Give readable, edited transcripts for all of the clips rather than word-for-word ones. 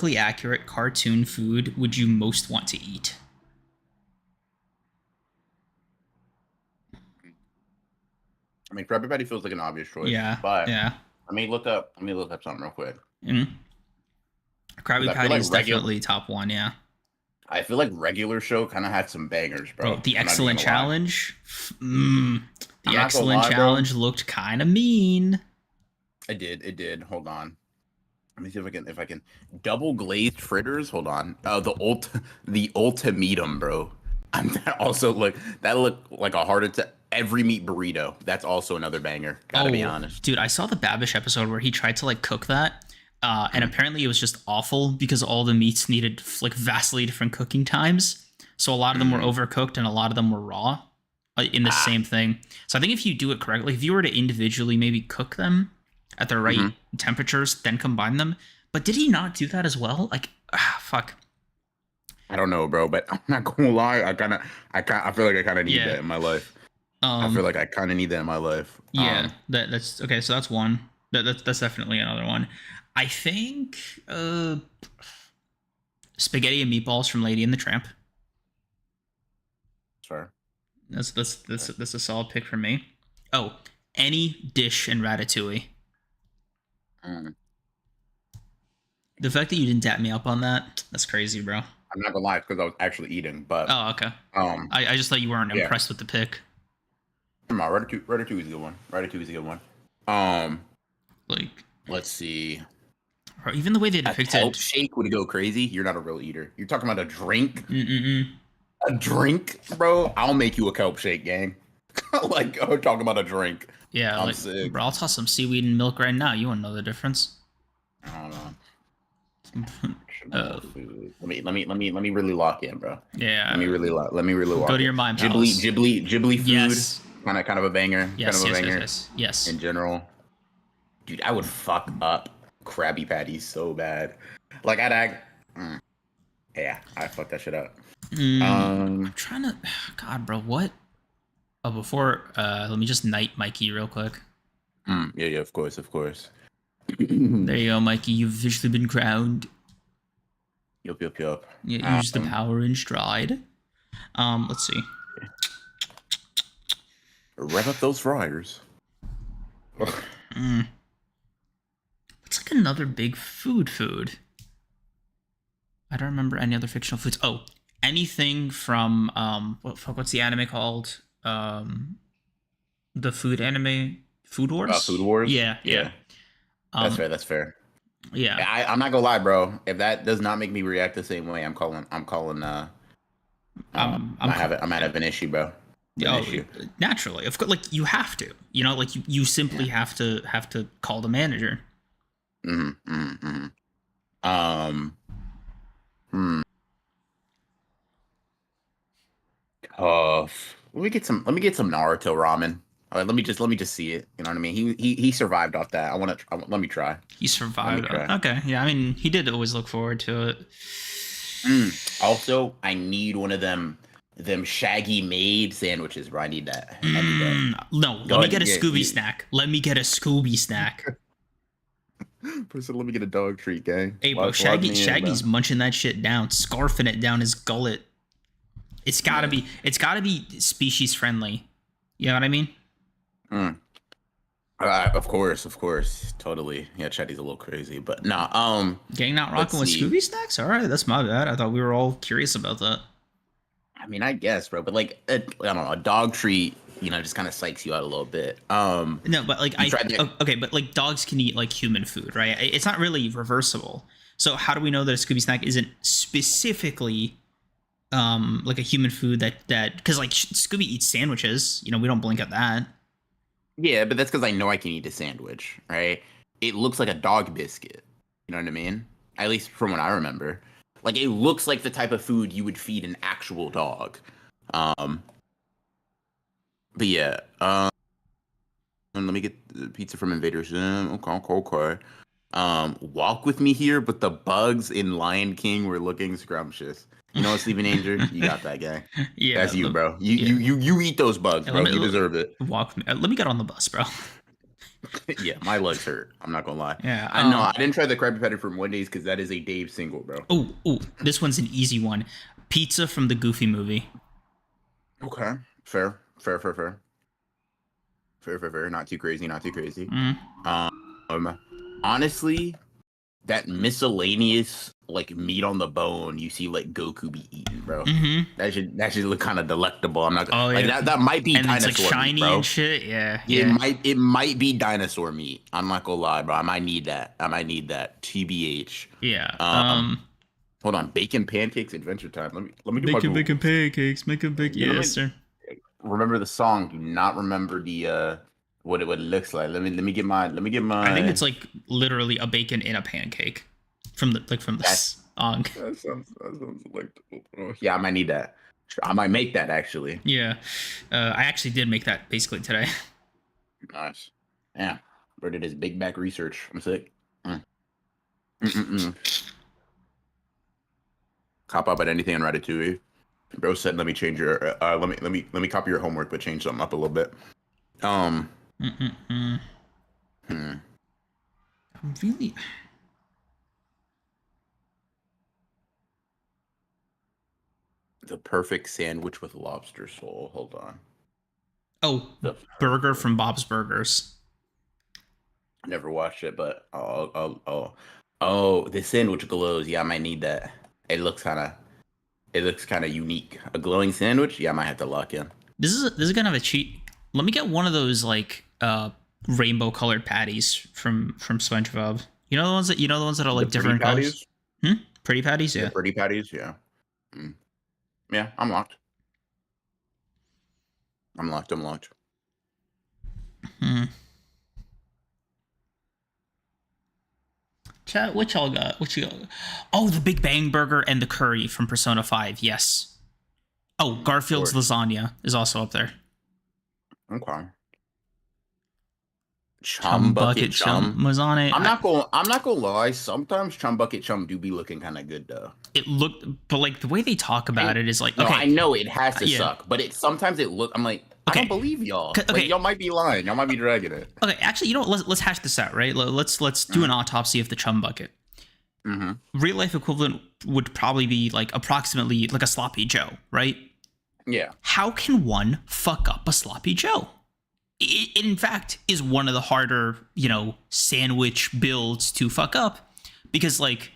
accurate cartoon food would you most want to eat? I mean, for everybody, feels like an obvious choice. Yeah, But yeah. let me look up something real quick. Mm. Krabby Patty like is definitely top one, yeah. I feel like regular show kind of had some bangers, bro. Bro, the I'm not even Excellent gonna lie. Challenge. The I'm not gonna Excellent lie, bro. Challenge looked kind of mean. It did. Hold on. Let me see if I can double glazed fritters. Hold on. The ultimatum, bro. That looked like a heart attack. Every meat burrito. That's also another banger. Gotta be honest. Dude, I saw the Babish episode where he tried to like cook that. And apparently it was just awful because all the meats needed like vastly different cooking times. So a lot of them were overcooked and a lot of them were raw in the same thing. So I think if you do it correctly, if you were to individually maybe cook them at the right temperatures, then combine them. But did he not do that as well? Like, fuck. I don't know, bro, but I'm not gonna lie. I feel like I kind of need that in my life. I feel like I kind of need that in my life. Yeah, that's okay. So that's one. That's definitely another one. I think spaghetti and meatballs from Lady and the Tramp. Sure. That's a solid pick for me. Oh, any dish in Ratatouille. The fact that you didn't tap me up on that's crazy, bro. I'm not gonna lie, because I was actually eating, but oh, okay. I just thought you weren't impressed with the pick. Come on, Ratatouille is a good one. Ratatouille is a good one. Like, let's see. Or even the way they depicted a kelp shake would go crazy. You're not a real eater. You're talking about a drink. A drink, bro. I'll make you a kelp shake, gang. Like, I'm talking about a drink. Yeah, I'm sick. Bro, I'll toss some seaweed and milk right now. You wouldn't know the difference. I don't know. Let me really lock in, bro. Yeah. Let me really lock Go to your mind palace. Ghibli food. Yes. Kind of a banger. Yes, kind of a banger. Yes. In general. Dude, I would fuck up Krabby Patties so bad. Like yeah, I fuck that shit up. I'm trying to God, bro, what? Oh, before let me just knight Mikey real quick. Yeah, of course. There you go, Mikey. You've officially been crowned. Yup. Yeah, use the power in stride. Let's see. Rev up those fryers. What's like another big food? I don't remember any other fictional foods. Oh, anything from what's the anime called? The food anime, Food Wars. Food Wars. Yeah. That's fair. Yeah. I'm not gonna lie, bro. If that does not make me react the same way, I'm calling. I might have an issue, bro. Naturally, of course. Like you have to, like you simply have to call the manager. Tough. Let me get some Naruto ramen. All right, let me just see it. You know what I mean? He survived off that. Let me try. He survived. Okay. Yeah, I mean, he did always look forward to it. Also, I need one of them shaggy made sandwiches, bro. I need that. No, let me get a Scooby snack. Let me get a Scooby snack. Person, let me get a dog treat, gang. Hey, bro, Shaggy's munching that shit down, scarfing it down his gullet. It's gotta be species friendly. You know what I mean? Of course, totally. Yeah, Chetty's a little crazy, but nah. Gang not rocking with Scooby snacks. All right, that's my bad. I thought we were all curious about that. I mean, I guess, bro, but like, I don't know, a dog treat, just kind of psychs you out a little bit. No, but like okay, but like dogs can eat like human food, right? It's not really reversible. So how do we know that a Scooby snack isn't specifically like a human food that because like Scooby eats sandwiches, we don't blink at that. Yeah, but that's because I know I can eat a sandwich, right? It looks like a dog biscuit. You know what I mean? At least from what I remember. Like, it looks like the type of food you would feed an actual dog. But yeah. Let me get the pizza from Invader Zim. Okay. Walk with me here, but the bugs in Lion King were looking scrumptious. You know what, Sleeping Angel? You got that guy. Yeah, that's you, bro. You eat those bugs, bro. You deserve it. Let me get on the bus, bro. Yeah, my legs hurt. I'm not gonna lie. Yeah. I know. I didn't try the Krabby Patty from Wendy's because that is a Dave single, bro. Oh, this one's an easy one. Pizza from the Goofy movie. Okay. Fair. Fair. Fair. Fair. Fair. Fair. Fair. Not too crazy. Not too crazy. Mm. Honestly, that miscellaneous like meat on the bone you see like Goku be eating, bro. Mm-hmm. That should look kind of delectable. I'm not Oh, like yeah. that might be And dinosaur it's like shiny meat, bro. and shit. Yeah. It might be dinosaur meat. I'm not gonna lie, bro. I might need that. TBH. Yeah. Hold on. Bacon pancakes adventure time. Let me do my Google. pancakes. Make them bacon. Yeah, Yes, sir. Remember the song. Do not remember the what it looks like. Let me get my I think it's like literally a bacon in a pancake from the song. That sounds like yeah, I might need that. I might make that actually. Yeah. I actually did make that basically today. Nice. Yeah. Bro did his big back research. I'm sick. Cop up at anything and write it to you. Bro said, "Let me change your. Let me copy your homework, but change something up a little bit." I'm really. The perfect sandwich with lobster sole. Hold on. Oh, the burger from Bob's Burgers. Never watched it, but oh, the sandwich glows. Yeah, I might need that. It looks kind of unique. A glowing sandwich. Yeah, I might have to lock in. This is kind of a cheat. Let me get one of those like rainbow colored patties from SpongeBob. You know the ones that are like different colors. Pretty patties, yeah. The pretty patties, yeah. Yeah, I'm locked. I'm locked. Chat, what y'all got? What you got? Oh, the Big Bang Burger and the curry from Persona 5. Yes. Oh, Garfield's lasagna is also up there. Okay. Chum Bucket Chum was on it. I'm not gonna lie. Sometimes Chum Bucket Chum do be looking kind of good though. It looked, but like the way they talk about it is like, no, okay, I know it has to suck, but sometimes it look. I'm like, okay. I don't believe y'all. Okay. Like, y'all might be lying. Y'all might be dragging it. Okay, actually, you know what? Let's hash this out, right? Let's do an autopsy of the Chum Bucket. Real life equivalent would probably be like approximately like a sloppy Joe, right? Yeah. How can one fuck up a sloppy Joe? It in fact is one of the harder, sandwich builds to fuck up, because like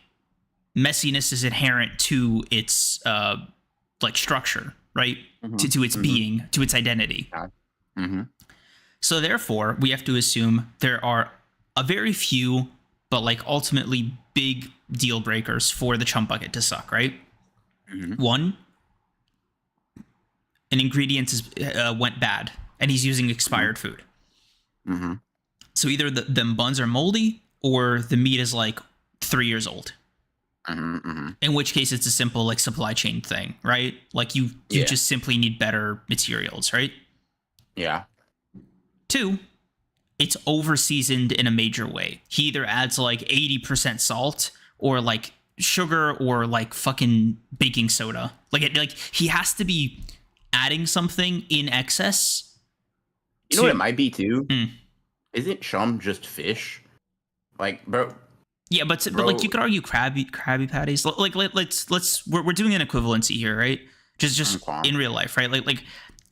messiness is inherent to its like structure, right? To its being, to its identity. So therefore, we have to assume there are a very few, but like ultimately big deal breakers for the Chum Bucket to suck, right? One, an ingredient went bad, and he's using expired food. So either them buns are moldy, or the meat is like 3 years old. In which case, it's a simple like supply chain thing, right? Like you just simply need better materials, right? Yeah. Two, it's over seasoned in a major way. He either adds like 80% salt, or like sugar, or like fucking baking soda. Like he has to be adding something in excess. You know what it might be too? Isn't chum just fish? Like, bro. Yeah, but like you could argue Krabby Patties. Like let's we're doing an equivalency here, right? Just in real life, right? Like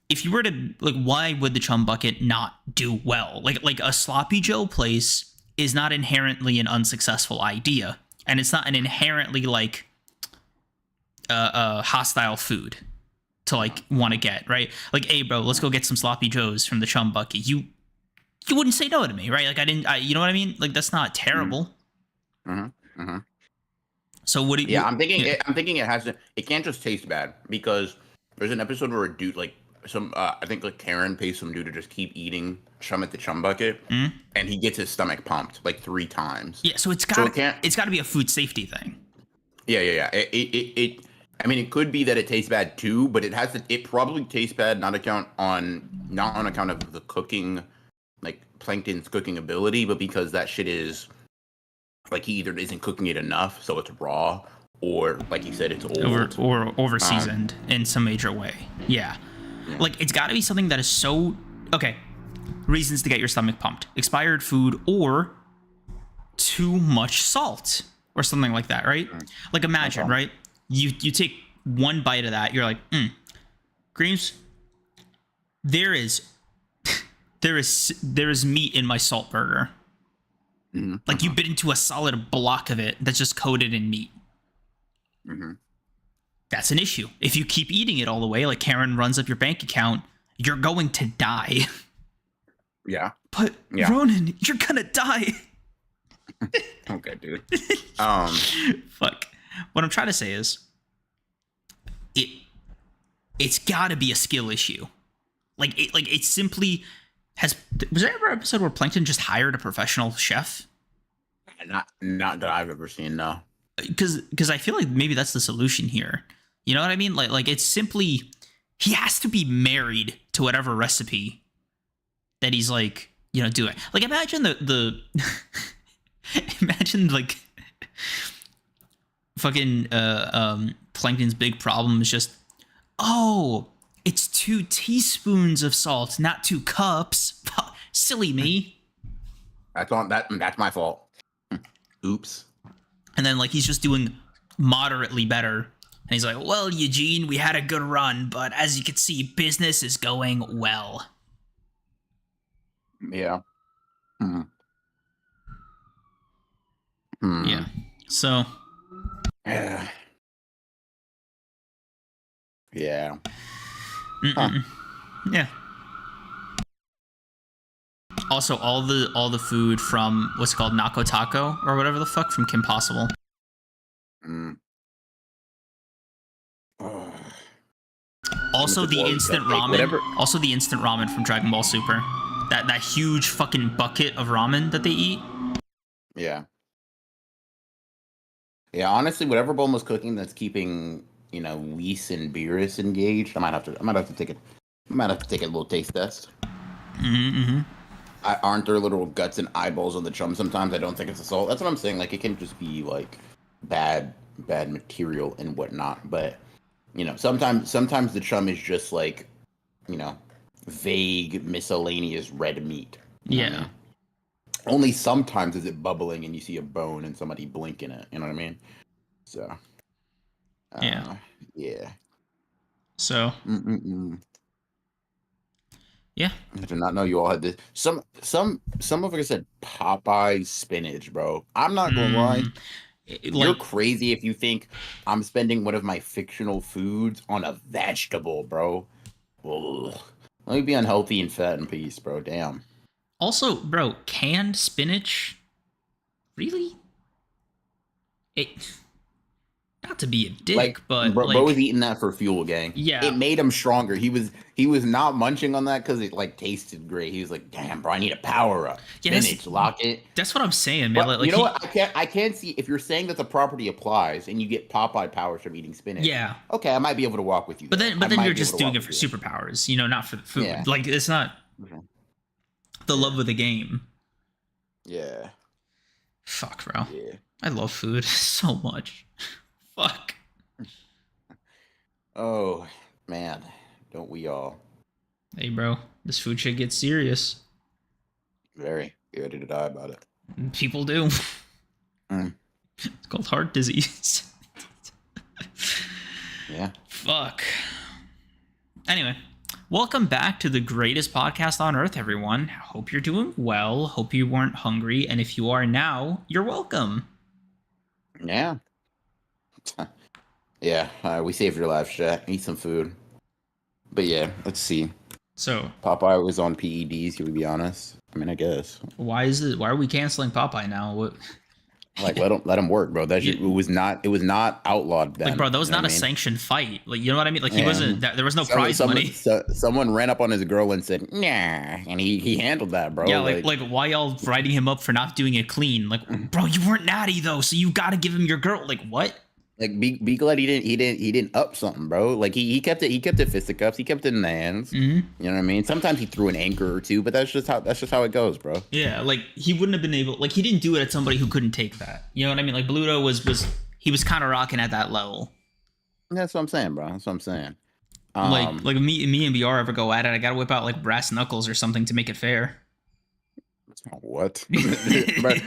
if you were to like, why would the Chum Bucket not do well? Like a sloppy Joe place is not inherently an unsuccessful idea, and it's not an inherently like hostile food to like want to get, right? Like, hey bro, let's go get some sloppy Joes from the Chum Bucket. You wouldn't say no to me, right? Like you know what I mean? Like that's not terrible. So what do you? Yeah, I'm thinking it has to. It can't just taste bad, because there's an episode where a dude like I think like Karen pays some dude to just keep eating chum at the Chum Bucket, and he gets his stomach pumped like 3 times. Yeah, so it's got to be a food safety thing. Yeah. I mean, it could be that it tastes bad too, but it probably tastes bad not on account of the cooking, like Plankton's cooking ability, but because that shit is like he either isn't cooking it enough, so it's raw, or like you said, it's old or over seasoned in some major way. Yeah. Like it's got to be something that is so okay. reasons to get your stomach pumped: expired food or too much salt or something like that, right? Like imagine, right? You take one bite of that, you're like, Greens, there is meat in my salt burger. Like you bit into a solid block of it that's just coated in meat. That's an issue. If you keep eating it all the way, like Karen runs up your bank account, you're going to die. Yeah. But Ronan, you're gonna die. Okay, dude. Fuck. What I'm trying to say is, it's got to be a skill issue. Like it simply has. Was there ever an episode where Plankton just hired a professional chef? Not that I've ever seen. No. Because I feel like maybe that's the solution here. You know what I mean? Like it's simply, he has to be married to whatever recipe that he's like, doing. Like imagine the imagine like fucking Plankton's big problem is just, it's 2 teaspoons of salt, not 2 cups. Silly me. That's my fault. Oops. And then like he's just doing moderately better. And he's like, well, Eugene, we had a good run, but as you can see, business is going well. Yeah. Yeah. So. Yeah. Yeah. Yeah. Also, all the food from what's called Nako Taco or whatever the fuck from Kim Possible. Also the instant ramen. Whatever. Also the instant ramen from Dragon Ball Super. That huge fucking bucket of ramen that they eat. Yeah. Yeah, honestly, whatever Bulma's cooking that's keeping, Whis and Beerus engaged, I might have to take a little taste test. Aren't there little guts and eyeballs on the chum sometimes? I don't think it's a salt. That's what I'm saying. Like, it can just be like bad material and whatnot. But sometimes the chum is just like, vague miscellaneous red meat. Yeah. Only sometimes is it bubbling and you see a bone and somebody blinking it. You know what I mean? So. Yeah. Yeah. So. Yeah. I did not know you all had this. Some motherfucker said Popeye spinach, bro. I'm not gonna lie. You're crazy if you think I'm spending one of my fictional foods on a vegetable, bro. Ugh. Let me be unhealthy and fat in peace, bro. Damn. Also, bro, canned spinach? Really? Not to be a dick, but bro was eating that for fuel, gang. Yeah, it made him stronger. He was not munching on that because it tasted great. He was like, "Damn, bro, I need a power up." Yeah, spinach, lock it. That's what I'm saying, man. But, you know what? I can't see if you're saying that the property applies and you get Popeye powers from eating spinach. Yeah. Okay, I might be able to walk with you. But then you're just doing it for superpowers, not for the food. Yeah. Like it's not the love of the game. Yeah. Fuck, bro. Yeah. I love food so much. Fuck. Oh, man. Don't we all? Hey, bro. This food shit gets serious. Very. Get ready to die about it. People do. It's called heart disease. Yeah. Fuck. Anyway, welcome back to the greatest podcast on earth, everyone. Hope you're doing well. Hope you weren't hungry. And if you are now, you're welcome. Yeah. Yeah, we saved your life, Jack. Eat some food. But yeah, let's see. So Popeye was on PEDs, to be honest. I mean, I guess. Why are we canceling Popeye now? What? Like let him work, bro. That it was not outlawed then. Like, bro, that was not a sanctioned fight. Like, you know what I mean? Like, he wasn't. There was no prize money. Someone ran up on his girl and said, "Nah," and he handled that, bro. Yeah, like why y'all writing him up for not doing it clean? Like, bro, you weren't natty though, so you got to give him your girl. Like, what? Like, be glad he didn't up something, bro. Like he kept it fisticuffs. He kept it in the hands. Mm-hmm. You know what I mean? Sometimes he threw an anchor or two, but that's just how it goes, bro. Yeah, like he wouldn't have been able. Like, he didn't do it at somebody who couldn't take that. You know what I mean? Like, Bluto was kind of rocking at that level. That's what I'm saying, bro. That's what I'm saying. Like me and BR ever go at it, I gotta whip out like brass knuckles or something to make it fair. What? But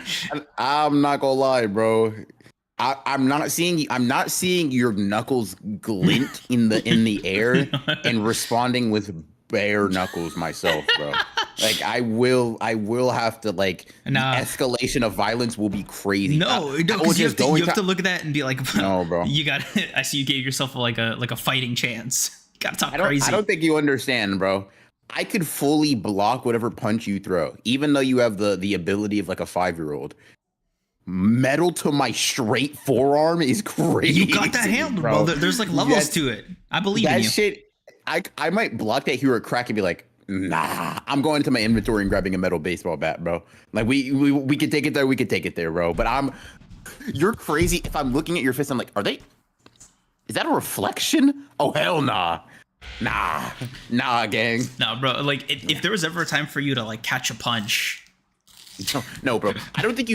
I'm not gonna lie, bro. I'm not seeing your knuckles glint in the air and responding with bare knuckles myself, bro. Like I will have to like the escalation of violence will be crazy. No, because you have to look at that and be like, no, bro. You got. I see you gave yourself like a fighting chance. You gotta talk crazy. I don't think you understand, bro. I could fully block whatever punch you throw, even though you have the ability of like a 5-year-old. Metal to my straight forearm is crazy. You got that handle, bro. There's like levels to it. I believe in you. That shit. I might block that hero crack and be like, nah. I'm going into my inventory and grabbing a metal baseball bat, bro. Like we could take it there. We could take it there, bro. But you're crazy. If I'm looking at your fist, I'm like, is that a reflection? Oh hell nah. Nah, gang. Nah, bro. Like, if there was ever a time for you to like catch a punch, no, bro. I don't think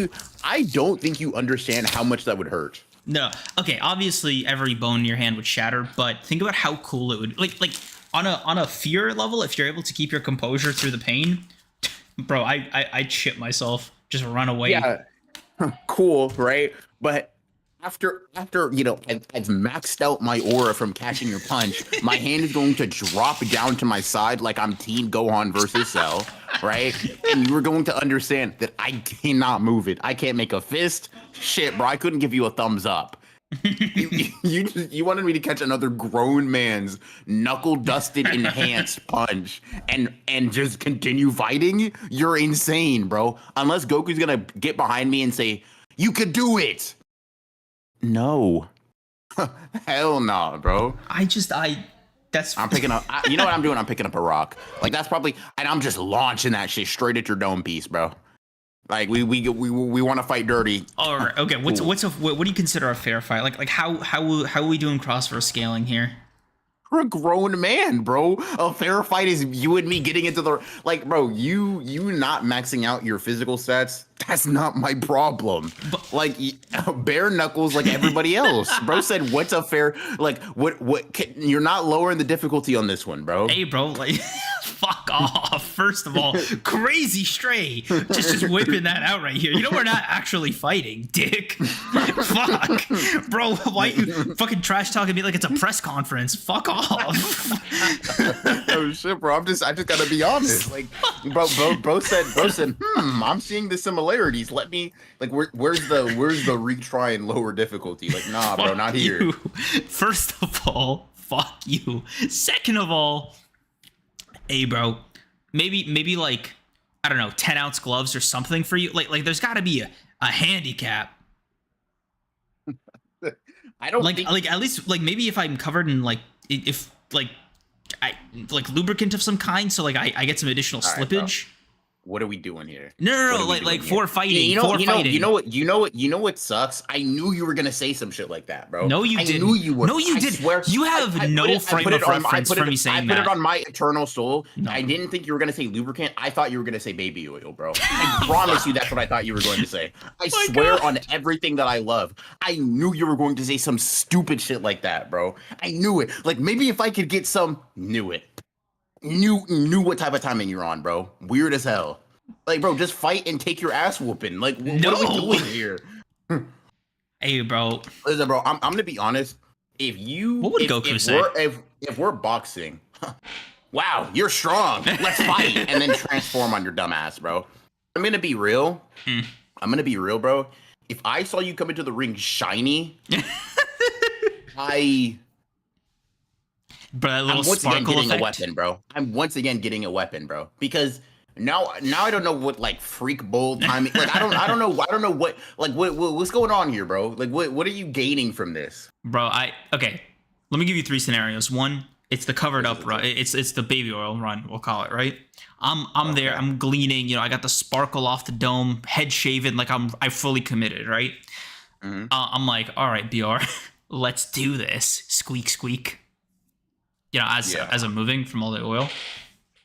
you understand how much that would hurt. No. Okay. Obviously, every bone in your hand would shatter, but think about how cool it would. Like on a fear level, if you're able to keep your composure through the pain, bro, I'd shit myself. Just run away. Yeah. Cool, right? But after I've maxed out my aura from catching your punch, my hand is going to drop down to my side like I'm Team Gohan versus Cell, right? And you are going to understand that I cannot move it. I can't make a fist. Shit, bro, I couldn't give you a thumbs up. You wanted me to catch another grown man's knuckle dusted enhanced punch and just continue fighting? You're insane, bro. Unless Goku's gonna get behind me and say, "You could do it." No. Hell no, bro. I'm picking up you know what I'm doing? I'm picking up a rock. Like that's probably, and I'm just launching that shit straight at your dome piece, bro. Like we want to fight dirty. All right. Okay. What do you consider a fair fight? Like how are we doing crossverse scaling here? You're a grown man, bro. A fair fight is you and me getting into the bro. You not maxing out your physical stats. That's not my problem. But, like bare knuckles, like everybody else. Bro said, "What's a fair like? You're not lowering the difficulty on this one, bro." Hey, bro, like fuck off. First of all, crazy stray. Just whipping that out right here. You know we're not actually fighting, dick. Fuck, bro. Why you fucking trash talking me like it's a press conference? Fuck off. Oh shit, bro. I just gotta be honest. Like, bro said, I'm seeing the similarities. Let me where's the retry and lower difficulty? Like, nah, bro, not here. You. First of all, fuck you. Second of all, hey, bro, maybe like I don't know, 10-ounce gloves or something for you. Like there's got to be a handicap. I don't like at least like maybe if I'm covered in like if like I like lubricant of some kind, so like I get some additional slippage. Right, what are we doing here? No, like for fighting. You know what sucks? I knew you were gonna say some shit like that, bro. No, you didn't. I knew you were. No, you didn't. Swear, you have no frame of reference for me saying that. I put it on my eternal soul. No. I didn't think you were gonna say lubricant. I thought you were gonna say baby oil, bro. I promise you that's what I thought you were going to say. I swear on everything that I love. I knew you were going to say some stupid shit like that, bro. I knew it. Like maybe if I could get some, knew what type of timing you're on, bro. Weird as hell. Like, bro, just fight and take your ass whooping. Like, what are we doing here? Hey, bro. Listen, bro, I'm gonna be honest. What would Goku say? If we're boxing, wow, you're strong. Let's fight, and then transform on your dumb ass, bro. I'm gonna be real. I'm gonna be real, bro. If I saw you come into the ring shiny, But that little I'm once again sparkle getting effect. a weapon, bro. I'm once again getting a weapon, bro. Because now I don't know what like freak bowl timing. Like I don't know what's going on here, bro. Like what are you gaining from this, bro? Okay. Let me give you 3 scenarios. One, it's the covered up run. It's the baby oil run. We'll call it, right. I'm there. I'm gleaning. You know, I got the sparkle off the dome, head shaven. Like I fully committed, right. Mm-hmm. I'm like, all right, BR, let's do this. Squeak, squeak. You know, as I'm moving from all the oil.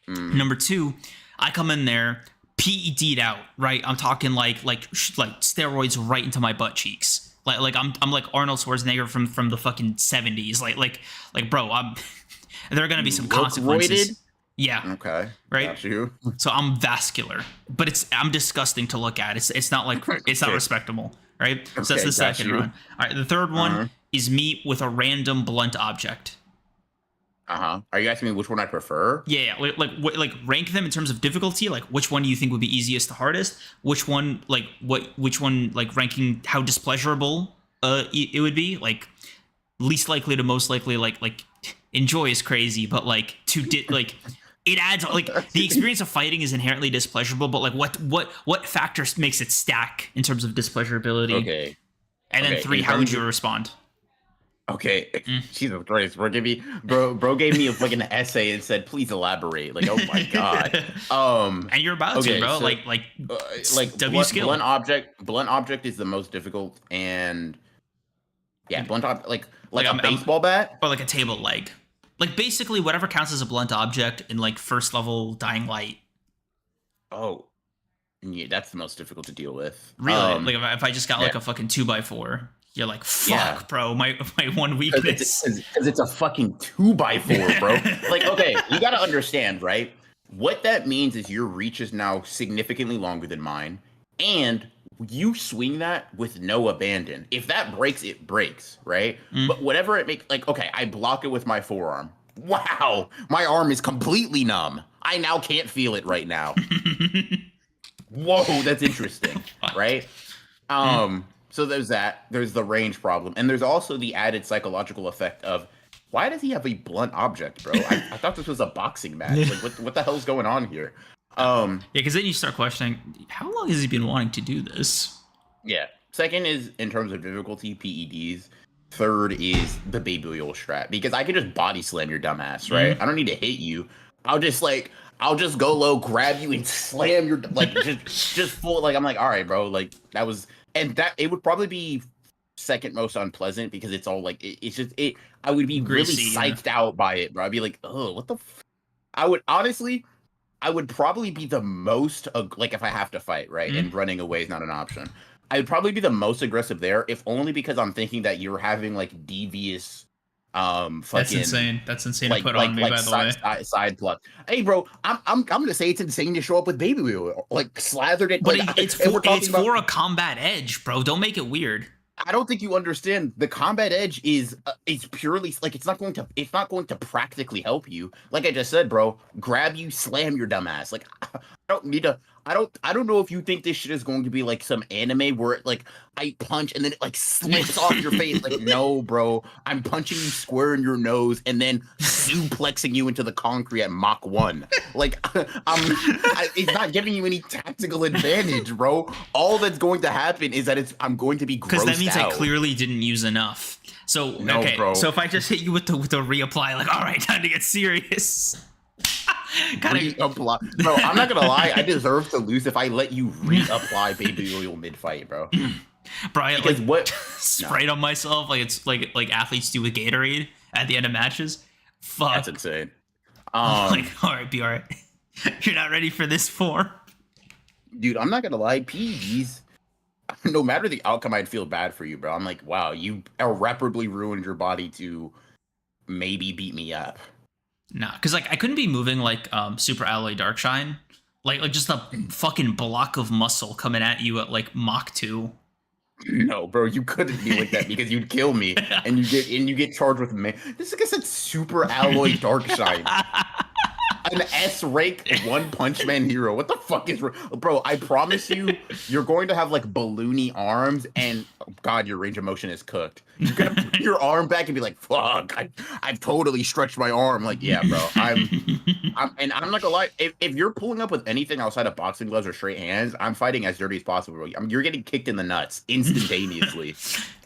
Number 2, I come in there, PED'd out, right? I'm talking like steroids right into my butt cheeks. Like I'm like Arnold Schwarzenegger from the fucking 70s. Like bro, I'm there are gonna be some consequences. Roided? Yeah. Okay, Right. got you. So I'm vascular, but I'm disgusting to look at. It's not like it's not Okay. respectable, right? So that's Okay, the got second you. run. All right, the third Uh-huh. one is meat with a random blunt object. Are you asking me which one I prefer? Yeah, like rank them in terms of difficulty. Like which one do you think would be easiest to hardest? Which one which one like ranking how displeasurable it would be? Like least likely to most likely. Like enjoy is crazy, but like like it adds like the experience of fighting is inherently displeasurable, but like what factors makes it stack in terms of displeasurability? Okay. And then Okay, three, in how would terms you of- respond? Okay, Jesus Christ, bro gave me a fucking essay and said, please elaborate. Like, oh my god. And you're about to, Okay, bro. so, like W skill. blunt object is the most difficult, and yeah, blunt object like a I'm- baseball bat. Or like a table leg. Like basically whatever counts as a blunt object in like first level Dying Light. Oh, yeah, that's the most difficult to deal with. Really? Like if I just got like yeah. a fucking 2x4, you're like, fuck, Yeah. bro, my one weakness. Because it's a fucking 2x4, bro. Like, okay, you gotta understand, right? What that means is your reach is now significantly longer than mine, and you swing that with no abandon. If that breaks, it breaks, right? But whatever it makes, like, okay, I block it with my forearm. Wow, my arm is completely numb. I now can't feel it right now. Whoa, that's interesting, right? So there's that. There's the range problem, and there's also the added psychological effect of why does he have a blunt object, bro? I thought this was a boxing match. Like, what the hell's going on here? Yeah, because then you start questioning, how long has he been wanting to do this? Yeah. Second is in terms of difficulty, PEDs. Third is the baby oil strat, because I can just body slam your dumb ass, right? I don't need to hit you. I'll just go low, grab you, and slam your just full. Like I'm like, all right, bro. Like that was. And that it would probably be second most unpleasant because it's all like it's just it. I would be Greasy, really psyched out by it, bro. I'd be like, oh, what the. I would probably be the most like if I have to fight, right? And running away is not an option. I would probably be the most aggressive there, if only because I'm thinking that you're having like devious, fucking. That's insane to put on me, by the way. Side plot. Hey, bro, I'm gonna say it's insane to show up with baby oil, like slathered it. But like, it's for a combat edge, bro. Don't make it weird. I don't think you understand. The combat edge is purely like it's not going to practically help you. Like I just said, bro, grab you, slam your dumb ass. Like I don't need to. I don't know if you think this shit is going to be like some anime where it like I punch and then it like slips off your face. Like no, bro, I'm punching you square in your nose and then suplexing you into the concrete at Mach 1. Like it's not giving you any tactical advantage, bro. All that's going to happen is that I'm going to be grossed out. Because that means I clearly didn't use enough. So No, okay, bro. so if I just hit you with the reapply, like, all right, time to get serious. Reapply. Bro, I'm not gonna lie, I deserve to lose if I let you reapply baby oil mid-fight, bro. Bro, I Because like what sprayed on myself like it's like athletes do with Gatorade at the end of matches. Fuck. That's insane. Like, all right, be all right. You're not ready for this form. Dude, I'm not gonna lie, PEDs, no matter the outcome, I'd feel bad for you, bro. I'm like, wow, you irreparably ruined your body to maybe beat me up. Nah, because like I couldn't be moving like Super Alloy Darkshine. Like just a fucking block of muscle coming at you at like Mach 2. No, bro, you couldn't be like that because you'd kill me, and you get charged with me. This like I said, Super Alloy Darkshine, an S rank One Punch Man hero. What the fuck is, bro? I promise you, you're going to have like balloony arms, and oh God, your range of motion is cooked. You're gonna put your arm back and be like, "Fuck, I've totally stretched my arm." Like, yeah, bro, and I'm not gonna lie. If you're pulling up with anything outside of boxing gloves or straight hands, I'm fighting as dirty as possible, bro. You're getting kicked in the nuts instantaneously.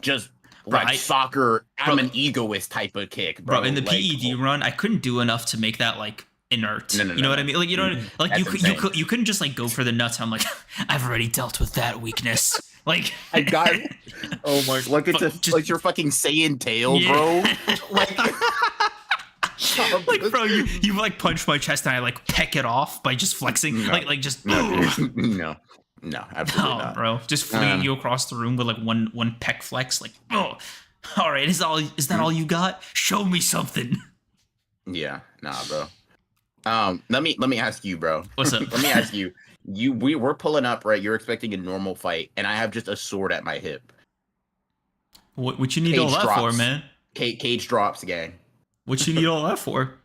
Just Bro, like soccer, I'm an egoist type of kick, bro. Bro, in the like, PED run, I couldn't do enough to make that like inert. No, you know what I mean? Like you know, like That's you couldn't just like go for the nuts. I'm like, I've already dealt with that weakness. Like I got. Oh my! Like it's like your fucking Saiyan tail, bro. Like. Like, bro, you like punch my chest and I like peck it off by just flexing, No. like just No. No, absolutely Oh, not. bro, just fleeing you across the room with like one peck flex, like, oh, all right, is that all you got? Show me something. Yeah, nah, bro. Let me ask you, bro. What's up? Let me ask you. We're pulling up, right? You're expecting a normal fight, and I have just a sword at my hip. What you need all Cage that for, drops. man? Cage drops, gang. What you need all that for?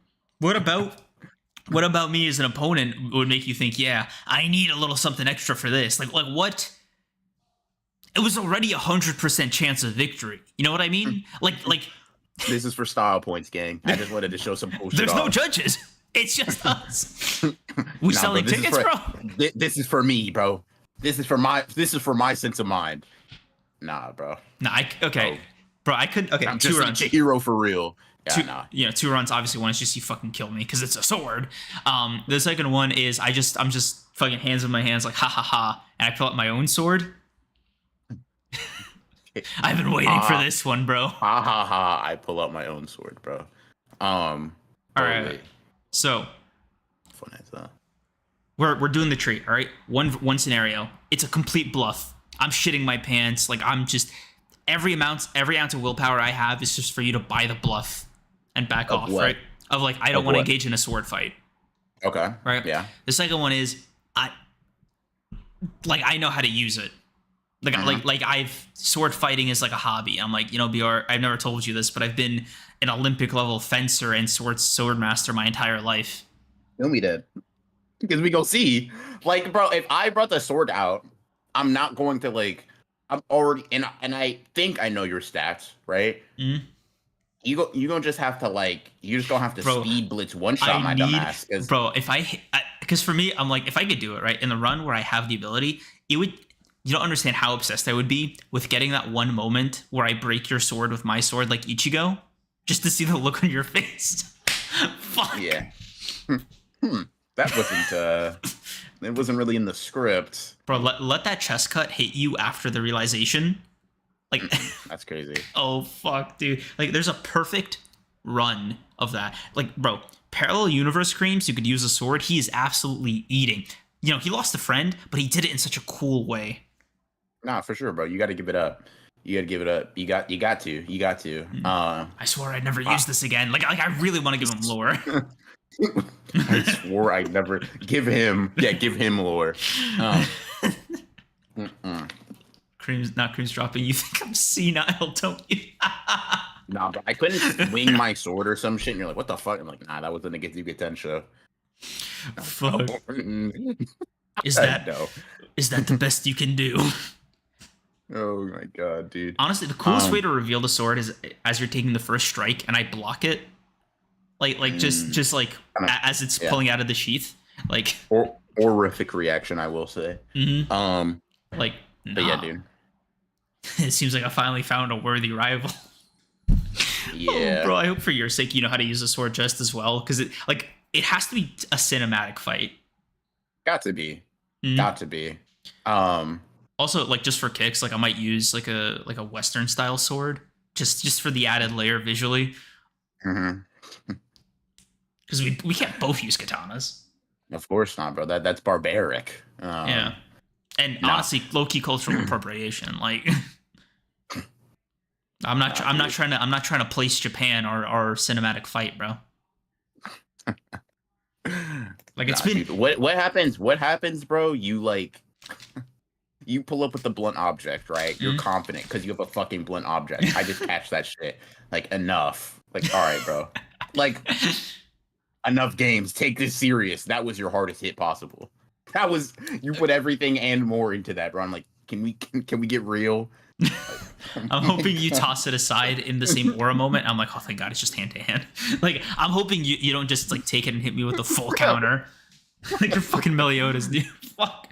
What about me as an opponent would make you think, yeah, I need a little something extra for this? Like what? It was already 100% chance of victory. You know what I mean? Like This is for style points, gang. I just wanted to show some bullshit. there's no off. judges. It's just us. We Nah, selling bro, tickets, bro. This is for me, bro. This is for my sense of mind. Nah, bro. Nah, okay. Bro, I could. Okay, I'm two just runs. a hero for real. Yeah, nah. 2 runs. Obviously, one is just you fucking kill me because it's a sword. The second one is I'm just fucking hands in my hands like ha ha ha, and I pull out my own sword. I've been waiting for this one, bro. Ha ha ha! I pull out my own sword, bro. All right. Wait. So Fun as that. we're doing the treat. All right. One scenario. It's a complete bluff. I'm shitting my pants. Like I'm just every ounce of willpower I have is just for you to buy the bluff and back Of off. what? Right. Of like I don't want to what? engage in a sword fight. Okay. Right. Yeah. The second one is I know how to use it. Like I've sword fighting is like a hobby. I'm like, BR, I've never told you this, but I've been an Olympic level fencer and sword master my entire life. Tell me that. Because we go see. Like, bro, if I brought the sword out, I'm not going to like I'm already and I think I know your stats, right? Mm-hmm. You gonna just have to you just gonna have to speed blitz one shot my dumbass. Bro, because for me, I'm like, if I could do it, right, in the run where I have the ability, you don't understand how obsessed I would be with getting that one moment where I break your sword with my sword like Ichigo, just to see the look on your face. Fuck. Yeah. That wasn't it wasn't really in the script. Bro, let that chest cut hit you after the realization. Like That's crazy. Oh fuck, dude. Like there's a perfect run of that. Like, bro, parallel universe creams, you could use a sword, he is absolutely eating. He lost a friend, but he did it in such a cool way. Nah, for sure, bro. You got to give it up. You got to give it up. You got to. I swore I'd never use this again. Like I really want to give him lore. I swore I'd never give him lore. Cream's dropping. You think I'm senile, don't you? Nah, but I couldn't swing my sword or some shit. And you're like, what the fuck? I'm like, nah, that wasn't a get you get 10 show. Fuck. Is that the best you can do? Oh my god, dude. Honestly, the coolest way to reveal the sword is as you're taking the first strike and I block it. Just like as it's pulling out of the sheath. Like horrific reaction, I will say. Mm-hmm. But yeah, dude. It seems like I finally found a worthy rival. Yeah. Oh, bro, I hope for your sake you know how to use a sword just as well. Because it has to be a cinematic fight. Got to be. Mm-hmm. Got to be. Also, like just for kicks, like I might use like a Western style sword. Just for the added layer visually. Mm-hmm. Because we can't both use katanas. Of course not, bro. That's barbaric. Yeah. And honestly, low-key cultural appropriation. Like, I'm not trying to place Japan or cinematic fight, bro. Like it's been dude, what happens, bro? You you pull up with the blunt object, right? You're confident because you have a fucking blunt object. I just catch that shit. Like enough. Like all right, bro. Like enough games. Take this serious. That was your hardest hit possible. That was you put everything and more into that, bro. I'm like, can we get real? I'm hoping you toss it aside in the same aura moment. I'm like, oh thank God, it's just hand to hand. Like I'm hoping you don't just like take it and hit me with the full counter. Like you're fucking Meliodas, dude. Fuck.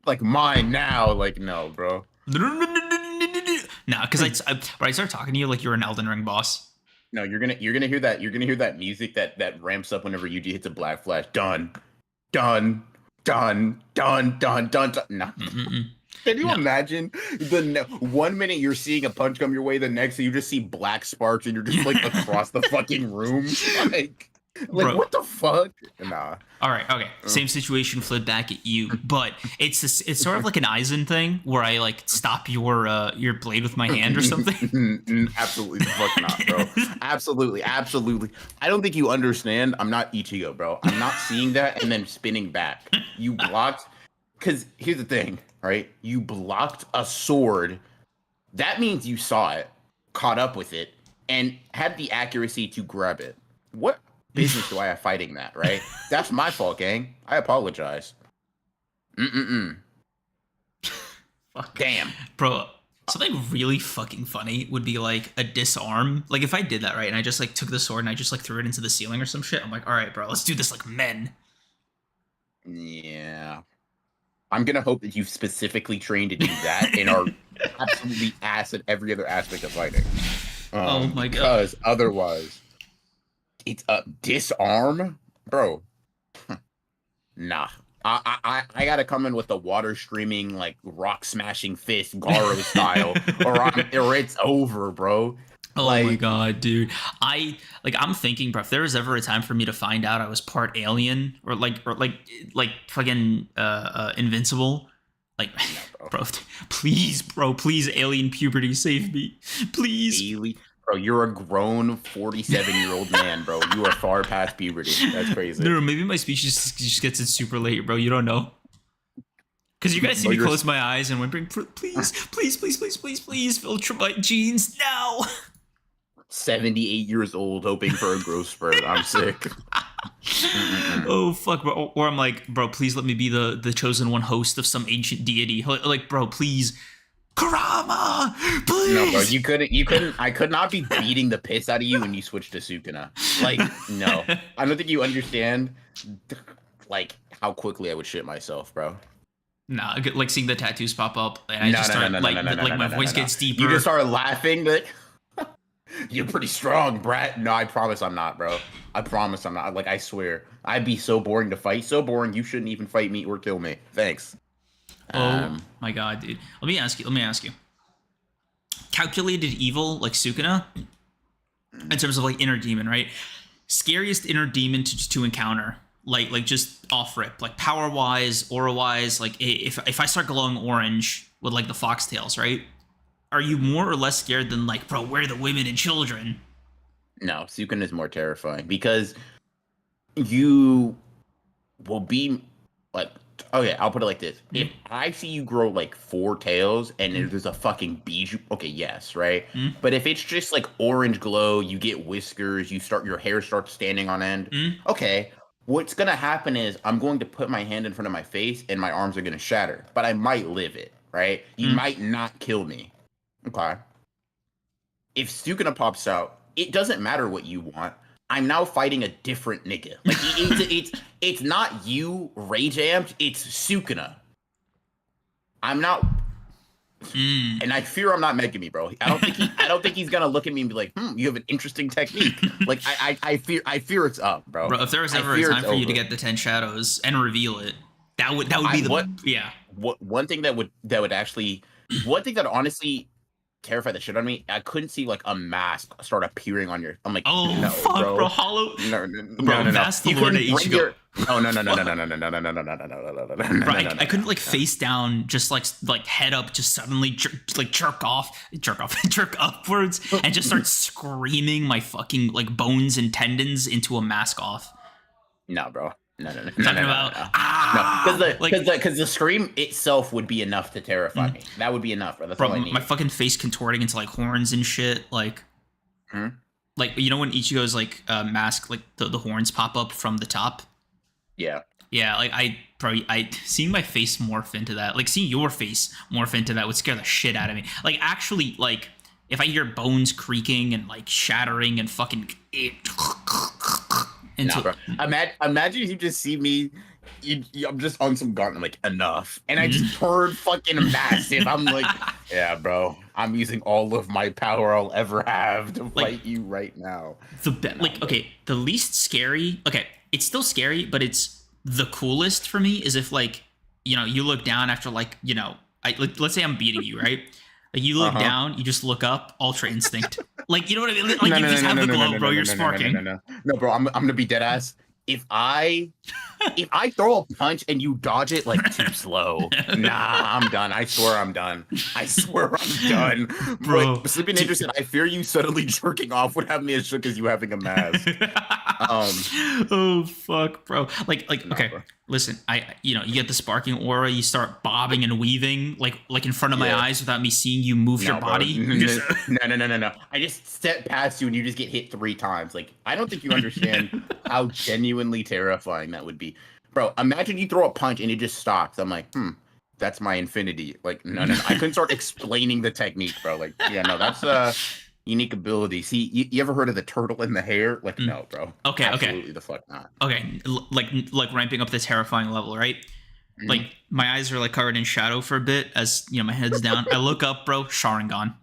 Like mine now. Like no, bro. Nah, because I start talking to you like you're an Elden Ring boss. No, you're gonna hear that music that ramps up whenever Yuji hits a black flash. Done. No. Can you imagine the 1 minute you're seeing a punch come your way, the next you just see black sparks and you're just like across the fucking room? Like Like, Bro. what the fuck? Nah. All right, okay. Same situation flipped back at you, but it's sort of like an Aizen thing where I like stop your blade with my hand or something. Absolutely the fuck not, bro. Absolutely, absolutely. I don't think you understand. I'm not Ichigo, bro. I'm not seeing that and then spinning back. You blocked, because here's the thing, right? You blocked a sword. That means you saw it, caught up with it, and had the accuracy to grab it. What business do I have fighting that, right? That's my fault, gang. I apologize. Fuck. Damn. Bro, something really fucking funny would be like a disarm. Like if I did that right and I just like took the sword and I just like threw it into the ceiling or some shit, I'm like, all right, bro, let's do this like men. Yeah. I'm gonna hope that you've specifically trained to do that and are absolutely ass at every other aspect of fighting. Oh my god. Because otherwise, it's a disarm, bro. Nah. I gotta come in with the water streaming, like rock smashing fist, Garo style, or it's over, bro. Oh my god, dude. I'm thinking, bro, if there was ever a time for me to find out I was part alien or like fucking invincible, like No, bro, please, alien puberty, save me. Please. Alien, bro, you're a grown 47-year-old man, bro. You are far past puberty. That's crazy. No, maybe my species just gets it super late, bro. You don't know. Because you guys see me close my eyes and whimpering, please, filter my genes now. 78 years old, hoping for a growth spurt. I'm sick. Oh fuck, bro. Or I'm like, bro, please let me be the chosen one host of some ancient deity. Like, bro, please, Kurama, please. No, bro, you couldn't. I could not be beating the piss out of you when you switched to Sukuna. Like, no, I don't think you understand, like, how quickly I would shit myself, bro. Nah, like seeing the tattoos pop up, and I just start like my voice gets deeper. You just start laughing, like, you're pretty strong, brat. No, I promise I'm not, bro. I promise I'm not. Like, I swear, I'd be so boring to fight. So boring, you shouldn't even fight me or kill me. Thanks. Oh my god, dude. Let me ask you. Calculated evil, like Sukuna, in terms of like inner demon, right? Scariest inner demon to encounter, like just off rip, like power wise, aura wise. Like if I start glowing orange with like the foxtails, right? Are you more or less scared than like, bro, where are the women and children? No, Sukuna is more terrifying because you will be like, okay, I'll put it like this. If I see you grow like 4 tails and there's a fucking bijou, okay, yes, right? But if it's just like orange glow, you get whiskers, your hair starts standing on end, okay, what's gonna happen is I'm going to put my hand in front of my face and my arms are gonna shatter, but I might live it, right? You might not kill me. Okay. If Sukuna pops out, it doesn't matter what you want. I'm now fighting a different nigga. Like it's not you, Rage Amped, it's Sukuna. I'm not, and I fear I'm not making me, bro. I don't think he's gonna look at me and be like, you have an interesting technique. Like I fear it's up, bro. Bro, if there was ever a time for you to get the 10 shadows and reveal it, that would be one thing that would honestly terrify the shit out of me. I couldn't see like a mask start appearing on your. I'm like, oh no, fuck, bro, hollow. No. That's the Lord of Ichigo. No. Right, I couldn't like face down, just like head up, just suddenly jerk upwards, and just start screaming my fucking like bones and tendons into a mask off. No, bro. No. Because the scream itself would be enough to terrify me. That would be enough, bro. That's all I need. My fucking face contorting into like horns and shit, like, like you know when Ichigo's like mask, like the horns pop up from the top. Yeah. Yeah, like I seeing my face morph into that, like seeing your face morph into that would scare the shit out of me. Like actually, like if I hear bones creaking and like shattering and fucking. Nah, bro. Imagine if you just see me, I'm just on some gauntlet, like, enough. And I just turn fucking massive. I'm like, yeah, bro, I'm using all of my power I'll ever have to fight you right now. The least scary, it's still scary, but it's the coolest for me is if, like, you know, you look down after, like, you know, let's say I'm beating you, right? Like, you look down, you just look up, Ultra Instinct. Like, you know what I mean? Like, you just have the glow, bro. You're sparking. No, bro. I'm gonna be dead ass. If I throw a punch and you dodge it like too slow, nah, I'm done. I swear I'm done. I swear I'm done. Bro. Like, Sleeping Ninja said, I fear you suddenly jerking off would have me as shook as you having a mask. Oh fuck, bro. Like Nah, okay. bro. Listen, you get the sparking aura, you start bobbing and weaving like in front of my Yeah. eyes without me seeing you move your No, bro. body. You just- No. I just step past you and you just get hit 3 times. Like, I don't think you understand how genuinely terrifying that would be. Bro, imagine you throw a punch and it just stops. I'm like, that's my infinity. Like, no. I couldn't start explaining the technique, bro. Like, yeah, no, that's a unique ability. See, you ever heard of the turtle in the hair? Like, no, bro. Okay, Absolutely the fuck not. Okay, like ramping up the terrifying level, right? Mhm. Like my eyes are like covered in shadow for a bit as my head's down. I look up, bro, Sharingan.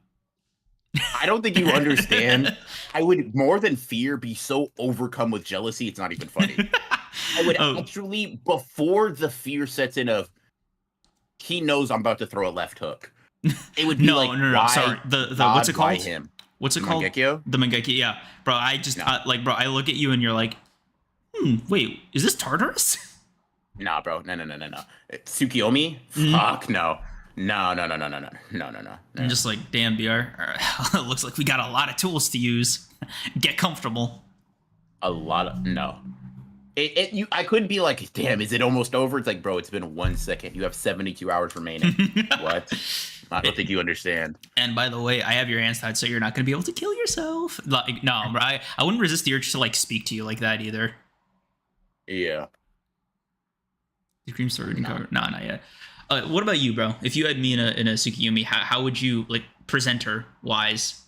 I don't think you understand. I would more than fear be so overcome with jealousy. It's not even funny. I would actually, before the fear sets in of he knows I'm about to throw a left hook. It would be No, like, no. why Sorry, the God, what's it why called? him? What's it called? Mangekyo? The Mangekyo, yeah, bro. I just No. bro. I look at you and you're like, wait, is this Tartarus? Nah, bro. No. Tsukiyomi? Mhm. Fuck no. No. I'm just like, damn, BR. It looks like we got a lot of tools to use. Get comfortable. A lot of no. I could be like, damn, is it almost over? It's like, bro, it's been 1 second. You have 72 hours remaining. What? I don't think you understand. And by the way, I have your hands tied, so you're not gonna be able to kill yourself. Like, no, bro, I wouldn't resist the urge to like speak to you like that either. Yeah. The cream story cover. No, not yet. What about you, bro? If you had me in a Tsukiyomi, how would you like presenter wise?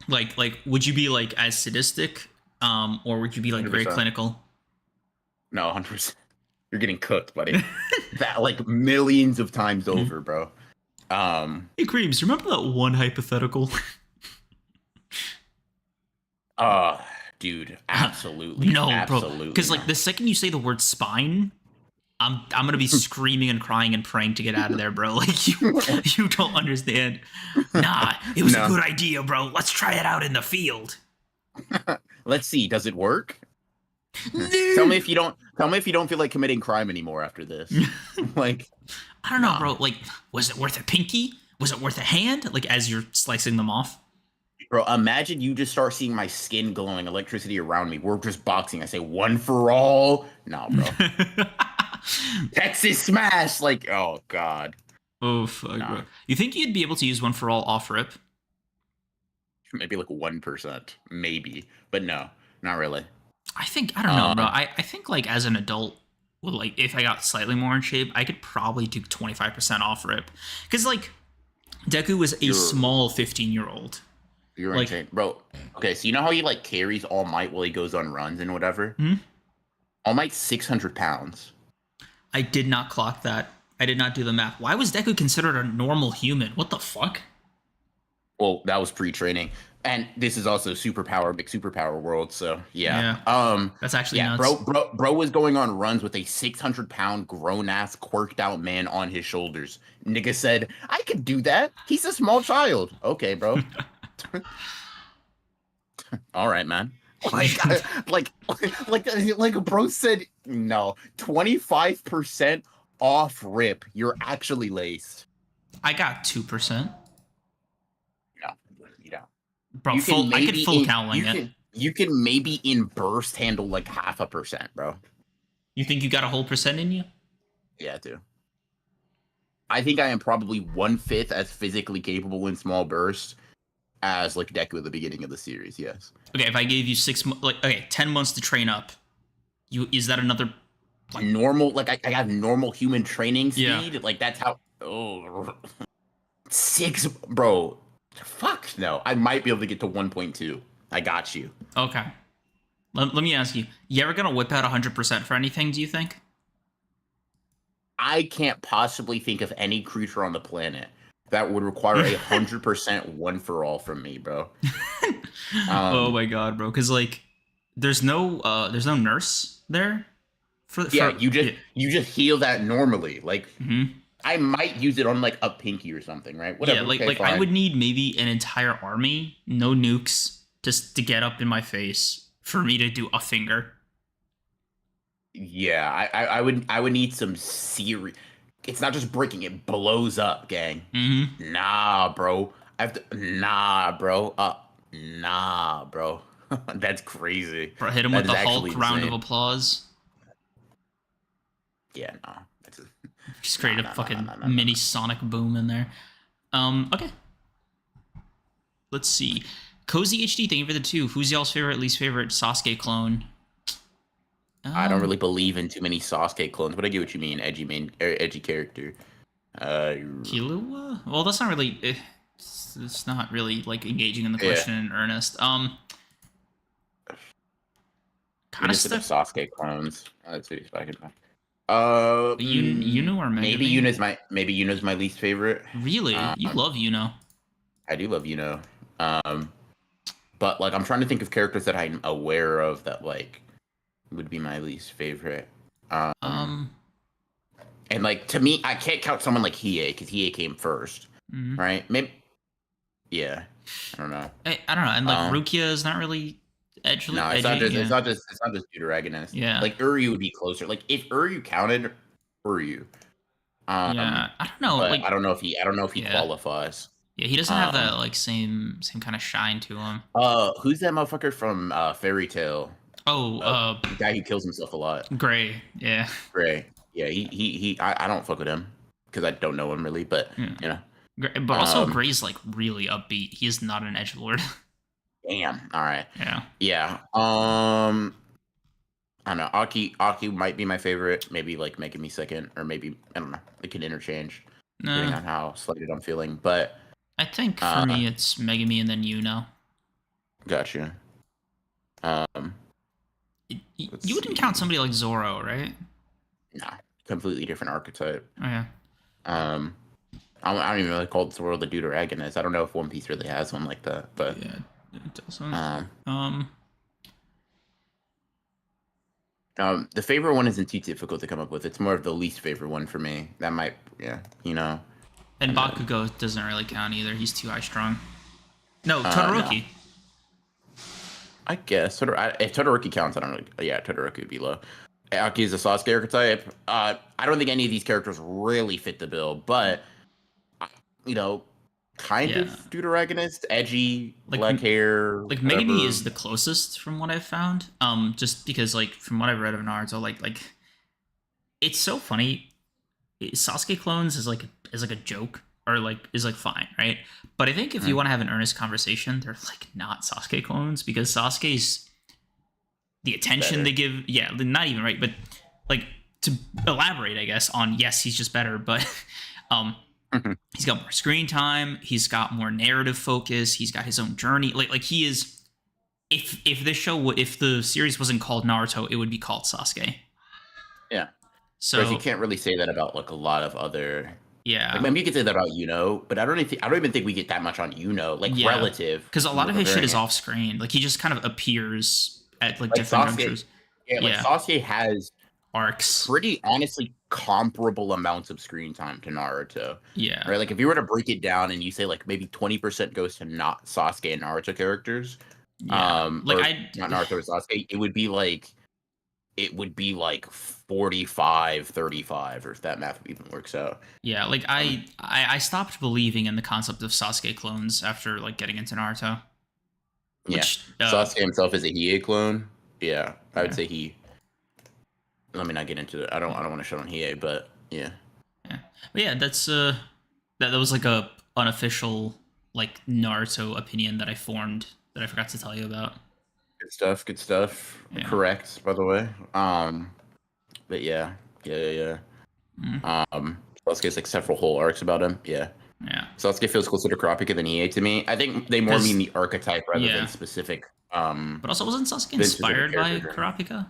Like would you be like as sadistic, or would you be like very 100%. clinical? No, 100%. You're getting cooked, buddy. That like millions of times over, bro. Hey, Creams, remember that one hypothetical? Dude, absolutely. No, absolutely bro. Because like not. the second you say the word spine, I'm gonna be screaming and crying and praying to get out of there, bro. Like you don't understand. Nah, it was a good idea, bro. Let's try it out in the field. Let's see, does it work? Tell me if you don't feel like committing crime anymore after this. Like, I don't know, bro. Like, was it worth a pinky? Was it worth a hand? Like, as you're slicing them off? bro, imagine you just start seeing my skin glowing, electricity around me. We're just boxing. I say one for all. No, bro. Texas smash. Like, oh god. Oh fuck, bro. You think you'd be able to use one for all off rip? Maybe like 1%, maybe, but no, not really. I don't know, bro. I think like as an adult, well, like if I got slightly more in shape, I could probably do 25% off rip. Because like Deku was a small 15-year-old. You're like, insane, bro. Okay, so you know how he like carries All Might while he goes on runs and whatever? Hmm? All Might's 600 pounds. I did not clock that. I did not do the math. Why was Deku considered a normal human? What the fuck? Well, that was pre-training. And this is also big superpower world, so yeah. That's actually nuts. Bro was going on runs with a 600-pound grown-ass quirked out man on his shoulders. Nigga said, I could do that. He's a small child. Okay, bro. All right, man. Like bro said, no, 25% off rip. You're actually laced. I got 2%. No, you don't. Bro, I could full cowling it. You can maybe in burst handle like 0.5%, bro. You think you got a whole percent in you? Yeah, I do. I think I am probably 1/5 as physically capable in small bursts as like Deku at the beginning of the series. Yes. Okay, if I gave you 10 months to train up, is that another like normal? Like I have normal human training speed. Yeah. Like that's how. Oh, 6, bro. Fuck no. I might be able to get to 1.2. I got you. Okay. Let me ask you. You ever gonna whip out 100% for anything? Do you think? I can't possibly think of any creature on the planet that would require 100% one for all from me, bro. Oh my god, bro! Because like, there's no nurse there. You just heal that normally. Like, I might use it on like a pinky or something, right? Yeah, Whatever. Okay, like I fine. would need maybe an entire army, no nukes, just to get up in my face for me to do a finger. Yeah, I would need some serious. It's not just breaking; it blows up, gang. Mm-hmm. Nah, bro. I have to. Nah, bro. Nah, bro. That's crazy. Bro, hit him That with is the actually Hulk round of insane. applause. Yeah, no. That's a, Just nah, create a nah, nah, nah, fucking nah, nah, nah. mini sonic boom in there. Okay. Let's see. Cozy HD, thank you for the two. Who's y'all's favorite, least favorite Sasuke clone? I don't Um, really believe in too many Sasuke clones, but I get what you mean. Edgy character. Uh, Killua? Well, that's not really. It's not really like engaging in the yeah. question in earnest. Kind of Units of stuck. Sasuke clones. Let's see if I can. Yuno or Maybe Megami? Yuna's my least favorite. Really? You Um, love Yuno. I do love Yuno. Um, but like I'm trying to think of characters that I'm aware of that like would be my least favorite. Um, Um, and like to me, I can't count someone like Hiei because Hiei came first, mhm. right? Maybe, yeah. I don't know. I don't know. And like Um, Rukia is not really no, it's edgy. not just Yeah. Deuteragonist. Yeah. Like Uryu would be closer. Like if Uryu counted, Uryu. Um, Yeah. I don't know. but Like, I don't know if he yeah. qualifies. Yeah, he doesn't have that Um, like same kind of shine to him. who's that motherfucker from Fairy Tale? Oh, The guy who kills himself a lot. Gray. Yeah. Gray. Yeah, I don't fuck with him because I don't know him really, but Yeah. you know. But also Um, Gray's like really upbeat. He is not an edgelord. damn. All right. Yeah. Yeah. I don't know. Aki might be my favorite. Maybe like making me second, or maybe I don't know. It can interchange depending No, on how slighted I'm feeling. But I think for uh, me it's Megami and then Yuno. gotcha. Um, let's You wouldn't count see. somebody like Zoro, right? Nah, completely different archetype. Oh yeah. Um, I don't even really call Zoro the Deuteragonist. I don't know if One Piece really has one like that, but Yeah. It doesn't. um, Um. the favorite one isn't too difficult to come up with. It's more of the least favorite one for me. That might, yeah, And and then Bakugo doesn't really count either. He's too high strung. No, no, Todoroki. I guess if Todoroki counts, I don't know. Yeah, Todoroki would be low. Aki is a Sasuke archetype. I don't think any of these characters really fit the bill, but uh, you know, kind of Yeah. Deuteragonist, edgy, Like black hair, like Megami whatever. is the closest from what I've found. Just because like from what I've read of Naruto, like it's so funny. Sasuke clones is like a joke or like is like fine, right? But I think if you Mhm. want to have an earnest conversation, they're like not Sasuke clones because Sasuke's the attention Better. they give. Yeah, not even right, but like to elaborate, I guess on yes, he's just better, but um, Mhm. he's got more screen time. He's got more narrative focus. He's got his own journey. Like he is. If this show if the series wasn't called Naruto, it would be called Sasuke. Yeah. Whereas you So can't really say that about like a lot of other. Like yeah, maybe you could say that about but I don't even think we get that much on like yeah, relative because a when lot we're of his shit comparing is it. off screen. Like he just kind of appears at like Like different Sasuke, junctures. yeah, like Yeah, Sasuke has arcs. pretty honestly comparable amounts of screen time to Naruto. Yeah, Right? Like if you were to break it down and you say like maybe 20% goes to not Sasuke and Naruto characters, yeah. Like or I not Naruto or Sasuke, it would be like 45, 35, or if that math even works out. yeah, like Um, I stopped believing in the concept of Sasuke clones after like getting into Naruto. yeah. Which Sasuke himself is a Hiei clone. Yeah, I would yeah, say he. Let me not get into it. I don't want to shut on Hiei, but yeah. yeah. But yeah, that was like a unofficial like Naruto opinion that I formed that I forgot to tell you about. Good stuff. Good stuff. Yeah. Correct, by the way. But yeah, yeah. Mm, Sasuke's like several whole arcs about him. Yeah. yeah. Sasuke feels closer to Kurapika than Hiei to me. I think they more mean Because the archetype rather than yeah. specific But also wasn't Sasuke than specific inspired by character journey.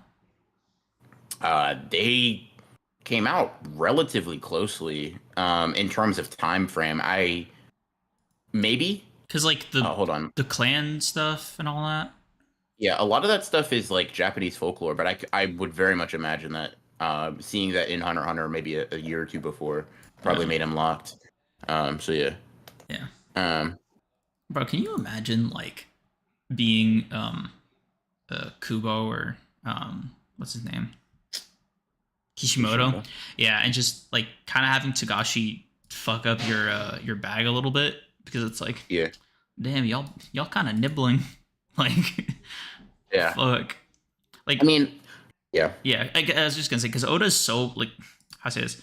Kurapika? They came out relatively closely in terms of time frame. I maybe Because like the hold on. the clan stuff and all that. Yeah, a lot of that stuff is like Japanese folklore, but I would very much imagine that seeing that in Hunter x Hunter maybe a year or two before probably Yeah. made him locked. So yeah. Yeah. Um, Bro, can you imagine like being Kubo or what's his name? Kishimoto. Kishimoto. Yeah, and just like kind of having Togashi fuck up your bag a little bit because it's like, Yeah. damn, y'all kind of nibbling. Like Yeah. fuck. I Like mean, yeah. yeah, I was just gonna say because Oda's so like how to say this,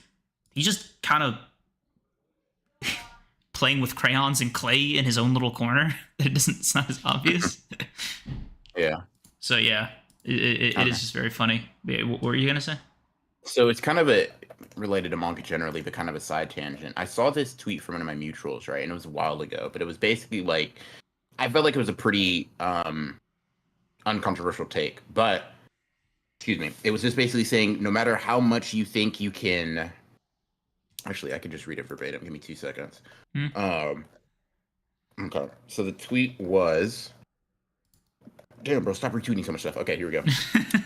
he's just kind of playing with crayons and clay in his own little corner. It's not as obvious. Yeah. So yeah, it is just very funny. Yeah, what were you gonna say? So it's kind of a related to manga generally, but kind of a side tangent. I saw this tweet from one of my mutuals, right? And it was a while ago, but it was basically like I felt like it was a pretty uncontroversial take. But excuse me, it was just basically saying no matter how much you think you can actually I could just read it verbatim. Give me 2 seconds. Hmm? Okay. So the tweet was damn, bro, stop retweeting so much stuff. Okay, here we go.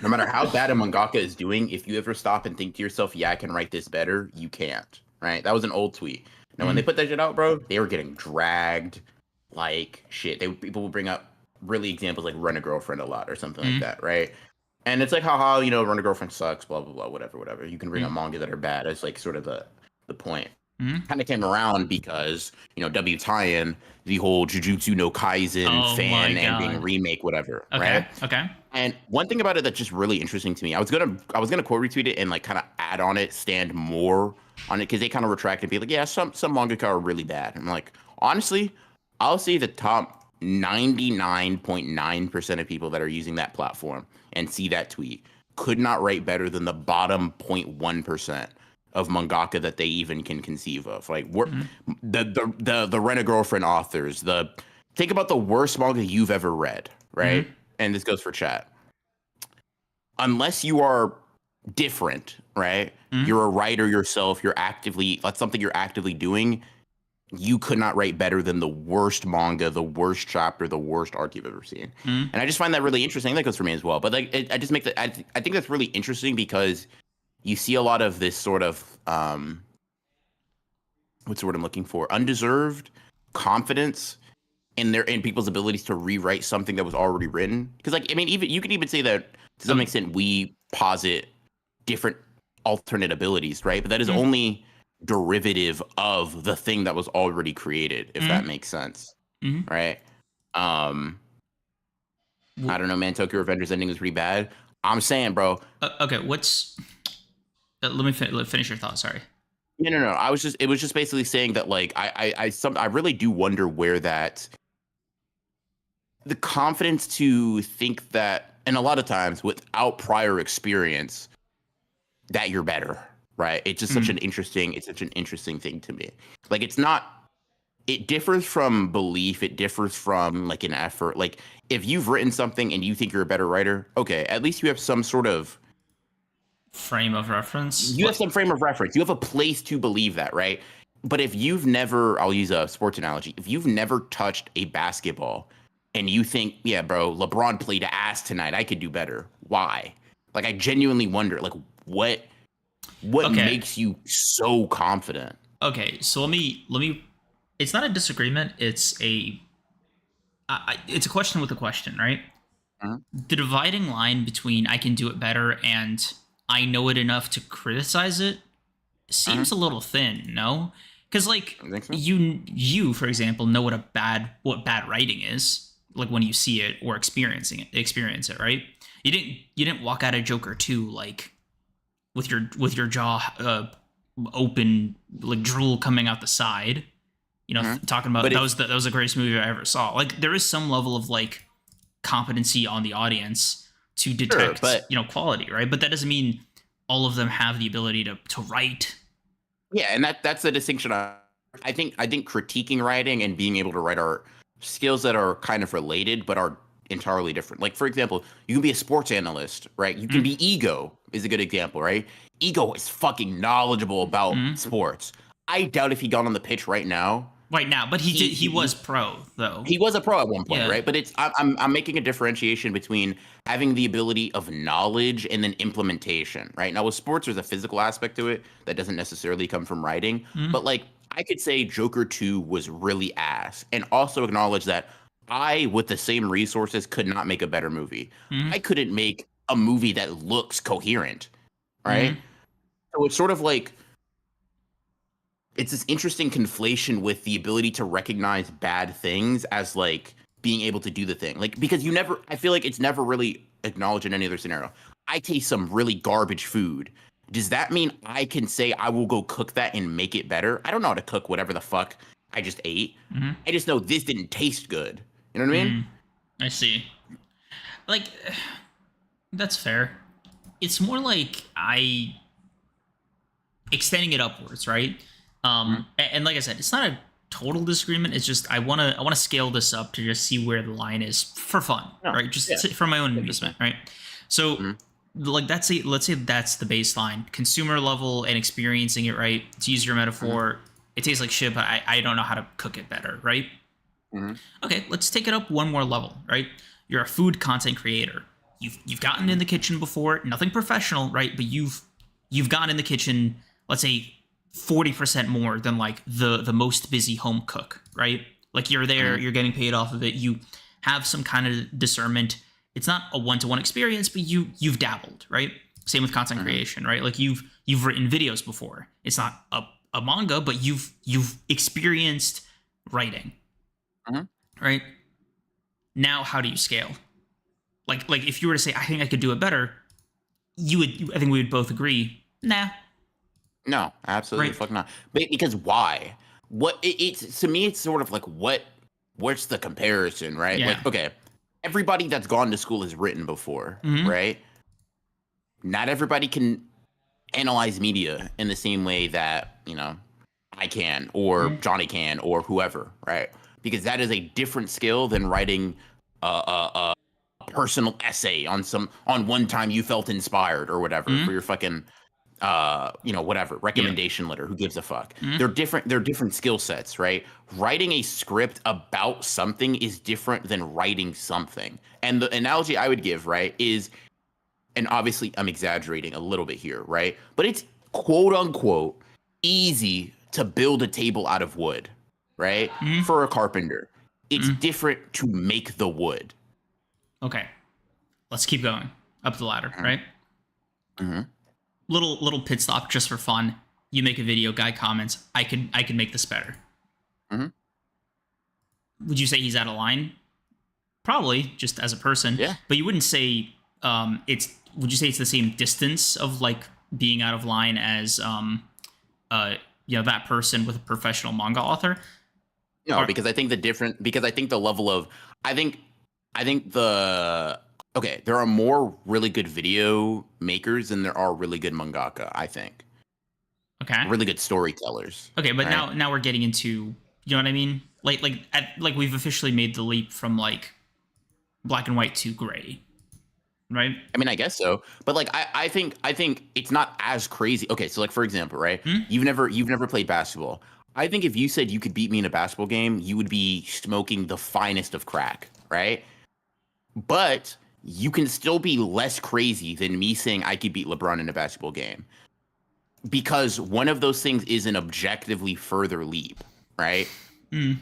No matter how bad a mangaka is doing, if you ever stop and think to yourself, yeah, I can write this better, you can't. Right? That was an old tweet. Now, when they put that shit out, bro, they were getting dragged like shit. People would bring up really examples like Run a Girlfriend a lot or something like that, right? And it's like, haha, Run a Girlfriend sucks, blah, blah, blah, whatever. You can bring up manga that are bad. It's like sort of the point. Kind of came around because, W tie-in, the whole Jujutsu no Kaisen Oh fan my and being God. remake, whatever, Okay. right? Okay. And one thing about it that's just really interesting to me, I was gonna quote retweet it and like kind of add on it, stand more on it because they kind of retract and be like, yeah, some mangaka are really bad. I'm like, honestly, I'll say the top 99.9% of people that are using that platform and see that tweet could not write better than the bottom 0.1% of mangaka that they even can conceive of. Like the Rent a Girlfriend authors, think about the worst manga you've ever read, right? And this goes for chat. Unless you are different, right? You're a writer yourself, that's something you're actively doing. You could not write better than the worst manga, the worst chapter, the worst arc you've ever seen. And I just find that really interesting. That goes for me as well. But like, I think that's really interesting because you see a lot of this sort of what's the word I'm looking for? Undeserved confidence in people's abilities to rewrite something that was already written. Because like, I mean, even you could even say that to some extent we posit different alternate abilities, right? But that is only derivative of the thing that was already created, if that makes sense, right? I don't know, man. Tokyo Revengers ending was pretty bad. I'm saying, bro. Okay. What's? Let me finish your thought. Sorry. No. It was just basically saying that like I really do wonder where that the confidence to think that, and a lot of times without prior experience, that you're better, right? It's just such an interesting thing to me. Like it differs from belief, it differs from like an effort. Like if you've written something and you think you're a better writer, okay, at least you have some sort of frame of reference. You have some frame of reference. You have a place to believe that, right? But if you've never, I'll use a sports analogy. If you've never touched a basketball and you think, yeah, bro, LeBron played ass tonight, I could do better. Why? Like, I genuinely wonder, like, what makes you so confident? Okay, so let me. It's not a disagreement. It's a question with a question, right? The dividing line between I can do it better and I know it enough to criticize it seems a little thin, no? Because like so? you for example know what bad writing is, like when you see it or experience it, right? You didn't walk out of Joker 2 like with your jaw open, like drool coming out the side, talking about that was the greatest movie I ever saw. Like there is some level of like competency on the audience to detect quality, right? But that doesn't mean all of them have the ability to write. Yeah, and that's the distinction. I think critiquing writing and being able to write are skills that are kind of related but are entirely different. Like for example, you can be a sports analyst, right? You can be Ego is a good example, right? Ego is fucking knowledgeable about sports. I doubt if he got on the pitch right now right now, but he was pro though. He was a pro at one point, Yeah. right? But I'm making a differentiation between having the ability of knowledge and then implementation, right? Now with sports, there's a physical aspect to it that doesn't necessarily come from writing, Mhm. but like I could say Joker 2 was really ass, and also acknowledge that I, with the same resources, could not make a better movie. Mhm. I couldn't make a movie that looks coherent, right? Mhm. So it's sort of like it's this interesting conflation with the ability to recognize bad things as like being able to do the thing. Like because I feel like it's never really acknowledged in any other scenario. I taste some really garbage food. Does that mean I can say I will go cook that and make it better? I don't know how to cook whatever the fuck I just ate. Mhm. I just know this didn't taste good. You know what I mean? I see. Like, that's fair. It's more like I extending it upwards, right? And like I said, it's not a total disagreement. It's just I wanna scale this up to just see where the line is for fun, No. right? Just Yeah. for my own amusement, right? So, Mhm. like let's say that's the baseline, consumer level and experiencing it, right? To use your metaphor, it tastes like shit, but I don't know how to cook it better, right? Mhm. Okay, let's take it up one more level, right? You're a food content creator. You've gotten in the kitchen before, nothing professional, right? But you've gotten in the kitchen, let's say 40% more than like the most busy home cook, right? Like you're there, you're getting paid off of it. You have some kind of discernment. It's not a one-to-one experience, but you've dabbled, right? Same with content creation, right? Like you've written videos before. It's not a manga, but you've experienced writing, Mhm. right? Now how do you scale? Like if you were to say I think I could do it better, I think we would both agree, nah, No, absolutely right? fuck not. Because why? It's to me, it's sort of like what's the comparison, right? Yeah. Like, okay, everybody that's gone to school has written before, Mhm. right? Not everybody can analyze media in the same way that, I can or Mhm. Johnny can or whoever, right? Because that is a different skill than writing a personal essay on one time you felt inspired or whatever for Mhm. your fucking whatever Yeah. recommendation letter. Who gives a fuck? Mhm. They're different skill sets, right? Writing a script about something is different than writing something. And the analogy I would give, right, is, and obviously I'm exaggerating a little bit here, right? But it's quote unquote easy to build a table out of wood, right? Mhm. For a carpenter. It's Mhm. different to make the wood. Okay. Let's keep going up the ladder, right? Mm-hmm. Little pit stop just for fun. You make a video, guy comments, I can make this better. Mm-hmm. Would you say he's out of line? Probably, just as a person, Yeah. but you wouldn't say it's would you say it's the same distance of like being out of line as uh that person with a professional manga author? No, Or because I think the level of I think I think the okay, there are more really good video makers than there are really good mangaka, I think. okay. Really good storytellers. Okay, but Right? now we're getting into, you know what I mean? Like we've officially made the leap from like black and white to gray, right? I mean, I guess so. But like I think it's not as crazy. Okay, so like for example, right? Hmm? You've never played basketball. I think if you said you could beat me in a basketball game, you would be smoking the finest of crack, right? But you can still be less crazy than me saying I could beat LeBron in a basketball game. Because one of those things is an objectively further leap, right? Mm,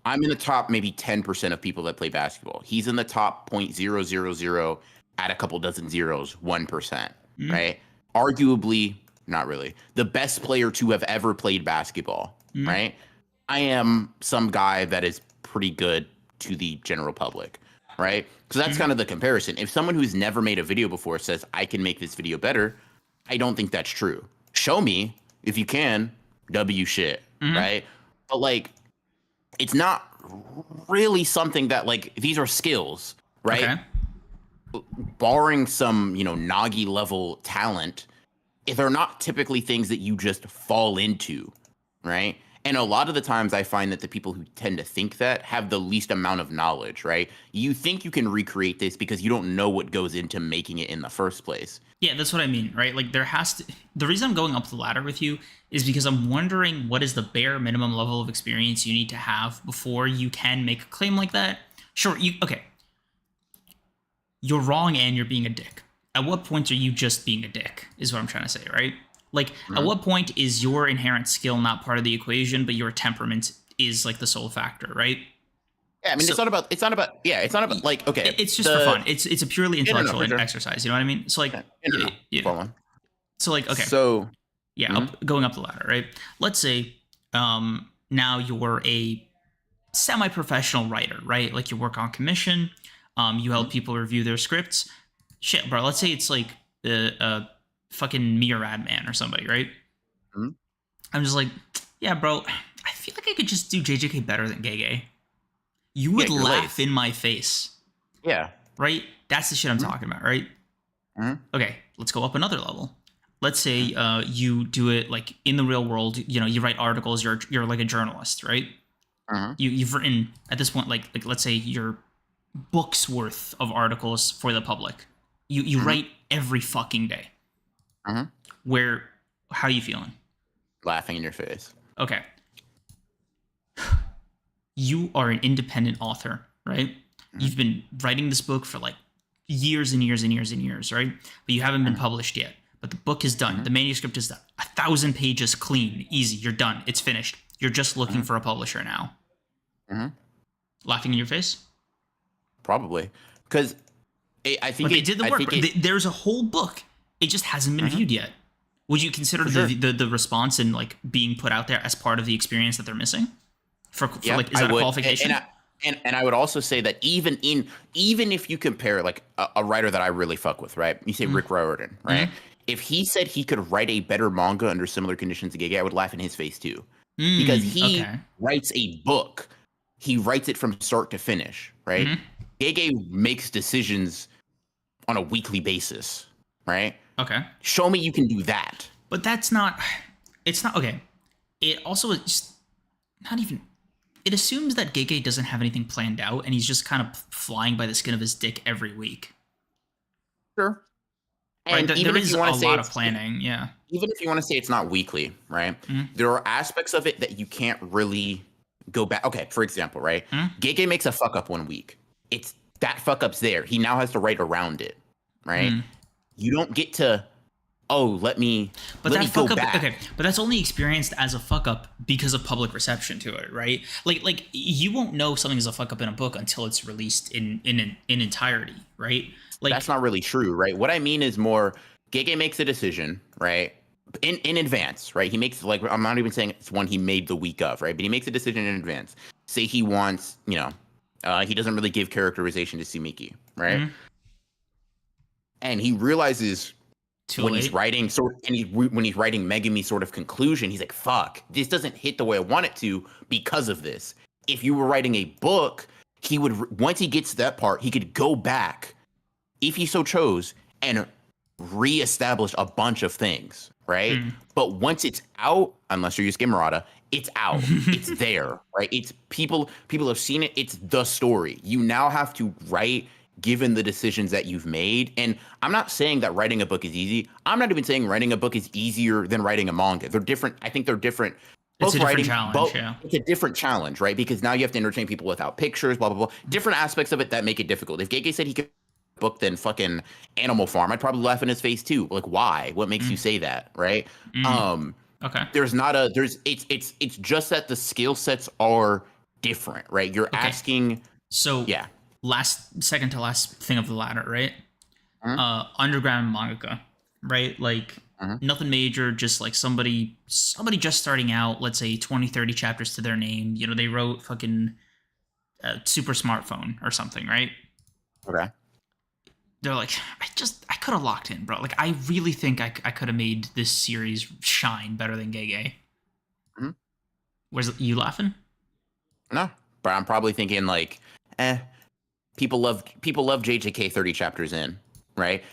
I'm in the top maybe 10% of people that play basketball. He's in the top 0.000 at a couple dozen zeros, 1%, mm, right? Arguably, not really, the best player to have ever played basketball, mm, right? I am some guy that is pretty good to the general public, right? So that's mm, kind of the comparison. If someone who's never made a video before says, I can make this video better, I don't think that's true. Show me if you can, W shit, mm. right? But like, it's not really something that like these are skills, right? Okay. Barring some, Nagi level talent, they're not typically things that you just fall into, right? And a lot of the times I find that the people who tend to think that have the least amount of knowledge, right? You think you can recreate this because you don't know what goes into making it in the first place. Yeah, that's what I mean, right? Like there has to. The reason I'm going up the ladder with you is because I'm wondering what is the bare minimum level of experience you need to have before you can make a claim like that. Sure, okay. You're wrong and you're being a dick. At what point are you just being a dick? Is what I'm trying to say, right? Like, at what point is your inherent skill not part of the equation, but your temperament is like the sole factor, right? Yeah, I mean, it's not about like, okay. It's just for fun. It's a purely intellectual for sure. exercise. You know what I mean? So like, So like, okay. So yeah, going up the ladder, right? Let's say now you're a semi-professional writer, right? Like you work on commission, you help people review their scripts. Shit, bro. Let's say it's like a fucking Murad man or somebody, right? I'm just like, yeah, bro. I feel like I could just do JJK better than Gege. You would laugh in my face. Yeah. Right? That's the shit I'm talking about, right? Okay, let's go up another level. Let's say you do it like in the real world. You know, you write articles. You're like a journalist, right? You've written at this point like let's say your books worth of articles for the public. You write every fucking day. How are you feeling? Laughing in your face. Okay. You are an independent author, right? You've been writing this book for like years and years and years and years, right? But you haven't been published yet. But the book is done. The manuscript is done. 1,000 pages clean, easy. You're done. It's finished. You're just looking for a publisher now. Laughing in your face? Probably. Because I think they did the work. There's a whole book. It just hasn't been viewed yet. Would you consider the response and like being put out there as part of the experience that they're missing? For like, is that a qualification? And I would also say that even if you compare like a writer that I really fuck with, right? You say Rick Riordan, right? If he said he could write a better manga under similar conditions to Gege, I would laugh in his face too. Because he writes a book. He writes it from start to finish, right? Gege makes decisions on a weekly basis, right? Okay. Show me you can do that. But that's not... It's not... Okay. It also is not even... It assumes that Gege doesn't have anything planned out, and he's just kind of flying by the skin of his dick every week. Sure. And right? There is a lot of planning, yeah. Even if you want to say it's not weekly, right? There are aspects of it that you can't really go back. Okay, for example, right? Gege makes a fuck up one week. It's that fuck up's there. He now has to write around it, right? You don't get to, let me go back. Okay, but that's only experienced as a fuck up because of public reception to it, right? Like you won't know something is a fuck up in a book until it's released in entirety, right? Like that's not really true, right? What I mean is more, Gege makes a decision, right? In advance, right? He makes, like, I'm not even saying it's one he made the week of, right? But he makes a decision in advance. Say he wants, he doesn't really give characterization to Sumiki, right? And he realizes he's writing when he's writing Megumi sort of conclusion, he's like, fuck, this doesn't hit the way I want it to because of this. If you were writing a book, he would, once he gets to that part, he could go back, if he so chose, and reestablish a bunch of things, right? But once it's out, unless you're using Murata, it's out. It's there, right? It's people have seen it. It's the story. You now have to write given the decisions that you've made. And I'm not saying that writing a book is easy. I'm not even saying writing a book is easier than writing a manga. They're different. I think they're different. It's a different challenge, yeah. It's a different challenge, right? Because now you have to entertain people without pictures, blah, blah, blah. Different aspects of it that make it difficult. If Gege said he could book than fucking Animal Farm, I'd probably laugh in his face too. Like, why? What makes you say that, right? Okay. It's just that the skill sets are different, right? You're asking. So yeah. Second to last thing of the ladder, right? Underground mangaka, right? Like nothing major, just like somebody just starting out, let's say 20, 30 chapters to their name. They wrote fucking Super Smartphone or something, right? Okay. They're like, I could have locked in, bro. Like, I really think I could have made this series shine better than Gege. Where's you laughing? No, but I'm probably thinking like, people love JJK 30 chapters in, right?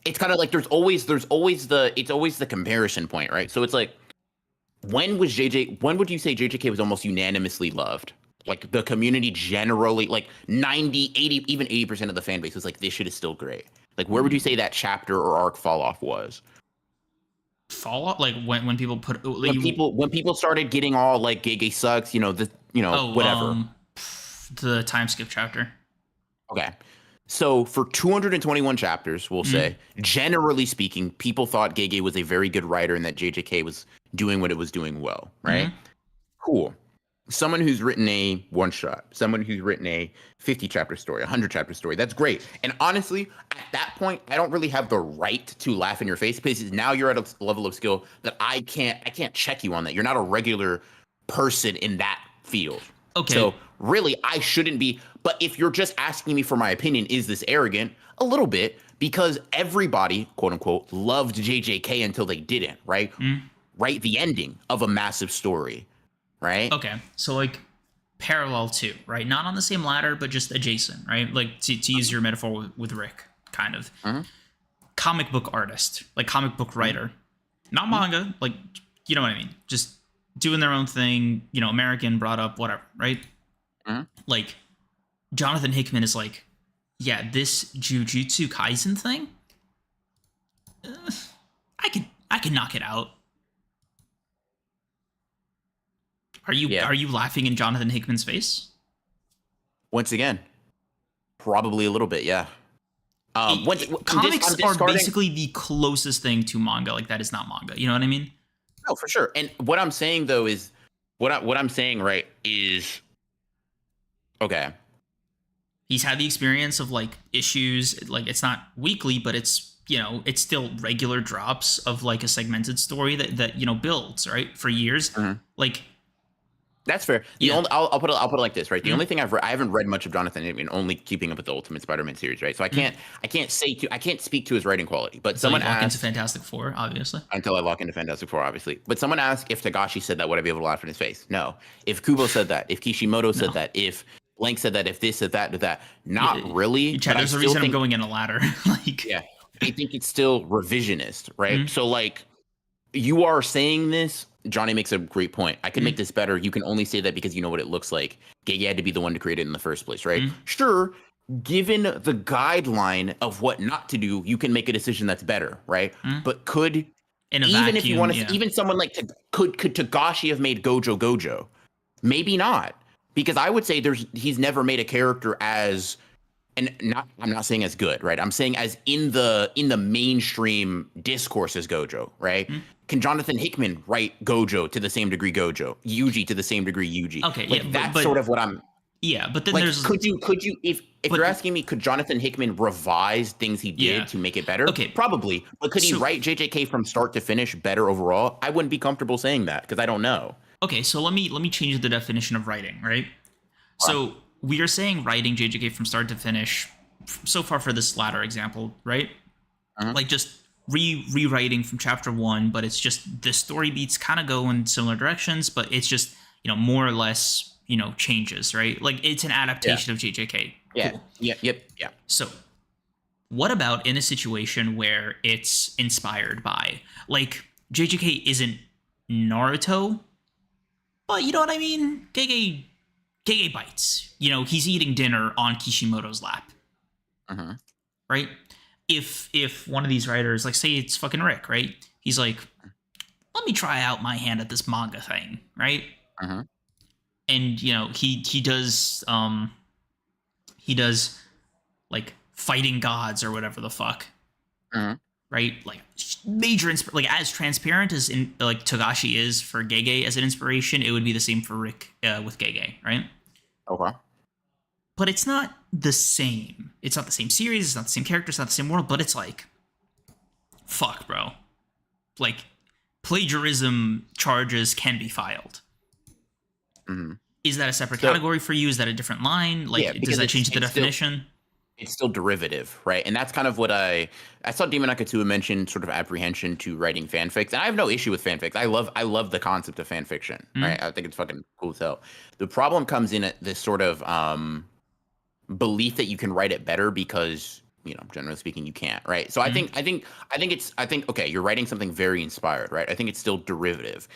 It's kind of like there's always the comparison point, right? So it's like when would you say JJK was almost unanimously loved? Like the community generally, like 90, 80, even 80% of the fan base was like, this shit is still great. Like, where would you say that chapter or arc fall off was? Fall off, like when people put When people started getting all like Gege sucks, whatever. The time skip chapter. Okay. So for 221 chapters, we'll say, generally speaking, people thought Gege was a very good writer and that JJK was doing what it was doing well, right? Cool. Someone who's written a one shot, someone who's written a 50 chapter story, 100 chapter story, that's great. And honestly, at that point, I don't really have the right to laugh in your face because now you're at a level of skill that I can't check you on that. You're not a regular person in that field. Okay. So really, I shouldn't be. But if you're just asking me for my opinion, is this arrogant? A little bit, because everybody, quote unquote, loved JJK until they didn't, right? Right? The ending of a massive story, right? Okay. So like parallel to, right? Not on the same ladder, but just adjacent, right? Like to use your metaphor with Rick, kind of. Comic book artist, like comic book writer. Not manga, like, you know what I mean? Just doing their own thing, American, brought up, whatever, right? Like, Jonathan Hickman is like, yeah, this Jujutsu Kaisen thing, I could knock it out. Are you laughing in Jonathan Hickman's face? Once again, probably a little bit, yeah. Comics are basically the closest thing to manga. Like, that is not manga. You know what I mean? No, for sure. And what I'm saying though is, what I'm saying, right, is, okay. He's had the experience of like issues, like it's not weekly, but it's it's still regular drops of like a segmented story that builds, right, for years. Like, that's fair. I'll put it like this, right? The only thing I haven't read much of Jonathan Hickman, only keeping up with the Ultimate Spider-Man series, right? So I can't speak to his writing quality. But someone asked into Fantastic Four, obviously. Until I lock into Fantastic Four, obviously. But someone asked if Tagashi said that, would I be able to laugh in his face? No. If Kubo said that, if Kishimoto said that, if Blank said that, if this said that, not really. Chad, there's a reason I'm going in a ladder. Like, yeah, I think it's still revisionist, right? So like, you are saying this. Johnny makes a great point. I can make this better. You can only say that because you know what it looks like. Gege had to be the one to create it in the first place, right? Sure, given the guideline of what not to do, you can make a decision that's better, right? But could, in a even vacuum, if you want to, even someone like could Tagashi have made Gojo? Maybe not, because I would say he's never made a character as, and I'm not saying as good, right? I'm saying as in the mainstream discourse as Gojo, right? Can Jonathan Hickman write Gojo to the same degree Gojo, Yuji to the same degree Yuji? Okay, like, that's sort of what I'm. Yeah, but then like, there's could you if you're asking me, could Jonathan Hickman revise things he did to make it better? Okay, probably. But could he write JJK from start to finish better overall? I wouldn't be comfortable saying that because I don't know. Okay, so let me change the definition of writing, right? So we are saying writing JJK from start to finish so far for this latter example, right? Like just rewriting from chapter 1, but it's just the story beats kind of go in similar directions, but it's just more or less changes, right? Like it's an adaptation of JJK. Yeah. Cool. Yeah. So what about in a situation where it's inspired by, like, JJK isn't Naruto, but you know what I mean? Gege bites. He's eating dinner on Kishimoto's lap. Right? If one of these writers, like say it's fucking Rick, right? He's like, let me try out my hand at this manga thing, right? And he does like fighting gods or whatever the fuck. Right? Like major like as transparent as like Togashi is for Gege as an inspiration, it would be the same for Rick with Gege, right? Okay. But it's not the same. It's not the same series. It's not the same character. It's not the same world. But it's like, fuck, bro. Like, plagiarism charges can be filed. Is that a separate category for you? Is that a different line? Like, does that change the definition? It's still derivative, right? And that's kind of what I saw Demon Akatsuki mention, sort of apprehension to writing fanfics. And I have no issue with fanfics. I love the concept of fanfiction, right? I think it's fucking cool as hell. The problem comes in at this sort of belief that you can write it better because, generally speaking, you can't, right? So I think okay, you're writing something very inspired, right? I think it's still derivative.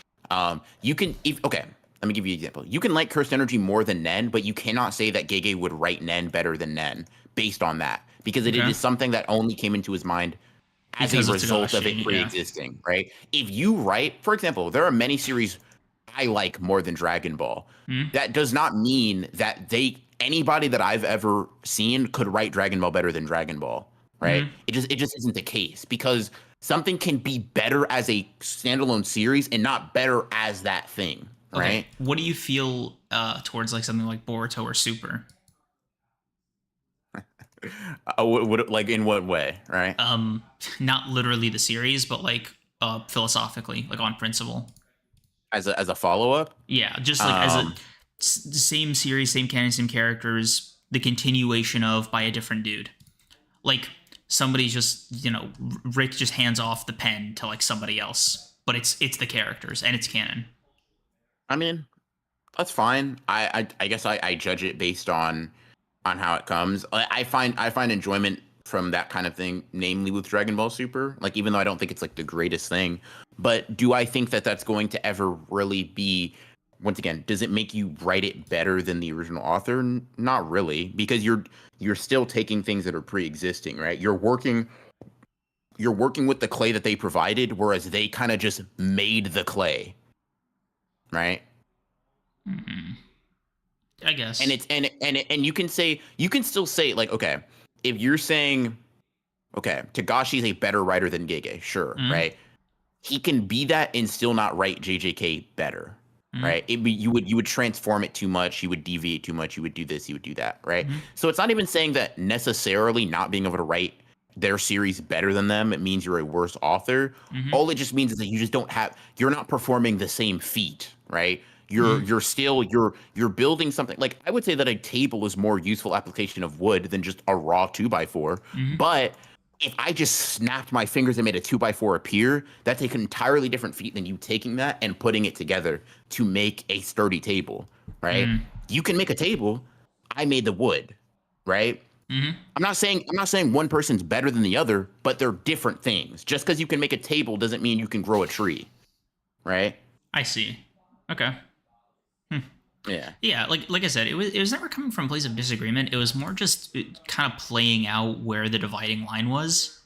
You can if okay. Let me give you an example. You can like Cursed Energy more than Nen, but you cannot say that Gege would write Nen better than Nen based on that because it Okay. is something that only came into his mind as a Because of result of it Togashi, yeah. pre-existing, right? If you write, for example, there are many series I like more than Dragon Ball. Hmm? That does not mean that anybody that I've ever seen could write Dragon Ball better than Dragon Ball, right? Hmm? It just isn't the case because something can be better as a standalone series and not better as that thing, Okay. right? What do you feel towards like something like Boruto or Super? Like in what way, right? Not literally the series, but like philosophically, like on principle. As a follow up, Yeah, just like as a um, same series, same canon, same characters, the continuation of by a different dude. Like somebody just, Rick just hands off the pen to like somebody else, but it's the characters and it's canon. I mean, that's fine. I guess I judge it based on how it comes. I find enjoyment from that kind of thing, namely with Dragon Ball Super. Like even though I don't think it's like the greatest thing, but do I think that that's going to ever really be? Once again, does it make you write it better than the original author? Not really, because you're still taking things that are pre-existing, right? You're working with the clay that they provided, whereas they kind of just made the clay, right? Mm, I And guess. it's and you can still say like, okay, if you're saying, okay, Tagashi's a better writer than Gege, sure, Mm, right? He can be that and still not write JJK better, mm, right? You would transform it too much, you would deviate too much, you would do this, you would do that, right? mm, So it's not even saying that necessarily not being able to write their series better than them, it means you're a worse author. mm, All it just means is that you're not performing the same feat, right? You're mm, you're still you're building something. Like I would say that a table is more useful application of wood than just a raw 2x4. mm. But if I just snapped my fingers and made a 2x4 appear, that's an entirely different feat than you taking that and putting it together to make a sturdy table, right? Mm, You can make a table. I made the wood, right? mm. I'm not saying one person's better than the other, but they're different things. Just because you can make a table doesn't mean you can grow a tree, right? I see. Okay. Hmm. Yeah. Yeah, like I said, it was never coming from a place of disagreement. It was more just kind of playing out where the dividing line was.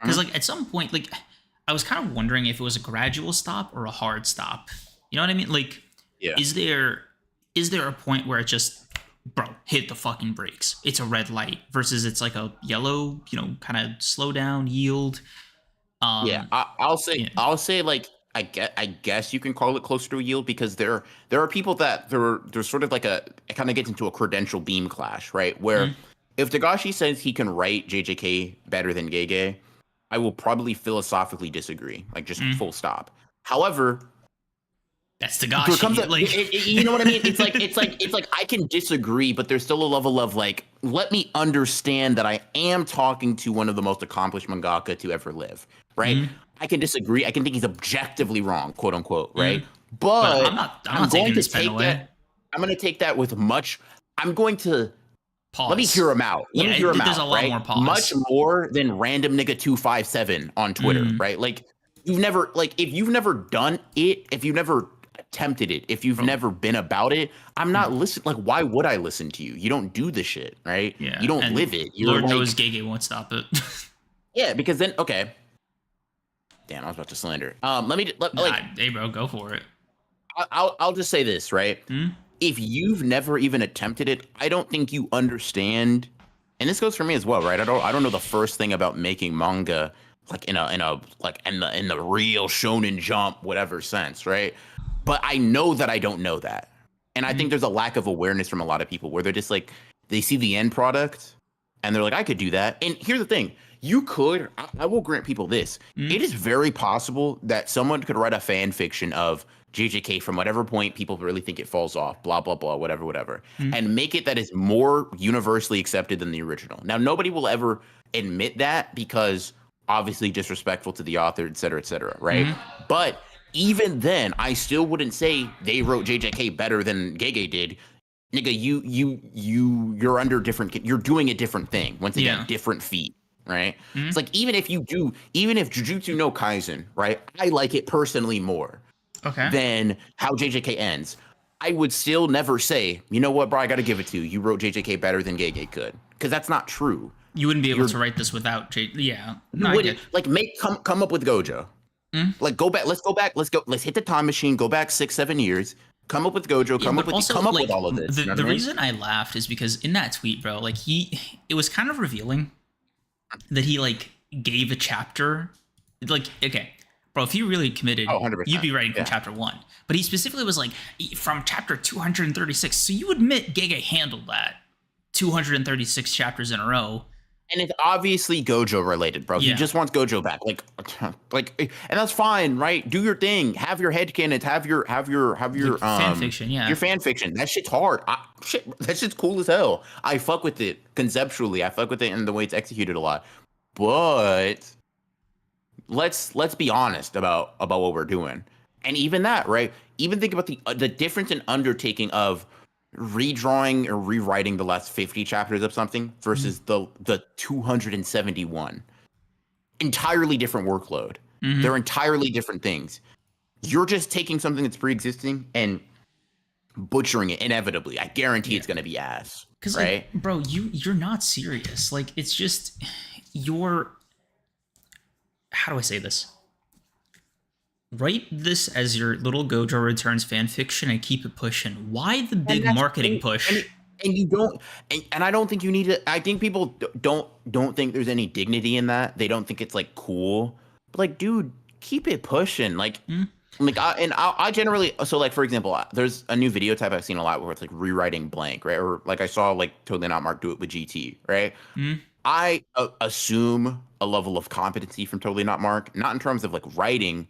Because Mhm. like at some point, like I was kind of wondering if it was a gradual stop or a hard stop. You know what I mean? Like, Yeah. is there is there a point where it just, bro, hit the fucking brakes? It's a red light versus it's like a yellow, kind of slow down, yield. Yeah, Um, I'll say yeah. I'll say like I guess you can call it closer to a yield because there are people that there's sort of like it kind of gets into a credential beam clash, right? Where Mm, if Dagashi says he can write JJK better than Gege, I will probably philosophically disagree, like just mm. full stop. However, That's there comes Tagashi. a Like, you know what I mean? It's like I can disagree, but there's still a level of like, let me understand that I am talking to one of the most accomplished mangaka to ever live, right? mm, I can disagree. I can think he's objectively wrong, quote unquote, right? mm. But I'm But not. I'm I'm not going taking to this pen take away. that. I'm going to take that with much. I'm going to let me hear Pause. him out. Let Yeah, me hear him there's a out, lot right? more Much pause. more than random nigga 257 on Twitter, Mm, right? Like if you've never done it, if you've never attempted it, if you've bro. never been about it, I'm Mm, not listening. Like, why would I listen to you? You don't do the shit, right? You yeah, don't live and it. You're Lord knows like, Gege won't stop it. yeah, because then okay. Damn, I was about to slander. Nah, hey, bro, go for it. I'll just say this, right? Mm, If you've never even attempted it, I don't think you understand. And this goes for me as well, right? I don't know the first thing about making manga like in a like in the real shonen jump whatever sense, right? But I know that I don't know that. And I think mm, there's a lack of awareness from a lot of people where they're just like they see the end product and they're like I could do that. And here's the thing. You could I will grant people this. It mm, is very possible that someone could write a fan fiction of JJK from whatever point people really think it falls off, blah, blah, blah, whatever, whatever, mm, and make it that is more universally accepted than the original. Now, nobody will ever admit that because obviously disrespectful to the author, et cetera, right? mm. But even then, I still wouldn't say they wrote JJK better than Gege did. Nigga, you're under different, you're doing a different thing. Once again, Yeah. different feet, right? Mm, It's like even if Jujutsu no Kaisen, right? I like it personally more. Okay. than how JJK ends. I would still never say, you know what, bro, I got to give it to you. You wrote JJK better than Gege could, because that's not true. You wouldn't be able You're to write this without Yeah. you No, I wouldn't get. like come up with Gojo. Mm? Like go back. Let's go back. Let's hit the time machine. Go back 6-7 years. Come up with Gojo. Yeah, but also Come up like with all of this. the You know the what I mean? reason I laughed is because in that tweet, bro, like it was kind of revealing that he like gave a chapter. Like, okay, bro, if you really committed, Oh, 100%. you'd be writing from Yeah. chapter 1. But he specifically was like from chapter 236. So you admit Gege handled that 236 chapters in a row. And it's obviously Gojo related, bro. Yeah. He just wants Gojo back. And that's fine, right? Do your thing. Have your headcanons. Have your Like fan fiction, yeah. Your fan fiction. That shit's hard. That shit's cool as hell. I fuck with it conceptually. I fuck with it in the way it's executed a lot. But let's be honest about what we're doing. And even that, right? Even think about the difference in undertaking of redrawing or rewriting the last 50 chapters of something versus the 271. Entirely different workload. They're entirely different things. You're just taking something that's pre-existing and butchering it inevitably. I guarantee it's going to be ass. Because, right? like, bro, you're not serious. Like, it's just you're. How do I say this? Write this as your little Gojo Returns fan fiction and keep it pushing. Why the big marketing push? And you don't, and I don't think you need to. I think people don't think there's any dignity in that. They don't think it's like cool. But like, dude, keep it pushing. Like, I generally, so like for example, there's a new video type I've seen a lot where it's like rewriting blank, right? Or like I saw like Totally Not Mark do it with GT, right? I assume a level of competency from Totally Not Mark, not in terms of like writing.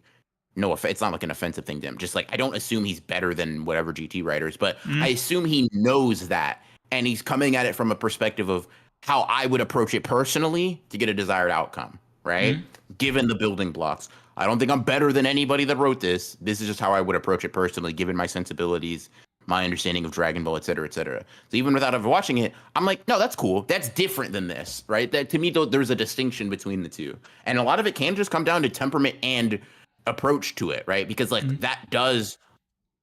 No, it's not like an offensive thing to him. Just like I don't assume he's better than whatever GT writers, but I assume he knows that, and he's coming at it from a perspective of how I would approach it personally to get a desired outcome, right? Given the building blocks. I don't think I'm better than anybody that wrote this. This is just how I would approach it personally, given my sensibilities, my understanding of Dragon Ball, et cetera, et cetera. So even without ever watching it, I'm like, no, that's cool. That's different than this, right? That to me, though, there's a distinction between the two, and a lot of it can just come down to temperament and approach to it, right? Because like that does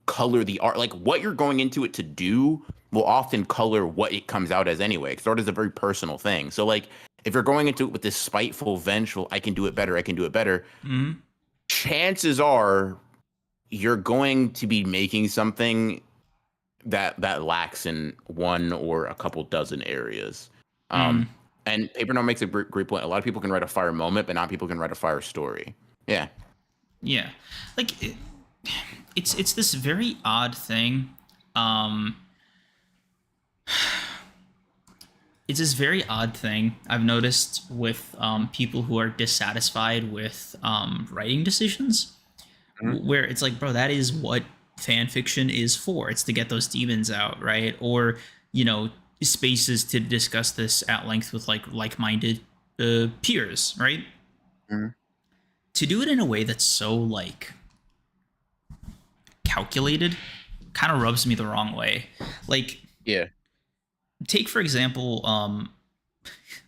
color the art. Like what you're going into it to do will often color what it comes out as anyway. Because art is a very personal thing. So like if you're going into it with this spiteful, vengeful, I can do it better, chances are you're going to be making something that lacks in one or a couple dozen areas. And Paper Note makes a great point. A lot of people can write a fire moment, but not people can write a fire story. Yeah. Yeah, like it's this very odd thing. It's this very odd thing I've noticed with people who are dissatisfied with writing decisions, where it's like, bro, that is what fan fiction is for. It's to get those demons out, right? Or spaces to discuss this at length with like-minded peers, right? To do it in a way that's so like calculated kind of rubs me the wrong way. Like, Yeah. take for example,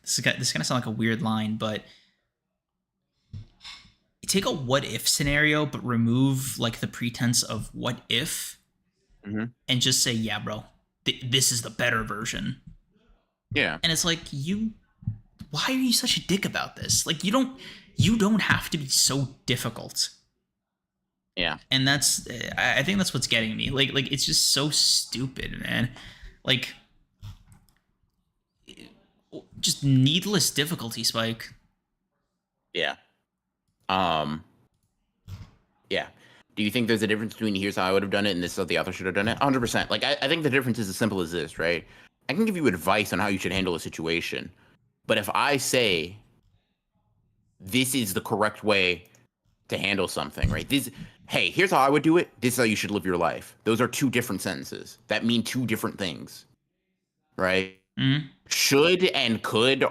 this is gonna sound like a weird line, but take a what if scenario, but remove like the pretense of what if, and just say, yeah, bro, this is the better version. Yeah. And it's like, why are you such a dick about this? Like, you don't have to be so difficult. Yeah. And I think that's what's getting me. Like it's just so stupid, man. Like, just needless difficulty spike. Yeah. Yeah. Do you think there's a difference between here's how I would have done it and this is how the author should have done it? 100%. Like, I think the difference is as simple as this, right? I can give you advice on how you should handle a situation. But if I say this is the correct way to handle something, right? Hey, here's how I would do it. This is how you should live your life. Those are two different sentences that mean two different things, right? Should and could,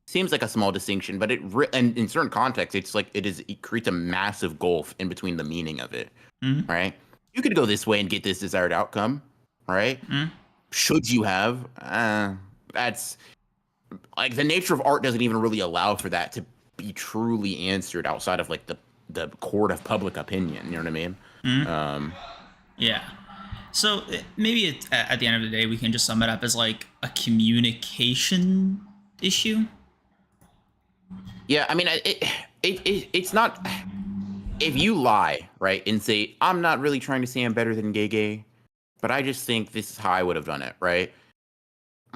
seems like a small distinction, but and in certain contexts, it's like it creates a massive gulf in between the meaning of it, right? You could go this way and get this desired outcome, right? Should you have? That's like the nature of art doesn't even really allow for that to be truly answered outside of like the the court of public opinion. You know what I mean? Yeah. So maybe at the end of the day, we can just sum it up as like a communication issue. Yeah, I mean, it's not. If you lie, right, and say I'm not really trying to say I'm better than gay, but I just think this is how I would have done it, right?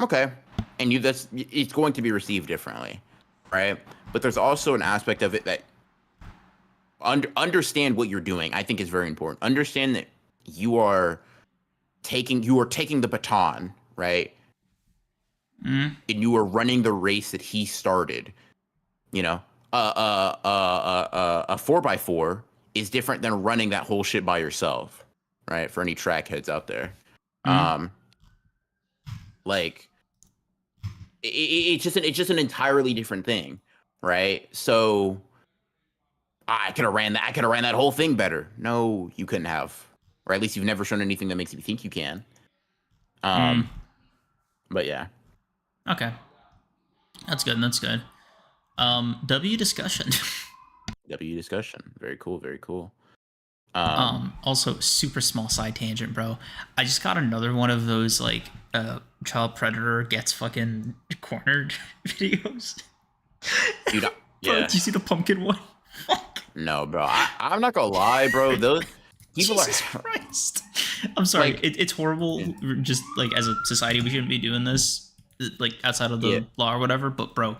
Okay, and it's going to be received differently, right? But there's also an aspect of it that understand what you're doing. I think is very important. Understand that you are taking the baton, right? And you are running the race that he started. You know, a 4x4 is different than running that whole shit by yourself, right? For any track heads out there, like it's just an entirely different thing, right? So I could have ran that whole thing better. No, you couldn't have, or at least you've never shown anything that makes you think you can. But yeah. Okay. That's good. That's good. W discussion. W discussion. Very cool. Very cool. Also super small side tangent, bro. I just got another one of those like child predator gets fucking cornered videos. Dude, Bro, yeah. did you see the pumpkin one? No, bro. I'm not gonna lie, bro. Those people Jesus Christ. I'm sorry. Like, it's horrible. Just like as a society, we shouldn't be doing this, like outside of the law or whatever. But bro,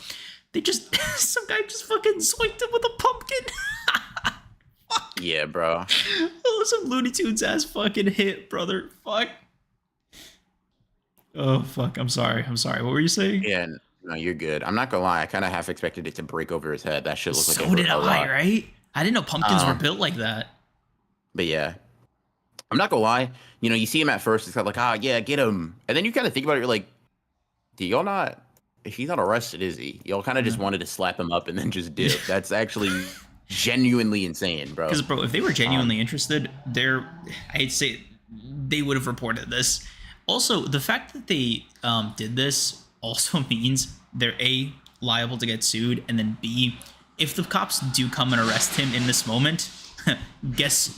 they just some guy just fucking swiped him with a pumpkin. Yeah, bro. Oh, some Looney Tunes ass fucking hit, brother. Fuck. Oh fuck. I'm sorry. What were you saying? Yeah, no, you're good. I'm not gonna lie. I kind of half expected it to break over his head. That shit looked like so did I, right? I didn't know pumpkins were built like that. But yeah, I'm not gonna lie. You know, you see him at first, it's kind of like, yeah, get him. And then you kind of think about it, you're like, do y'all not? He's not arrested, is he? Y'all kind of just wanted to slap him up and then just dip. That's actually genuinely insane, bro. Because, bro, if they were genuinely interested, I'd say they would have reported this. Also, the fact that they did this also means they're A, liable to get sued, and then B, if the cops do come and arrest him in this moment, guess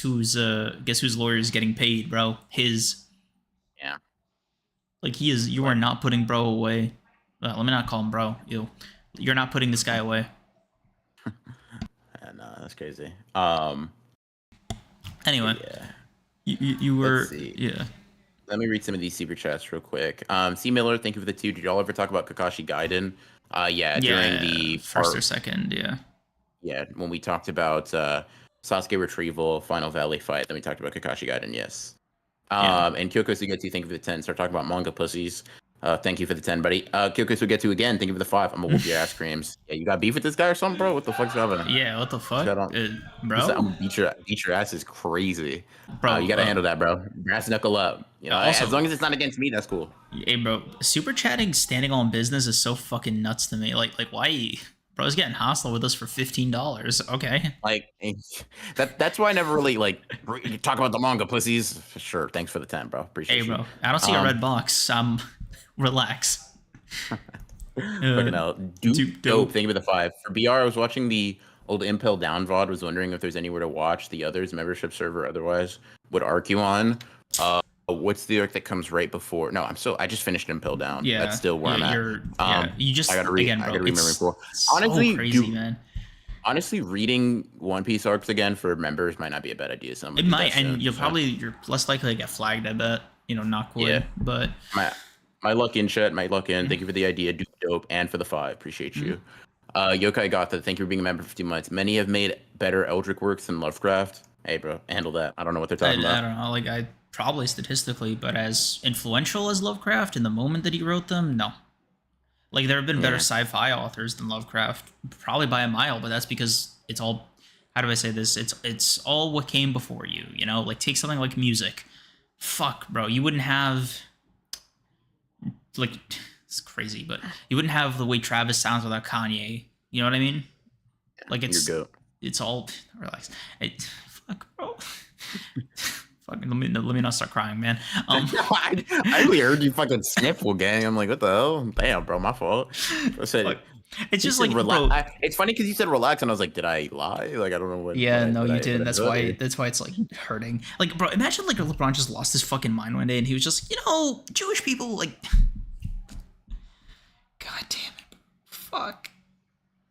whose lawyer is getting paid, bro? His. Yeah. Like he is. You are not putting bro away. Let me not call him bro. You're not putting this guy away. No, that's crazy. Anyway, yeah. you were yeah. Let me read some of these super chats real quick. C Miller, thank you for the 2. Did y'all ever talk about Kakashi Gaiden? Yeah, during the first or second, yeah. Yeah, when we talked about Sasuke retrieval, Final Valley fight, then we talked about Kakashi Gaiden, yes. And Kyoko Sugetsu, thank you for the 10. Start talking about manga pussies. Thank you for the 10, buddy. Kyoko Sugetsu again, thank you for the 5. I'm gonna whoop your ass creams. Yeah, you got beef with this guy or something, bro? What the fuck's happening? Yeah, what the fuck? Bro? I'm gonna beat your ass is crazy. Bro, you gotta handle that, bro. Brass knuckle up. You know, also, as long as it's not against me, that's cool. Hey, bro, super chatting standing on business is so fucking nuts to me. Like why? Bro's getting hostile with us for $15. Okay. Like that's why I never really talk about the manga pussies. Sure. Thanks for the 10, bro. Appreciate it. Hey, bro. I don't see a red box. Relax. Fucking hell. Dope. Thank you for the 5. For BR, I was watching the old Impel Down VOD. Was wondering if there's anywhere to watch the others, membership server otherwise. Would arc you on? What's the arc that comes right before? No, I just finished Impel Down. Yeah, that's still where I'm at. You just I gotta read. Again, bro, I gotta remember before. So honestly, crazy, man. Honestly, reading One Piece arcs again for members might not be a bad idea. It might, and you're less likely to get flagged. I bet. Knock wood. Yeah. But my luck in, chat. My luck in. Yeah. Thank you for the idea, dope, and for the 5. Appreciate you. Yokai Gotha, thank you for being a member for 15 months. Many have made better Eldritch works than Lovecraft. Hey, bro, handle that. I don't know what they're talking about. I don't know. Probably statistically, but as influential as Lovecraft in the moment that he wrote them, no. Like, there have been better sci-fi authors than Lovecraft, probably by a mile, but that's because it's all, how do I say this? It's all what came before you, Like, take something like music. Fuck, bro, you wouldn't have, it's crazy, but you wouldn't have the way Travis sounds without Kanye. You know what I mean? Like, it's all, relax. Fuck, bro. Fucking let me not start crying, man. I really heard you fucking sniffle, gang. I'm like, what the hell? Damn, bro, my fault. I said It's You just said like, bro. It's funny because you said relax, and I was like, did I lie? Like, I don't know Yeah, no, you didn't. what I That's said why. here. That's why it's like hurting. Like, bro, imagine like LeBron just lost his fucking mind one day, and he was just, Jewish people, like, god damn it, fuck.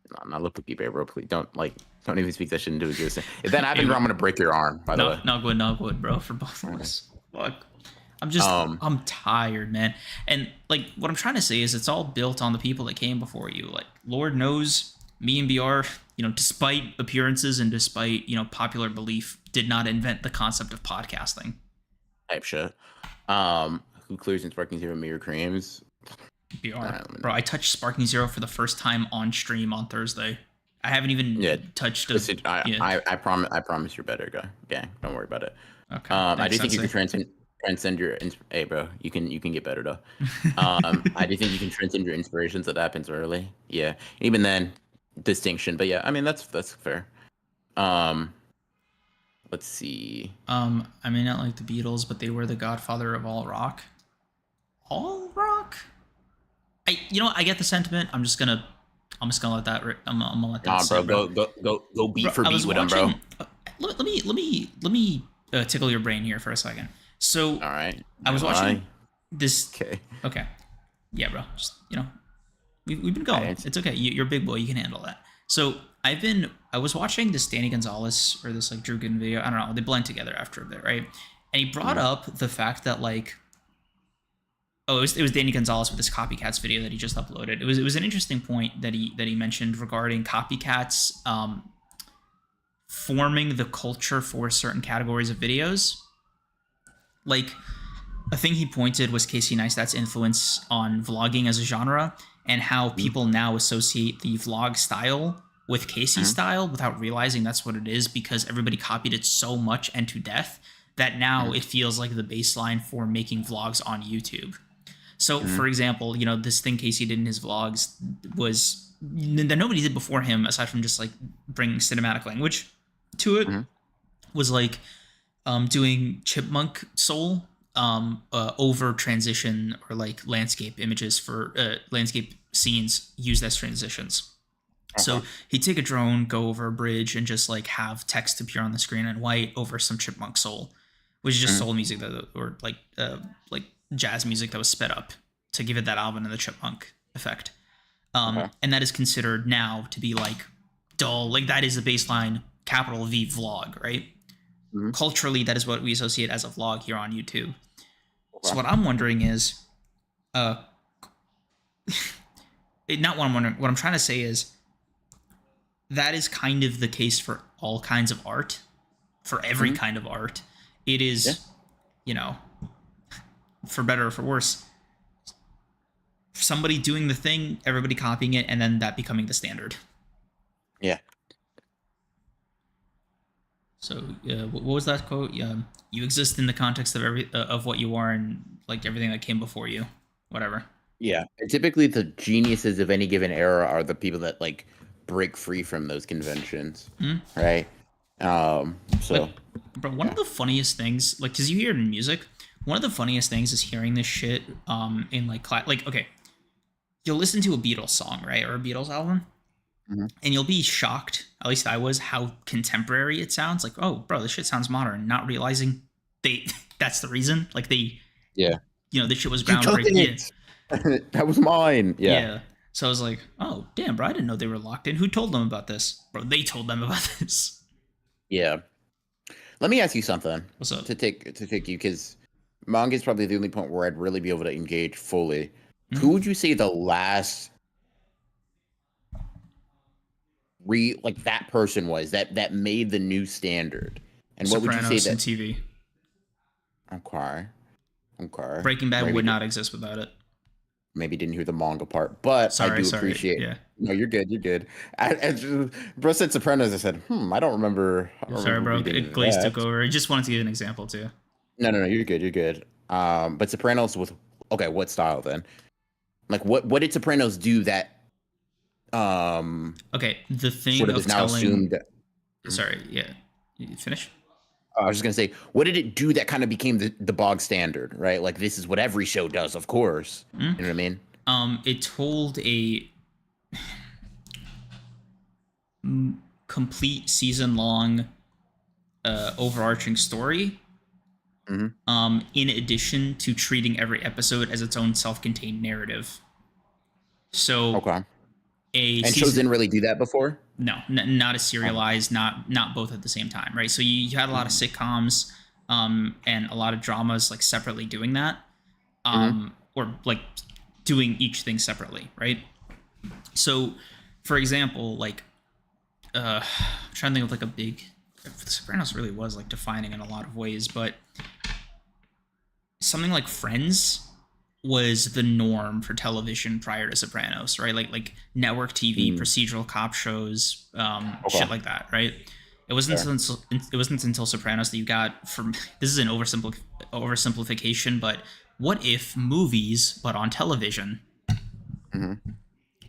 No, not look Bay, bro. Please don't even speak that shit into existence. If that happens, bro, I'm gonna break your arm. By the way, not good, bro. For both of us, fuck. I'm tired, man. And like, what I'm trying to say is, it's all built on the people that came before you. Like, Lord knows, me and BR, despite appearances and despite popular belief, did not invent the concept of podcasting. Type shit. Who clears and sparking zero mirror creams? BR, bro. I touched Sparking Zero for the first time on stream on Thursday. I haven't even touched it. I promise you're better, guy. Gang, don't worry about it. Okay. I do think you can transcend your. Hey, bro, you can get better though. I do think you can transcend your inspirations. That happens early. Yeah, even then, distinction. But yeah, I mean that's fair. Let's see. I may not like the Beatles, but they were the godfather of all rock. All rock. I get the sentiment. I'm just gonna let that. I'm gonna let that. Bro, go beat for beat with them, bro. Let me tickle your brain here for a second. So, all right, I was watching this. Okay. Yeah, bro. Just we've been going. It's okay. You're a big boy. You can handle that. So I was watching this Danny Gonzalez or this like Drew Gooden video. I don't know. They blend together after a bit, right? And he brought up the fact that like. Oh, it was Danny Gonzalez with this copycats video that he just uploaded. It was an interesting point that he mentioned regarding copycats forming the culture for certain categories of videos. Like, a thing he pointed was Casey Neistat's influence on vlogging as a genre, and how people now associate the vlog style with Casey's style without realizing that's what it is, because everybody copied it so much and to death that now it feels like the baseline for making vlogs on YouTube. So, for example, this thing Casey did in his vlogs was that nobody did before him, aside from just like bringing cinematic language to it, was like doing chipmunk soul over transition, or like landscape images for landscape scenes used as transitions. So he'd take a drone, go over a bridge, and just like have text appear on the screen in white over some chipmunk soul, which is just soul music or like jazz music that was sped up to give it that Alvin and the Chipmunk effect. And that is considered now to be like dull. Like, that is the baseline capital V vlog, right? Culturally, that is what we associate as a vlog here on YouTube. So what I'm wondering is, not what I'm wondering, what I'm trying to say is, that is kind of the case for all kinds of art, for every kind of art. It is, for better or for worse, somebody doing the thing, everybody copying it, and then that becoming the standard. Yeah. So, what was that quote? You exist in the context of of what you are, and like everything that came before you, whatever. Yeah. And typically, the geniuses of any given era are the people that like break free from those conventions, right? So, bro, one of the funniest things, like, because you hear it in music, one of the funniest things is hearing this shit in like okay, you'll listen to a Beatles song, right, or a Beatles album, and you'll be shocked, at least I was, how contemporary it sounds. Like, oh, bro, this shit sounds modern, not realizing that's the reason. Like, this shit was groundbreaking. That was mine. Yeah. So I was like, oh, damn, bro, I didn't know they were locked in. Who told them about this? Bro, they told them about this. Yeah. Let me ask you something. What's up? To take you, because manga is probably the only point where I'd really be able to engage fully. Who would you say the last that person was that made the new standard? And Sopranos, what would you say that TV? Okay. Breaking Bad would not exist without it. Maybe didn't hear the manga part, but I do appreciate. Yeah. No, you're good. Bro said Sopranos. I said, I don't remember. Sorry, bro. Glaze took over. I just wanted to give an example too. No, you're good. But Sopranos with what style then? Like, what did Sopranos do that? Okay, the thing sort of is now assumed. Sorry, yeah. You finish? I was just gonna say, what did it do that kind of became the bog standard, right? Like, this is what every show does, of course. You know what I mean? It told a complete season long overarching story. In addition to treating every episode as its own self-contained narrative. So Okay. a And season, shows didn't really do that before? no, not as serialized, not both at the same time, right? So you had a lot of sitcoms and a lot of dramas like separately doing that, or like doing each thing separately, right? So, for example, like I'm trying to think of like a big. The Sopranos really was like defining in a lot of ways, but something like Friends was the norm for television prior to Sopranos, right? Like network TV, procedural cop shows, shit like that, right? It wasn't until Sopranos that you got from. This is an oversimplification, but what if movies, but on television?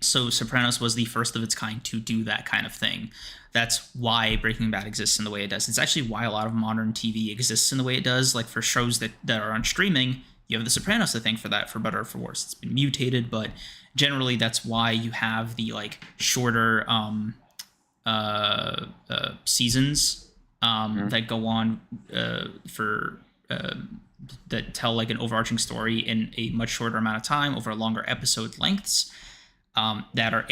So Sopranos was the first of its kind to do that kind of thing. That's why Breaking Bad exists in the way it does. It's actually why a lot of modern TV exists in the way it does. Like for shows that are on streaming, you have The Sopranos to thank for that, for better or for worse. It's been mutated, but generally that's why you have the like shorter seasons that go on for that tell like an overarching story in a much shorter amount of time over longer episode lengths. That are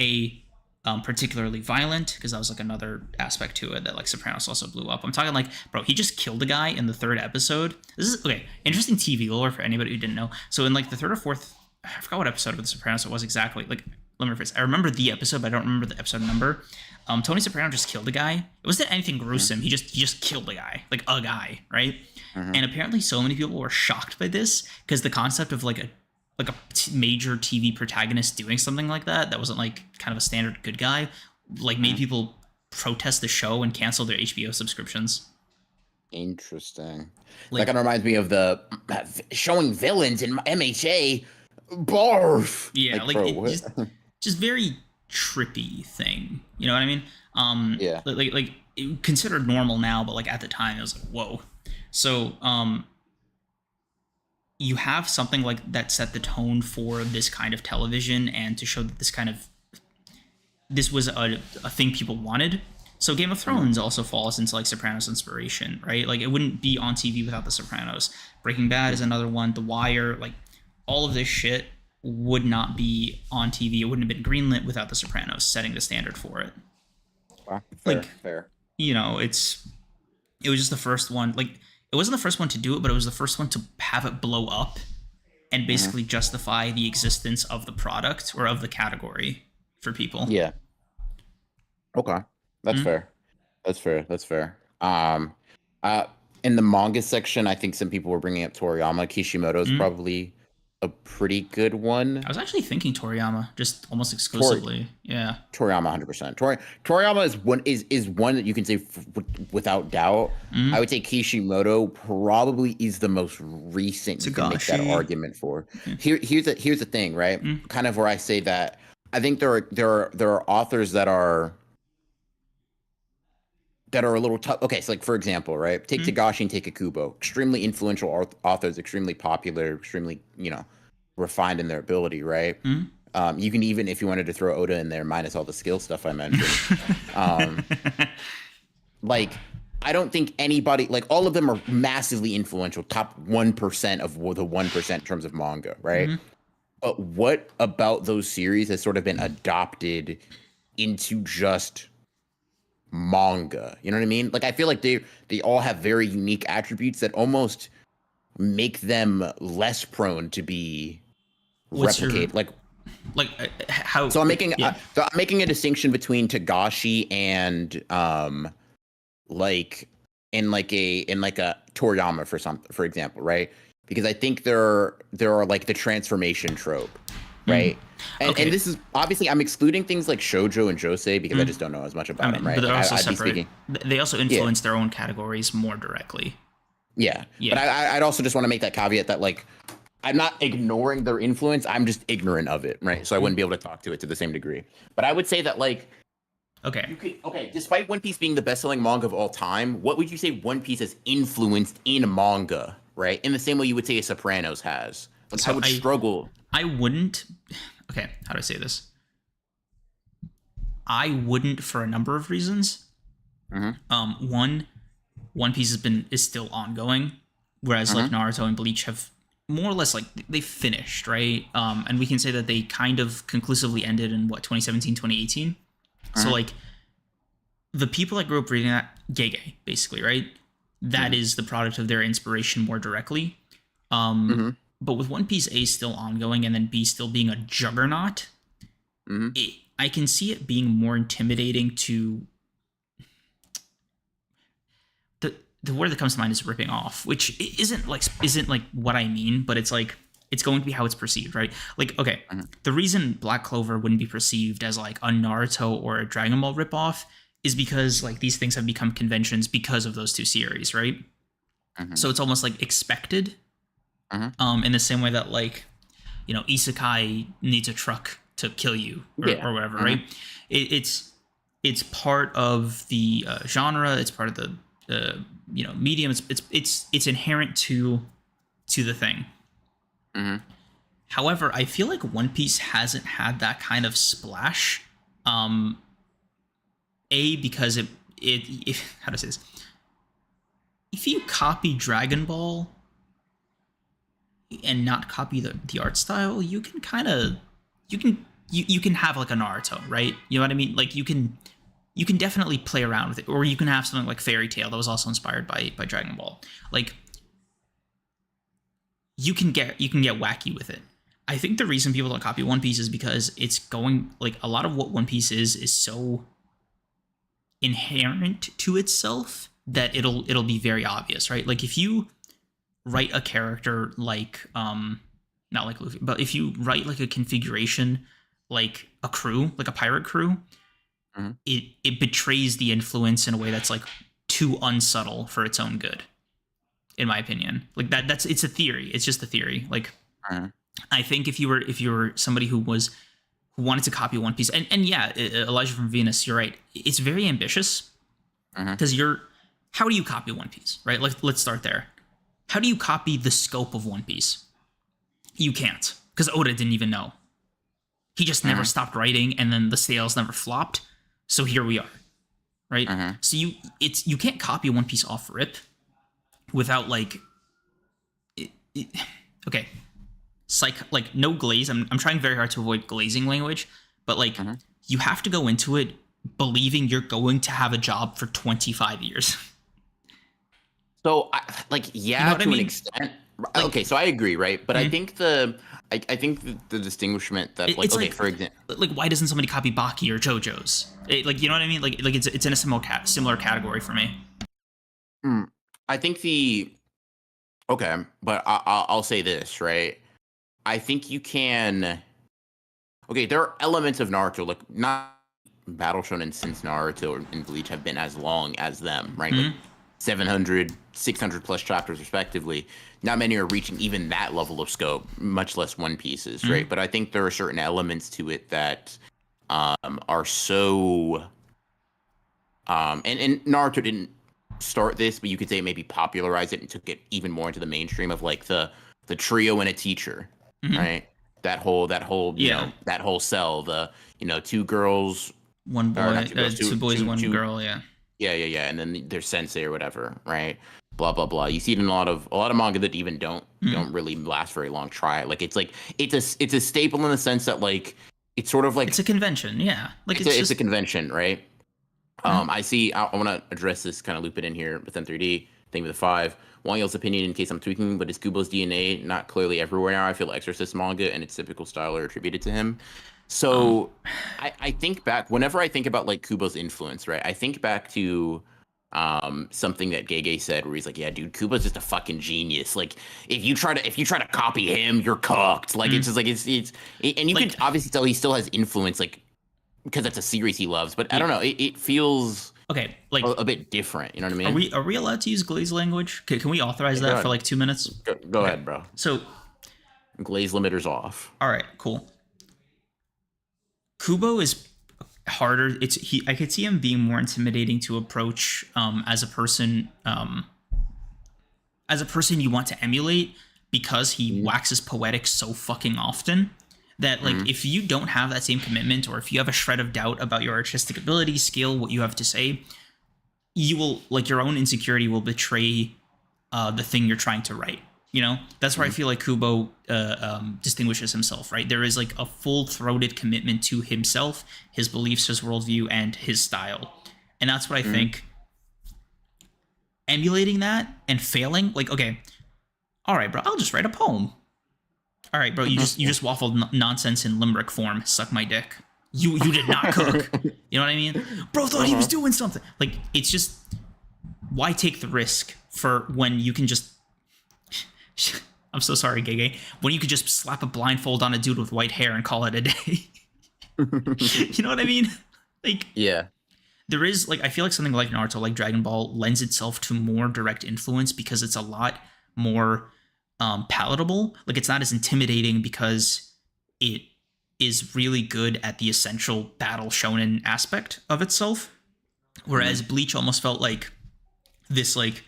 particularly violent, because that was like another aspect to it that like Sopranos also blew up. I'm talking like, bro, he just killed a guy in the third episode. This is okay. Interesting TV lore for anybody who didn't know. So in like the third or fourth, I forgot what episode of The Sopranos it was exactly. Like, let me rephrase. I remember the episode, but I don't remember the episode number. Tony Soprano just killed a guy. It wasn't anything gruesome. He just killed a guy, like a guy, right? And apparently, so many people were shocked by this because the concept of like a major TV protagonist doing something like that wasn't like kind of a standard good guy, like made people protest the show and cancel their HBO subscriptions. Interesting. That kind of reminds me of the showing villains in MHA. Barf. Yeah, like bro, just very trippy thing. You know what I mean? Yeah. Like considered normal now, but like at the time it was like whoa. So you have something like that set the tone for this kind of television and to show that this was a thing people wanted. So Game of Thrones also falls into like Sopranos inspiration, right? Like it wouldn't be on TV without the Sopranos. Breaking Bad is another one. The Wire, like all of this shit would not be on TV. It wouldn't have been greenlit without the Sopranos setting the standard for it. Wow, fair. You know, it was just the first one. Like it wasn't the first one to do it, but it was the first one to have it blow up and basically justify the existence of the product or of the category for people. Yeah. Okay. That's fair. That's fair. In the manga section, I think some people were bringing up Toriyama. Kishimoto is probably a pretty good one. I was actually thinking Toriyama, just almost exclusively. Yeah. Toriyama, 100%. Toriyama is one that you can say without doubt. I would say Kishimoto probably is the most recent you can make that argument for. Here's the thing, right? Kind of where I say that I think there are authors that are a little tough. Okay, so like for example, right? Take Togashi and take Ikubo. Extremely influential authors, extremely popular, extremely, refined in their ability, right? You can even, if you wanted to throw Oda in there, minus all the skill stuff I mentioned. Like, I don't think anybody, like all of them are massively influential, top 1% of the 1% in terms of manga, right? But what about those series has sort of been adopted into just manga? You know what I mean? Like I feel like they all have very unique attributes that almost make them less prone to be replicated. How? So I'm making a distinction between Togashi and like in like a Toriyama for example, right? Because I think there are like the transformation trope, right? And this is obviously I'm excluding things like shoujo and josei because I just don't know as much about them, right? But they're also separate. They also influence their own categories more directly. Yeah. But I'd also just want to make that caveat that like I'm not ignoring their influence. I'm just ignorant of it, right? So I wouldn't be able to talk to it to the same degree. But I would say that like despite One Piece being the best-selling manga of all time, what would you say One Piece has influenced in manga, right? In the same way you would say a Sopranos has. Like so I would struggle. I wouldn't. Okay, how do I say this? I wouldn't for a number of reasons. One, One Piece is still ongoing, whereas like Naruto and Bleach have more or less like they finished, right? And we can say that they kind of conclusively ended in what 2017, 2018. So like the people that grew up reading that, Gege, basically, right? That is the product of their inspiration more directly. But with One Piece A still ongoing and then B still being a juggernaut, I can see it being more intimidating to the word that comes to mind is ripping off, which isn't like what I mean, but it's like it's going to be how it's perceived, right? Like, okay, the reason Black Clover wouldn't be perceived as like a Naruto or a Dragon Ball ripoff is because like these things have become conventions because of those two series, right? So it's almost like expected, in the same way that like, you know, isekai needs a truck to kill you or whatever, right? It's part of the genre. It's part of the you know, medium. It's inherent to the thing. However, I feel like One Piece hasn't had that kind of splash. Because it how to say this? If you copy Dragon Ball and not copy the art style, you can kind of you can have like a Naruto, right? You know what I mean? Like you can definitely play around with it, or you can have something like Fairy Tail that was also inspired by Dragon Ball. Like you can get wacky with it. I think the reason people don't copy One Piece is because it's going like a lot of what One Piece is so inherent to itself that it'll be very obvious, right? Like if you write a character like not like Luffy, but if you write like a configuration like a crew, like a pirate crew, it betrays the influence in a way that's like too unsubtle for its own good, in my opinion. Like it's a theory. It's just a theory. Like I think if you were somebody who wanted to copy One Piece, and yeah, Elijah from Venus, you're right. It's very ambitious because how do you copy One Piece, right? Let's start there. How do you copy the scope of One Piece? You can't, because Oda didn't even know. He just never stopped writing, and then the sales never flopped. So here we are, right? So you can't copy One Piece off rip without like, okay, like no glaze. I'm trying very hard to avoid glazing language, but like you have to go into it believing you're going to have a job for 25 years. So You know what to I mean? an extent. Okay, so I agree, right? But I think I think the distinguishment that like, okay, for example, like why doesn't somebody copy Baki or JoJo's? Like you know what I mean? Like it's in a similar category for me. I think okay, but I'll say this, right? I think you can. Okay, there are elements of Naruto, like not Battle Shonen since Naruto and Bleach have been as long as them, right? Like 700, 600 plus chapters respectively. Not many are reaching even that level of scope, much less One Pieces, right? But I think there are certain elements to it that are so and Naruto didn't start this, but you could say maybe popularized it and took it even more into the mainstream of like the trio and a teacher, right? That whole you know, that whole cell, the, you know, two girls, one boy, two boys, one girl, yeah, and then their sensei or whatever, right? Blah blah blah. You see it in a lot of manga that even don't really last very long. Try it. Like it's a staple in the sense that like it's sort of like it's a convention, yeah. Like it's a convention, right? I want to address this, kind of loop it in here with M3D. Thing with the 5. Wangyo's opinion, in case I'm tweaking, but is Kubo's DNA not clearly everywhere now? I feel Exorcist manga and its typical style are attributed to him. So I think back, whenever I think about like Kubo's influence, right? I think back to something that Gege said where he's like, yeah, dude, Kubo's just a fucking genius. Like if you try to copy him, you're cooked. Like it's just like it's and you like, can obviously tell he still has influence, like because that's a series he loves, but I don't know, it feels okay, like a bit different. You know what I mean? Are we allowed to use glaze language? Can we authorize that for like 2 minutes? Go ahead, bro. So glaze limiter's off. All right, cool. Kubo is harder. I could see him being more intimidating to approach as a person you want to emulate, because he waxes poetic so fucking often that like if you don't have that same commitment, or if you have a shred of doubt about your artistic ability, skill, what you have to say, you will, like, your own insecurity will betray the thing you're trying to write. You know, that's where I feel like Kubo distinguishes himself, right? There is like a full-throated commitment to himself, his beliefs, his worldview, and his style. And that's what I think. Emulating that and failing, like, okay, all right, bro, I'll just write a poem. All right, bro, you just waffled nonsense in limerick form. Suck my dick. You did not cook. You know what I mean? Bro thought he was doing something. Like, it's just, why take the risk for when you can just I'm so sorry, Gege. When you could just slap a blindfold on a dude with white hair and call it a day. You know what I mean? Like, yeah. There is, like, I feel like something like Naruto, like Dragon Ball, lends itself to more direct influence because it's a lot more palatable. Like, it's not as intimidating because it is really good at the essential battle shonen aspect of itself. Whereas Bleach almost felt like this, like,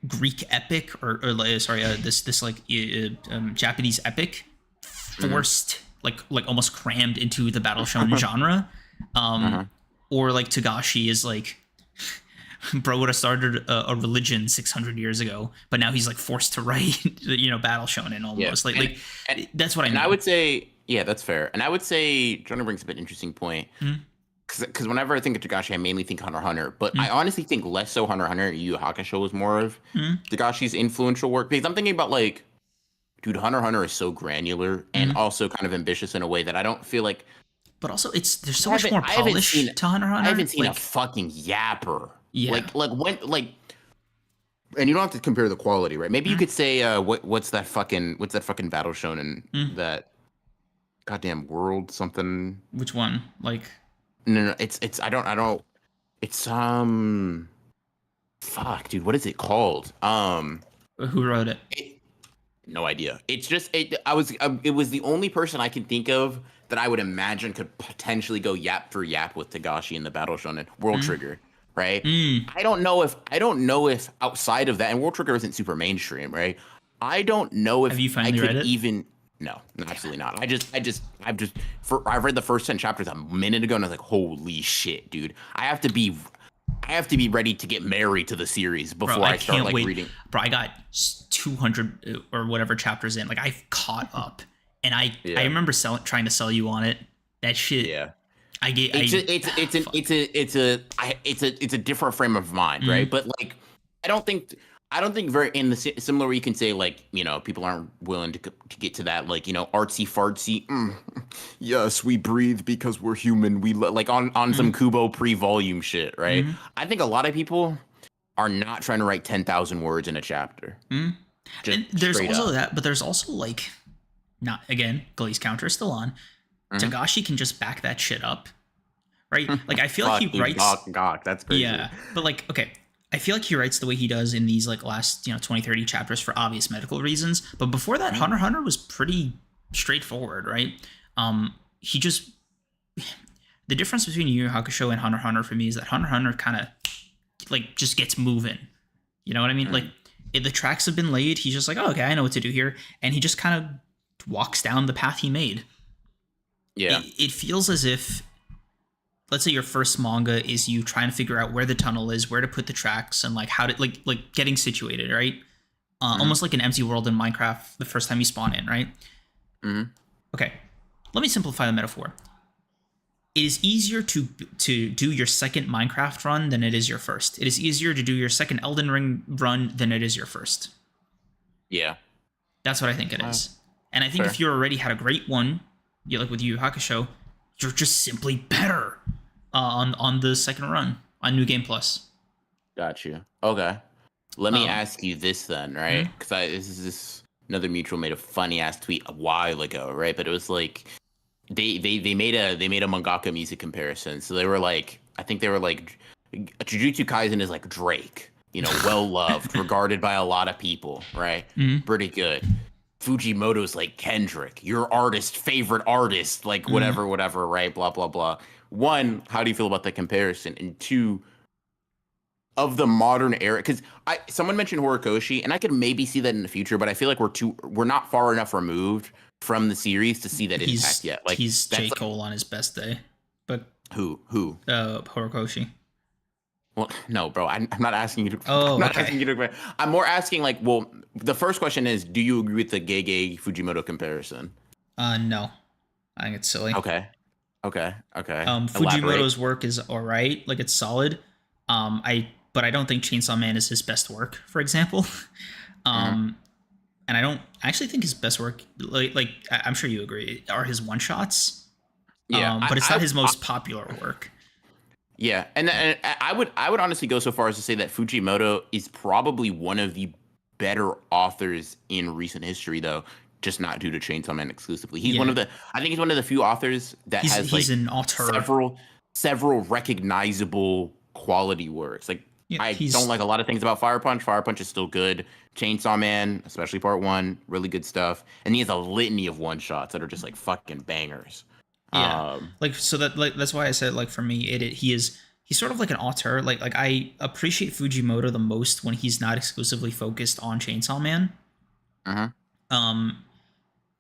Greek epic, or sorry, this like Japanese epic forced, like almost crammed into the battle shonen genre. Or like Togashi is like, bro would have started a religion 600 years ago, but now he's like forced to write, you know, battle shonen almost. Yeah. And that's what I mean. And I would say, yeah, that's fair. And I would say Jonah brings up an interesting point. Because whenever I think of Togashi, I mainly think Hunter x Hunter. But I honestly think less so Hunter x Hunter. Yu Yu Hakusho is more of Togashi's influential work. Because I'm thinking about, like, dude, Hunter x Hunter is so granular and also kind of ambitious in a way that I don't feel like. But also, there's so much more polish to Hunter x Hunter. I haven't seen a fucking yapper. Yeah. And you don't have to compare the quality, right? Maybe you could say, what's that fucking battle shonen that goddamn world something? Which one? Like. No, it's I don't it's fuck, dude, what is it called? Who wrote it? No idea. It's just it was the only person I can think of that I would imagine could potentially go yap for yap with Togashi in the battle shonen. World Trigger, right? I don't know if outside of that, and World Trigger isn't super mainstream, right? I don't know if Have you finally read it? even. No, absolutely not. I've read the first 10 chapters a minute ago, and I was like, holy shit, dude. I have to be ready to get married to the series before I start like reading. Bro, I got 200 or whatever chapters in. Like, I've caught up, and I remember trying to sell you on it. That shit. Yeah. It's a different frame of mind, right? But like, I don't think very in the similar way you can say, like, you know, people aren't willing to get to that, like, you know, artsy fartsy. Yes, we breathe because we're human. We like on some Kubo pre-volume shit, right? I think a lot of people are not trying to write 10,000 words in a chapter. And there's also that, but there's also, like, not, again, Glaze counter is still on. Togashi can just back that shit up, right? Like, I feel like he writes. God, that's crazy. Yeah, but like, okay. I feel like he writes the way he does in these, like, last, 20, 30 chapters for obvious medical reasons. But before that, Hunter x Hunter was pretty straightforward, right? He just... The difference between Yu Yu Hakusho and Hunter x Hunter for me is that Hunter x Hunter kind of, like, just gets moving. You know what I mean? Like, the tracks have been laid. He's just like, oh, okay, I know what to do here. And he just kind of walks down the path he made. Yeah. It feels as if... Let's say your first manga is you trying to figure out where the tunnel is, where to put the tracks, and like how to like getting situated, right? Almost like an empty world in Minecraft the first time you spawn in, right? Okay, let me simplify the metaphor. It is easier to do your second Minecraft run than it is your first. It is easier to do your second Elden Ring run than it is your first. Yeah, that's what I think it is. And I think if you already had a great one, you like with Yu Yu Hakusho, you're just simply better. On the second run on New Game Plus. Got you. Okay. Let me ask you this then, right? Because this another mutual made a funny ass tweet a while ago, right? But it was like they made a mangaka music comparison. So they were like, I think they were like, Jujutsu Kaisen is like Drake, you know, well loved, regarded by a lot of people, right? Pretty good. Fujimoto's like Kendrick, your favorite artist, like whatever, right? Blah blah blah. One, how do you feel about that comparison? And two, of the modern era, because someone mentioned Horikoshi, and I could maybe see that in the future, but I feel like we're not far enough removed from the series to see that impact yet. Like he's that's J. Cole on his best day. But who? Horikoshi. Well, no, bro. I'm not asking you to. Oh, I'm not okay. asking you to. I'm more asking like, well, the first question is, do you agree with the Gege Fujimoto comparison? No, I think it's silly. Okay. Fujimoto's Elaborate. work is alright, like it's solid. But I don't think Chainsaw Man is his best work, for example. Mhm. And I actually think his best work, I'm sure you agree, are his one shots. Yeah, But it's not his I most popular work. yeah, and I would honestly go so far as to say that Fujimoto is probably one of the better authors in recent history, though, just not due to Chainsaw Man exclusively. He's one Yeah, of the I think he's one of the few authors that has he's like an auteur. several recognizable quality works. Like Yeah, I don't he's like a lot of things about Fire Punch. Fire Punch is still good. Chainsaw Man, especially part one, really good stuff. And he has a litany of one shots that are just like fucking bangers. yeah, Um, that's why I said like for me he's sort of like an auteur. Like I appreciate Fujimoto the most when he's not exclusively focused on Chainsaw Man. uh-huh. Um,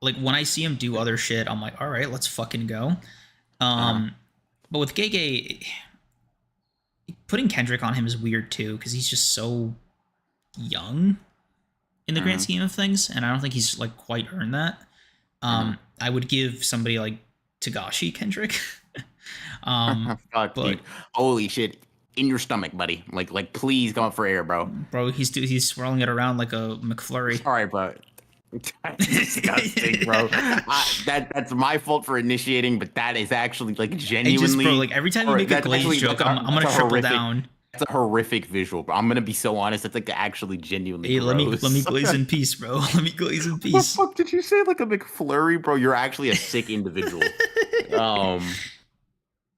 like when I see him do other shit, I'm like, all right, let's fucking go. Uh-huh. But with Gege, putting Kendrick on him is weird too because he's just so young in the grand Uh-huh. scheme of things, and I don't think he's like quite earned that. Uh-huh. I would give somebody like Tagashi Kendrick. um, Fuck, but dude. Holy shit. In your stomach, buddy. Like, please come up for air, bro. bro, he's swirling it around like a McFlurry. Sorry, bro. That's disgusting, bro. That's my fault for initiating, but that is actually like I just bro, genuinely. like every time you make a glaze joke, I'm gonna that's a triple horrific. down. That's a horrific visual, bro. I'm gonna be so honest. That's like actually genuinely Hey, gross. let me glaze in peace, bro. Let me glaze in What the peace. fuck did you say? Like a McFlurry, bro? You're actually a sick individual. Um,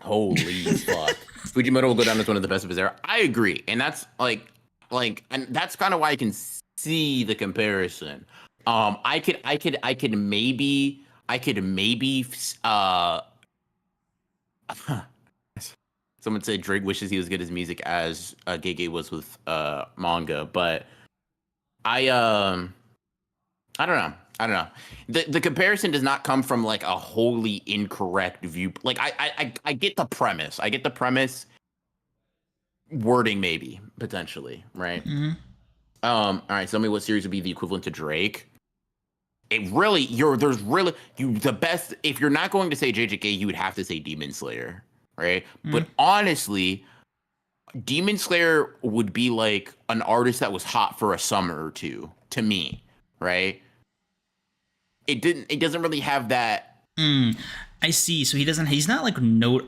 Holy fuck. Fujimoto will go down as one of the best of his era. I agree, and that's and that's kind of why I can see the comparison. I could maybe, someone said Drake wishes he was good as music as Gege was with manga, but I I don't know. I don't know. The comparison does not come from like a wholly incorrect view. Like I get the premise. I get the premise. Wording maybe potentially, right? Mm-hmm. All right. Tell me what series would be the equivalent to Drake. It really there's really the best. If you're not going to say JJK, you would have to say Demon Slayer, right? Mm-hmm. But honestly, Demon Slayer would be like an artist that was hot for a summer or two to me, right? It doesn't really have that. I see. So he's not like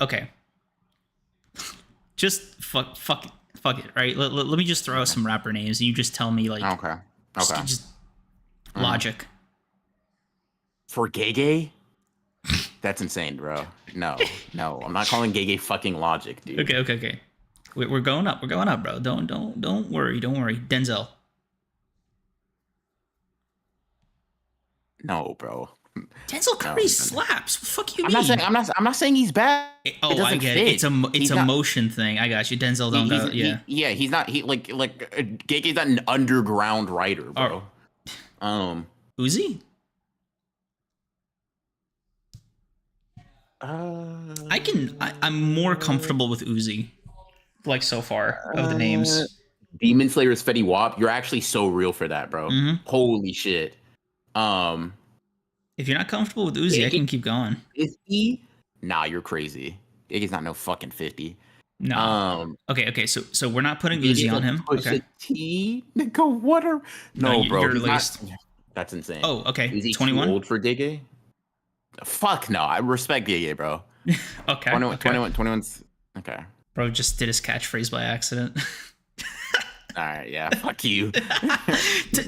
okay. Just fuck it, right? Let me just throw out some rapper names and you just tell me like Okay. just Logic. For Gege? That's insane, bro. No, I'm not calling Gege fucking Logic, dude. Okay. We're going up. We're going up, bro. Don't worry. Don't worry. Denzel. No, bro. Denzel Curry slaps. What the fuck you I'm mean? I'm not saying he's bad. Oh, I get it. It's a motion thing. I got you. Denzel don't go. Yeah. He's not. He like Gege's not an underground writer, bro. Uzi. I'm more comfortable with Uzi. Like so far of the names. Demon Slayer is Fetty Wap. You're actually so real for that, bro. Mm-hmm. Holy shit. If you're not comfortable with Uzi, I can keep going. Is he? Nah, you're crazy. Gege's not no fucking 50. No. Okay. So we're not putting Uzi on him. Okay. T? Nigga, what are? No, bro. You're not... That's insane. Oh, okay. Is he 21? too old for Gege? Fuck no. I respect Gege, bro. Okay. 21's okay. Bro just did his catchphrase by accident. All right, yeah. Fuck you.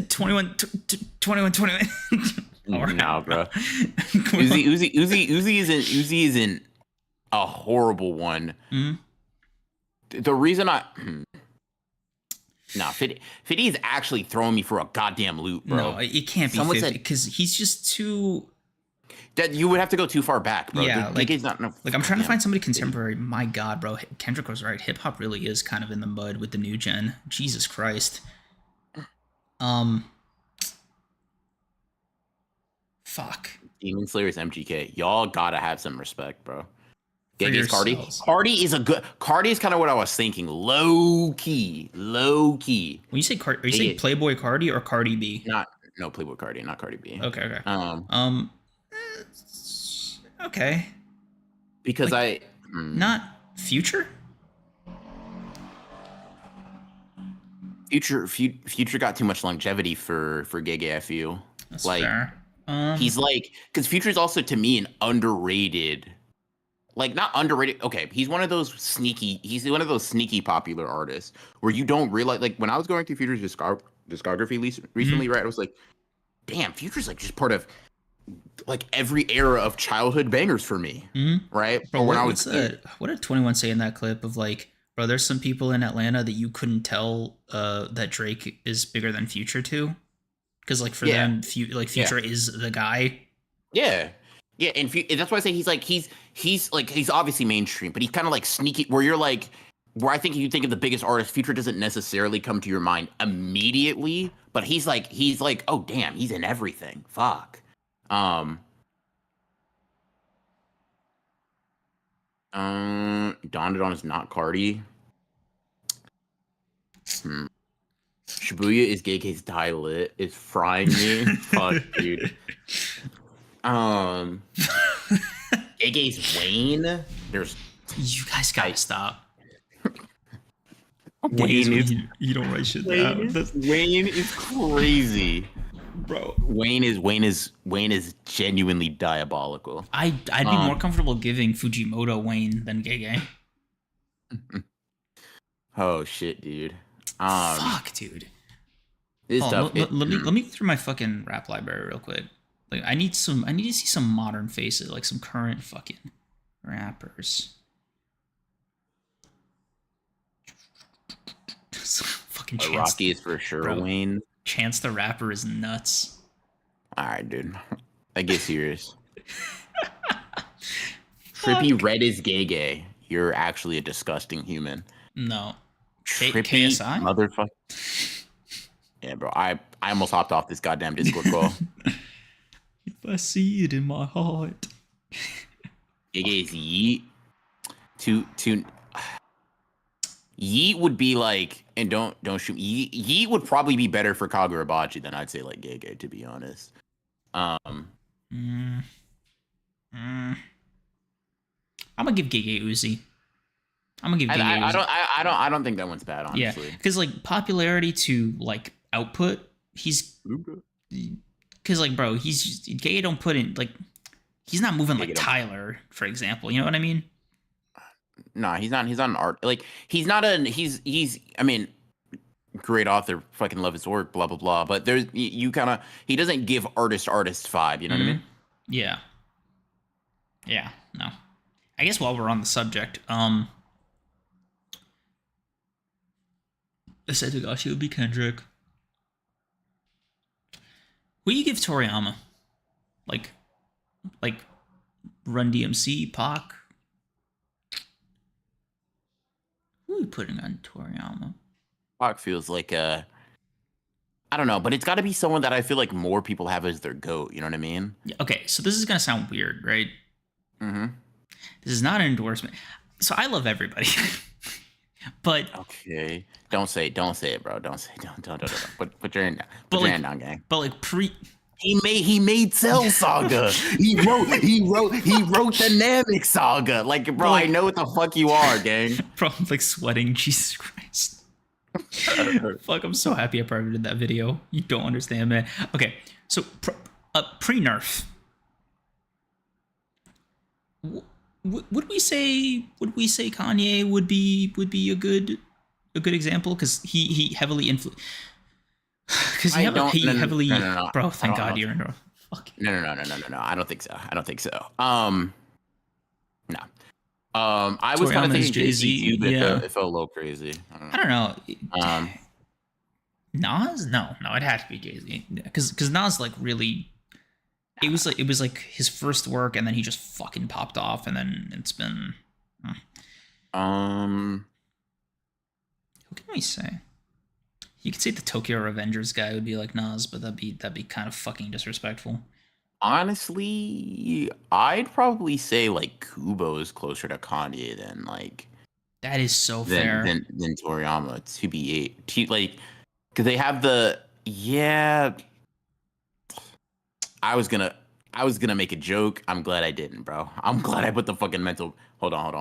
21. No, bro. Uzi isn't a horrible one. Mm-hmm. The reason Fiddy is actually throwing me for a goddamn loop, bro. No, it can't be 50 because he's just too. That you would have to go too far back, bro. Yeah, Gege's not no. Like I'm trying to find somebody contemporary. My God, bro, Kendrick was right. Hip hop really is kind of in the mud with the new gen. Jesus Christ. Fuck. Demon Slayer's MGK. Y'all gotta have some respect, bro. For Gege's Cardi. yourselves. Cardi is kind of what I was thinking. Low key. Low key. When you say are you saying Playboy Cardi or Cardi B? No Playboy Cardi, not Cardi B. Okay. Um Okay. because Not Future? Future got too much longevity for Gege, I feel. That's like fair. he's like, because Future is also to me an underrated, like not underrated. Okay, he's one of those sneaky popular artists where you don't realize. Like when I was going through Future's discography recently, right? I was like, damn, Future's like just part of like every era of childhood bangers for me, right? Bro, or when what did 21 say in that clip of like, bro, there's some people in Atlanta that you couldn't tell that Drake is bigger than Future to, because like for them, Future is the guy. Yeah, and that's why I say he's obviously mainstream, but he's kind of like sneaky. Where I think if you think of the biggest artist, Future doesn't necessarily come to your mind immediately, but he's like, oh damn, he's in everything. Fuck. Dawned It On is not Cardi. Shibuya is Gege's Die Lit. Is frying me. Fuck, dude. Gege's Wayne. There's. You guys gotta stop. Wayne you don't write shit down. Wayne is crazy, bro. Wayne is genuinely diabolical. I'd be more comfortable giving Fujimoto Wayne than Gege. Oh shit, dude. Fuck, dude. This stuff. Let me go through my fucking rap library real quick. Like I need to see some modern faces, like some current fucking rappers. Fucking Chance. Rocky is for sure, bro. Wayne. Chance the Rapper is nuts. All right, dude. I get serious. Trippy Red is Gege. You're actually a disgusting human. No. Trippy KSI? Motherfucker. Yeah, bro. I almost hopped off this goddamn Discord call. If I see it in my heart. Gege's Yeet. Yeet would be like, and don't shoot. Yeet would probably be better for Kagurabachi than I'd say like Gege, to be honest. I'm gonna give Gege Uzi. Uzi. I don't think that one's bad, honestly. Yeah, because like popularity to like output, because like bro, Gege don't put in like he's not moving like Tyler, for example. You know what I mean? No, he's not an art. Like he's I mean, great author, fucking love his work, blah blah blah. But there's he doesn't give artist vibe. You know what I mean? Yeah. Yeah. No. I guess while we're on the subject, I said Togashi would be Kendrick. Who do you give Toriyama? Like Run DMC, Pac? Who are we putting on Toriyama? Pac feels like I don't know, but it's got to be someone that I feel like more people have as their GOAT. You know what I mean? Yeah, okay, so this is gonna sound weird, right? Mm-hmm. This is not an endorsement. So I love everybody, but okay, don't say it, bro. Don't. Put your hand down. Put your hand down, gang. But like He made Cell Saga. he wrote the Namek Saga. Like, bro, I know what the fuck you are, gang. Bro, I'm like sweating. Jesus Christ. Fuck, I'm so happy I probably did that video. You don't understand, man. Okay, so pre-nerf. Would we say Kanye would be a good example because he heavily influenced. Because he heavily, bro. Thank God you're in a fucking. No. I don't think so. No. I was kind of thinking Jay-Z, but it felt a little crazy. I don't know. Nas? No, it had to be Jay-Z. Because Nas like really. It was like his first work, and then he just fucking popped off, and then it's been. Who can we say? You could say the Tokyo Revengers guy would be like Nas, but that'd be kind of fucking disrespectful. Honestly, I'd probably say like Kubo is closer to Kanye than like That is so fair. than Toriyama. To be like, because they have the yeah. I was gonna I was gonna make a joke. I'm glad I didn't, bro. I'm glad I put the fucking mental. Hold on.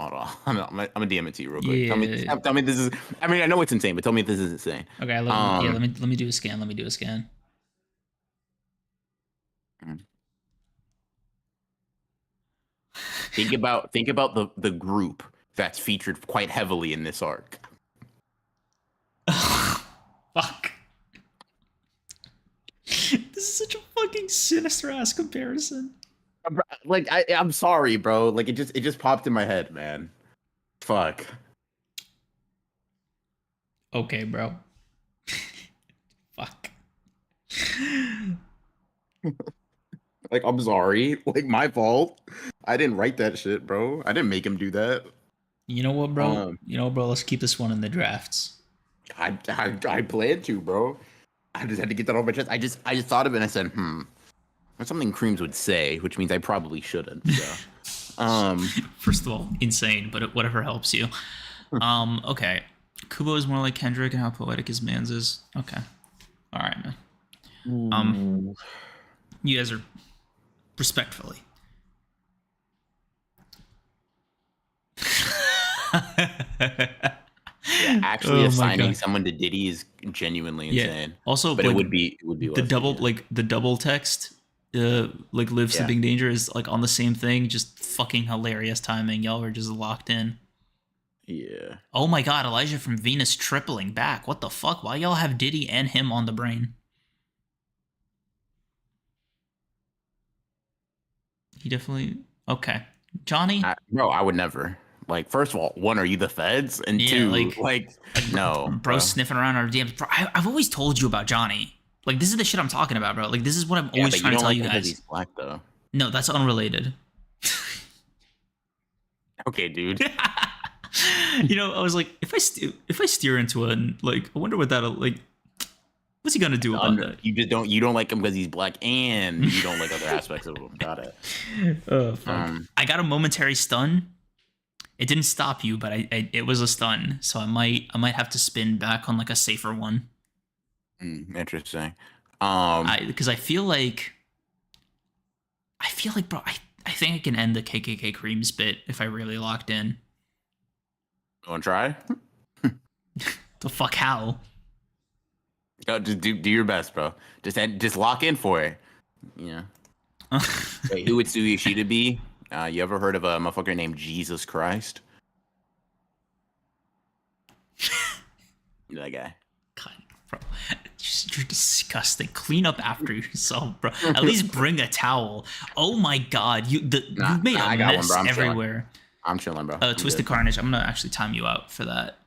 I'm gonna DM it to you real quick. Yeah. Tell me this is. I mean, I know it's insane, but tell me if this is insane. Okay. Yeah. Um, Let me do a scan. Let me do a scan. think about the group that's featured quite heavily in this arc. Fuck. This is such a fucking sinister ass comparison. Like I'm sorry, bro. Like it just popped in my head, man. Fuck. Okay, bro. Fuck. Like I'm sorry. Like my fault. I didn't write that shit, bro. I didn't make him do that. You know what, bro? Um, Let's keep this one in the drafts. I planned to, bro. I just had to get that off my chest. I just thought of it and I said, that's something Creams would say, which means I probably shouldn't. So. First of all, insane, but whatever helps you. Okay. Kubo is more like Kendrick and how poetic his man's is. Okay. All right, man. You guys are respectfully. Yeah, actually assigning God. someone to Diddy is genuinely insane. Yeah. Also, but like, it would be the double yeah. like the double text like live Yeah. sleeping danger is like on the same thing, just fucking hilarious timing. Y'all are just locked in. Yeah. Oh my god, Elijah from Venus tripling back. What the fuck? Why y'all have Diddy and him on the brain? He definitely okay. Johnny? Bro, I would never. Like, first of all, one, are you the feds? And Yeah, two, like no, bro sniffing around our DMs. Bro, I've always told you about Johnny. Like, this is the shit I'm talking about, bro. Like, this is what I'm always trying to tell you guys. He's black though. No, that's unrelated. Okay, dude. I was like, if I steer into a like, I wonder what that'll like. What's he gonna do about that? You don't like him because he's black, and you don't like other aspects of him. Got it. Fuck. I got a momentary stun. It didn't stop you, but it was a stun, so I might have to spin back on like a safer one. Interesting. Because I feel like, bro, I think I can end the KKK Creams bit if I really locked in. Want to try? The fuck how? Just do your best, bro. Just lock in for it. Yeah. Wait, who would Suishida be? You ever heard of a motherfucker named Jesus Christ? That guy. God, bro, you're disgusting. Clean up after yourself, bro. At least bring a towel. Oh my god, you made a mess everywhere. I'm chilling, bro. Twisted Carnage. I'm gonna actually time you out for that.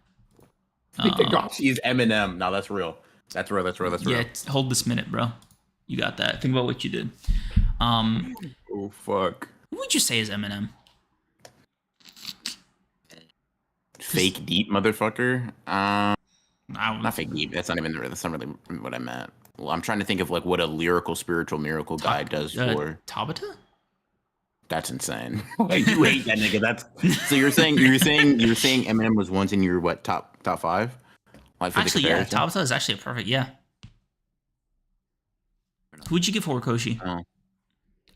She's Eminem. No, that's real. That's real. Yeah, hold this minute, bro. You got that. Think about what you did. Oh fuck. Who would you say is Eminem? Fake deep, motherfucker. Not fake deep. That's not really what I meant. Well, I'm trying to think of like what a lyrical spiritual miracle guy does for Tabata. That's insane. Like, you hate that nigga. That's so you're saying Eminem was once in your what top 5? Like for actually, yeah, Tabata is actually a perfect Who'd you give Horikoshi? Oh.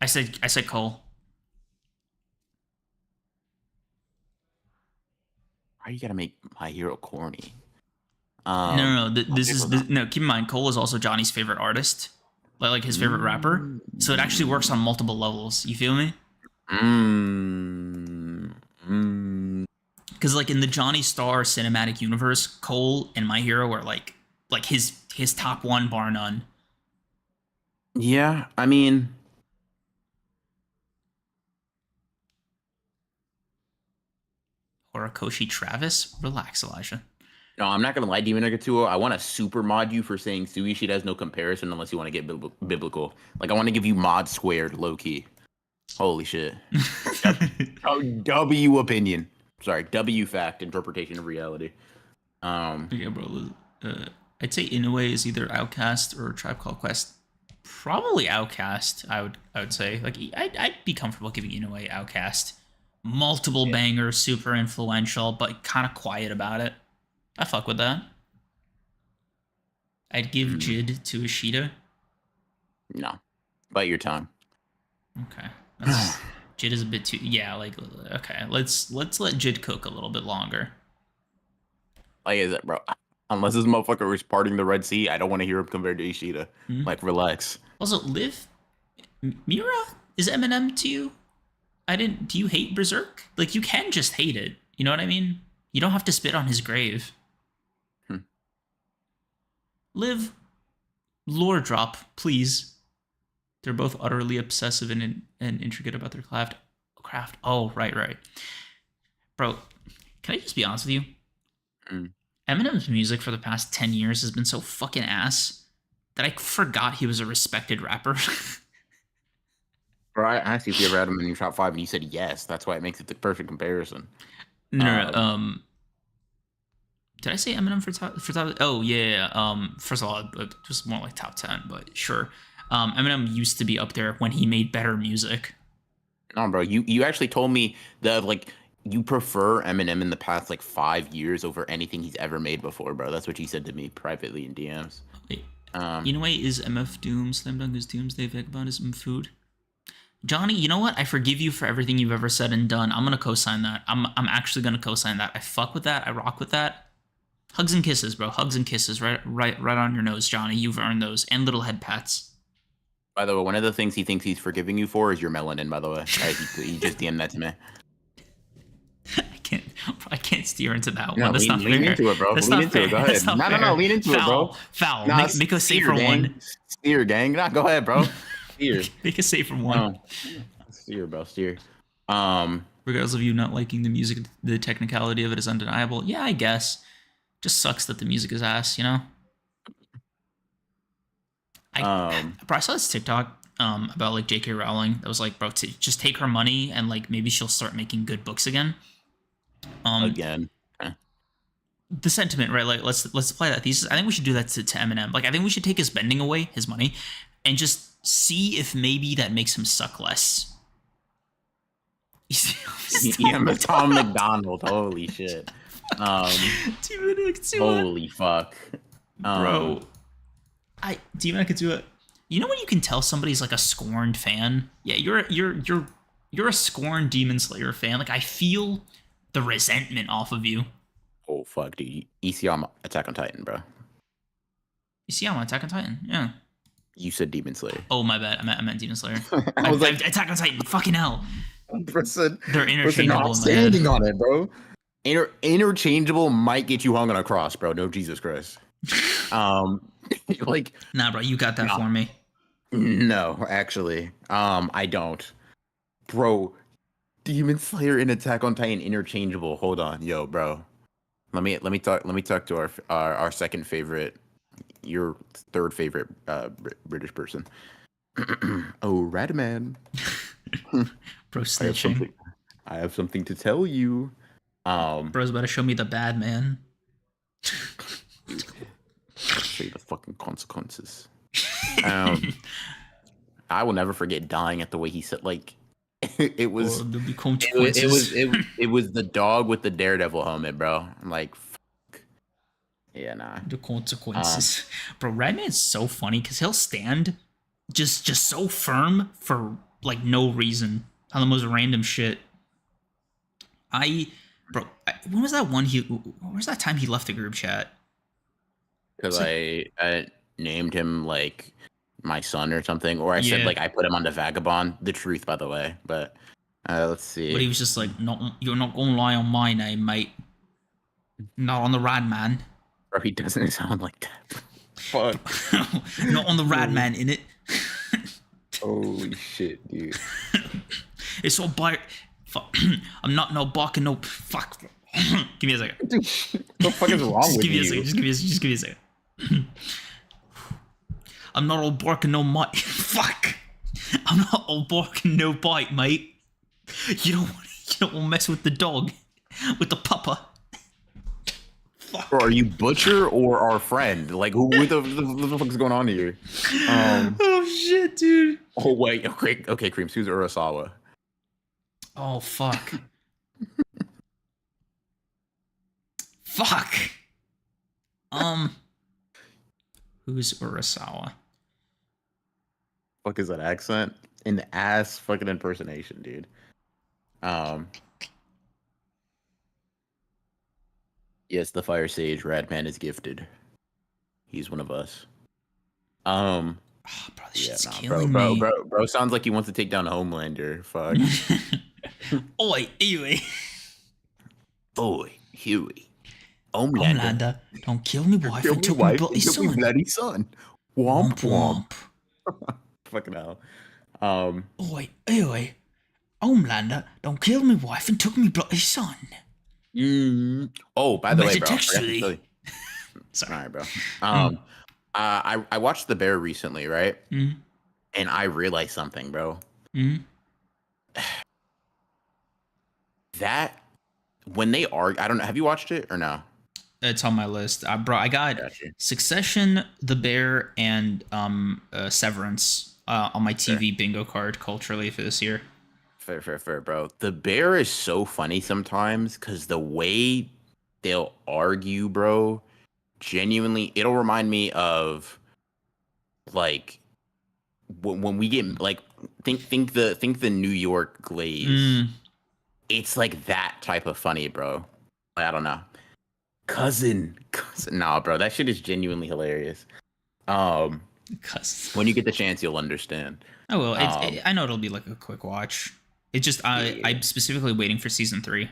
I said Cole. Why you gotta make My Hero corny? No. Keep in mind, Cole is also Johnny's favorite artist, like his favorite rapper. So it actually works on multiple levels. You feel me? Because like in the Johnny Star cinematic universe, Cole and My Hero are like his top one bar none. Yeah, I mean, Horikoshi Travis, relax, Elijah. no, I'm not gonna lie, Demon Negatuo. I want to super mod you for saying Suishi has no comparison unless you want to get biblical. Like I want to give you mod squared, low key. Holy shit. W opinion. Sorry, W fact, interpretation of reality. Yeah, bro. I'd say Inoue is either Outcast or Tribe Called Quest. Probably Outcast. I would say like I'd be comfortable giving Inoue Outcast. Multiple Yeah. bangers, super influential, but kind of quiet about it. I fuck with that. I'd give Mm, Jid to Ishida. no, bite your tongue. Okay, that's Jid is a bit too. Yeah, like okay, let's let Jid cook a little bit longer. Like, is it, bro? Unless this motherfucker was parting the Red Sea, I don't want to hear him compared to Ishida. Hmm? Like, relax. Also, Liv, Mira is Eminem to you? I didn't. Do you hate Berserk? Like you can just hate it. You know what I mean? You don't have to spit on his grave. Hmm. Liv, lore drop, please. They're both utterly obsessive and intricate about their craft. Oh, right. Bro, can I just be honest with you? Mm. Eminem's music for the past 10 years has been so fucking ass that I forgot he was a respected rapper. Bro, I asked you if you ever had him in your top 5, and you said yes. That's why it makes it the perfect comparison. No, did I say Eminem for top? Oh yeah. First of all, it was more like top 10, but sure. Eminem used to be up there when he made better music. No, bro, you actually told me that like you prefer Eminem in the past like 5 years over anything he's ever made before, bro. That's what you said to me privately in DMs. Wait, Um, Inoue is MF Doom, Slam Dunk is Doomsday, Vagabond is food. Johnny, you know what? I forgive you for everything you've ever said and done. I'm gonna co-sign that. I'm actually gonna co-sign that. I fuck with that. I rock with that. Hugs and kisses, bro. Hugs and kisses, right on your nose, Johnny. You've earned those, and little head pats. by the way, one of the things he thinks he's forgiving you for is your melanin. By the way, he just DM'd that to me. I can't steer into that No, one. That's not lean fair. into it, bro. That's lean not into fair. it. Go ahead. That's not fair. No, lean into it, bro. Foul. Nah, Make a save steer, from gang. one. Steer, gang. Nah, go ahead, bro. Steer. Make a save from one. Steer, bro. Steer. Regardless of you not liking the music, the technicality of it is undeniable. Yeah, I guess. Just sucks that the music is ass, you know? Bro, I saw this TikTok about like J.K. Rowling that was like, bro, just take her money and like maybe she'll start making good books again. Again. The sentiment, right? Like let's apply that thesis. I think we should do that to Eminem. Like I think we should take his spending away, his money, and just see if maybe that makes him suck less. Yeah, Tom McDonald. Holy shit. Holy fuck. Bro. Demon I could do it. You know when you can tell somebody's like a scorned fan? Yeah, you're a scorned Demon Slayer fan. Like I feel the resentment off of you. Oh fuck, dude. ECM Attack on Titan, bro. You see, I'm on Attack on Titan. Yeah. You said Demon Slayer. Oh my bad. I meant Demon Slayer. I was like, Attack on Titan. Fucking hell. They're Listen, interchangeable. I'm standing on it, bro. Interchangeable might get you hung on a cross, bro. No, Jesus Christ. Like, Nah, bro, you got that for me. no, actually, I don't, bro. Demon Slayer and Attack on Titan interchangeable. Hold on, yo, bro. Let me talk to our second favorite, your third favorite British person. Oh, Radman. Bro, snitching. I have something to tell you. Bro's about to show me the bad man. Show you the fucking consequences. I will never forget dying at the way he said, like, it was the dog with the Daredevil helmet, bro. I'm like, fuck. Yeah, nah. The consequences. Bro, Radman's so funny because he'll stand just so firm for like no reason on the most random shit. When was that when was that time he left the group chat? Because I named him like my son or something, or I said like I put him on the Vagabond. The truth, by the way. But let's see. But he was just like, "No, you're not gonna lie on my name, mate. Not on the Radman." Bro, he doesn't sound like that. Fuck. Not on the Radman in it. Holy shit, dude. It's all bite. Fuck. I'm not no barking no. Fuck. Give me a second. Dude, what the fuck is wrong with you? Just give me a second. I'm not all barking no mite. Fuck. I'm not all barking no bite, mate. You don't want to mess with the dog, with the pupper. Bro, are you Butcher or our friend? Like, what the fuck is going on here? Oh shit, dude. Oh wait, okay, Creams. Who's Urasawa? Oh fuck. Fuck. Who's Urasawa? Fuck is that accent? An ass fucking impersonation, dude. Yes, the Fire Sage Radman is gifted. He's one of us. Oh, bro, this shit's killing bro, me. bro, sounds like he wants to take down Homelander. Fuck. Oi, Huey. Oi, Huey. Homelander. Don't kill me wife and took me bloody son. Womp womp. Fucking hell. Oi, Huey. Homelander, don't kill me wife and took me bloody son. Oh, by the way, bro. Sorry. All right, bro. I watched The Bear recently, right? Mm. And I realized something, bro. Mm. That when they argue, I don't know. Have you watched it or no? It's on my list, bro. I got Succession, The Bear, and Severance on my TV bingo card culturally for this year. Fair, bro. The Bear is so funny sometimes because the way they'll argue, bro, genuinely, it'll remind me of like when we get like think the New York glaze. It's like that type of funny, bro. I don't know. Cousin. Nah, bro, that shit is genuinely hilarious. When you get the chance, you'll understand. Oh well, I know it'll be like a quick watch. It's just I'm specifically waiting for season 3.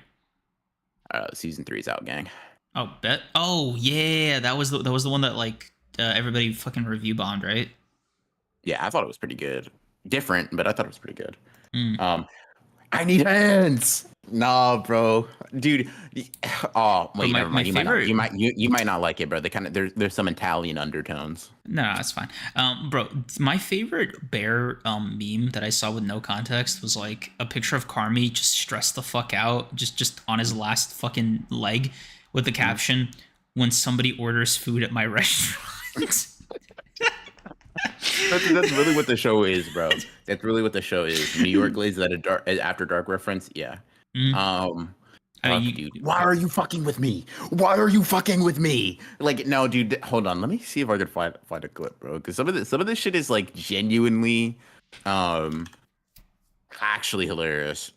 Season 3 is out, gang. Oh, bet. Oh yeah, that was the one that like everybody fucking review bombed, right? Yeah, I thought it was pretty good. Different, but I thought it was pretty good. I need hands. Nah, bro, dude. Oh wait, never mind. You might not like it, bro. They kind of there's some Italian undertones. No, that's fine. Bro, my favorite bear meme that I saw with no context was like a picture of Carmi just stressed the fuck out, just on his last fucking leg, with the caption, "When somebody orders food at my restaurant." That's really what the show is, bro. That's really what the show is. New York Glaze, is that a After Dark reference? Yeah. Dude, why are you fucking with me? Why are you fucking with me? Like, no, dude. Hold on. Let me see if I can find a clip, bro. Because some of this shit is like genuinely, actually hilarious.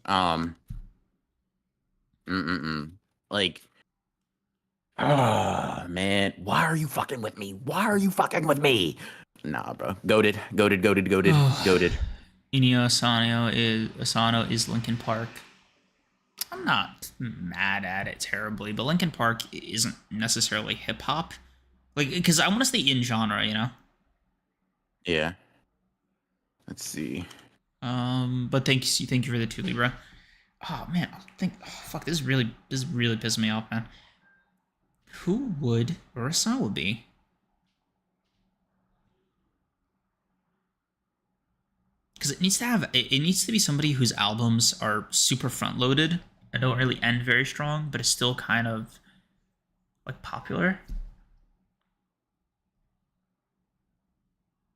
Like, oh man, why are you fucking with me? Why are you fucking with me? Nah, bro. Goated. Inio Asano is Linkin Park. I'm not mad at it terribly, but Linkin Park isn't necessarily hip hop. Like, because I want to stay in genre, you know? Yeah. Let's see. But thank you for the 2 Libra. Oh man, fuck, this really pissing me off, man. Who would Urasawa be? Because it needs to be somebody whose albums are super front loaded and don't really end very strong, but it's still kind of like popular.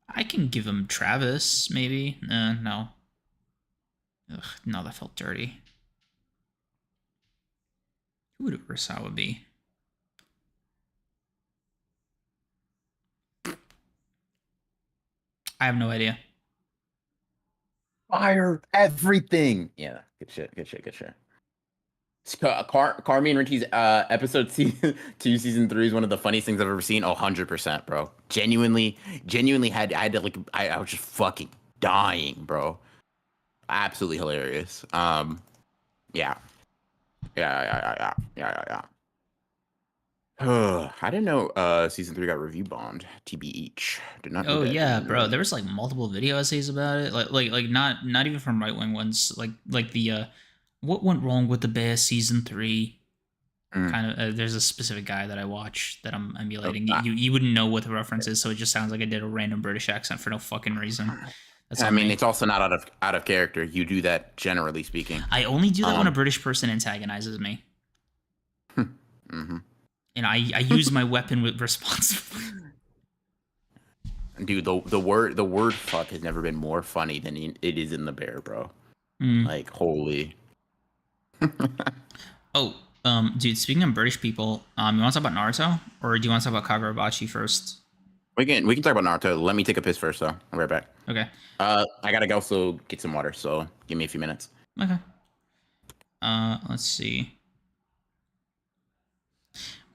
I can give him Travis, maybe. No. Ugh, no, that felt dirty. Who would Urasawa be? I have no idea. Fire everything. Yeah, good shit. Carmi and Richie's episode 2 season 3 is one of the funniest things I've ever seen. 100%, bro. Genuinely I had to like I was just fucking dying, bro. Absolutely hilarious. Yeah. I didn't know season 3 got review bombed. TB each. Did not. Oh yeah, bro. There was like multiple video essays about it. Like not even from right wing ones. Like the what went wrong with the Bear season 3. Kind of. There's a specific guy that I watch that I'm emulating. You wouldn't know what the reference is, so it just sounds like I did a random British accent for no fucking reason. I mean, it's also not out of character. You do that generally speaking. I only do that when a British person antagonizes me. and I use my weapon with responsibly. Dude, the word fuck has never been more funny than it is in the bear, bro. Mm. Like, holy. Oh, dude. Speaking of British people, you want to talk about Naruto, or do you want to talk about Kagurabachi first? We can talk about Naruto. Let me take a piss first, though. I'll be right back. Okay. I gotta also get some water, so give me a few minutes. Okay. Let's see.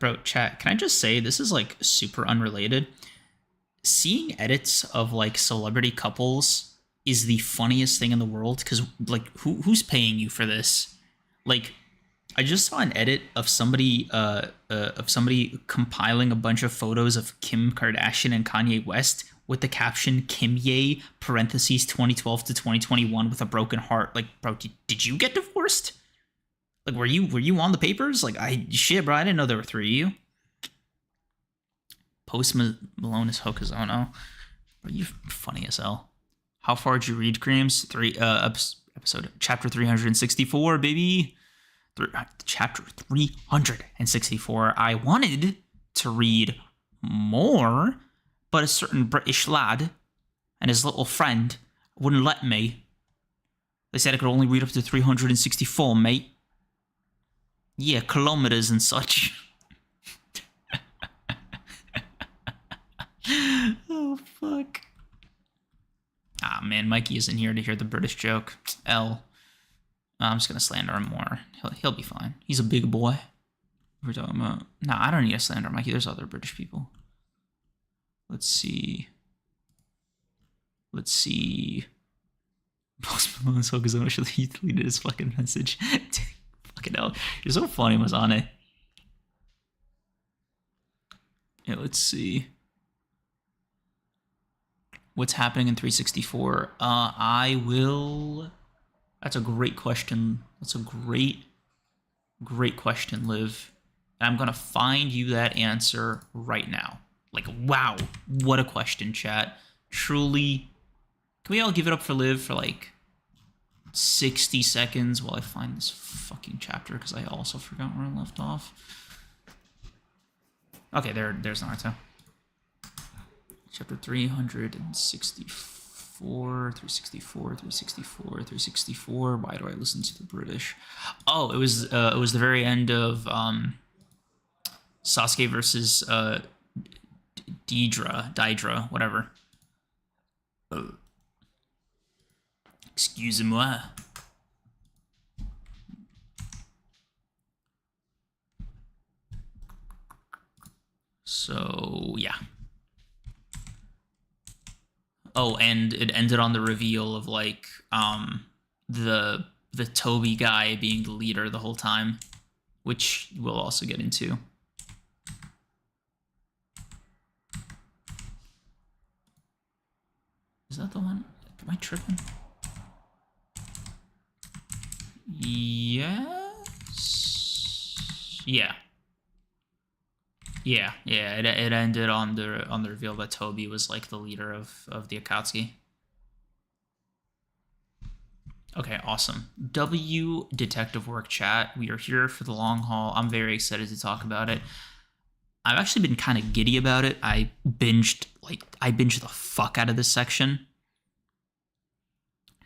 Bro, chat, can I just say this is like super unrelated? Seeing edits of like celebrity couples is the funniest thing in the world because like who's paying you for this? Like I just saw an edit of somebody compiling a bunch of photos of Kim Kardashian and Kanye West with the caption Kim Ye parentheses 2012 to 2021 with a broken heart. Like, bro, did you get divorced? Like, were you on the papers? Like, shit, bro, I didn't know there were three of you. Post Malone is Hookazono. Are you funny as hell? How far did you read, Creams? Episode chapter 364, baby. Chapter 364. I wanted to read more, but a certain British lad and his little friend wouldn't let me. They said I could only read up to 364, mate. Yeah, kilometers and such. Oh, fuck. Ah, man, Mikey isn't here to hear the British joke. I'm just gonna slander him more. He'll be fine. He's a big boy. We're talking about... Nah, I don't need to slander Mikey. There's other British people. Let's see. Post Malone's Hookazono should he deleted his fucking message. Fucking hell. You're so funny, Mazane. Yeah, let's see. What's happening in 364? I will... That's a great question. That's a great question, Liv. And I'm going to find you that answer right now. Like, wow. What a question, chat. Truly. Can we all give it up for Liv for like 60 seconds while I find this fucking chapter? Because I also forgot where I left off. Okay, there's Naruto. Chapter 364, 364. Why do I listen to the British? Oh, it was the very end of Sasuke versus Daedra, whatever. Excusez-moi. So yeah. Oh, and it ended on the reveal of like the Tobi guy being the leader the whole time, which we'll also get into. Is that the one? Am I tripping? Yes. Yeah. Yeah. It ended on the reveal that Tobi was like the leader of the Akatsuki. Okay, awesome. W detective work chat. We are here for the long haul. I'm very excited to talk about it. I've actually been kind of giddy about it. I binged the fuck out of this section.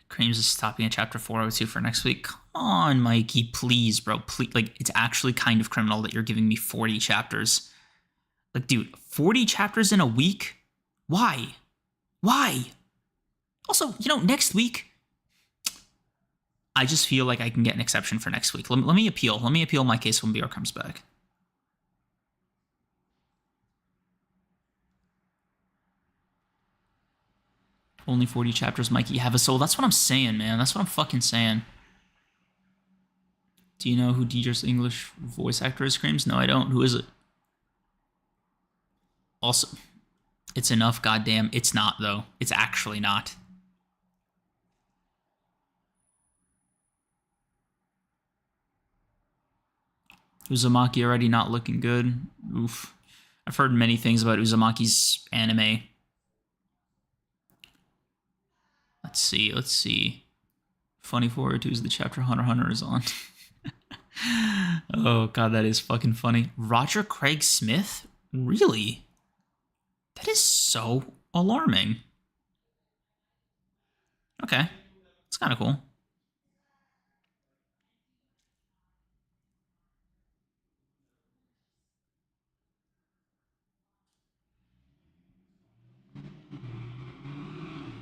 Creams is stopping at chapter 402 for next week. Come on, Mikey, please, bro. Please, like, it's actually kind of criminal that you're giving me 40 chapters. Like, dude, 40 chapters in a week? Why? Also, next week, I just feel like I can get an exception for next week. Let me appeal. Let me appeal my case when BR comes back. Only 40 chapters, Mikey. Have a soul. That's what I'm saying, man. That's what I'm fucking saying. Do you know who Deidre's English voice actor is, Creams? No, I don't. Who is it? Also, it's enough, goddamn. It's not, though. It's actually not. Uzumaki already not looking good. Oof. I've heard many things about Uzumaki's anime. Let's see. Funny forward to is the chapter Hunter x Hunter is on. Oh god, that is fucking funny. Roger Craig Smith? Really? That is so alarming. Okay. It's kind of cool.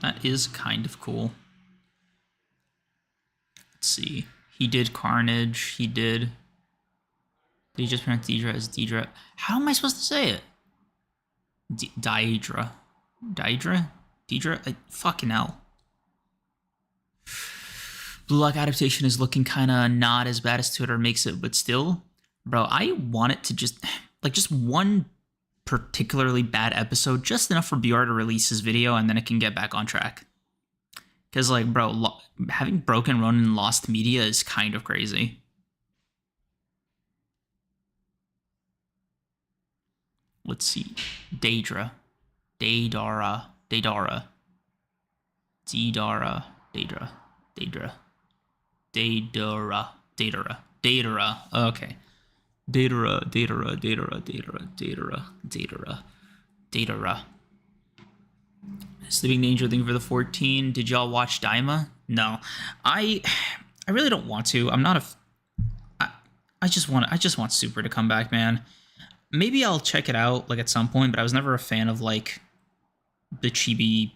That is kind of cool. Let's see. He did Carnage. Did he just pronounce Deidre as Deidre? How am I supposed to say it? Deidre. Deidre? Deidre? Fucking hell. Blue Lock adaptation is looking kind of not as bad as Twitter makes it, but still, bro, I want it to just one particularly bad episode, just enough for BR to release his video, and then it can get back on track. Because, like, bro, having Broken Ronin lost media is kind of crazy. Let's see. Daedra. Daedara. Daedara. Daedara. Daedra. Daedra. Daedara. Daedara. Daedara. Okay. Daedara. Daedara. Daedara. Daedara. Daedara. Daedara. Daedara. Sleeping Danger thing for the 14. Did y'all watch Daima? No. I really don't want to. I'm not a I just want Super to come back, man. Maybe I'll check it out like at some point, but I was never a fan of like the chibi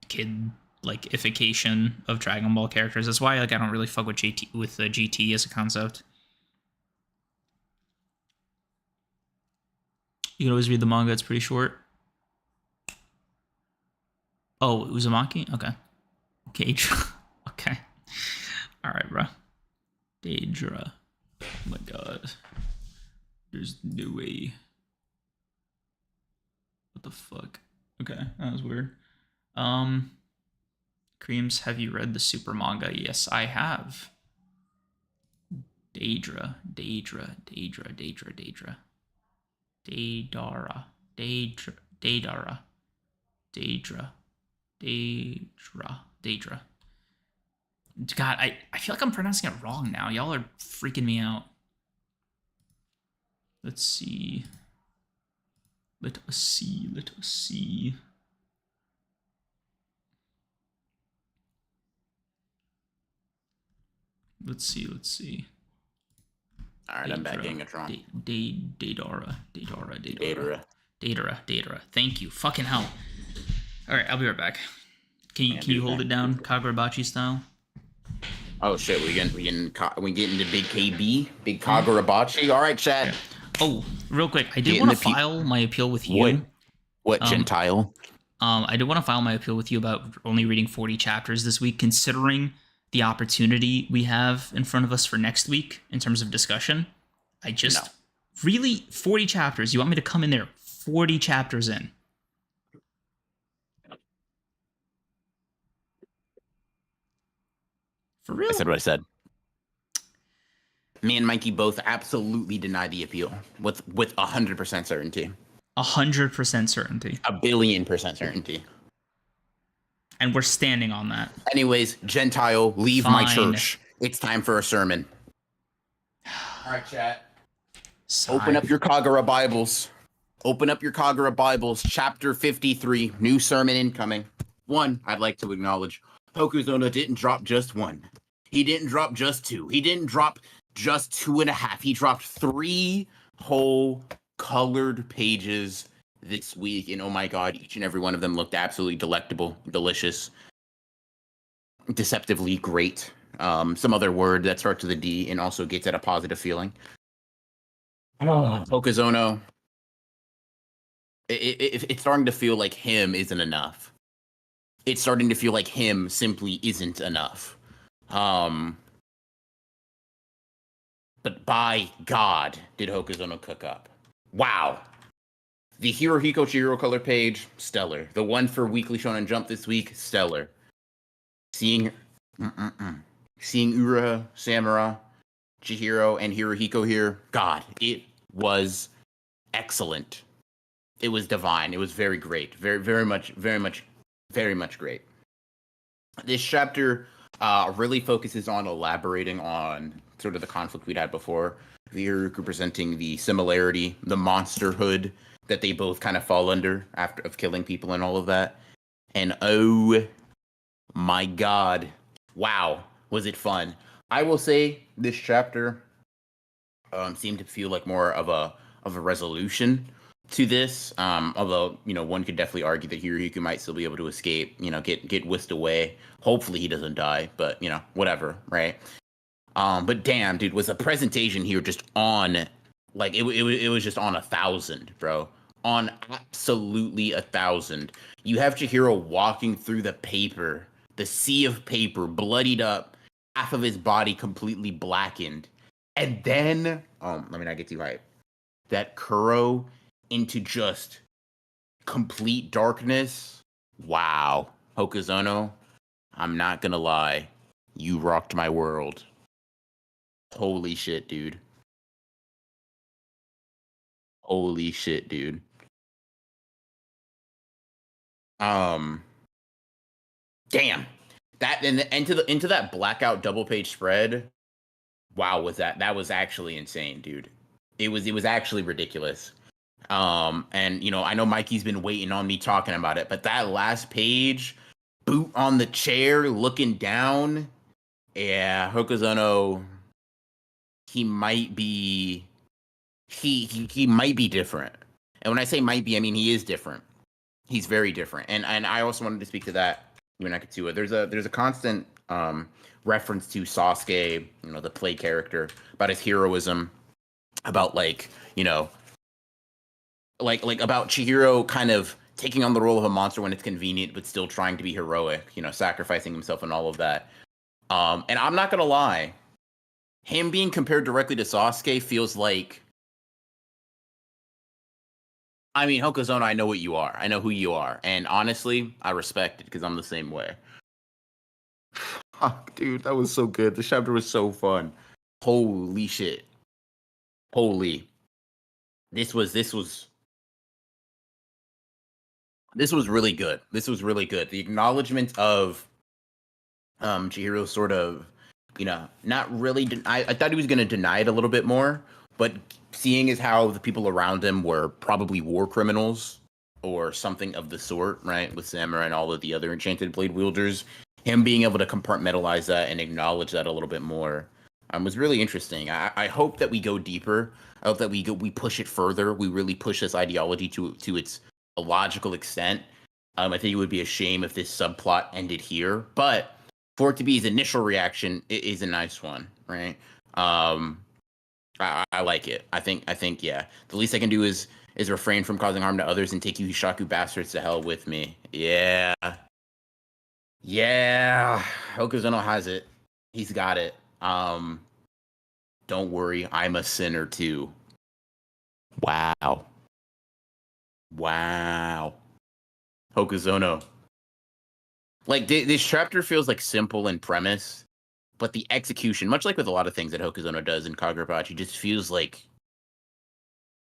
kid like ification of Dragon Ball characters. That's why like I don't really fuck with GT as a concept. You can always read the manga, it's pretty short. Oh, Uzumaki? Okay. Daedra. Okay. Alright, bro. Daedra. Oh my god. There's no way. What the fuck? Okay, that was weird. Creams, have you read the Super manga? Yes, I have. Daedra. Daedra. Daedra. Daedra. Daedra. Daedara. Daedra. Daedara. Daedra. Daedra. Daedra. God, I feel like I'm pronouncing it wrong now. Y'all are freaking me out. Let's see. Let us see. Let us see. Let's see. Let's see. All right, I'm back getting a Tron. Daedara. Daedara. Daedara. Thank you. Fucking hell. All right, I'll be right back. Can you hold it down, Kagurabachi style? Oh shit, we get into big KB, big Kagurabachi. All right, chat. Okay. Oh, real quick, I did want to file my appeal with you. What Gentile? I did want to file my appeal with you about only reading 40 chapters this week, considering the opportunity we have in front of us for next week in terms of discussion. Really 40 chapters. You want me to come in there 40 chapters in? For real? I said what I said. Me and Mikey both absolutely deny the appeal with 100% certainty. 100% certainty. 1,000,000,000% certainty. And we're standing on that. Anyways, Gentile, leave my church. It's time for a sermon. All right, chat. Open up your Kagura Bibles. Open up your Kagura Bibles. Chapter 53. New sermon incoming. 1, I'd like to acknowledge Hookazono didn't drop just 1. He didn't drop just 2. He didn't drop just 2.5. He dropped 3 whole colored pages this week. And oh my god, each and every one of them looked absolutely delectable, delicious, deceptively great. Some other word that starts with a D and also gets at a positive feeling. Hookazono. It's starting to feel like him isn't enough. It's starting to feel like him simply isn't enough. But by God, did Hookazono cook up. Wow. The Hirohiko Chihiro color page, stellar. The one for Weekly Shonen Jump this week, stellar. Seeing Ura, Samura, Chihiro, and Hirohiko here, God, it was excellent. It was divine. It was very great. Very much great. This chapter really focuses on elaborating on sort of the conflict we'd had before. The Hiruku presenting the similarity, the monsterhood that they both kind of fall under after of killing people and all of that. And oh my god, wow, was it fun! I will say this chapter seemed to feel like more of a resolution to this. Although one could definitely argue that Hiruhiku might still be able to escape, get whisked away. Hopefully he doesn't die, but whatever, right? But damn, dude, was the presentation here just on like it was just on 1,000, bro. On absolutely 1,000. You have Chihiro walking through the paper, the sea of paper, bloodied up, half of his body completely blackened. And then, let me not get too hyped. That Kuro into just complete darkness. Wow. Hookazono, I'm not gonna lie. You rocked my world. Holy shit, dude. Holy shit, dude. Damn. That and into that blackout double page spread. Wow, that was actually insane, dude. It was actually ridiculous. And I know Mikey's been waiting on me talking about it, but that last page, boot on the chair, looking down, yeah, Hookazono, he might be different. And when I say might be, I mean he is different. He's very different. And I also wanted to speak to that. You and Akatsuki. There's a constant reference to Sauske, the play character, about his heroism, about like about Chihiro kind of taking on the role of a monster when it's convenient, but still trying to be heroic, sacrificing himself and all of that. And I'm not gonna lie, him being compared directly to Sasuke feels like, I mean, Hookazono, I know what you are. I know who you are. And honestly, I respect it because I'm the same way. Fuck, dude, that was so good. The chapter was so fun. Holy shit. Holy. This was really good. This was really good. The acknowledgement of Chihiro sort of, not really. I thought he was going to deny it a little bit more, but seeing as how the people around him were probably war criminals or something of the sort, right, with samurai and all of the other enchanted blade wielders, him being able to compartmentalize that and acknowledge that a little bit more was really interesting. I hope that we go deeper. I hope that we push it further. We really push this ideology to its logical extent. I think it would be a shame if this subplot ended here, but for it to be his initial reaction, it is a nice one, right? I like it. I think yeah. The least I can do is refrain from causing harm to others and take you Hishaku bastards to hell with me. Yeah. Yeah. Hookazono has it. He's got it. Don't worry, I'm a sinner too. Wow. Hookazono. Like this chapter feels like simple in premise, but the execution, much like with a lot of things that Hookazono does in Kagurabachi, just feels like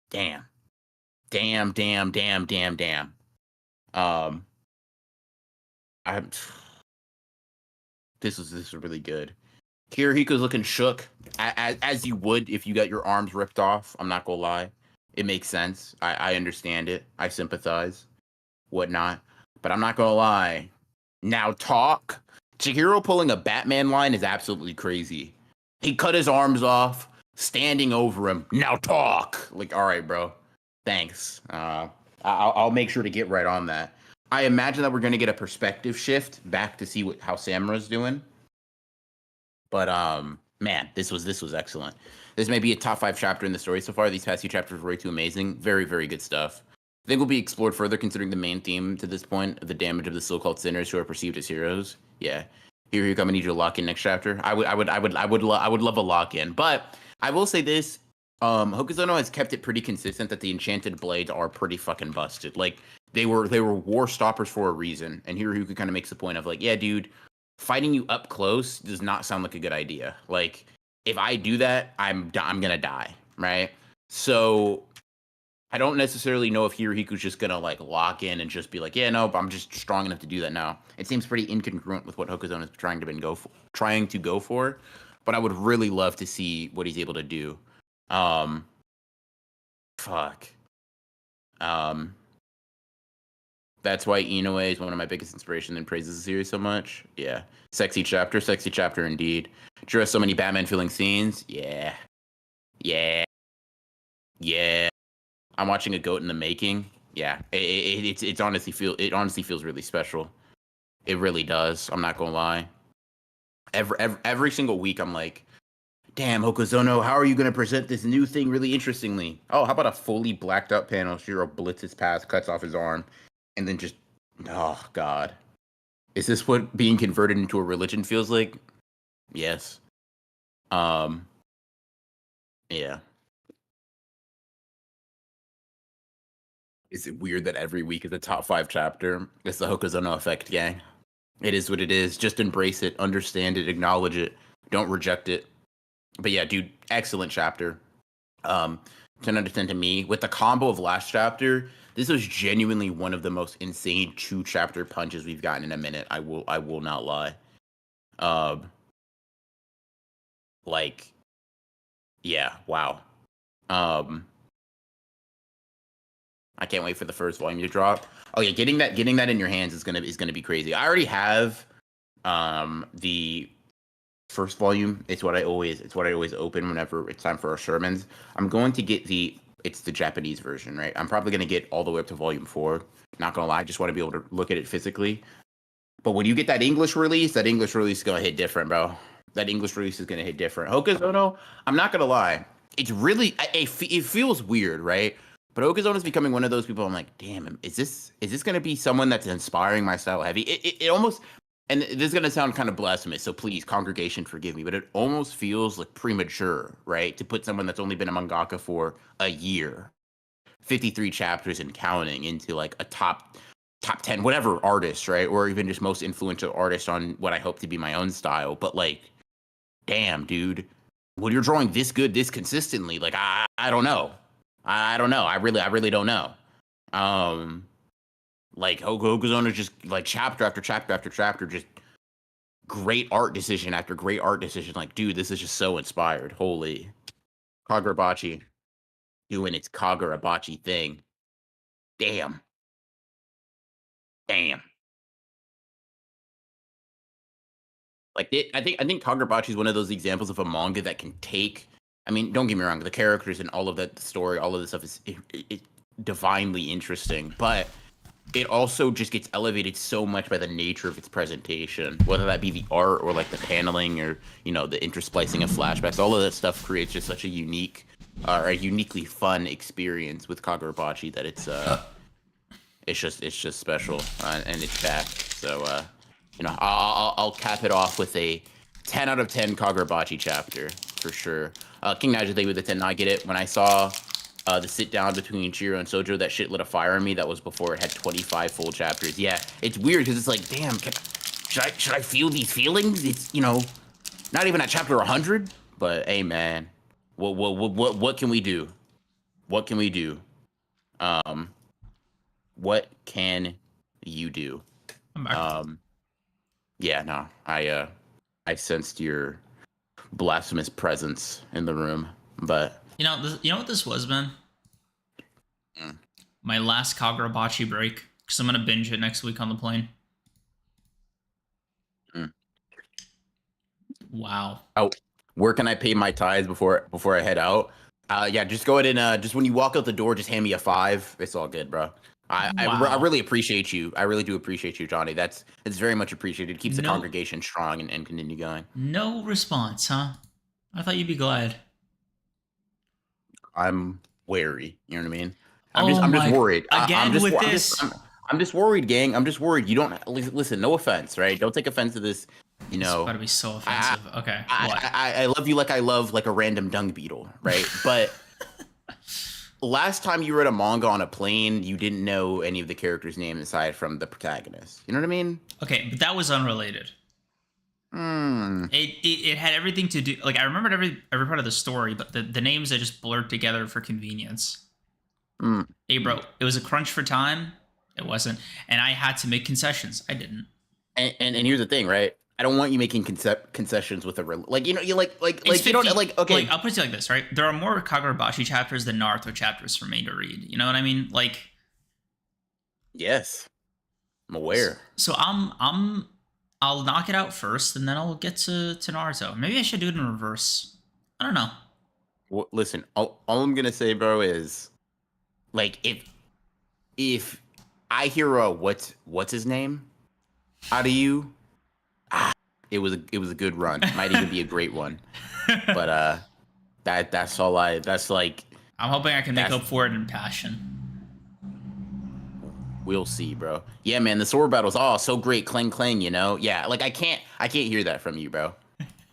damn. This was really good. Kirihiko's looking shook, as you would if you got your arms ripped off. I'm not gonna lie. It makes sense. I understand it. I sympathize. Whatnot. But I'm not gonna lie. Now talk. Chihiro pulling a Batman line is absolutely crazy. He cut his arms off, standing over him. Now talk. Like, all right, bro. Thanks. I'll make sure to get right on that. I imagine that we're gonna get a perspective shift back to see how Samura's doing. But man, this was excellent. This may be a top 5 chapter in the story so far. These past few chapters were way too amazing. Very, very good stuff. I think will be explored further considering the main theme to this point, the damage of the so-called sinners who are perceived as heroes. Yeah. Here you come, I need you to lock in next chapter. I would love a lock in. But I will say this, Hookazono has kept it pretty consistent that the enchanted blades are pretty fucking busted. Like they were war stoppers for a reason. And Hiruhiku kind of makes the point of like, yeah, dude, fighting you up close does not sound like a good idea. Like if I do that, I'm gonna die, right? So I don't necessarily know if Hiruhiku's just gonna like lock in and just be like, yeah, no, I'm just strong enough to do that now. It seems pretty incongruent with what Hookazono is trying to go for. but I would really love to see what he's able to do. Um, fuck. Um, that's why Inoue is one of my biggest inspirations and praises the series so much. Yeah, sexy chapter indeed. Drew has so many Batman feeling scenes. Yeah, yeah, yeah. I'm watching a goat in the making. Yeah, it's honestly feels really special. It really does. I'm not gonna lie. Every single week, I'm like, damn, Hookazono, how are you gonna present this new thing really interestingly? Oh, how about a fully blacked out panel? Shiro blitzes past, cuts off his arm, and then just, oh god, is this what being converted into a religion feels like? Yes. Um. Yeah. Is it weird that every week is a top 5 chapter? It's the Hokuzono effect, gang. It is what it is. Just embrace it, understand it, acknowledge it. Don't reject it. But yeah, dude, excellent chapter. 10 out of 10 to me. With the combo of last chapter, this was genuinely one of the most insane 2-chapter punches we've gotten in a minute. I will not lie. Like, yeah, wow. I can't wait for the first volume to drop. Oh yeah, getting that in your hands is gonna be crazy. I already have the first volume. It's what I always open whenever it's time for our sermons. I'm going to get the Japanese version, right? I'm probably gonna get all the way up to volume 4. Not gonna lie, I just want to be able to look at it physically. But when you get that English release is gonna hit different, bro. That English release is gonna hit different. Hookazono, I'm not gonna lie, it's really it feels weird, right? But Hookazono is becoming one of those people. I'm like, damn, is this gonna be someone that's inspiring my style heavy? It almost, and this is gonna sound kind of blasphemous, so please, congregation, forgive me, but it almost feels like premature, right? To put someone that's only been a mangaka for a year, 53 chapters and counting, into like a top 10 whatever artist, right? Or even just most influential artist on what I hope to be my own style. But like, damn, dude, when you're drawing this good this consistently, like I don't know. I don't know. I really don't know. Like Hokuzono is just like chapter after chapter after chapter, just great art decision after great art decision. Like, dude, this is just so inspired. Holy, Kagurabachi doing its Kagurabachi thing. Damn. Like I think Kagurabachi is one of those examples of a manga that can take. I mean, don't get me wrong, the characters and all of that, the story, all of this stuff is divinely interesting, but it also just gets elevated so much by the nature of its presentation, whether that be the art or like the paneling or the intersplicing of flashbacks. All of that stuff creates just such a unique, or a uniquely fun experience with Kagurabachi that it's just special, and it's back. So I'll cap it off with a 10 out of 10 Kagurabachi chapter for sure. King Najee with the 10. I get it. When I saw the sit down between Chiro and Sojo, that shit lit a fire in me. That was before it had 25 full chapters. Yeah, it's weird because it's like, damn, should I feel these feelings? It's not even at chapter 100. But hey, man, what can we do? What can we do? What can you do? I'm back. Yeah, no, I sensed your blasphemous presence in the room, but You know what this was, man? My last Kagurabachi break, because I'm gonna binge it next week on the plane. Wow. Oh, where can I pay my tithes before I head out? Yeah, just go ahead and just when you walk out the door, just hand me a 5. It's all good, bro. I really appreciate you. I really do appreciate you, Johnny. It's very much appreciated. It keeps the congregation strong and continue going. No response, huh? I thought you'd be glad. I'm wary. You know what I mean? I'm just worried. I'm just worried, gang. I'm just worried. You don't listen. No offense, right? Don't take offense to this. It's about to be so offensive. Okay. I love you like I love like a random dung beetle, right? But last time you read a manga on a plane, you didn't know any of the characters' names aside from the protagonist. You know what I mean? Okay, but that was unrelated. It had everything to do. Like I remembered every part of the story, but the names I just blurred together for convenience. Hey, bro, it was a crunch for time. It wasn't, and I had to make concessions. I didn't. And here's the thing, right? I don't want you making concessions with a like you know you It's you don't 50 like okay. Like, I'll put it like this, right? There are more Kagurabachi chapters than Naruto chapters for me to read. You know what I mean? Like, Yes, I'm aware. so I'll knock it out first, and then I'll get to Naruto. Maybe I should do it in reverse. I don't know. Well, listen, all I'm gonna say, bro, is like if I hear a what's his name out of you, it was a good run. Might even be a great one. But that's all that's like I'm hoping I can make that's- up for it in passion. we'll see, bro. Yeah, man, the sword battles, so great, clang clang, you know? Yeah, like I can't hear that from you, bro.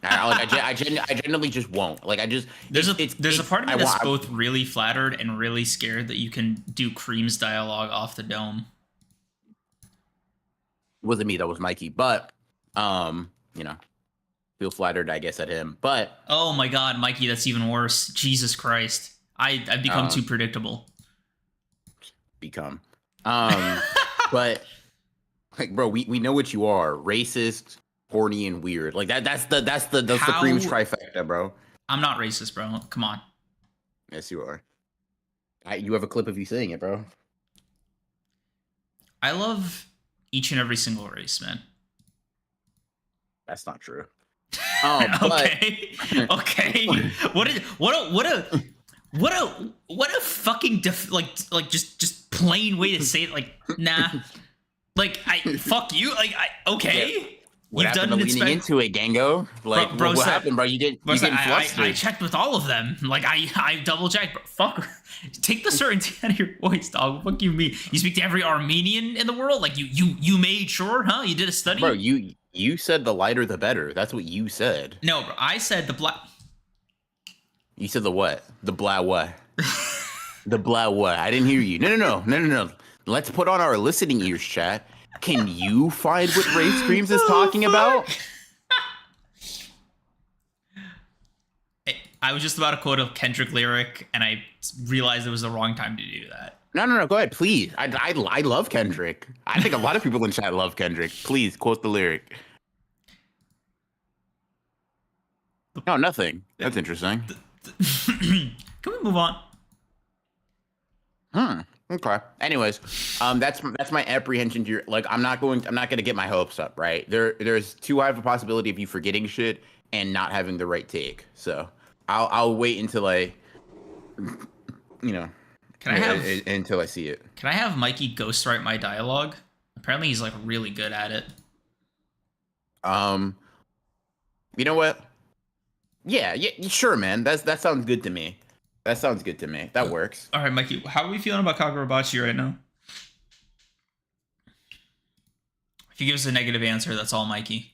I genuinely just won't. Like I just There's a part of me that's I- both really flattered and really scared that you can do Cream's dialogue off the dome. wasn't me, that was Mikey. But you know, feel flattered, I guess, at him. But Oh my god, Mikey, that's even worse. Jesus Christ. I've become too predictable. become. But like, bro, we know what you are: racist, horny, and weird. Like that's the Supreme's trifecta, bro. I'm not racist, bro. Come on. Yes, you are. You have a clip of you saying it, bro. I love each and every single race, man. That's not true. Okay. Okay. What a fucking just plain way to say it. Like, nah. Like, fuck you. Like, okay. What happened to leaning into it, Gango? Like, Bro, what happened, bro? You getting flustered. I checked with all of them. Like, I double checked. Bro. Fuck. Take the certainty out of your voice, dog. What do you mean? You speak to every Armenian in the world? Like, you made sure, huh? You did a study? Bro, you said the lighter the better. That's what you said. No, bro. I said the black. You said the what? The blah what? The blah what? I didn't hear you. No. Let's put on our listening ears, chat. Can you find what Race Creams is talking about? I was just about to quote a Kendrick lyric, and I realized it was the wrong time to do that. No. Go ahead, please. I love Kendrick. I think a lot of people in chat love Kendrick. Please quote the lyric. No, nothing. That's interesting. Can we move on? Okay. Anyways, that's my apprehension here. Like, I'm not gonna get my hopes up, right? There's too high of a possibility of you forgetting shit and not having the right take. So I'll wait until I, until I see it. Can I have Mikey ghostwrite my dialogue? Apparently, he's like really good at it. You know what? Yeah, sure, man. That sounds good to me. That works. All right, Mikey, how are we feeling about Kagurabachi right now? If you give us a negative answer, that's all Mikey.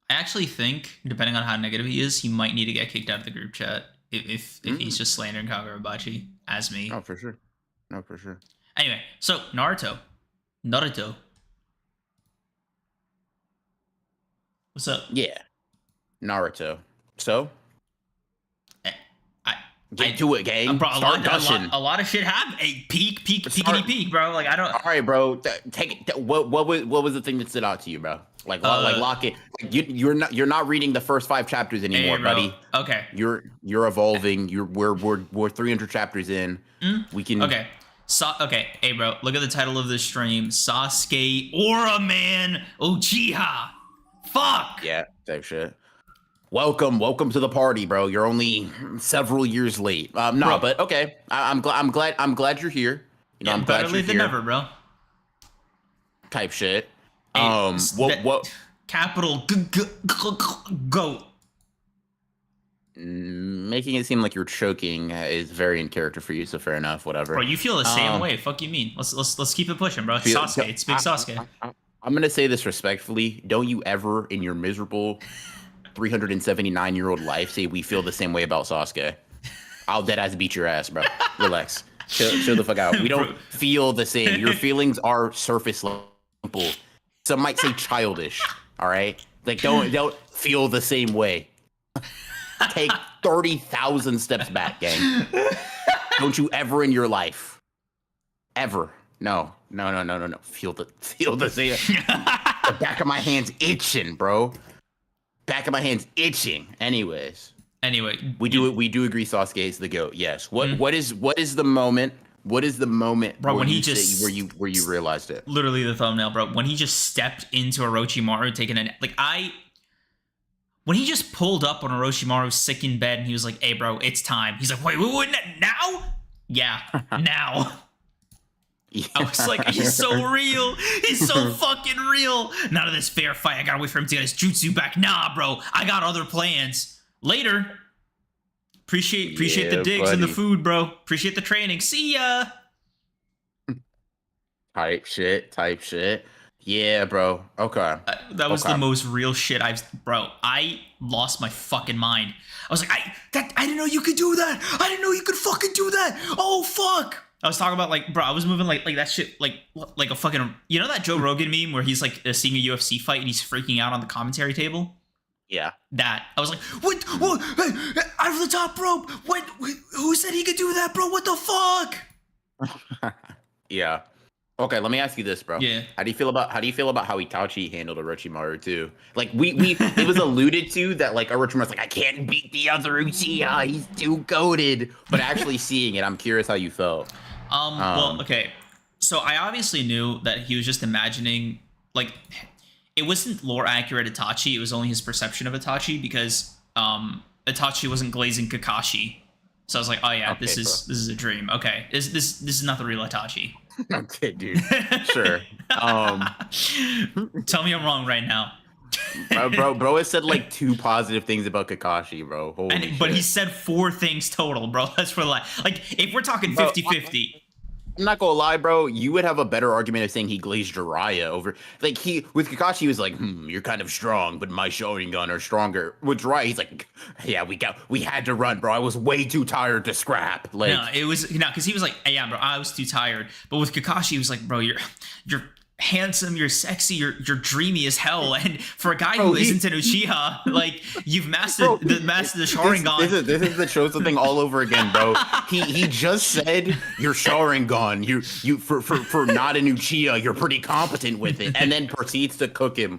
I actually think, depending on how negative he is, he might need to get kicked out of the group chat if he's just slandering Kagurabachi as me. Oh, for sure. No, for sure. Anyway, so Naruto. What's up? Yeah. Naruto. So? Get to it, gang. Bro, Start gushing. A lot of shit happened. Hey, peak, bro. Like, I don't. All right, bro. Take it. What was the thing that stood out to you, bro? Like lock it. You're not reading the first 5 chapters anymore, buddy. Okay. You're evolving. We're 300 chapters in. We can. Okay. Okay. Hey, bro. Look at the title of this stream: Sasuke or a man Uchiha. Fuck. Yeah. Type shit. Welcome to the party, bro. You're only several years late. No, but okay. I'm glad you're here. You know, I'm glad better late than never, bro. Type shit. Hey, what? Capital go. Making it seem like you're choking is very in character for you, so fair enough. Whatever. Bro, you feel the same way. Fuck you mean? Let's keep it pushing, bro. Sasuke. It's big Sasuke. I'm gonna say this respectfully. Don't you ever in your miserable 379-year-old life say we feel the same way about Sauske. I'll deadass beat your ass, bro. Relax. Chill the fuck out. We don't feel the same. Your feelings are surface level. Some might say childish. All right? Like don't feel the same way. Take 30,000 steps back, gang. Don't you ever in your life, ever No. Feel the the back of my hands itching, bro. Back of my hands itching. Anyways. Anyway, We do agree Sasuke is the GOAT. Yes. What is the moment? What is the moment, bro, when he where you realized it? Literally the thumbnail, bro. When he just stepped into Orochimaru taking when he just pulled up on Orochimaru sick in bed and he was like, "Hey, bro, it's time." He's like, "Wait, now?" Yeah, now. Yeah. I was like, he's so real. He's so fucking real. None of this fair fight. I gotta wait for him to get his jutsu back. Nah, bro. I got other plans. Later. Appreciate the digs and the food, bro. Appreciate the training. See ya. Type shit. Yeah, bro. Okay. That was the most real shit bro. I lost my fucking mind. I was like, I didn't know you could do that. I didn't know you could fucking do that. Oh fuck. I was talking about like, bro, I was moving like that shit like a fucking, you know that Joe Rogan meme where he's like seeing a UFC fight and he's freaking out on the commentary table? Yeah. That. I was like, what? Hey, out of the top rope. What? Who said he could do that, bro? What the fuck? Yeah. Okay, let me ask you this, bro. Yeah. How do you feel about how Itachi handled Orochimaru too? Like it was alluded to that like Orochimaru's like, I can't beat the other Uchiha, he's too goated. But actually seeing it, I'm curious how you felt. Well, okay. So I obviously knew that he was just imagining, like, it wasn't lore accurate Itachi, it was only his perception of Itachi because Itachi wasn't glazing Kakashi. So I was like, oh yeah, okay, this is a dream. Okay. This is not the real Itachi. Okay, dude. Sure. Tell me I'm wrong right now. bro has said like 2 positive things about Kakashi, bro. But he said 4 things total, bro. That's for like if we're talking 50-50. I'm not gonna lie, bro. You would have a better argument of saying he glazed Jiraiya over. Like with Kakashi, he was like, you're kind of strong, but my Sharingan are stronger. With Jiraiya, he's like, yeah, we had to run, bro. I was way too tired to scrap. Like, no, it was because he was like, hey, yeah, bro, I was too tired. But with Kakashi, he was like, bro, you're handsome, you're sexy, you're dreamy as hell, and for a guy who isn't an Uchiha, like you've mastered the Sharingan. This is the Chozo thing all over again, bro. He just said you're Sharingan. You for not an Uchiha, you're pretty competent with it, and then proceeds to cook him.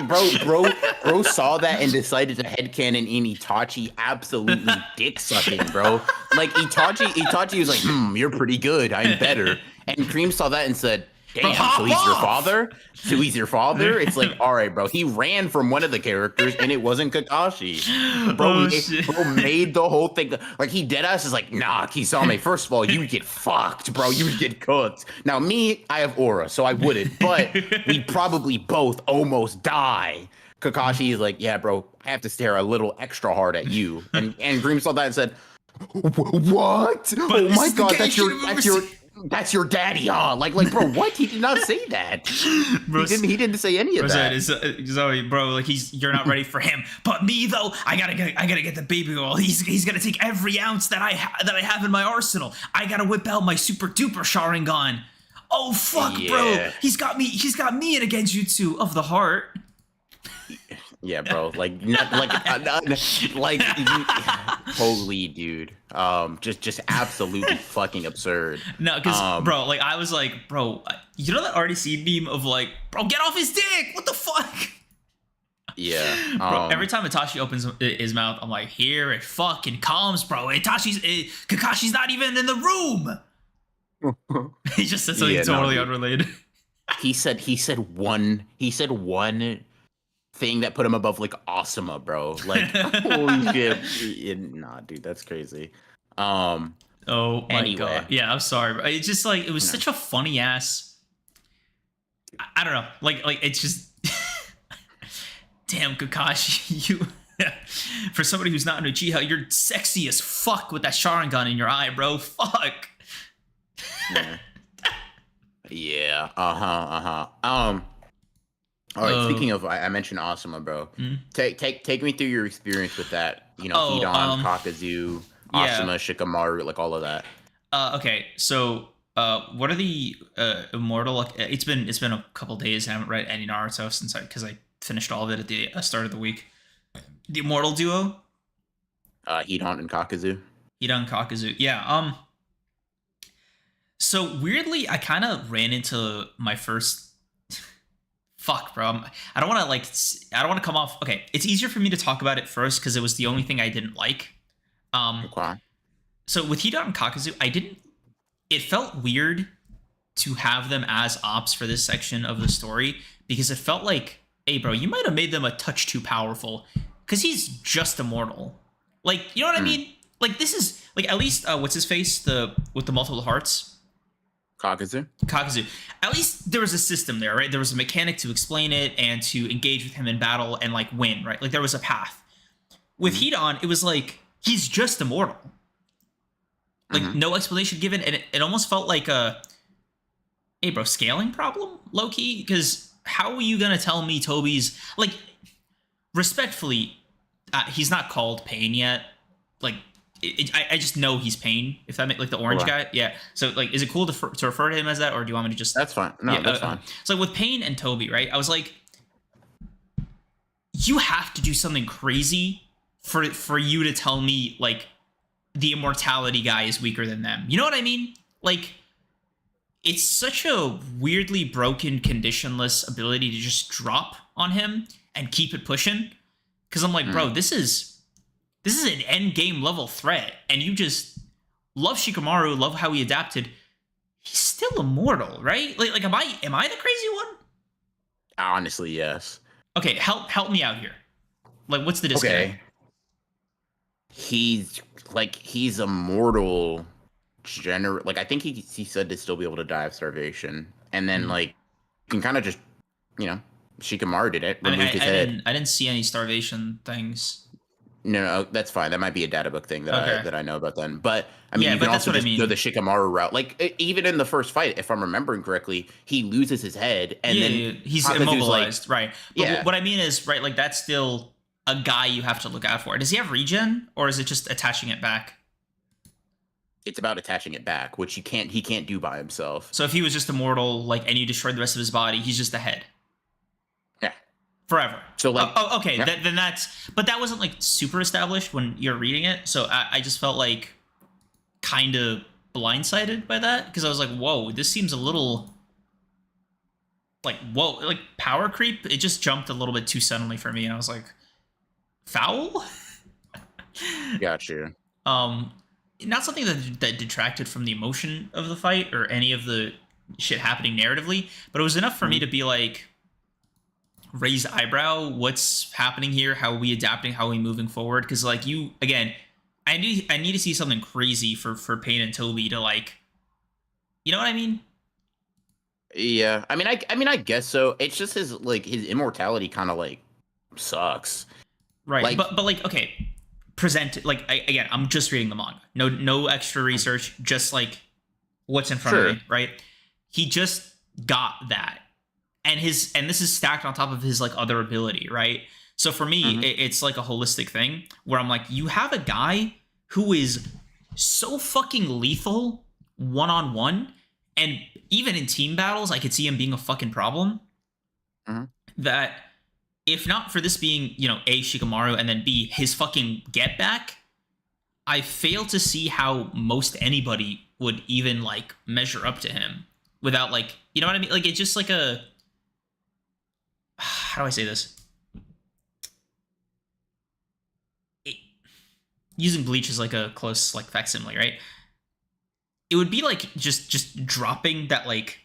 Bro saw that and decided to headcanon in Itachi absolutely dick sucking, bro. Like Itachi was like, you're pretty good, I'm better, and Cream saw that and said, damn, so he's your father? So he's your father? It's like, all right, bro. He ran from one of the characters, and it wasn't Kakashi. Bro, bro made the whole thing. Like, he deadass is like, nah, Kisame, first of all, you would get fucked, bro. You would get cooked. Now, me, I have aura, so I wouldn't. But we'd probably both almost die. Kakashi is like, yeah, bro, I have to stare a little extra hard at you. And Dream saw that and said, what? But oh my god, that's your daddy, huh? Like, bro, what? He did not say that. Bro, he didn't say any of that. Zoe, bro, like you're not ready for him. But me though, I gotta get the baby girl. He's gonna take every ounce that I have in my arsenal. I gotta whip out my super duper Sharingan. Oh fuck, yeah. Bro, he's got me in a Genjutsu of the heart. Yeah, bro. Holy dude. Just absolutely fucking absurd. No, because bro, like I was like, bro, you know that RDC meme of like, bro, get off his dick. What the fuck? Yeah. Bro, every time Itachi opens his mouth, I'm like, here it fucking comes, bro. Kakashi's not even in the room. He just said something totally unrelated. He said one thing that put him above like Asuma, bro. Like, holy shit. Nah, dude, that's crazy. Oh my god. Yeah, I'm sorry, bro. It's just like it was such a funny ass. I don't know. Like it's just damn, Kakashi, you for somebody who's not an Uchiha, you're sexy as fuck with that Sharingan in your eye, bro. Fuck. Yeah. All right. Speaking of, I mentioned Asuma, bro. Take me through your experience with that. You know, Hidan, Kakazu, Asuma, Shikamaru, like all of that. Okay. So, what are the immortal? It's been a couple days. I haven't read any Naruto because I finished all of it at the start of the week. The immortal duo. Hidan and Kakazu. Yeah. So weirdly, I kind of ran into my first. Fuck, bro. I don't want to like. I don't want to come off. Okay, it's easier for me to talk about it first because it was the only thing I didn't like. Um, Okay. so with Hida and Kakazu, I didn't. It felt weird to have them as ops for this section of the story because it felt like, hey, bro, you might have made them a touch too powerful because he's just immortal. Like, you know what I mean? Like, this is like at least what's his face the with the multiple hearts. Kakazu. Kakazu. At least there was a system there, right? There was a mechanic to explain it and to engage with him in battle and like win, right? Like there was a path. With Hidan, it was like he's just immortal. Like no explanation given, and it almost felt like a hey bro, scaling problem, low key. Because how are you gonna tell me Tobi's like respectfully, he's not called Pain yet. Like I just know he's Pain. If that makes like the orange guy, yeah. So like, is it cool to refer to him as that, or do you want me to just? That's fine. No, yeah, that's fine. So like with Pain and Tobi, right? I was like, you have to do something crazy for you to tell me like the immortality guy is weaker than them. You know what I mean? Like, it's such a weirdly broken, conditionless ability to just drop on him and keep it pushing. Because I'm like, bro, this is an end game level threat, and you just love Shikamaru, love how he adapted. He's still immortal, right? Like, am I the crazy one? Honestly, yes. Okay, help me out here. Like, what's the disconnect? Okay. He's immortal. Like I think he said to still be able to die of starvation, and then like you can kind of just Shikamaru did it. Removed his head. I didn't see any starvation things. No, that's fine. That might be a data book thing that I know about then. But I mean, Yeah, you but can that's also what I just mean. go the Shikamaru route. Like even in the first fight, if I'm remembering correctly, he loses his head and then he's Hakazu's immobilized, right? But Yeah. what I mean is, right, like that's still a guy you have to look out for. Does he have regen, or is it just attaching it back? It's about attaching it back, which he can't do by himself. So if he was just immortal, like, and you destroyed the rest of his body, he's just a head. Yeah. Forever. So like, okay, yeah. Then that's, but that wasn't like super established when you're reading it. So I just felt like kind of blindsided by that because I was like, whoa, this seems a little like, whoa, like power creep. It just jumped a little bit too suddenly for me, and I was like, foul. Got you. Not something that detracted from the emotion of the fight or any of the shit happening narratively, but it was enough for me to be like, raise eyebrow, what's happening here? How are we adapting? How are we moving forward? Because like you again, I need to see something crazy for Pain and Tobi to like, you know what I mean? Yeah, I mean, I guess so. It's just his immortality kind of like sucks, right? Like, but like okay, present like again, I'm just reading the manga, no extra research, just like what's in front of me, right? He just got that. And this is stacked on top of his like other ability, right? So for me, it's like a holistic thing where I'm like, you have a guy who is so fucking lethal one-on-one, and even in team battles, I could see him being a fucking problem. That if not for this being, A, Shikamaru, and then B, his fucking get back, I fail to see how most anybody would even like measure up to him without like, you know what I mean? Like it's just like a, how do I say this? Using Bleach as like a close like facsimile, right? It would be like just dropping that like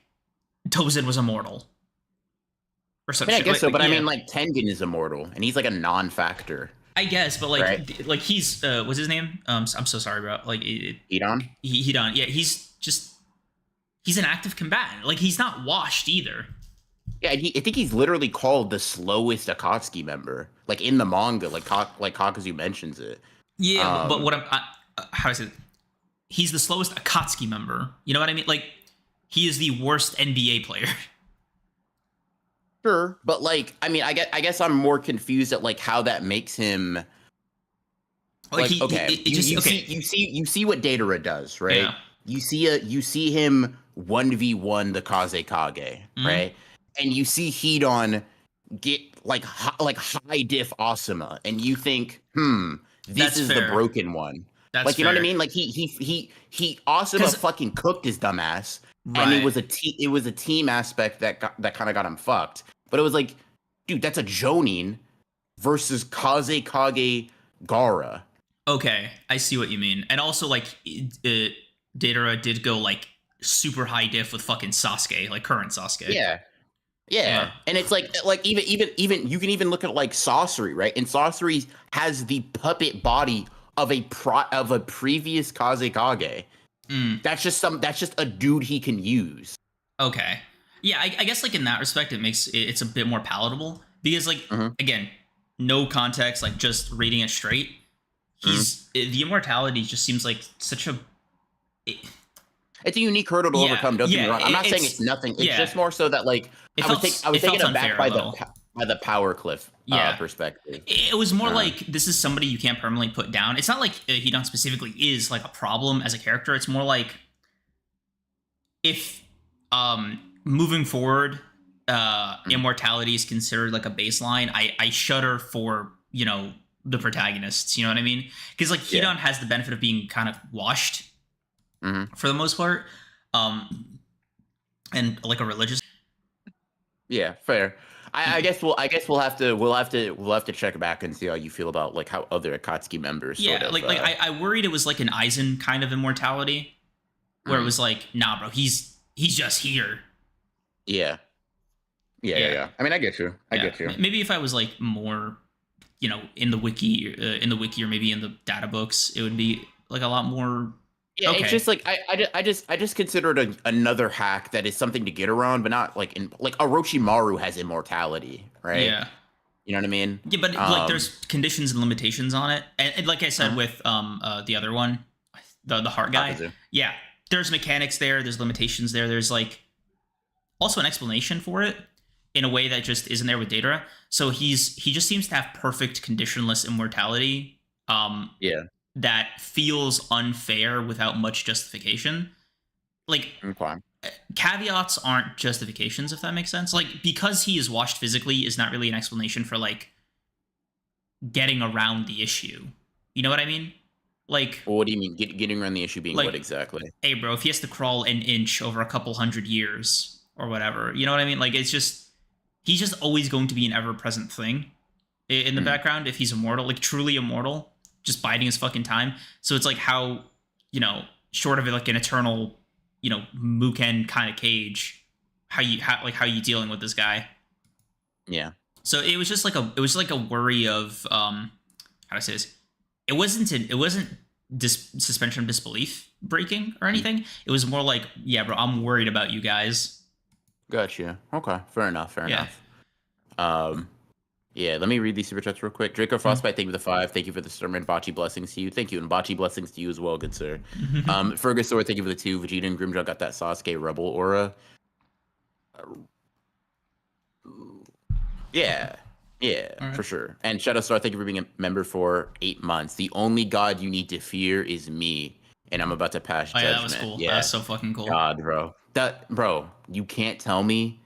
Tozen was immortal or something. I guess so, but I mean like Tengen is immortal and he's like a non-factor. I guess, but like like he's what's his name? I'm so sorry about like Hidan. Hidan. Yeah, he's an active combatant. Like he's not washed either. Yeah, I think he's literally called the slowest Akatsuki member, like in the manga, like Kakazu mentions it. Yeah, but what how do I say it? He's the slowest Akatsuki member. You know what I mean? Like he is the worst NBA player. Sure, but like, I mean, I guess I'm more confused at like how that makes him. Like, you see what Datara does, right? Yeah. You see him 1v1 the Kazekage, right? And you see Hidan get like high diff Asuma, and you think, this is the broken one. That's Like, you know what I fair. mean? Like he also 'Cause- fucking cooked his dumbass, and Right. it was a team aspect that kind of got him fucked. But it was like, dude, that's a Jonin versus Kaze Kage Gara. Okay, I see what you mean. And also, like, Datara did go like super high diff with fucking Sasuke, like current Sasuke. Yeah. Yeah, Yeah. and it's like even you can even look at like sorcery, right? And sorcery has the puppet body of of a previous Kazekage. Mm, That's just a dude he can use. okay. Yeah, I guess like in that respect, it's a bit more palatable because like Mhm, again, no context, like just reading it straight. mhm. The immortality just seems like such a it, It's a unique hurdle to yeah, overcome. Don't get me yeah. wrong. I'm not saying It's it's nothing. It's yeah. just more so that like It I was it felt taken aback unfair a little. by the power cliff Yeah. perspective. It was more Uh, like this is somebody you can't permanently put down. It's not like Hidan specifically is like a problem as a character. It's more like if moving forward immortality is considered like a baseline, I shudder for, you know, the protagonists, you know what I mean? Because like Yeah. Hidan has the benefit of being kind of washed mhm. for the most part. And like a religious. Yeah, fair. I guess we'll have to check back and see how you feel about like how other Akatsuki members sort Yeah, of I worried it was like an Aizen kind of immortality where it Mhm. was like, nah, bro, he's just here. Yeah. Yeah. Yeah. I mean, I get you. I Yeah, get you. maybe if I was like more, you know, in the wiki or maybe in the data books, it would be like a lot more. Yeah, it's Okay, just like I just consider it another hack that is something to get around, but not like in like Orochimaru has immortality, right? yeah, You know what I mean? yeah, but like there's conditions and limitations on it, and like I said Uh-huh. with the other one, the heart guy, Akazu. yeah, there's mechanics there, there's limitations there, there's like also an explanation for it in a way that just isn't there with Datara. So he just seems to have perfect conditionless immortality. Yeah. That feels unfair without much justification. Like Okay. caveats aren't justifications, if that makes sense. Like because he is washed physically is not really an explanation for like getting around the issue. You know what I mean? Like Well, what do you mean? Getting around the issue being what like exactly? hey bro, if he has to crawl an inch over a couple hundred years or whatever, you know what I mean? Like it's just he's just always going to be an ever-present thing in the Hmm. background if he's immortal, like truly immortal, just biding his fucking time. So it's like how, you know, short of like an eternal, you know, Muken kind of cage, how you dealing with this guy. Yeah. So it was like a worry of how do I say this? It wasn't suspension of disbelief breaking or anything. It was more like, yeah, bro, I'm worried about you guys. Gotcha. Okay. Fair enough. Fair Yeah. enough. Um. Yeah, let me read these super chats real quick. Draco Frostbite, thank you for the 5. Thank you for the sermon. Bocce blessings to you. Thank you, and Bocce blessings to you as well, good sir. Fergusaur, thank you for the 2. Vegeta and Grimjaw got that Sasuke rebel aura. Yeah, yeah, All right. for sure. And Shadowstar, thank you for being a member for 8 months. The only god you need to fear is me, and I'm about to pass Oh yeah, judgment. that was cool. Yeah, That was so fucking cool. God, bro. Bro, you can't tell me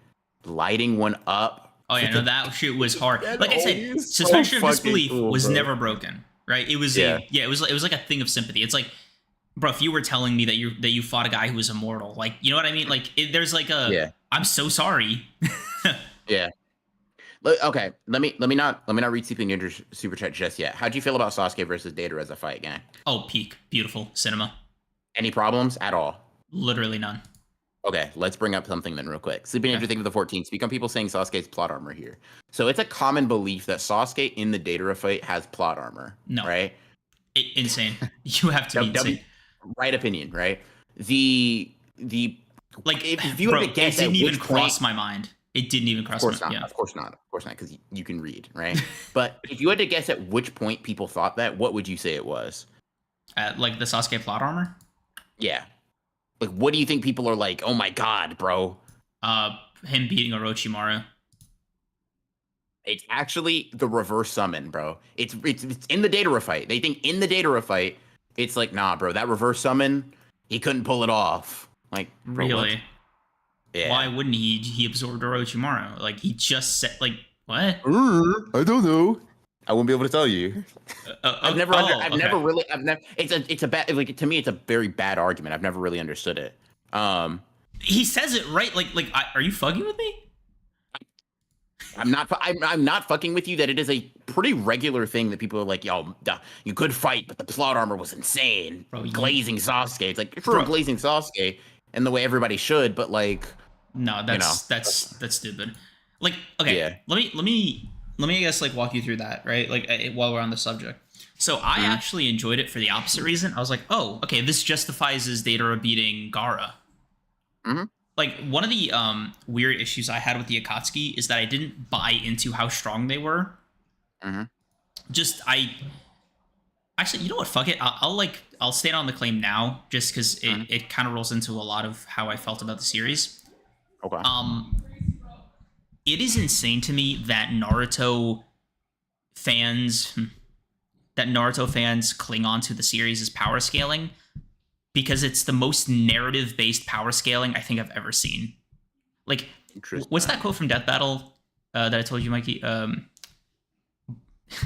lighting one up. Oh yeah, no, that shit was hard. That Like I said, always so suspension of fucking disbelief cool, was bro. never broken, right? It was Yeah. it was like a thing of sympathy. It's like, bro, if you were telling me that you fought a guy who was immortal, like you know what I mean? Like there's like a Yeah. I'm so sorry. Yeah. Okay, let me not read Sleeping Ninja's super chat just yet. How'd you feel about Sasuke versus Data as a fight, gang? Oh, peak, beautiful cinema. Any problems at all? Literally none. Okay, let's bring up something then real quick. Sleeping Ninja, Okay. thing of the 14. Speak on people saying Sasuke's plot armor here. So it's a common belief that Sasuke in the Data fight has plot armor. No. Right? Insane. You have to be insane. Right opinion, right? The Like if you bro, had to guess it didn't at even which cross point, my mind. It didn't even cross of course my not. yeah. Of course not, because you can read, right? But if you had to guess at which point people thought that, what would you say it was? Like the Sasuke plot armor? Yeah. Like, what do you think people are like? Oh my god, bro! Him beating Orochimaru. It's actually the reverse summon, bro. It's in the Data fight. They think in the Data fight, it's like, nah, bro. That reverse summon, he couldn't pull it off. Like, bro, Really? what? Yeah. Why wouldn't he? He absorbed Orochimaru. Like he just said, like what? I don't know. I wouldn't be able to tell you. I've never, I've never. It's a bad. Like to me, it's a very bad argument. I've never really understood it. He says it right. Are you fucking with me? I'm not. I'm not fucking with you. That it is a pretty regular thing that people are like, "Yo, you could fight, but the plot armor was insane." Bro, glazing Sauske. It's like you're glazing Sauske in the way everybody should, but like, no, that's stupid. Like, okay, yeah. Let me I guess like walk you through that, right? Like while we're on the subject. So I actually enjoyed it for the opposite reason. I was like, oh, okay, this justifies his Deidara beating Gaara. Like, one of the weird issues I had with the Akatsuki is that I didn't buy into how strong they were. Actually, you know what? Fuck it. I'll stand on the claim now, just because it kind of rolls into a lot of how I felt about the series. Okay. It is insane to me that Naruto fans cling on to the series' power scaling, because it's the most narrative-based power scaling I think I've ever seen. Like, what's that quote from Death Battle that I told you, Mikey? I'm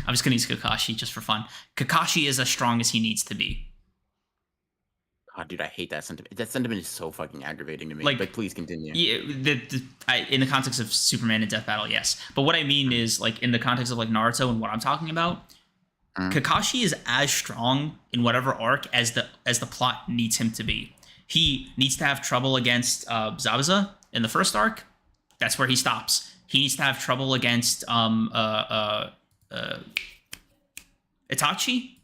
just going to use Kakashi just for fun. Kakashi is as strong as he needs to be. God, dude, I hate that sentiment. That sentiment is so fucking aggravating to me. Like please continue. Yeah, in the context of Superman and Death Battle, yes. But what I mean is, like, in the context of like Naruto and what I'm talking about, Kakashi is as strong in whatever arc as the plot needs him to be. He needs to have trouble against Zabuza in the first arc. That's where he stops. He needs to have trouble against Itachi.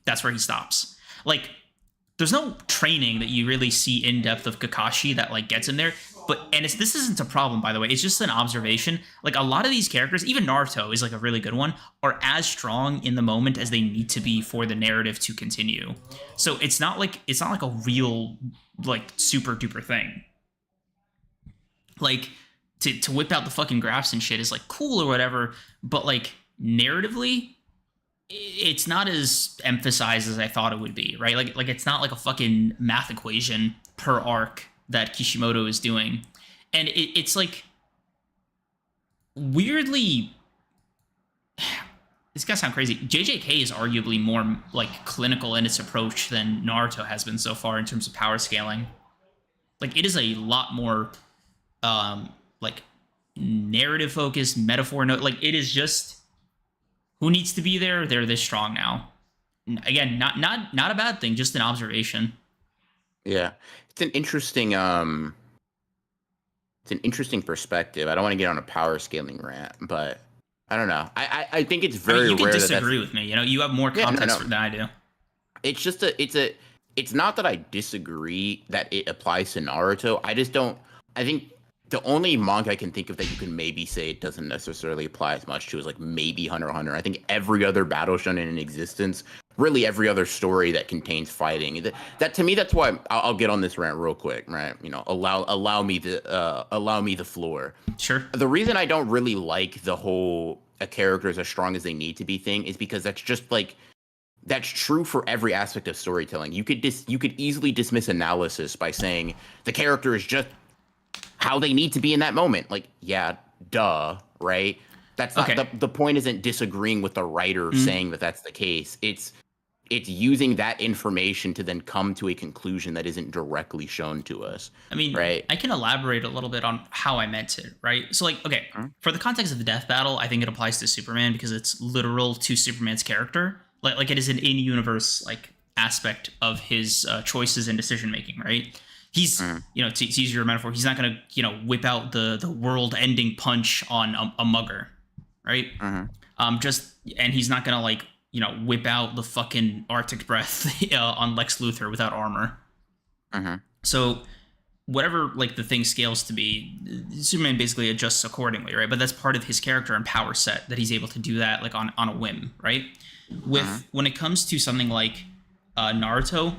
That's where he stops. Like, there's no training that you really see in depth of Kakashi that like gets him there. This isn't a problem, by the way. It's just an observation. Like, a lot of these characters, even Naruto is like a really good one, are as strong in the moment as they need to be for the narrative to continue. So it's not like a real like super duper thing. Like, to whip out the fucking graphs and shit is like cool or whatever, but like narratively, it's not as emphasized as I thought it would be, right? Like it's not like a fucking math equation per arc that Kishimoto is doing. And it's like weirdly, this gonna sound crazy, JJK is arguably more like clinical in its approach than Naruto has been so far in terms of power scaling. Like, it is a lot more like narrative focused, metaphor note. Like, it is just who needs to be there. They're this strong now. Again, not a bad thing, just an observation. Yeah, it's an interesting perspective. I don't want to get on a power scaling rant, but I don't know. I think it's very rare. You can disagree with me. You know, you have more context than I do. It's just it's not that I disagree that it applies to Naruto. I just don't. I think the only manga I can think of that you can maybe say it doesn't necessarily apply as much to is like maybe Hunter x Hunter. I think every other battle shonen in existence, really every other story that contains fighting, that to me, that's why I'll get on this rant real quick, right? You know, allow me the floor. Sure. The reason I don't really like the whole a character is as strong as they need to be thing is because that's just like, that's true for every aspect of storytelling. You could easily dismiss analysis by saying the character is just how they need to be in that moment. Like, yeah, duh, right? That's not the point. Isn't disagreeing with the writer saying that that's the case. It's using that information to then come to a conclusion that isn't directly shown to us. I mean, right? I can elaborate a little bit on how I meant it, right? So, like, okay, for the context of the Death Battle, I think it applies to Superman because it's literal to Superman's character. Like it is an in-universe like aspect of his choices and decision making, right? He's, you know, to use your metaphor, he's not gonna, you know, whip out the world-ending punch on a mugger, right? And he's not gonna, like, you know, whip out the fucking Arctic breath on Lex Luthor without armor. So whatever like the thing scales to be, Superman basically adjusts accordingly, right? But that's part of his character and power set that he's able to do that like on a whim, right? When it comes to something like Naruto,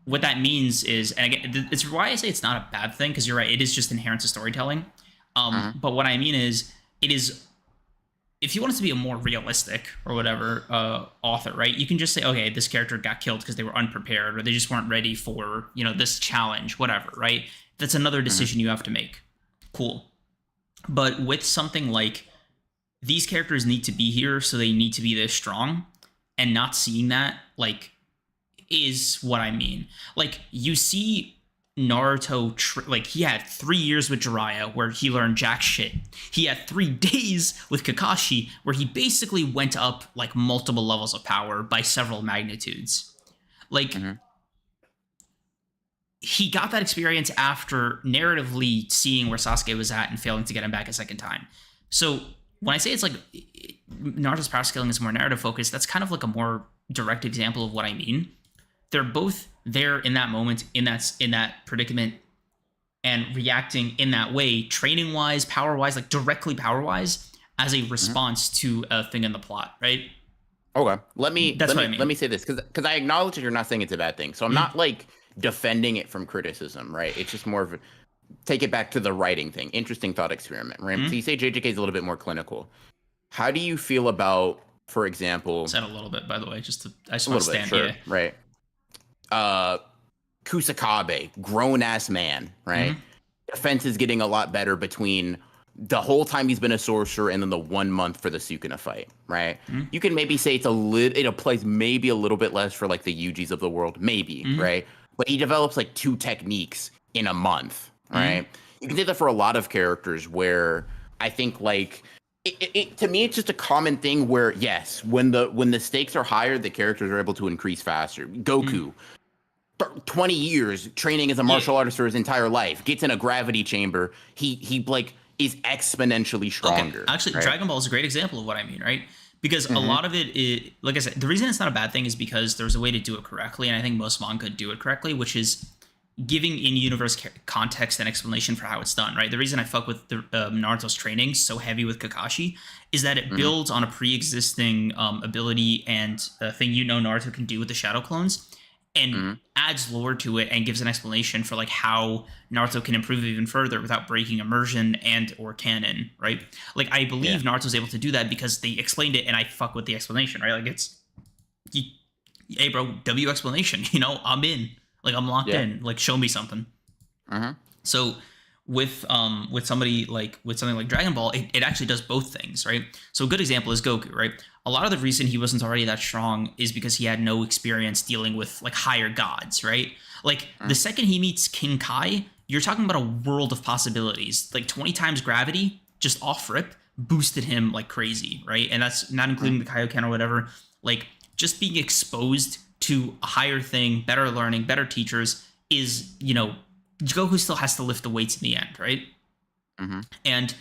what that means is, and again, it's why I say it's not a bad thing, because you're right, it is just inherent to storytelling. But what I mean is, it is, if you want it to be a more realistic or whatever author, right, you can just say, okay, this character got killed because they were unprepared or they just weren't ready for, you know, this challenge, whatever, right? That's another decision you have to make. Cool. But with something like these characters need to be here, so they need to be this strong, and not seeing that, like, is what I mean. Like, you see Naruto, like, he had 3 years with Jiraiya where he learned jack shit. He had 3 days with Kakashi where he basically went up, like, multiple levels of power by several magnitudes. Like, he got that experience after narratively seeing where Sasuke was at and failing to get him back a second time. So when I say it's like Naruto's power scaling is more narrative focused, that's kind of like a more direct example of what I mean. They're both there in that moment, in that predicament, and reacting in that way, training wise, power wise, like directly power wise, as a response to a thing in the plot, right? Okay, let me say this because I acknowledge that you're not saying it's a bad thing, so I'm not like defending it from criticism, right? It's just more of a take it back to the writing thing. Interesting thought experiment, right? So you say JJK is a little bit more clinical. How do you feel about, for example, said a little bit, by the way, I just want to stand here, right? Kusakabe, grown ass man, right? Defense is getting a lot better between the whole time he's been a sorcerer and then the 1 month for the Sukuna fight, right? You can maybe say it applies maybe a little bit less for like the Yujis of the world, maybe, right? But he develops like 2 techniques in a month, right? You can say that for a lot of characters where I think like to me, it's just a common thing where, yes, when the stakes are higher, the characters are able to increase faster. Goku, 20 years training as a martial artist for his entire life, gets in a gravity chamber. He like is exponentially stronger. Okay. Actually, right? Dragon Ball is a great example of what I mean, right? Because a lot of it, like I said, the reason it's not a bad thing is because there's a way to do it correctly, and I think most manga do it correctly, which is giving in-universe context and explanation for how it's done, right? The reason I fuck with the Naruto's training so heavy with Kakashi is that it builds on a pre-existing ability and thing Naruto can do with the Shadow Clones, and adds lore to it and gives an explanation for like how Naruto can improve even further without breaking immersion and or canon, right? Like I believe Naruto's able to do that because they explained it, and I fuck with the explanation, right? Like it's, hey bro, W explanation, I'm in. Like I'm locked in. Like show me something. So with something like Dragon Ball, it actually does both things, right? So a good example is Goku, right? A lot of the reason he wasn't already that strong is because he had no experience dealing with like higher gods, right? Like the second he meets King Kai, you're talking about a world of possibilities. Like 20 times gravity, just off rip, boosted him like crazy, right? And that's not including the Kaioken or whatever. Like just being exposed to a higher thing, better learning, better teachers is, Goku still has to lift the weights in the end, right? And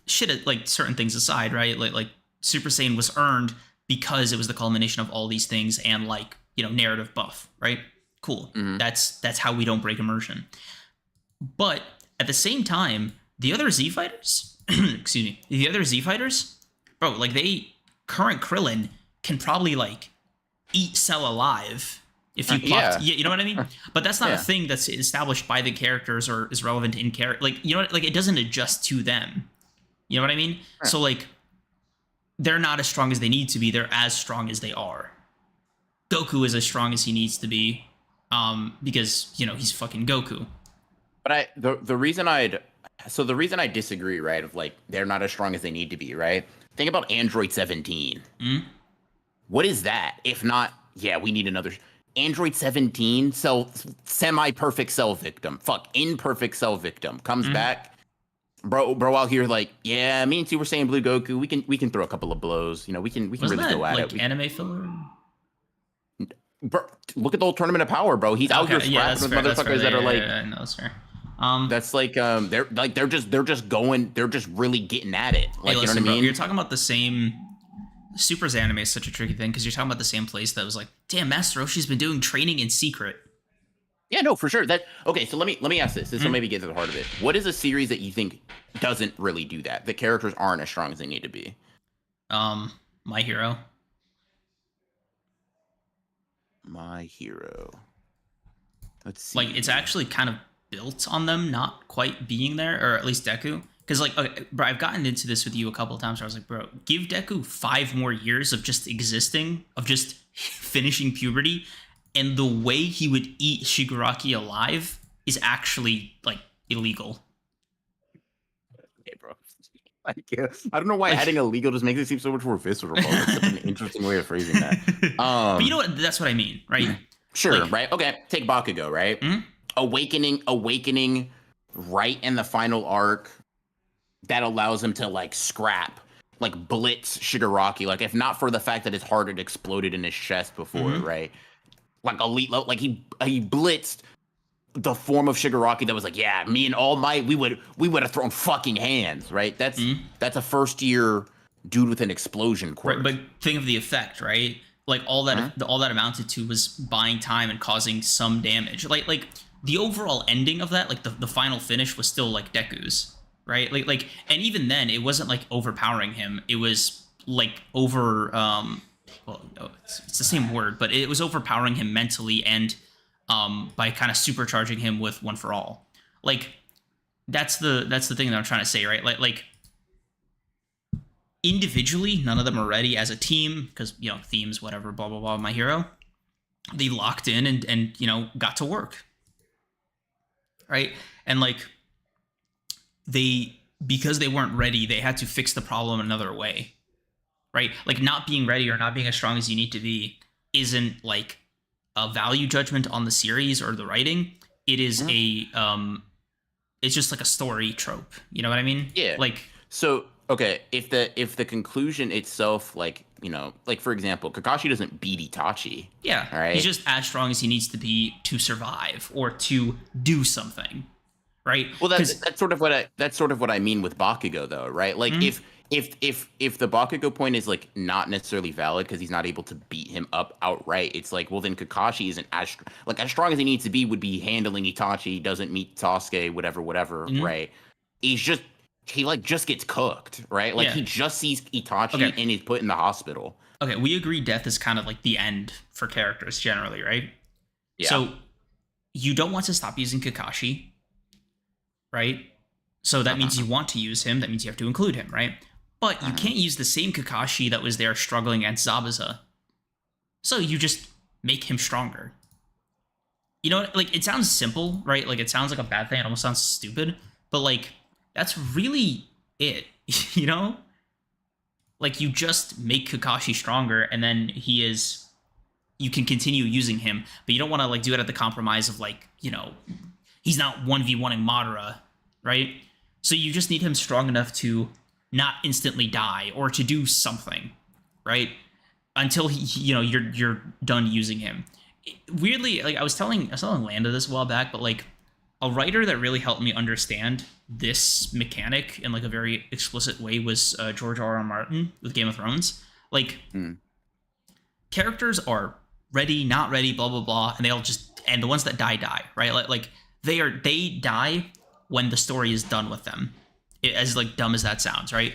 shit, like certain things aside, right? Like Super Saiyan was earned because it was the culmination of all these things and like, narrative buff, right? Cool. That's how we don't break immersion. But at the same time, the other Z fighters, bro, like current Krillin can probably like eat cell alive if you popped, you know what I mean? But that's not a thing that's established by the characters or is relevant in character. Like, like it doesn't adjust to them. You know what I mean? Right. So like, they're not as strong as they need to be. They're as strong as they are. Goku is as strong as he needs to be, because he's fucking Goku. But the reason I disagree, right? Of like they're not as strong as they need to be, right? Think about Android 17. What is that? If not, we need another Android 17 semi-perfect cell victim. Imperfect cell victim comes back. Bro out here like, me and Super Saiyan Blue Goku, we can throw a couple of blows. We can really go at it. Anime filler? Bro, look at the old Tournament of Power, bro. He's out here scrapping with motherfuckers that are like, no, that's fair. That's like they're just really getting at it. Like, hey, listen, you know what I mean? Bro, you're talking about the same. Super's anime is such a tricky thing because you're talking about the same place that was like, damn, Master Roshi's been doing training in secret. Yeah, no, for sure. Okay, so let me ask this. This will maybe get to the heart of it. What is a series that you think doesn't really do that? The characters aren't as strong as they need to be. My Hero. My Hero. Let's see. Like it's actually kind of built on them not quite being there, or at least Deku. Because like, okay, bro, I've gotten into this with you a couple of times where I was like, bro, give Deku 5 more years of just existing, of just finishing puberty, and the way he would eat Shigaraki alive is actually like illegal. Hey, bro. Like, I don't know why Like- adding illegal just makes it seem so much more visceral. That's such an interesting way of phrasing that. But you know what? That's what I mean, right? Sure, Like- right? Okay, take Bakugo, right? Mhm. Awakening right in the final arc that allows him to like scrap, like blitz Shigaraki. Like if not for the fact that his heart had exploded in his chest before, right? Like elite, like he blitzed the form of Shigaraki that was like, yeah, me and All Might, we would have thrown fucking hands, right? That's a first year dude with an explosion quirk. Right, but think of the effect, right? Like all that all that amounted to was buying time and causing some damage. Like the overall ending of that, like the final finish was still like Deku's, right? Like and even then it wasn't like overpowering him. It was like over well, no, it's the same word, but it was overpowering him mentally and by kind of supercharging him with One for All. Like that's the thing that I'm trying to say, right? Like individually, none of them are ready. As a team, because you know themes, whatever, blah blah blah. My hero, they locked in and you know got to work, right? And like because they weren't ready, they had to fix the problem another way, right? Like not being ready or not being as strong as you need to be isn't like a value judgment on the series or the writing. It is it's just like a story trope. You know what I mean? Yeah. Like so. Okay, if the conclusion itself, like, you know, like for example, Kakashi doesn't beat Itachi. Yeah, right? He's just as strong as he needs to be to survive or to do something, right? Well, that's sort of what I mean with Bakugo, though, right? Like if the Bakugo point is like not necessarily valid because he's not able to beat him up outright, it's like, well, then Kakashi isn't as strong as he needs to be. Would be handling Itachi, doesn't meet Sauske, whatever, right? He like just gets cooked, right? Like he just sees Itachi and he's put in the hospital. Okay, we agree death is kind of like the end for characters generally, right? Yeah. So you don't want to stop using Kakashi, right? So that means you want to use him. That means you have to include him, right? But you can't use the same Kakashi that was there struggling against Zabuza. So you just make him stronger. You know, like it sounds simple, right? Like it sounds like a bad thing. It almost sounds stupid, but like that's really it, you know? Like, you just make Kakashi stronger, and then you can continue using him, but you don't want to, like, do it at the compromise of, like, you know, he's not 1v1ing Madara, right? So you just need him strong enough to not instantly die, or to do something, right? Until, you're done using him. Weirdly, like, I was telling Landa this a while back, but, like, a writer that really helped me understand this mechanic in like a very explicit way was George R.R. Martin with Game of Thrones. Like characters are ready, not ready, blah blah blah, and and the ones that die, right? Like they die when the story is done with them. As like dumb as that sounds, right?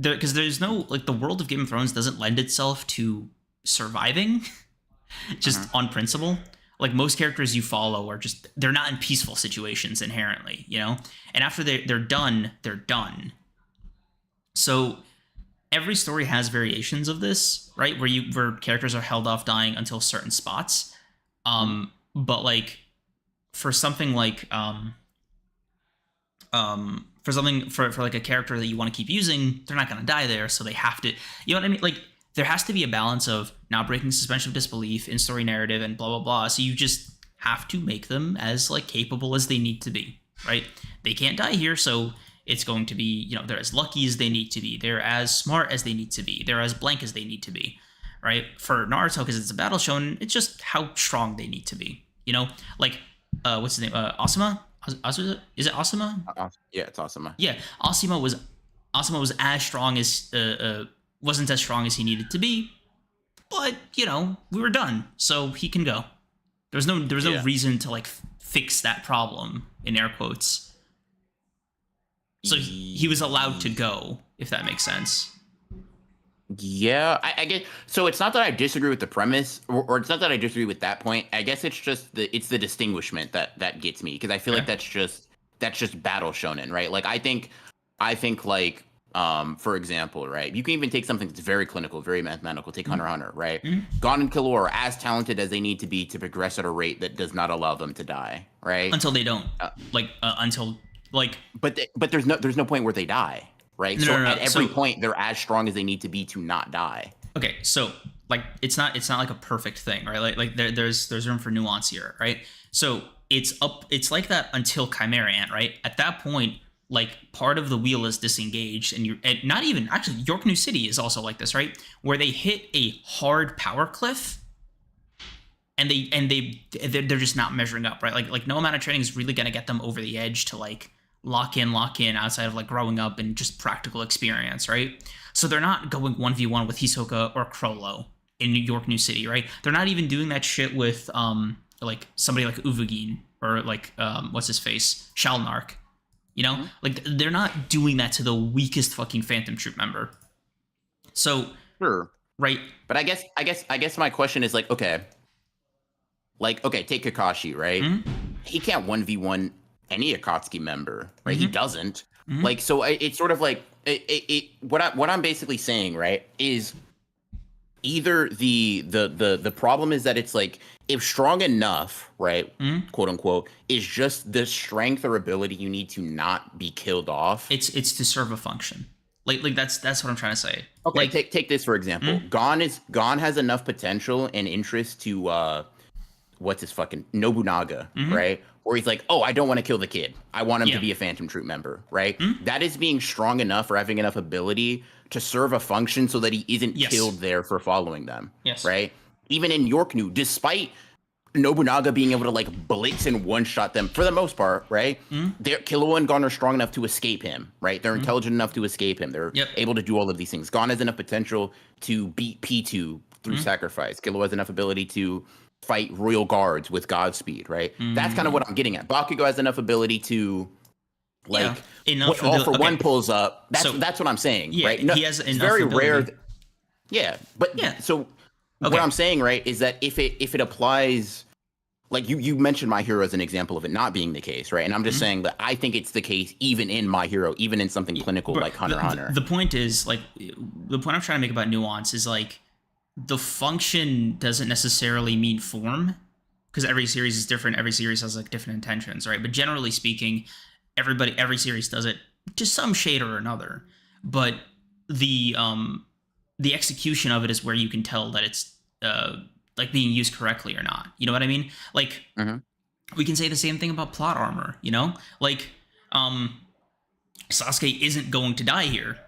Because there's no like the world of Game of Thrones doesn't lend itself to surviving just on principle. Like most characters you follow are they're not in peaceful situations inherently, you know? And after they're done, they're done. So every story has variations of this, right? Where characters are held off dying until certain spots. But like for something like for like a character that you want to keep using, they're not gonna die there, so they have to, you know what I mean? Like there has to be a balance of not breaking suspension of disbelief in story narrative and blah, blah, blah. So you just have to make them as like capable as they need to be, right? They can't die here. So it's going to be, you know, they're as lucky as they need to be. They're as smart as they need to be. They're as blank as they need to be, right? For Naruto, because it's a battle shonen, it's just how strong they need to be, you know? Like, what's his name? Asuma? Is it Asuma? Yeah, it's Asuma. Yeah, Asuma was as strong as wasn't as strong as he needed to be, but you know we were done, so he can go. There was no reason to like fix that problem in air quotes. So he was allowed to go, if that makes sense. Yeah, I get. So it's not that I disagree with the premise, or it's not that I disagree with that point. I guess it's just the distinguishment that gets me, because I feel like that's just battle shonen, right? Like I think like for example, right? You can even take something that's very clinical, very mathematical. Take Hunter x Hunter, right? Gon and Killua are as talented as they need to be to progress at a rate that does not allow them to die, right? Until they don't, until like. But there's no point where they die. right? No, So no, no, at no. every So point, they're as strong as they need to be to not die. okay, so like it's not like a perfect thing, right? There's room for nuance here, right? So it's like that until Chimera Ant, right? At that point, like part of the wheel is disengaged, and not even actually York New City is also like this, right? Where they hit a hard power cliff, and they're just not measuring up, right? Like no amount of training is really gonna get them over the edge to like lock in outside of like growing up and just practical experience, right? So they're not going 1v1 with Hisoka or Crollo in New York New City, right? They're not even doing that shit with like somebody like Uvagin or like what's his face? Shalnark. You know? Like they're not doing that to the weakest fucking Phantom Troop member. So Sure. right. But I guess my question is like, okay, take Kakashi, right? Mm-hmm. He can't 1v1 any Akatsuki member, right? Mm-hmm. He doesn't. Mm-hmm. Like, so it's sort of like what I'm basically saying, right, is either the problem is that it's like if strong enough, right, quote unquote, is just the strength or ability you need to not be killed off. It's to serve a function. Like that's what I'm trying to say. Okay, like, take this for example. Gon has enough potential and interest to what's his fucking Nobunaga, right? Where he's like, oh, I don't want to kill the kid. I want him to be a Phantom Troop member, right? That is being strong enough or having enough ability to serve a function so that he isn't killed there for following them, right? Even in York New, despite Nobunaga being able to like blitz and one-shot them for the most part, right? Killua and Gon are strong enough to escape him, right? They're intelligent enough to escape him. They're able to do all of these things. Gon has enough potential to beat P2 through sacrifice. Killua has enough ability to fight royal guards with Godspeed, right? That's kind of what I'm getting at. Bakugo has enough ability to like enough all for one pulls up. That's what I'm saying, right? No, he has enough. It's very ability. rare. So what I'm saying, right, is that if it applies, like you mentioned My Hero as an example of it not being the case, right? And I'm just saying that I think it's the case even in My Hero, even in something clinical like Hunter x Hunter. The point is like the point I'm trying to make about nuance is like the function doesn't necessarily mean form because every series is different. Every series has like different intentions, right? But generally speaking, every series does it to some shade or another. But the execution of it is where you can tell that it's like being used correctly or not. You know what I mean? Like we can say the same thing about plot armor, you know? Like Sasuke isn't going to die here.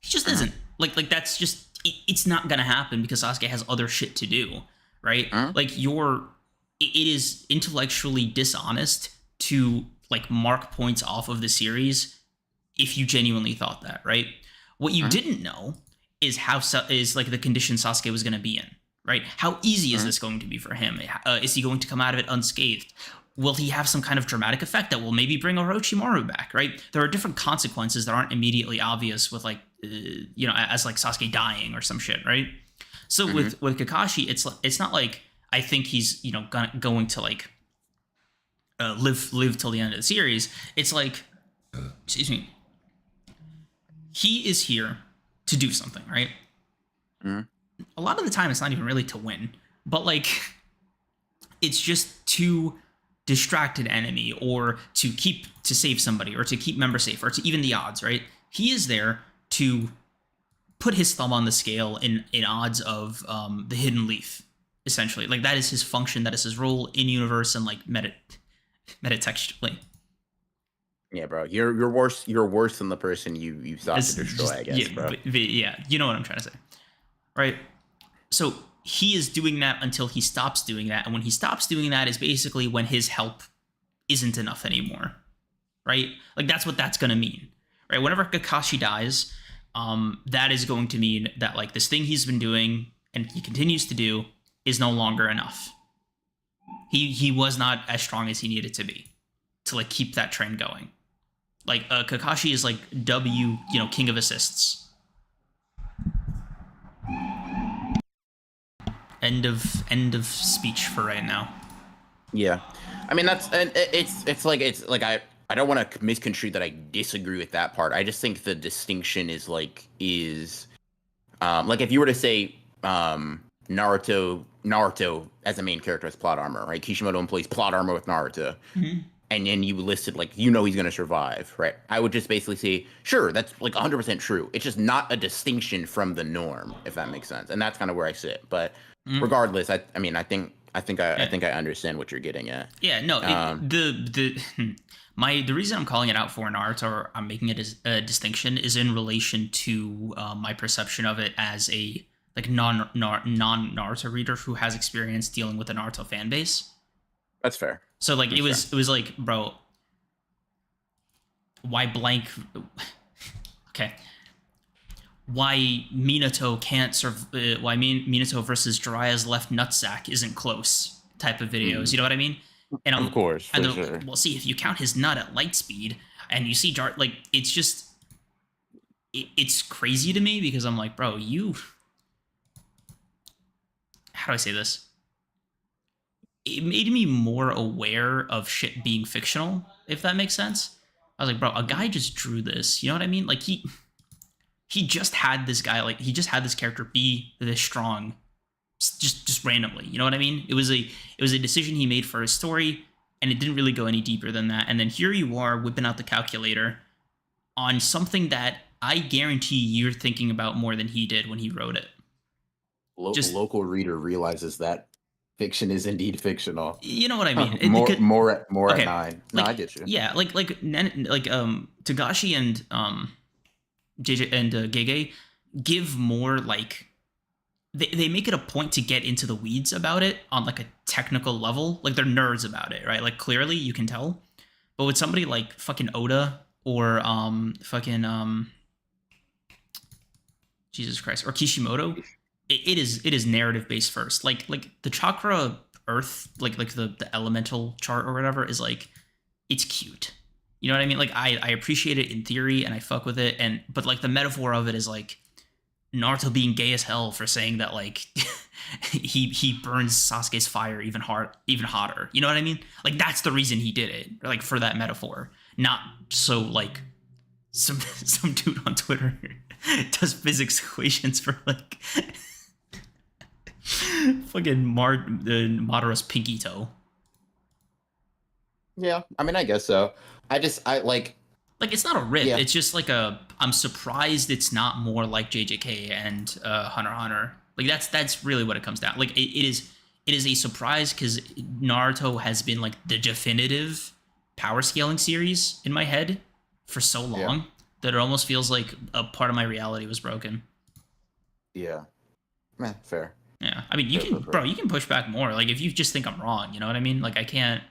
He just isn't. Like that's just it's not gonna happen because Sasuke has other shit to do, right? Like it is intellectually dishonest to like mark points off of the series if you genuinely thought that, right? What you didn't know is is like the condition Sasuke was gonna be in, right? How easy is this going to be for him? Is he going to come out of it unscathed? Will he have some kind of dramatic effect that will maybe bring Orochimaru back, right? There are different consequences that aren't immediately obvious with like, as like Sasuke dying or some shit, right? So with Kakashi, it's not like I think he's, going to like live till the end of the series. It's like, excuse me, he is here to do something, right? A lot of the time, it's not even really to win, but like, it's just to distract an enemy or to save somebody or to keep members safe or to even the odds, right? He is there to put his thumb on the scale in odds of the hidden leaf, essentially. Like that is his function, that is his role in universe and like metatextually. Yeah, bro, you're worse. You're worse than the person you sought to destroy. I guess, bro. Yeah, you know what I'm trying to say, right? So he is doing that until he stops doing that, and when he stops doing that is basically when his help isn't enough anymore, right? Like that's what that's gonna mean, right? Whenever Kakashi dies, that is going to mean that like this thing he's been doing and he continues to do is no longer enough. He was not as strong as he needed to be to like keep that train going. Like Kakashi is like king of assists. End of speech for right now. Yeah, I mean it's like I don't want to misconstrue that I disagree with that part. I just think the distinction is like if you were to say Naruto as a main character as plot armor, right? Kishimoto employs plot armor with Naruto. and then you listed like he's gonna survive, right? I would just basically say, sure, that's like 100% true. It's just not a distinction from the norm, if that makes sense. And that's kind of where I sit. But Mm, regardless, I mean, I yeah. think I understand what you're getting at. Yeah, no, Um, the reason I'm calling it out for Naruto, or I'm making it as a distinction, is in relation to my perception of it as a like non Naruto reader who has experience dealing with the Naruto fan base. that's fair. So like That's fair. it was like, bro, why blank? Okay, why Minato can't serve? Why Minato versus Jiraiya's left nutsack isn't close? Type of videos, Mhm. you know what I mean? And Of course, for sure. well, see, if you count his nut at light speed, and you see like it's just it's crazy to me because I'm like, bro, you. How do I say this? It made me more aware of shit being fictional, if that makes sense. I was like, bro, a guy just drew this. You know what I mean? Like he just had this guy, like he just had this character be this strong, just randomly. You know what I mean? It was a decision he made for his story, and it didn't really go any deeper than that. And then here you are whipping out the calculator on something that I guarantee you're thinking about more than he did when he wrote it. Just Local reader realizes that fiction is indeed fictional. you know what I mean? More at Okay, 9. No, like I get you. yeah, Tagashi and JJ and Gege give more like they make it a point to get into the weeds about it on like a technical level. Like they're nerds about it, right? Like clearly you can tell. But with somebody like fucking Oda or fucking Jesus Christ or Kishimoto, it is narrative based first. Like the chakra earth, like the elemental chart or whatever is like it's cute. You know what I mean? Like I appreciate it in theory and I fuck with it and but like the metaphor of it is like Naruto being gay as hell for saying that like he burns Sasuke's fire even hotter. You know what I mean? Like that's the reason he did it. Like for that metaphor. Not so like some dude on Twitter does physics equations for like fucking Madara's pinky toe. Yeah, I mean, I guess so. I Like it's not a rip. yeah. It's just like a. I'm surprised it's not more like JJK and Hunter x Hunter. Like that's really what it comes down. Like it is a surprise because Naruto has been like the definitive power scaling series in my head for so Yeah. long that it almost feels like a part of my reality was broken. Yeah. Fair. Yeah, I mean, you Fair, can, fair, fair. bro, you can push back more. Like if you just think I'm wrong, you know what I mean? Like I can't.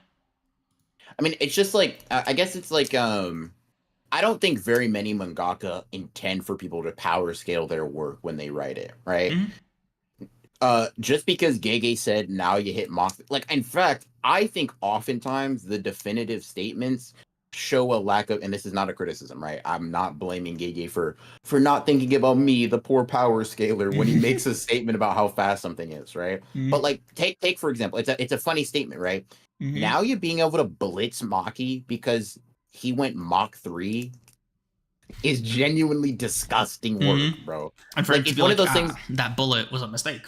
I mean, it's just like I guess it's like I don't think very many mangaka intend for people to power scale their work when they write it, right? Mhm. Just because Gege said now you hit mock, like in fact, I think oftentimes the definitive statements show a lack of, and this is not a criticism, right? I'm not blaming Gege for not thinking about me, the poor power scaler, when he makes a statement about how fast something is, right? But Mhm. like take for example, it's a funny statement, right? Mhm. Now you being able to blitz Maki because he went Mach 3 is genuinely disgusting work, Mhm. bro. And for him Like to it's be one of like, those things. that bullet was a mistake.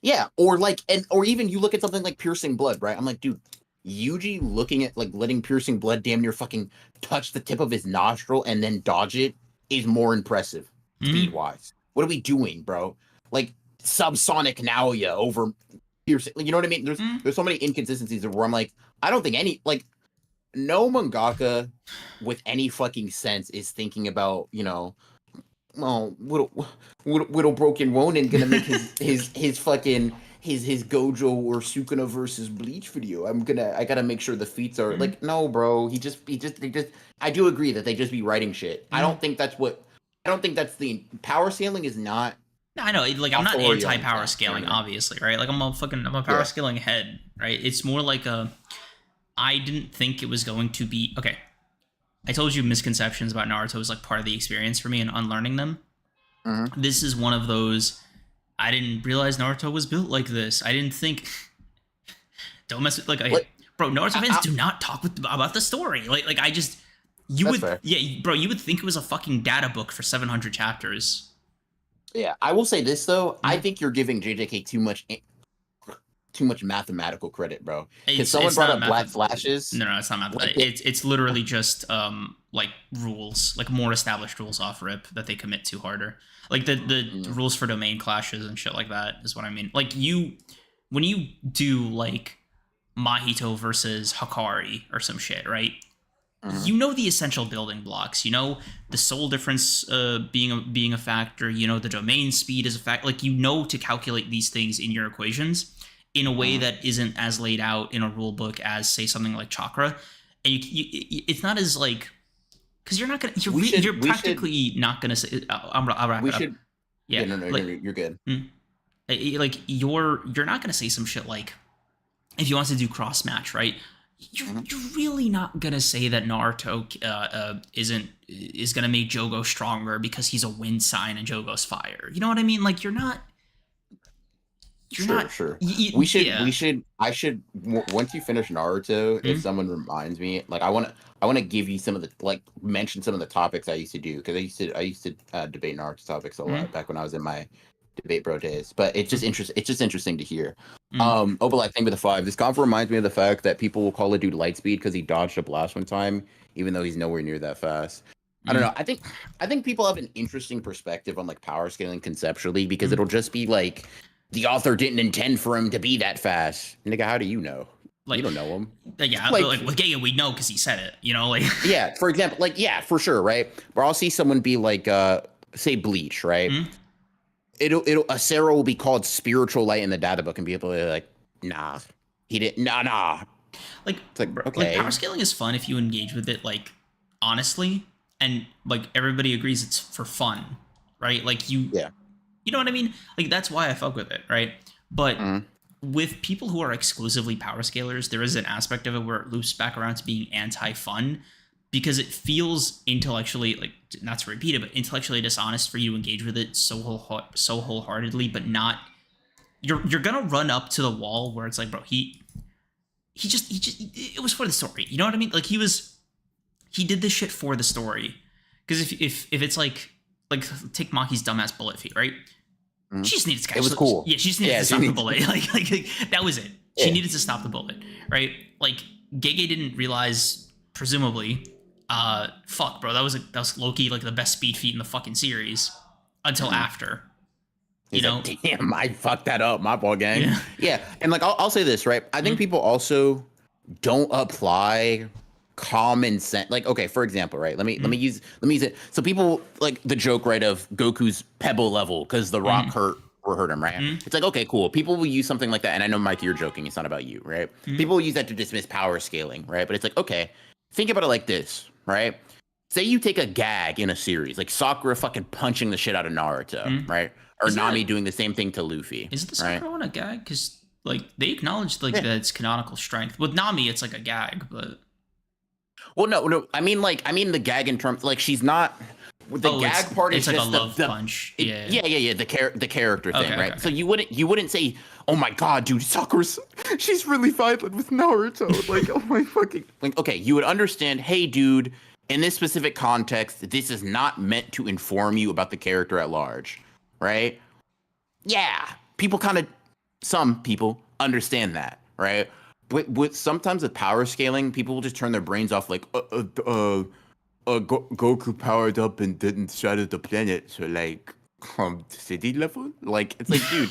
Yeah, or like, or even you look at something like Piercing Blood, right? I'm like, dude, Yuji looking at like letting Piercing Blood damn near fucking touch the tip of his nostril and then dodge it is more impressive speed Mhm. wise. What are we doing, bro? Like subsonic Naoya over Piercing, you know what I mean? Mhm. There's so many inconsistencies where I'm like, I don't think any like no mangaka with any fucking sense is thinking about, well, little broken Ronin gonna make his fucking his Gojo or Sukuna versus Bleach video. I gotta make sure the feats are Mhm. like, no, bro. They just. I do agree that they just be writing shit. Mhm. I don't think that's the power scaling is not No, I know. Like, I'm not authorial anti-power intent. You know scaling, what I mean? obviously, right? Like, I'm a power Yeah. scaling head, right? It's more like a. I didn't think it was going to be okay. I told you misconceptions about Naruto was like part of the experience for me and unlearning them. Hmm. This is one of those. I didn't realize Naruto was built like this. I didn't think. Don't mess with like, okay, Like, bro. Naruto fans I, do not talk about the story. Like I just. You that's would, fair. yeah, bro. You would think it was a fucking data book for 700 chapters. Yeah, I will say this though. I Mhm. think you're giving JJK too much mathematical credit, bro. Because It's someone it's brought not up black math. flashes. No, it's not math. Like It's literally just like rules, like more established rules off rip that they commit to harder. Like the rules for domain clashes and shit like that is what I mean. Like when you do like Mahito versus Hakari or some shit, right? You know the essential building blocks. You know the soul difference being a factor. You know the domain speed is a fact. Like you know to calculate these things in your equations in a way that isn't as laid out in a rule book as say something like chakra. And it's not as like because you're not gonna you're practically not gonna say. I'll wrap we it up. should. Yeah, No, like, you're good. like you're not gonna say some shit like if you want to do cross match, right? You're really not gonna say that Naruto is gonna make Jogo stronger because he's a wind sign and Jogo's fire. You know what I mean? Like you're not. Sure. We should. I should. Once you finish Naruto, if someone reminds me, like I want to give you some of the like mention some of the topics I used to do because I used to debate Naruto topics a lot back when I was in my debate bro days. But it's just interesting to hear. But like thing with the 5, this convo reminds me of the fact that people will call a dude Lightspeed because he dodged a blast one time, even though he's nowhere near that fast. I don't know. I think people have an interesting perspective on like power scaling conceptually because it'll just be like the author didn't intend for him to be that fast. Nigga, how do you know? Like, you don't know him. Yeah, like with Giga, we know because he said it. You know, like yeah. For example, like yeah, for sure, right? Or I'll see someone be like, say Bleach, right? It'll a Sarah will be called spiritual light in the data book, and people are like, nah, he didn't, nah. Like, it's like okay, like power scaling is fun if you engage with it like honestly, and like everybody agrees it's for fun, right? Like you know what I mean? Like that's why I fuck with it, right? But with people who are exclusively power scalers, there is an aspect of it where it loops back around to being anti-fun because it feels intellectually, like not to repeat it, but intellectually dishonest for you to engage with it so wholeheartedly, but not. You're gonna run up to the wall where it's like, bro, he just it was for the story. You know what I mean? Like he did this shit for the story. Because if it's like take Maki's dumbass bullet feat, right? She just needed to catch. It was cool. Yeah, she just needed to stop the bullet. Like that was it. She needed to stop the bullet, right? Like Gege didn't realize, presumably, fuck, bro, that was low-key like the best speed feat in the fucking series until after. You know, like, damn, I fucked that up, my ball gang. Yeah, and like I'll say this, right? I think people also don't apply common sense. Like, okay, for example, right? Let me use it. So people like the joke, right, of Goku's pebble level because the rock hurt him, right? It's like, okay, cool. People will use something like that, and I know, Mike, you're joking. It's not about you, right? People will use that to dismiss power scaling, right? But it's like, okay, think about it like this, right? Say you take a gag in a series, like Sakura fucking punching the shit out of Naruto, right? Or Nami doing the same thing to Luffy. Is the Sakura one a gag? Because like they acknowledged like that it's canonical strength. With Nami, it's like a gag, but well, no. I mean the gag in terms like she's not. The gag part is like just a love punch. Yeah. The character thing, right? Okay. So you wouldn't say, oh my god, dude, Sakura's she's really violent with Naruto. Like, oh my fucking. Like, okay, you would understand. Hey, dude, in this specific context, this is not meant to inform you about the character at large, right? Yeah, some people understand that, right? But with sometimes with power scaling, people will just turn their brains off, like, Goku powered up and didn't shatter the planet, so like, city level? Like, it's like, dude,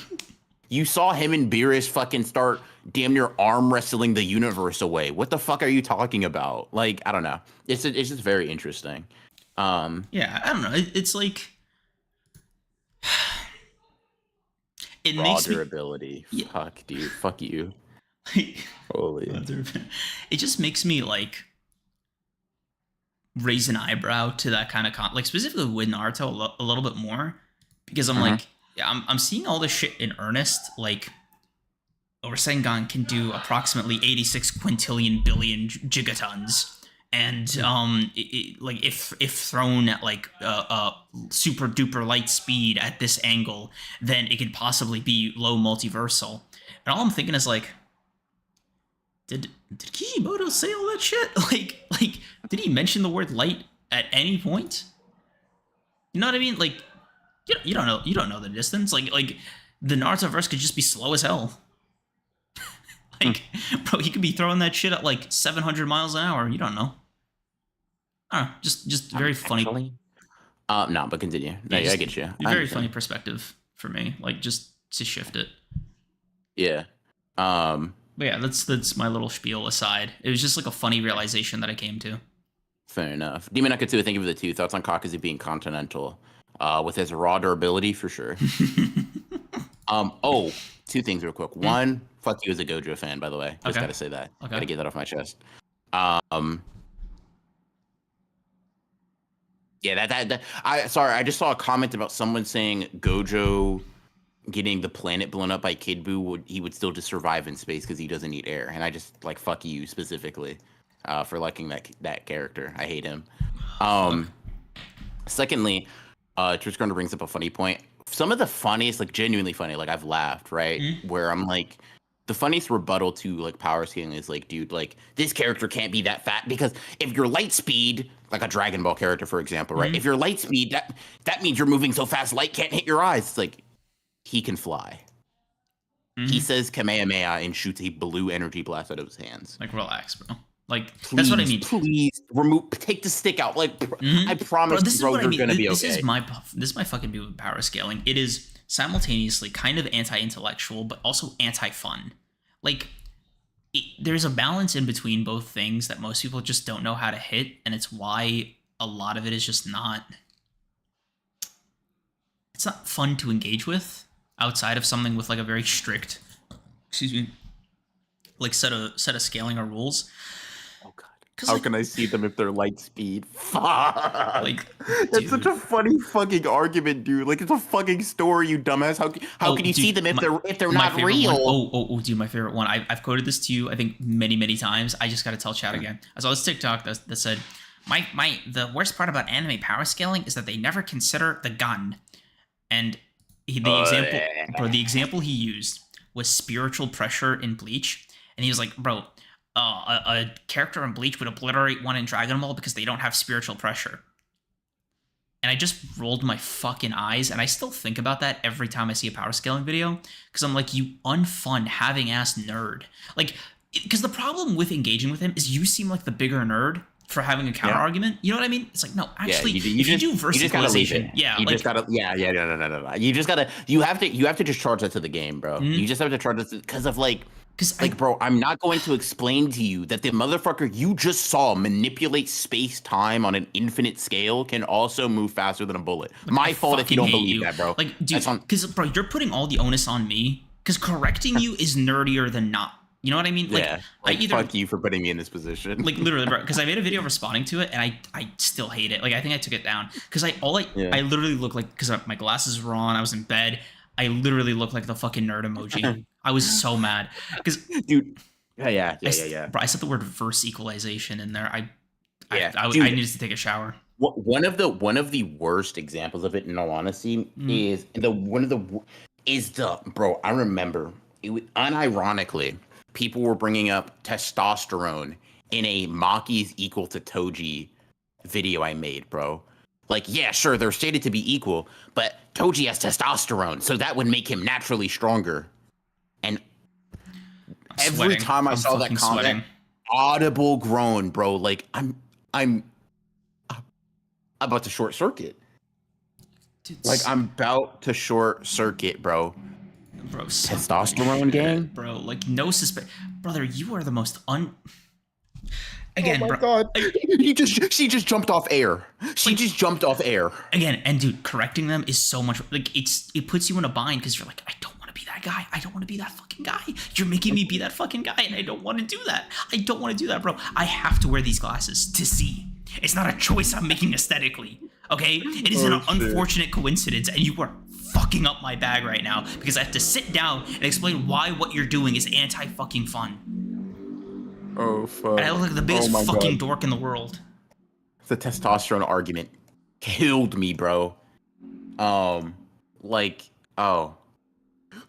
you saw him and Beerus fucking start damn near arm wrestling the universe away. What the fuck are you talking about? Like, I don't know. It's just very interesting. Yeah, I don't know. It's like it raw makes durability. Fuck, dude. Fuck you. Holy. It just makes me like raise an eyebrow to that kind of like specifically with Naruto a little bit more because I'm like, yeah, I'm seeing all this shit in earnest. Like, Rasengan can do approximately 86 quintillion billion gigatons, and like if thrown at like super duper light speed at this angle, then it could possibly be low multiversal. And all I'm thinking is like, did Kishimoto say all that shit? Like, did he mention the word light at any point? You know what I mean? Like, you don't know the distance. Like the Naruto verse could just be slow as hell. Like, bro, he could be throwing that shit at like 700 miles an hour. You don't know. I don't know. Just very funny. Actually, no, but continue. No, Yeah, I get you. Very funny perspective for me. Like, just to shift it. Yeah. But yeah, that's my little spiel aside. It was just like a funny realization that I came to. Fair enough. Demon Akatsuki, thank you for the 2 thoughts on Kakazu being continental. With his raw durability, for sure. 2 things real quick. One, fuck you as a Gojo fan, by the way. Just gotta say that. Okay. Gotta get that off my chest. Yeah, I just saw a comment about someone saying Gojo getting the planet blown up by Kid Buu he would still just survive in space because he doesn't need air. And I just like fuck you specifically for liking that character. I hate him. Secondly, Trish Garner brings up a funny point. Some of the funniest, like genuinely funny, like I've laughed, right? Where I'm like, the funniest rebuttal to like power scaling is like, dude, like this character can't be that fat because if your light speed, like a Dragon Ball character, for example, right? If your light speed, that means you're moving so fast, light can't hit your eyes. It's like, he can fly. He says Kamehameha and shoots a blue energy blast out of his hands. Like, relax, bro. Like, please, that's what I mean. Please take the stick out. Like, I promise, bro, you're gonna be okay. This is my fucking view of power scaling. It is simultaneously kind of anti-intellectual, but also anti-fun. Like, there's a balance in between both things that most people just don't know how to hit, and it's why a lot of it is just not. It's not fun to engage with outside of something with like a very strict, like set of scaling or rules. Oh god. How can I see them if they're light speed? Fuck. Like, that's such a funny fucking argument, dude. Like, it's a fucking story, you dumbass. How can you see them if they're not real? Dude, my favorite one. I've quoted this to you, I think, many times. I just got to tell chat again. I saw this TikTok that said, the worst part about anime power scaling is that they never consider the gun. And the example he used was spiritual pressure in Bleach. And he was like, bro, a character in Bleach would obliterate one in Dragon Ball because they don't have spiritual pressure. And I just rolled my fucking eyes, and I still think about that every time I see a power scaling video, because I'm like, you unfun having ass nerd. Like, because the problem with engaging with him is you seem like the bigger nerd for having a counter argument. You know what I mean? It's like, no, actually, if you do verse equalization, you have to just charge that to the game, bro. You just have to charge it because of bro, I'm not going to explain to you that the motherfucker you just saw manipulate space-time on an infinite scale can also move faster than a bullet. My fault if you don't believe that, bro. Like, dude, because, bro, you're putting all the onus on me, because correcting you is nerdier than not. You know what I mean? Like, yeah, fuck you for putting me in this position. Like, literally, bro, because I made a video responding to it, and I still hate it. Like, I think I took it down, because I literally look like, because my glasses were on, I was in bed, I literally look like the fucking nerd emoji. I was so mad because, dude, yeah. Bro, I said the word verse equalization in there. I needed to take a shower. One of the worst examples of it, in all honesty, is bro. I remember unironically, people were bringing up testosterone in a Maki's equal to Toji video I made, bro. Like, yeah, sure, they're stated to be equal, but Toji has testosterone, so that would make him naturally stronger. And every time I saw that comment, audible groan, bro. Like, I'm about to short circuit. Dude, like, I'm about to short circuit, bro. Bro, testosterone gang, bro. Like, no suspect, brother. You are the most Again, oh my bro, god, she just jumped off air. She just jumped off air. Again, and dude, correcting them is so much like it puts you in a bind because you're like, I don't want to be that guy. I don't want to be that fucking guy. You're making me be that fucking guy, and I don't want to do that. I don't want to do that, bro. I have to wear these glasses to see. It's not a choice I'm making aesthetically. Okay, it is an unfortunate coincidence, and you are fucking up my bag right now because I have to sit down and explain why what you're doing is anti-fucking fun. Oh fuck! And I look like the biggest fucking dork in the world. The testosterone argument killed me, bro.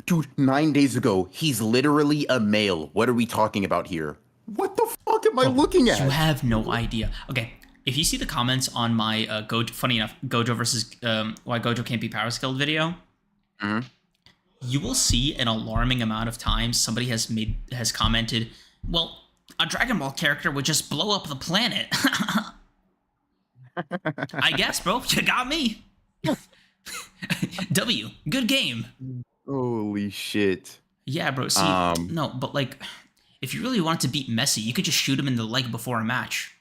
Dude, 9 days ago, he's literally a male. What are we talking about here? What the fuck am I looking at? You have no idea. Okay, if you see the comments on my Gojo, funny enough, Gojo versus why Gojo can't be power skilled video, you will see an alarming amount of times somebody has commented, well, a Dragon Ball character would just blow up the planet. I guess, bro, you got me. W, good game. Holy shit. Yeah, bro. See, no, but like, if you really wanted to beat Messi, you could just shoot him in the leg before a match.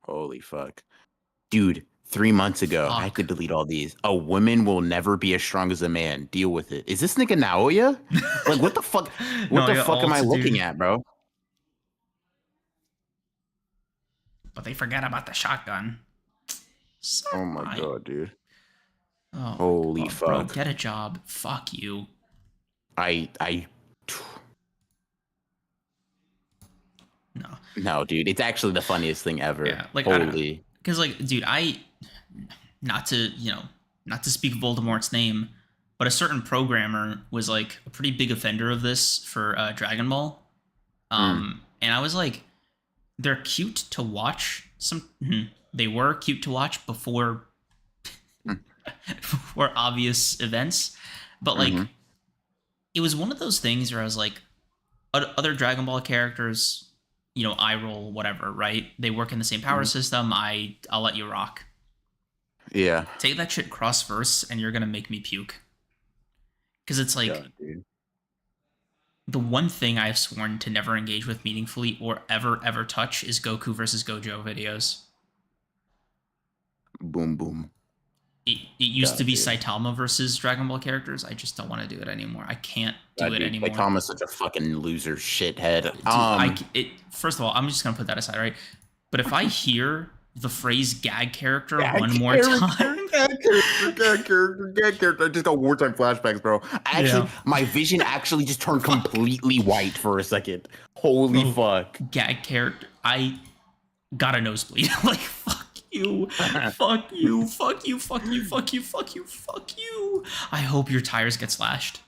Holy fuck. Dude, 3 months ago, I had to delete all these. A woman will never be as strong as a man. Deal with it. Is this nigga Naoya? Like, what the fuck? What the fuck am I looking at, bro? But they forgot about the shotgun. Oh my god, dude. Oh, holy fuck. Bro, get a job. Fuck you. No, dude. It's actually the funniest thing ever. Yeah, like, holy. Because, like, dude, not to speak Voldemort's name, but a certain programmer was, like, a pretty big offender of this for Dragon Ball. And I was like, they're cute to watch. They were cute to watch before obvious events, but like it was one of those things where I was like, other Dragon Ball characters, you know, eye roll, whatever, right? They work in the same power system. I'll let you rock. Yeah. Take that shit cross verse, and you're gonna make me puke. Because it's like. God, dude. The one thing I've sworn to never engage with meaningfully or ever touch is Goku versus Gojo videos. Boom, boom. It used to be Saitama versus Dragon Ball characters. I just don't want to do it anymore. I can't do it anymore. Saitama's such a fucking loser shithead. Dude, first of all, I'm just going to put that aside, right? But if I hear the phrase gag character one more time. Gag character. I just got wartime flashbacks, bro. My vision actually just turned completely white for a second. Holy fuck. Gag character. I got a nosebleed. Like, fuck you. Fuck you. Fuck you. Fuck you. Fuck you. Fuck you. Fuck you. I hope your tires get slashed.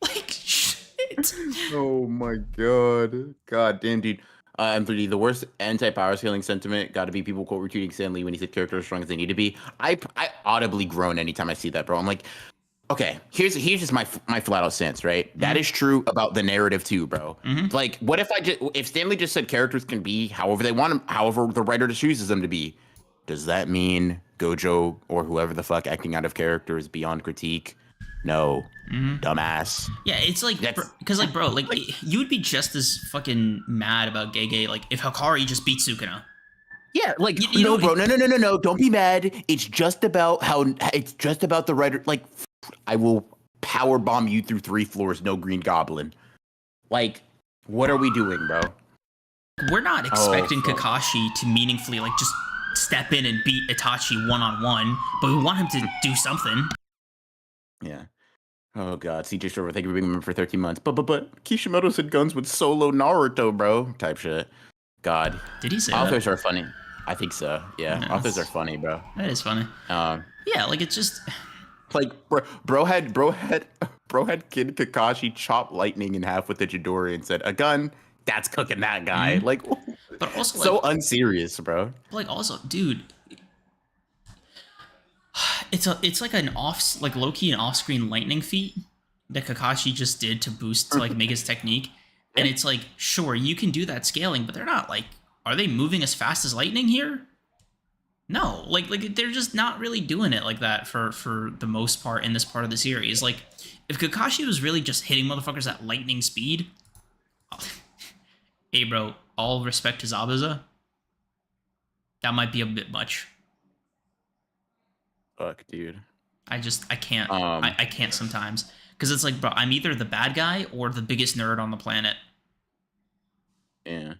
Like, shit. Oh my god. God damn, dude. M3D, the worst anti-power scaling sentiment got to be people quote retweeting Stan Lee when he said characters as strong as they need to be. I audibly groan anytime I see that, bro. I'm like, okay, here's just my flat out sense, right? That is true about the narrative too, bro. Like, what if Stan Lee just said characters can be however they want them, however the writer chooses them to be? Does that mean Gojo or whoever the fuck acting out of character is beyond critique? No, dumbass. Yeah, it's like, because like, bro, like you would be just as fucking mad about Gege, like if Hikari just beat Sukuna. Yeah, like no, bro, no, don't be mad. It's just about the writer. Like, I will power bomb you through 3 floors. No Green Goblin. Like, what are we doing, bro? We're not expecting Kakashi to meaningfully like just step in and beat Itachi 1-on-1, but we want him to do something. Yeah. Oh god, CJ Strover, thank you for being a member for 13 months. But Kishimoto said guns would solo Naruto, bro. Type shit. God. Did he say authors that? are funny. I think so. Yeah. Authors are funny, bro. That is funny. Yeah, like it's just like bro had Kid Kakashi chop lightning in half with the Chidori and said, a gun, that's cooking that guy. Like, but also so like, unserious, bro. Like also, dude, it's like an low-key an off-screen lightning feat that Kakashi just did to boost to like make his technique. And it's like, sure, you can do that scaling, but they're not like, are they moving as fast as lightning here? No, like they're just not really doing it like that for the most part in this part of the series. Like, if Kakashi was really just hitting motherfuckers at lightning speed, hey bro, all respect to Zabuza, that might be a bit much. Fuck, dude. I can't. I can't sometimes because it's like, bro, I'm either the bad guy or the biggest nerd on the planet. Yeah.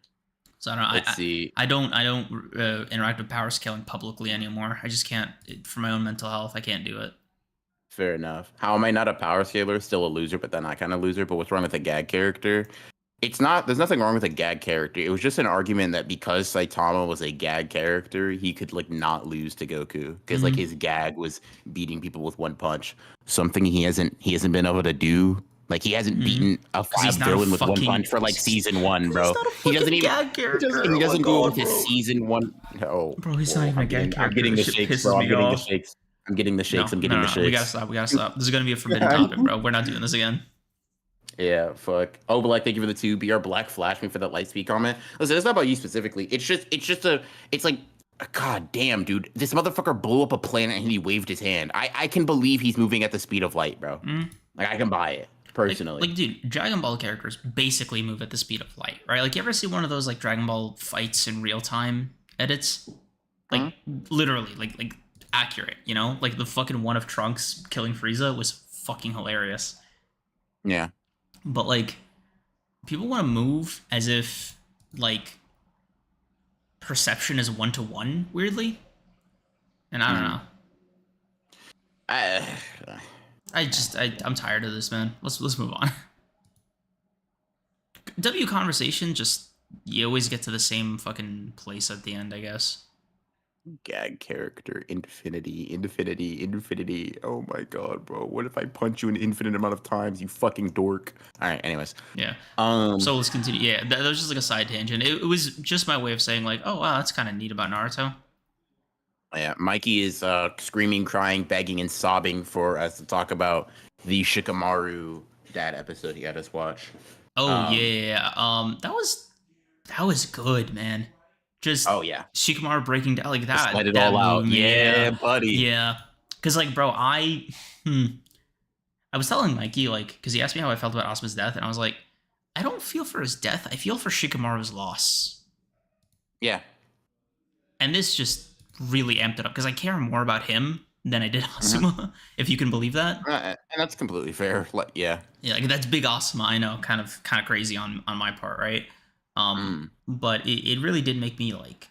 So I don't interact with power scaling publicly anymore. I just can't. For my own mental health, I can't do it. Fair enough. How am I not a power scaler? Still a loser, but then not kind of loser. But what's wrong with a gag character? It's not. There's nothing wrong with a gag character. It was just an argument that because Saitama was a gag character, he could like not lose to Goku because like his gag was beating people with one punch. Something he hasn't been able to do. Like he hasn't beaten a fab villain with one punch for like season 1, bro. He doesn't even. Gag character. He doesn't go with his season 1. Oh, bro, he's not even a gag character. I'm getting the shakes, bro. I'm getting the shakes. I'm getting the No, shakes. I'm no, getting no, the no. We gotta shakes. stop. We gotta stop. This is gonna be a forbidden topic, bro. We're not doing this again. Yeah, fuck. Oh, Black, thank you for the two. BR Black flash me for that light speed comment. Listen, it's not about you specifically. It's like, god damn, dude. This motherfucker blew up a planet and he waved his hand. I can believe he's moving at the speed of light, bro. Like, I can buy it, personally. Dude, Dragon Ball characters basically move at the speed of light, right? Like, you ever see one of those like Dragon Ball fights in real time edits? Like, literally, like accurate, you know? Like the fucking one of Trunks killing Frieza was fucking hilarious. Yeah. But like, people want to move as if like perception is 1-to-1 weirdly, and I don't know. I'm tired of this, man. Let's move on. W conversation, just you always get to the same fucking place at the end, I guess. Gag character, infinity. Oh my god, bro. What if I punch you an infinite amount of times, you fucking dork? All right, anyways. Yeah. So let's continue. Yeah, that was just like a side tangent. It was just my way of saying like, oh wow, that's kind of neat about Naruto. Yeah, Mikey is screaming, crying, begging, and sobbing for us to talk about the Shikamaru dad episode he had us watch. Oh yeah. That was good, man. Just yeah, Shikamaru breaking down like that. just let it that all out. movement, Yeah, buddy. Yeah. Cause like, bro, I was telling Mikey, like, because he asked me how I felt about Asuma's death, and I was like, I don't feel for his death. I feel for Shikamaru's loss. Yeah. And this just really amped it up because I care more about him than I did Asuma, if you can believe that. And that's completely fair. Like, yeah. Yeah, like that's big Asuma. I know, kind of crazy on my part, right? But it really did make me like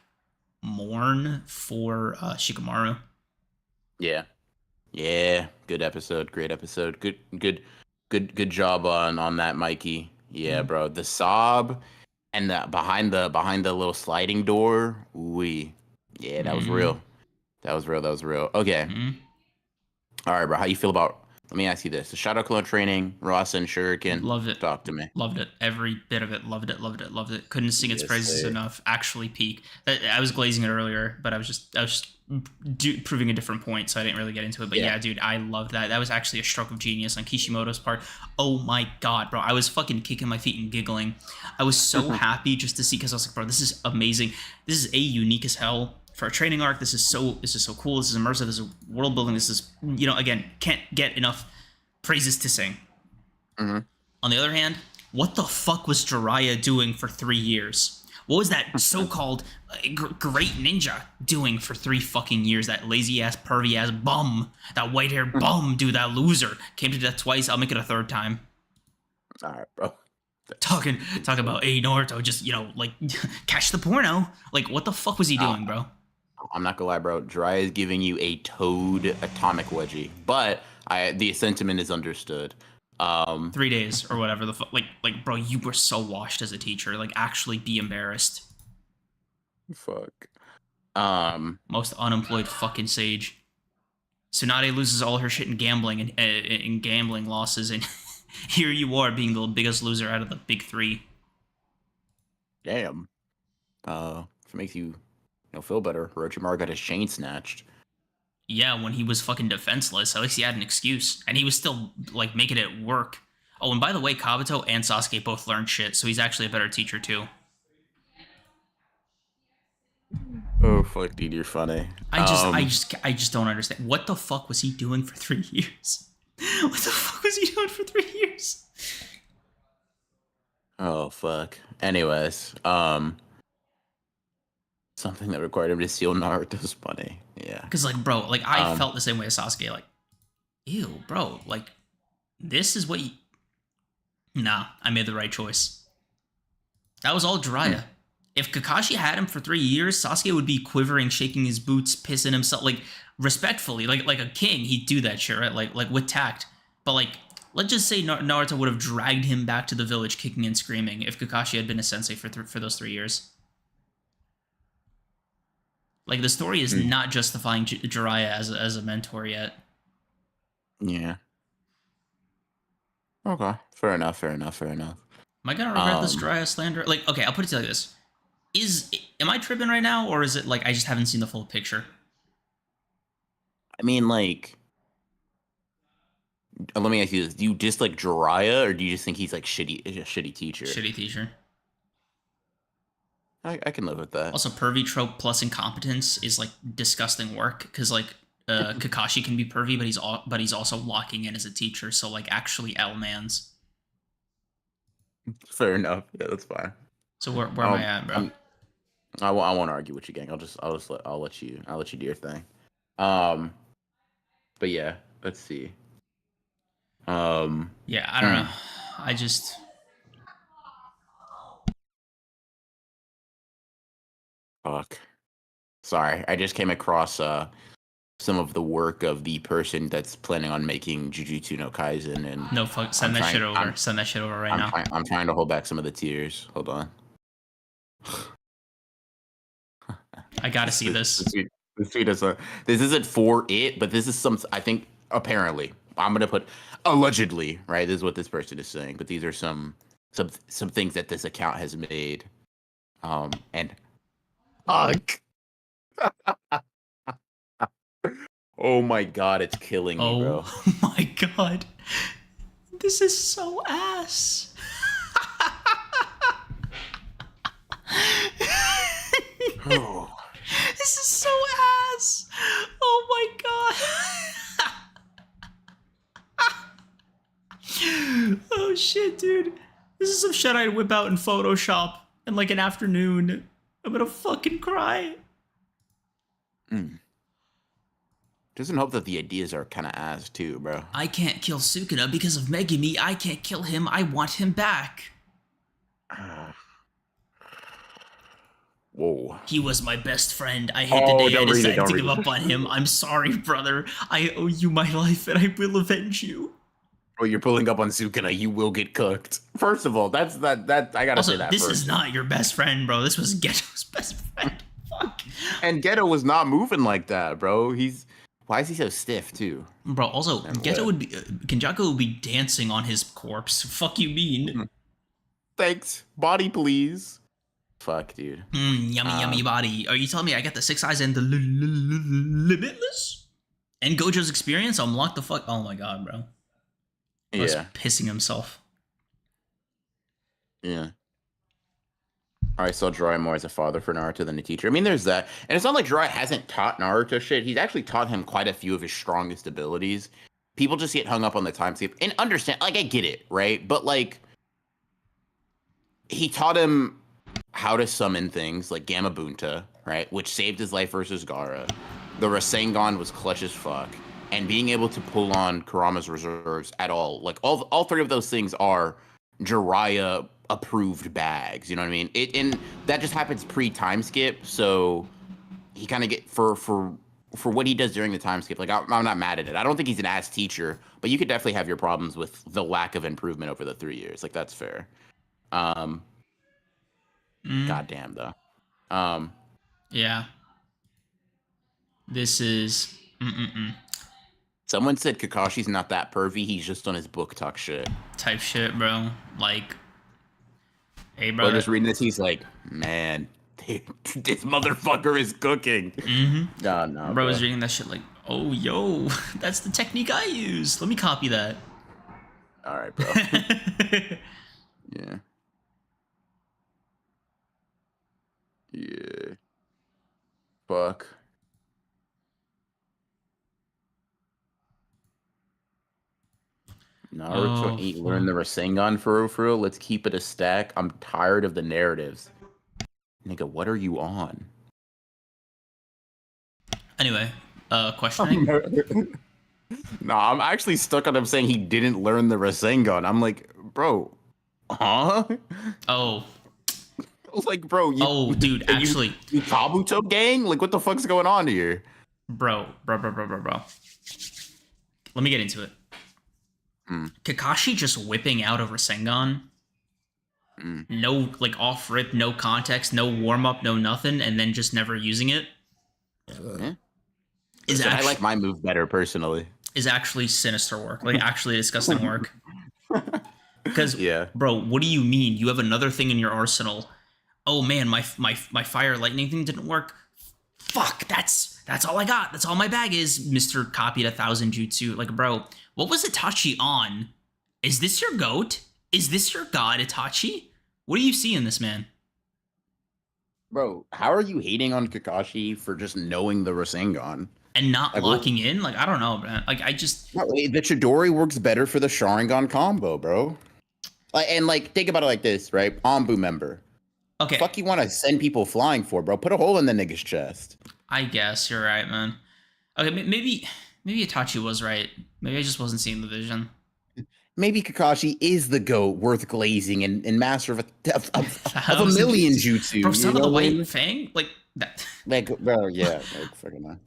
mourn for Shikamaru. Yeah. Yeah. Good episode. Great episode. Good job on that, Mikey. Yeah, bro. The sob and the behind the little sliding door. Yeah, that was real. That was real. Okay. All right, bro. How you feel about? Let me ask you this: the Shadow Clone training, Ross and Shuriken. Loved it. Talk to me. Loved it. Every bit of it. Loved it. Couldn't sing its praises enough. Actually, peak. I was glazing it earlier, but I was just proving a different point, so I didn't really get into it. But yeah, dude, I loved that. That was actually a stroke of genius on Kishimoto's part. Oh my god, bro! I was fucking kicking my feet and giggling. I was so happy just to see, because I was like, bro, this is amazing. This is unique as hell. For a training arc, this is so cool. This is immersive. This is world building. This is, again, can't get enough praises to sing. On the other hand, what the fuck was Jiraiya doing for 3 years? What was that so-called great ninja doing for 3 fucking years? That lazy ass, pervy ass bum, that white-haired bum, dude, that loser came to death twice. I'll make it a 3rd time. All right, bro. Talking about Naruto, just like catch the porno. Like, what the fuck was he doing, bro? I'm not gonna lie, bro. Jiraiya is giving you a toad atomic wedgie, but the sentiment is understood. 3 days or whatever the fuck. Like, bro, you were so washed as a teacher. Like, actually be embarrassed. Fuck. Most unemployed fucking sage. Tsunade loses all her shit in gambling and in gambling losses, and here you are being the biggest loser out of the big 3. Damn. If it makes you feel better, Orochimaru got his chain snatched. Yeah, when he was fucking defenseless, at least he had an excuse, and he was still like making it work. Oh, and by the way, Kabuto and Sasuke both learned shit, so he's actually a better teacher too. Oh fuck, dude, you're funny. I just don't understand. What the fuck was he doing for 3 years? What the fuck was he doing for 3 years? Oh fuck. Anyways, something that required him to steal Naruto's money. Yeah. Because, like, bro, like, I felt the same way as Sasuke. Like, ew, bro. Like, this is what you... Nah, I made the right choice. That was all Jiraiya. If Kakashi had him for 3 years, Sasuke would be quivering, shaking his boots, pissing himself. Like, respectfully, like a king, he'd do that shit, right? Like with tact. But, like, let's just say Naruto would have dragged him back to the village kicking and screaming if Kakashi had been a sensei for those 3 years. Like, the story is not justifying Jiraiya as a mentor yet. Yeah. Okay. Fair enough. Am I gonna regret this Jiraiya slander? Like, okay, I'll put it to you like this. Am I tripping right now, or is it like I just haven't seen the full picture? I mean, like, let me ask you this: do you dislike Jiraiya, or do you just think he's like a shitty teacher? Shitty teacher. I can live with that. Also, pervy trope plus incompetence is like disgusting work because like Kakashi can be pervy, but he's also locking in as a teacher. So like actually L-mans. Fair enough. Yeah, that's fine. So where am I at, bro? I won't argue with you, gang. I'll let you do your thing. But yeah, let's see. Yeah, I don't know. I just fuck. Sorry, I just came across some of the work of the person that's planning on making Jujutsu no Kaisen, and no fuck. Send that shit over. Send that shit over right now. I'm trying to hold back some of the tears. Hold on. I gotta see this. This tweet is this isn't for it, but this is some. I think apparently I'm gonna put allegedly, right? This is what this person is saying, but these are some things that this account has made. And fuck. Oh my god, it's killing me, bro. Oh my god. This is so ass. Oh. This is so ass. Oh my god. Oh shit, dude. This is some shit I'd whip out in Photoshop in like an afternoon. I'm gonna fucking cry. Doesn't help that the ideas are kind of ass too, bro. I can't kill Sukuna because of Megumi. I can't kill him. I want him back. Whoa. He was my best friend. I hate the day I decided to give up on him. I'm sorry, brother. I owe you my life and I will avenge you. Oh, you're pulling up on Sukuna. You will get cooked. First of all, that I gotta say that. This is not your best friend, bro. This was Geto's best friend. Fuck. And Geto was not moving like that, bro. Why is he so stiff too? Bro, also Geto would be Kenjaku would be dancing on his corpse. Fuck you mean? Thanks. Body please. Fuck, dude. Yummy body. Are you telling me I got the 6 eyes and the limitless? And Gojo's experience? Unlock the fuck. Oh my god, bro. He was pissing himself. Yeah. I saw Jiraiya more as a father for Naruto than a teacher. I mean, there's that. And it's not like Jiraiya hasn't taught Naruto shit. He's actually taught him quite a few of his strongest abilities. People just get hung up on the time skip. And understand, like, I get it, right? But, like, he taught him how to summon things like Gamma Bunta, right? Which saved his life versus Gaara. The Rasengan was clutch as fuck. And being able to pull on Kurama's reserves at all. Like, all three of those things are Jiraiya approved bags, you know what I mean? And that just happens pre-time skip, so he kind of get for what he does during the time skip. Like, I'm not mad at it. I don't think he's an ass teacher, but you could definitely have your problems with the lack of improvement over the 3 years. Like, that's fair. Goddamn though. Yeah. This is Someone said Kakashi's not that pervy. He's just on his book talk shit. Type shit, bro. Like, hey, bro. Just reading this, he's like, man, this motherfucker is cooking. No, bro was reading that shit like, oh, yo, that's the technique I use. Let me copy that. All right, bro. Yeah. Yeah. Fuck. Naruto ain't learn the Rasengan for real. Let's keep it a stack. I'm tired of the narratives. Nigga, what are you on? Anyway, questioning. No, I'm actually stuck on him saying he didn't learn the Rasengan. I'm like, bro, huh? Oh. I was like, bro, dude, actually. You Kabuto gang? Like, what the fuck's going on here? Bro. Let me get into it. Kakashi just whipping out a Rasengan. No, like, off rip, no context, no warm up, no nothing, and then just never using it. I like my move better personally. Is actually sinister work, like actually disgusting work. Because, bro, what do you mean? You have another thing in your arsenal. Oh man, my fire lightning thing didn't work. Fuck, that's That's all I got. That's all my bag is. Mr. Copied 1,000 jutsu. Like, bro, what was Itachi on? Is this your goat? Is this your god, Itachi? What do you see in this man? Bro, how are you hating on Kakashi for just knowing the Rasengan? And not Like, locking in? Like, I don't know, man. Like, I just... no, the Chidori works better for the Sharingan combo, bro. Like, and like, think about it like this, right? Anbu member. Okay. Fuck you want to send people flying for, bro? Put a hole in the nigga's chest. I guess you're right, man. Okay, maybe Itachi was right. Maybe I just wasn't seeing the vision. Maybe Kakashi is the goat worth glazing and master of a million jutsu. Bro, son of the white fang? Like that. Like, bro, yeah. Like, fucking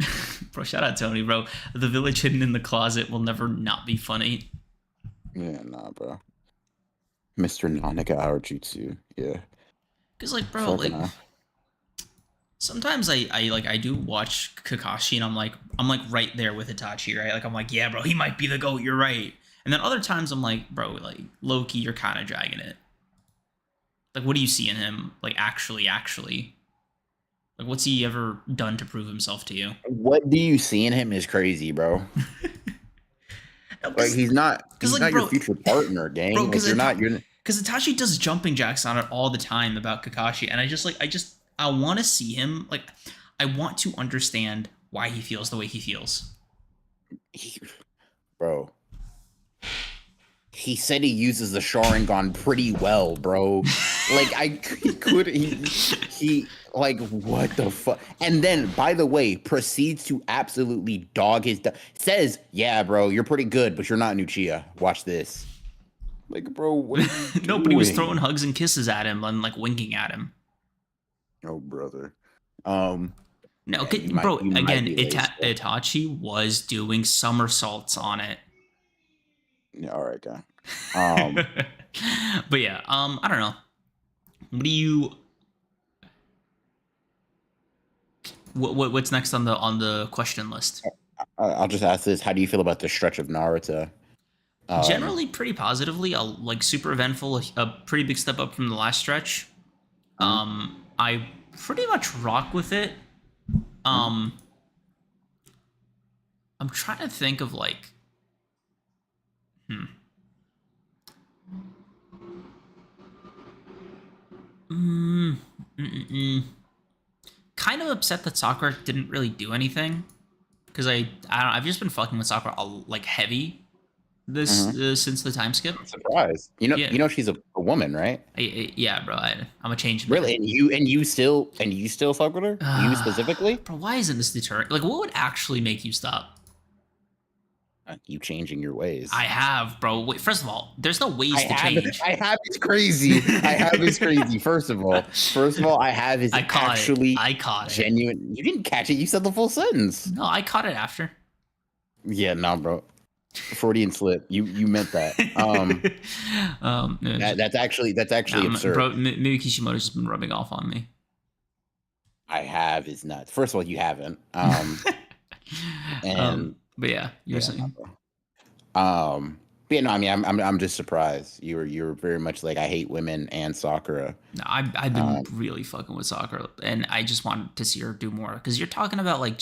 Bro, shout out Tony, bro. The village hidden in the closet will never not be funny. Yeah, nah, bro. Mr. Nanaka our jutsu. Yeah. Because, like, bro, fucking like... Sometimes I do watch Kakashi and I'm like right there with Itachi, right? Like I'm like, yeah, bro, he might be the GOAT, you're right. And then other times I'm like, bro, like low-key, you're kind of dragging it. Like, what do you see in him? Like actually? Like, what's he ever done to prove himself to you? What do you see in him is crazy, bro. No, like he's not like, your future partner, gang. Bro, like, because Itachi does jumping jacks on it all the time about Kakashi, and I want to see him, like, I want to understand why he feels the way he feels. Bro. He said he uses the Sharingan pretty well, bro. Like, he, like, what the fuck? And then, by the way, proceeds to absolutely dog his, says, yeah, bro, you're pretty good, but you're not an Uchiha. Watch this. Like, bro, what are you No, but he was throwing hugs and kisses at him and, like, winking at him. Oh, brother. No, yeah, bro. Again, Itachi was doing somersaults on it. Yeah, all right, guy. But yeah, I don't know. What do you? What's next on the question list? I'll just ask this: how do you feel about the stretch of Naruto? Generally, pretty positively. Like super eventful. A pretty big step up from the last stretch. I pretty much rock with it. I'm trying to think of like kind of upset that Sakura didn't really do anything because I don't know, I've just been fucking with Sakura like heavy this since the time skip. I'm surprised. You know she's a woman, right? Yeah, bro. I'm a change. Really? And you still fuck with her? You specifically? Bro, why isn't this deterrent? Like, what would actually make you stop? You changing your ways. I have, bro. Wait, first of all, there's no ways to change. I have is crazy. First of all, I have is I caught it. Genuine. You didn't catch it. You said the full sentence. No, I caught it after. Yeah, no, bro. Freudian slip. You meant that. That's actually absurd. Bro, maybe Kishimoto's just been rubbing off on me. I have is nuts. First of all, you haven't. But yeah, you're saying. But yeah, no, I mean, I'm just surprised. You're very much like I hate women and Sakura. No, I've been really fucking with Sakura, and I just wanted to see her do more because you're talking about like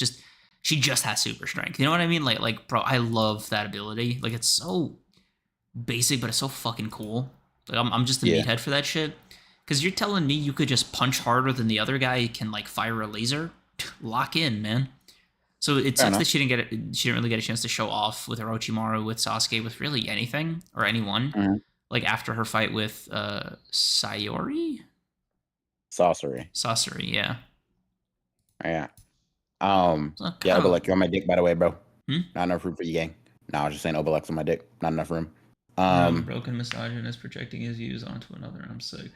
she just has super strength. You know what I mean? Like, bro, I love that ability. Like, it's so basic, but it's so fucking cool. Like, I'm just a meathead for that shit. Because you're telling me you could just punch harder than the other guy can like fire a laser? Lock in, man. So it sucks that she didn't really get a chance to show off with Orochimaru, with Sasuke, with really anything or anyone. Like after her fight with Sayori? Sasori, yeah. Yeah. Yeah, Obelix, you're on my dick, by the way, bro. Not enough room for you, gang. No, I was just saying Obelix on my dick. Not enough room. Broken misogynist projecting his views onto another. I'm sick.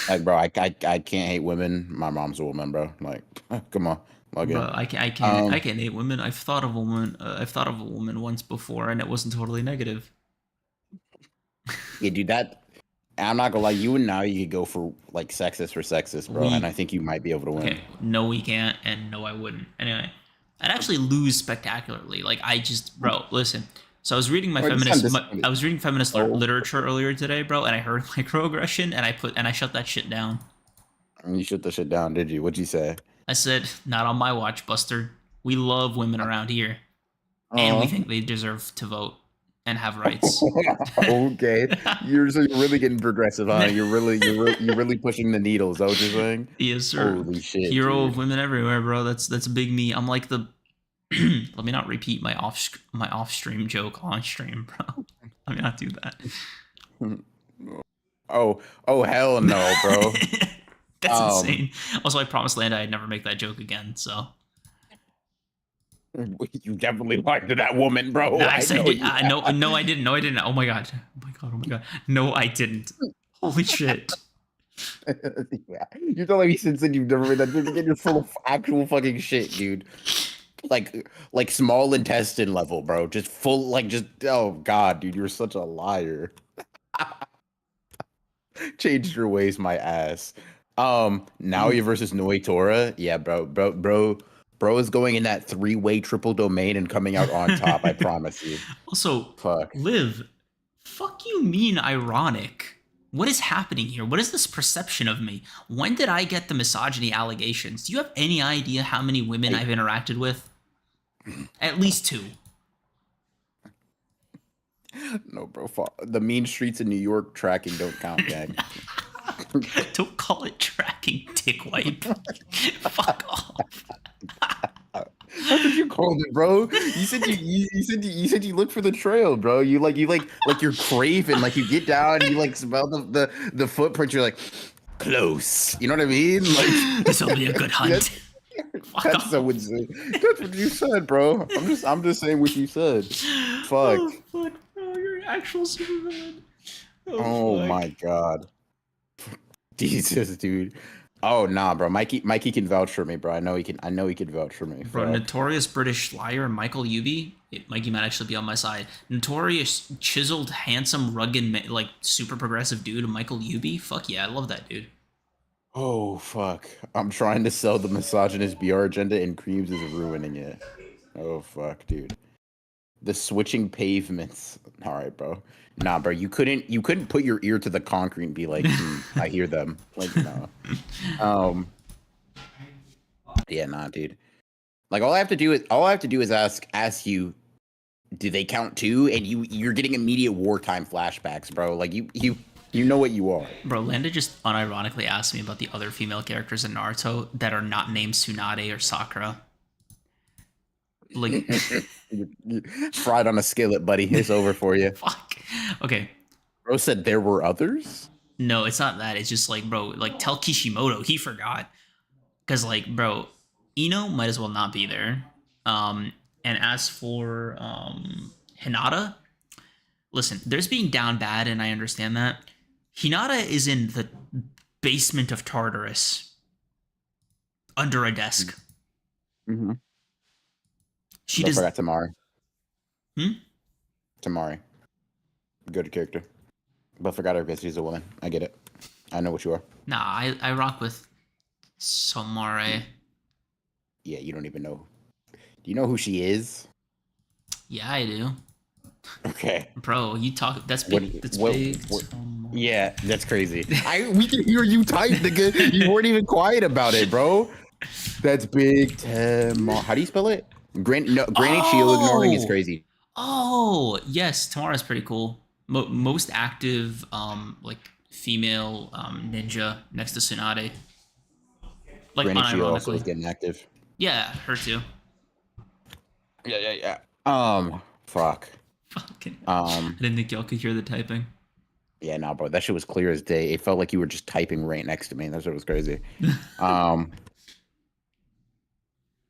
Like, bro, I can't hate women. My mom's a woman, bro. Like, come on. Bro, I can't hate women. I've thought of a woman once before, and it wasn't totally negative. Yeah, dude, that I'm not gonna lie. You and now you could go for like sexist for sexist, bro, and I think you might be able to win. Okay, no, we can't, and no, I wouldn't. Anyway, I'd actually lose spectacularly. Like, bro, listen. So I was reading feminist literature earlier today, bro, and I heard microaggression, and I shut that shit down. You shut the shit down, did you? What'd you say? I said, not on my watch, Buster. We love women around here, and we Uh, think they deserve to vote and have rights. okay, you're really getting progressive, huh? You're really pushing the needle. Is that what you're saying? Yes, sir. Holy shit, Hero of dude. women everywhere, bro. That's big me. I'm like the. Let me not repeat my off stream joke on stream, bro. Let me not do that. Oh hell no, bro. That's Um, insane. Also, I promised Landa I'd never make that joke again. So you definitely lied to that woman, bro. I I know did. you No, no, I didn't. No, I didn't. Oh my god. Oh my god. Oh my god. No, I didn't. Holy shit. Yeah. You're telling me since then you've never made that joke again. You're full of actual fucking shit, dude. Like small intestine level, bro. Just full, like just oh god, dude, you're such a liar. Changed your ways, my ass. Naoya versus Noitora. Yeah, bro is going in that three-way triple domain and coming out on top. I promise you. Also, Fuck. Liv, fuck you mean ironic? What is happening here? What is this perception of me? When did I get the misogyny allegations? Do you have any idea how many women Hey, I've interacted with? At least two. no, bro. Fuck. The mean streets in New York tracking don't count, gang. Don't call it tracking, dick wipe. Fuck off. That's what you called it, bro. You said you look for the trail, bro. You like you're craving, like you get down, you like smell the footprint. You're like close. You know what I mean? Like This will be a good hunt. that's, Fuck that's off. so insane. That's what you said, bro. I'm just saying what you said. Fuck. Oh, fuck, bro. You're an actual supervillain. Oh Oh, fuck. my god. Jesus, dude. Oh nah, bro. Mikey can vouch for me, bro. I know he can vouch for me. Bro, Fuck. notorious British liar Michael Uby. Mikey might actually be on my side. Notorious, chiseled, handsome, rugged, like super progressive dude, Michael Uby. Fuck yeah, I love that dude. Oh fuck. I'm trying to sell the misogynist BR agenda and Creams is ruining it. Oh fuck, dude. The switching pavements. All right, bro. Nah, bro. You couldn't put your ear to the concrete and be like, I hear them. Like no. Um. Yeah, nah, dude. Like all I have to do is ask you, do they count too? And you're getting immediate wartime flashbacks, bro. Like you know what you are. Bro, Landa just unironically asked me about the other female characters in Naruto that are not named Tsunade or Sakura. Like, Fried on a skillet, buddy. It's over for you. fuck. Okay, Bro said there were others. no, it's not that. It's just like, bro, like tell Kishimoto he forgot. Because like, bro, Ino might as well not be there. And as for Hinata, listen, there's being down bad, and I understand that. Hinata is in the basement of Tartarus under a desk. Mm-hmm. She Don't does. forget Tamari. Hmm? Tamari. Good character. But forgot her because she's a woman. I get it. I know what you are. Nah, I rock with Somare. Yeah, you don't even know. Do you know who she is? Yeah, I do. Okay. Bro, you talk. That's big. That's big. Yeah, that's crazy. We can hear you type, nigga. You weren't even quiet about it, bro. That's big Tamar. How do you spell it? Granny Shield ignoring is crazy. Oh, yes, Tamara's pretty cool. Most active, like female ninja next to Tsunade. Like Granny Shield also is unironically. getting active. Yeah, her too. Yeah. Fuck. Fucking. I didn't think y'all could hear the typing. Yeah, no, bro. That shit was clear as day. It felt like you were just typing right next to me. That shit was crazy. Um,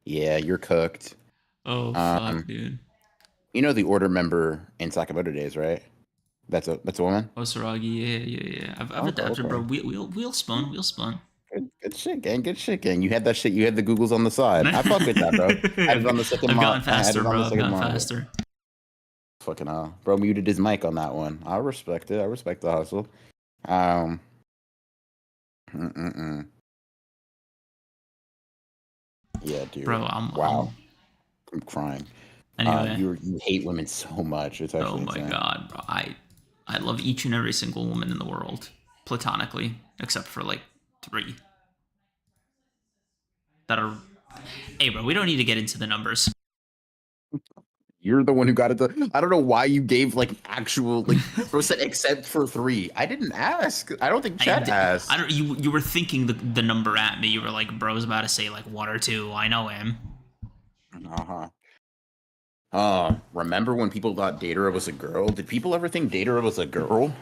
yeah, you're cooked. Oh fuck, Um, dude. you know the order member in Sakamoto Days, right? That's a woman. Osaragi, yeah. I've Okay, adapted, bro. okay. Wheel spun. Good shit, gang. Good shit, gang. You had that shit. You had the Googles on the side. I fuck with that, bro. I had it on the second I've mod. gotten faster, bro. I've gotten monitor. faster. Fucking hell. Bro muted his mic on that one. I respect it. I respect the hustle. Um. Mm-mm-mm. Yeah, dude. Bro, Wow. I'm crying. Anyway. You hate women so much. It's Oh actually my insane. god, bro. I love each and every single woman in the world, platonically, except for like 3 that are Hey, bro, we don't need to get into the numbers. You're the one who got it. I don't know why you gave like actual like bro said except for 3. I didn't ask. I don't think Chet I asked. don't. You were thinking the number at me. You were like, bro's about to say like 1 or 2. I know him. Uh-huh. Remember when people thought Datara was a girl? Did people ever think Datara was a girl?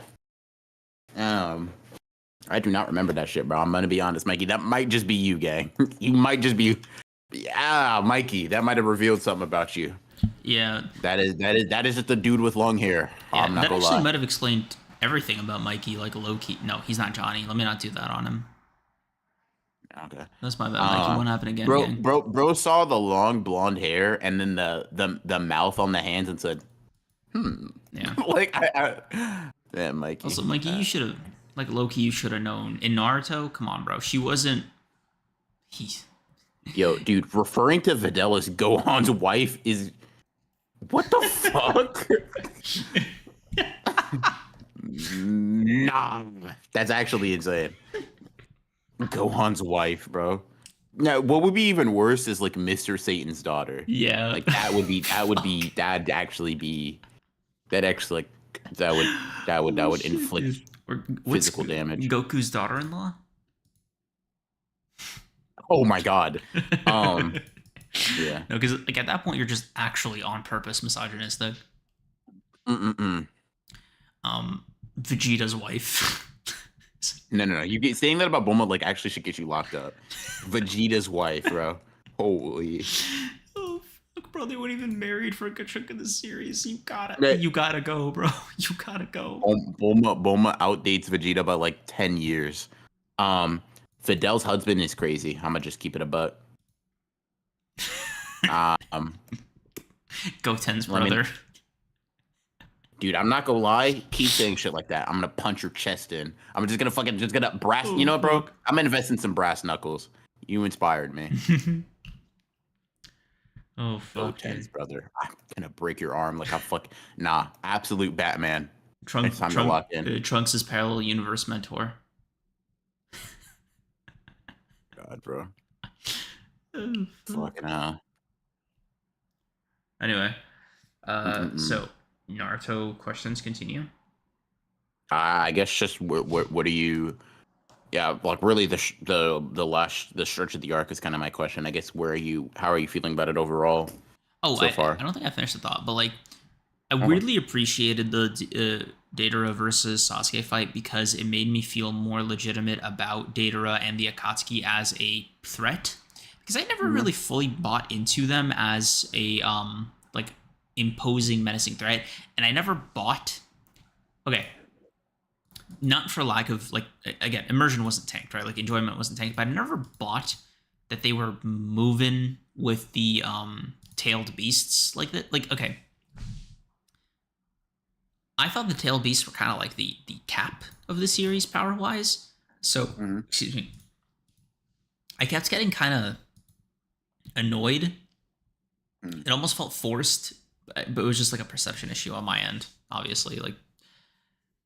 I do not remember that shit, bro. I'm gonna be honest, Mikey. That might just be you, gang. You might just be, yeah, Mikey. That might have revealed something about you. Yeah. That is just the dude with long hair. Yeah, I'm not that gonna actually lie. might have explained everything about Mikey, like low key. No, he's not Johnny. Let me not do that on him. Okay. That's my bad, Mikey. Won't happen again, Bro, gang. bro saw the long blonde hair and then the mouth on the hands and said, Yeah. like yeah, Mikey. Also, Mikey, you should have, like, low key, you should have known. In Naruto, come on, bro. She wasn't. He. Yo, dude, referring to Videl as Gohan's wife is what the fuck? Nah, that's actually insane. Gohan's wife, bro. Now, what would be even worse is like Mr. Satan's daughter. Yeah. Like that'd actually be like that would inflict physical damage. Goku's daughter-in-law. Oh my god. Yeah. No, because like at that point you're just actually on purpose misogynistic. Mm-mm-mm. Vegeta's wife. No. You get saying that about Bulma like actually should get you locked up. Vegeta's wife, bro. Holy. Oh fuck, bro! They weren't even married for a good chunk of the series. You gotta go, bro. You gotta go. Bulma outdates Vegeta by like 10 years. Fidel's husband is crazy. I'm gonna just keep it a buck. Goten's brother. Dude, I'm not gonna lie. Keep saying shit like that. I'm gonna punch your chest in. I'm just gonna brass. You know what, bro? I'm gonna invest in some brass knuckles. You inspired me. Oh fuck. Goten's brother. I'm gonna break your arm like Nah, absolute Batman. It's time to lock in. Trunks' is parallel universe mentor. God, bro. Fucking hell. Anyway, so Naruto questions continue. I guess just what do you? Yeah, like really the stretch of the arc is kind of my question. I guess how are you feeling about it overall? Oh, so far? I don't think I finished the thought, but like I weirdly appreciated the Datara versus Sasuke fight because it made me feel more legitimate about Datara and the Akatsuki as a threat. Because I never really fully bought into them as a like imposing, menacing threat, and I never bought. Okay, not for lack of like again, immersion wasn't tanked, right? Like enjoyment wasn't tanked, but I never bought that they were moving with the tailed beasts like that. Like okay. I thought the tailed beasts were kind of like the cap of the series power wise. So excuse me. I kept getting kind of annoyed. It almost felt forced, but it was just like a perception issue on my end. Obviously, like,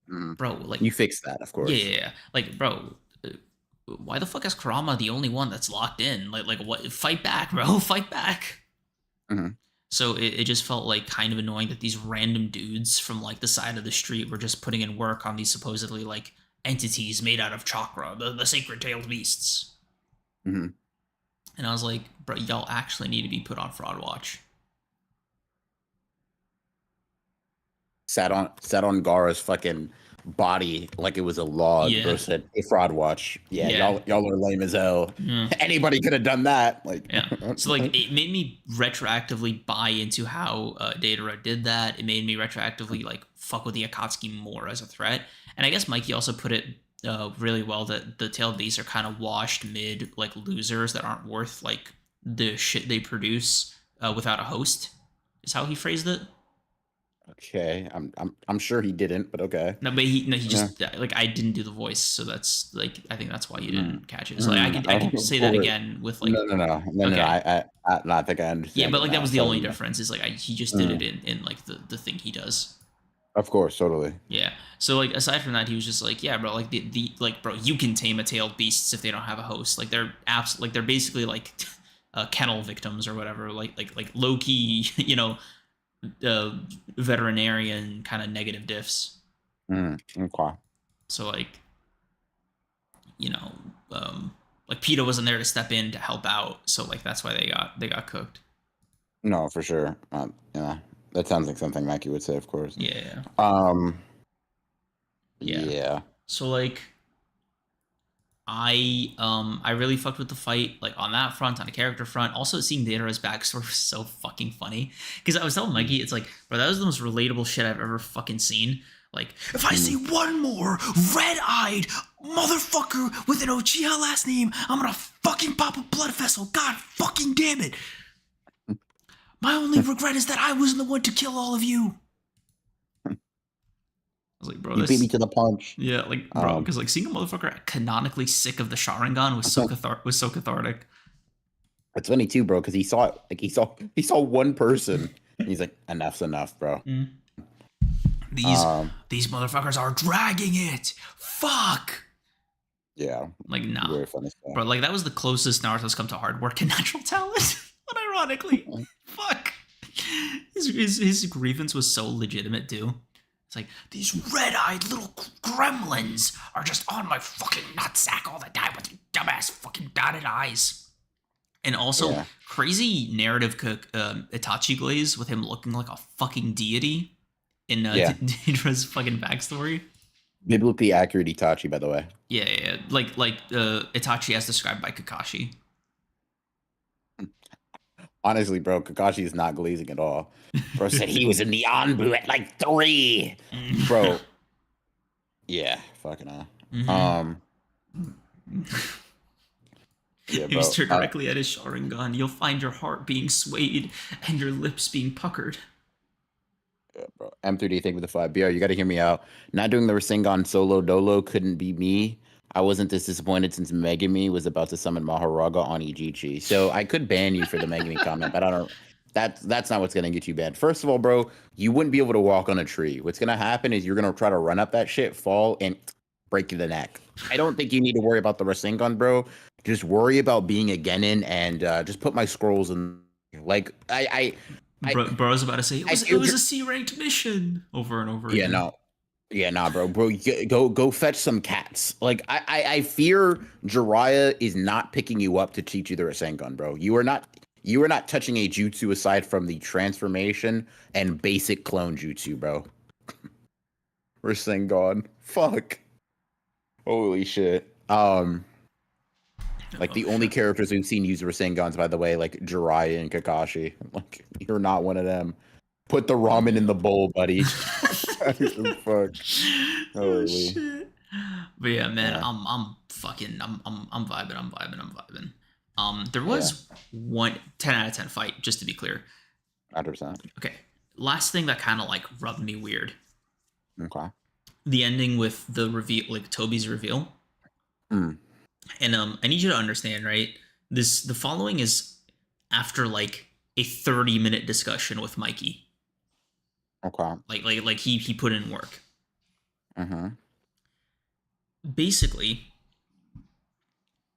bro, like you fixed that, of course. Yeah. Like, bro, why the fuck is Kurama the only one that's locked in? Like what? Fight back, bro! Fight back. So it just felt like kind of annoying that these random dudes from like the side of the street were just putting in work on these supposedly like entities made out of chakra, the sacred tailed beasts. And I was like, bro, y'all actually need to be put on fraud watch. Sat on Gaara's fucking body like it was a log. Yeah. Bro said, "Hey, fraud watch." Yeah. Y'all are lame as hell. Anybody could have done that. Like, so like it made me retroactively buy into how Datara did that. It made me retroactively like fuck with the Akatsuki more as a threat. And I guess Mikey also put it really well that the tailed beasts are kind of washed mid like losers that aren't worth like the shit they produce without a host. Is how he phrased it. Okay, I'm sure he didn't, but okay. No, but he just like I didn't do the voice, so that's like I think that's why you didn't catch it. So like I could say that again with like no. I think I understand. Yeah, but like that was the only difference is like he just did it in like the thing he does. Of course, totally. Yeah. So like aside from that, he was just like, yeah, bro, like the like bro, you can tame a tailed beasts if they don't have a host. Like they're they're basically like kennel victims or whatever, like low key, veterinarian kind of negative diffs. Okay. So like, you know, like PETA wasn't there to step in to help out, so like that's why they got cooked. No, for sure. Yeah, that sounds like something Mikey would say, of course. Yeah. Um. Yeah. Yeah. So like I really fucked with the fight, like on that front, on the character front. Also seeing Deidara's backstory was so fucking funny. Because I was telling Mikey, it's like, bro, that was the most relatable shit I've ever fucking seen. Like, if I see one more red-eyed motherfucker with an Uchiha last name, I'm gonna fucking pop a blood vessel. God fucking damn it. My only regret is that I wasn't the one to kill all of you. I was like, bro, You beat me to the punch. Yeah, like, bro, because like seeing a motherfucker canonically sick of the Sharingan was so cathartic. It's funny too, bro, because he saw one person. He's like, enough's enough, bro. These motherfuckers are dragging it. Fuck. Yeah. Like, nah. Very funny stuff. Bro, like that was the closest Naruto's come to hard work and natural talent. Unironically. Fuck. His grievance was so legitimate too. It's like, these red-eyed little gremlins are just on my fucking nutsack all the time with their dumbass fucking dotted eyes. And also, crazy narrative cook Itachi glaze with him looking like a fucking deity in Deidara's fucking backstory. Biblically accurate Itachi, by the way. Yeah. Like Itachi as described by Kakashi. Honestly, bro, Kakashi is not glazing at all. Bro said he was in the Anbu at like 3. Bro. Yeah, fucking hell. Yeah, if you stare directly at his Sharingan, you'll find your heart being swayed and your lips being puckered. Yeah, bro. M3D, thank you for the 5. BR, you gotta hear me out. Not doing the Rasengan solo dolo couldn't be me. I wasn't this disappointed since Megami was about to summon Maharaga on Ijichi. So I could ban you for the Megami comment, but I don't. That's not what's gonna get you banned. First of all, bro, you wouldn't be able to walk on a tree. What's gonna happen is you're gonna try to run up that shit, fall, and break the neck. I don't think you need to worry about the Rasengan, bro. Just worry about being a Genin and just put my scrolls in. Like Bro was about to say it was a C-ranked mission over and over again. Yeah, nah, bro. Go fetch some cats. Like I fear Jiraiya is not picking you up to teach you the Rasengan, bro. You are not touching a jutsu aside from the transformation and basic clone jutsu, bro. Rasengan. Fuck. Holy shit. Like the only characters we've seen use Rasengans, by the way, like Jiraiya and Kakashi. Like you're not one of them. Put the ramen in the bowl, buddy. Fuck. Oh shit. But yeah, man, I'm vibing. There was one 10 out of 10 fight, just to be clear. 100%. Okay. Last thing that kind of like rubbed me weird. Okay. The ending with the reveal, like Tobi's reveal. And I need you to understand, right? The following is after like a 30-minute discussion with Mikey. Okay. Like he put in work. Mm-hmm. Basically,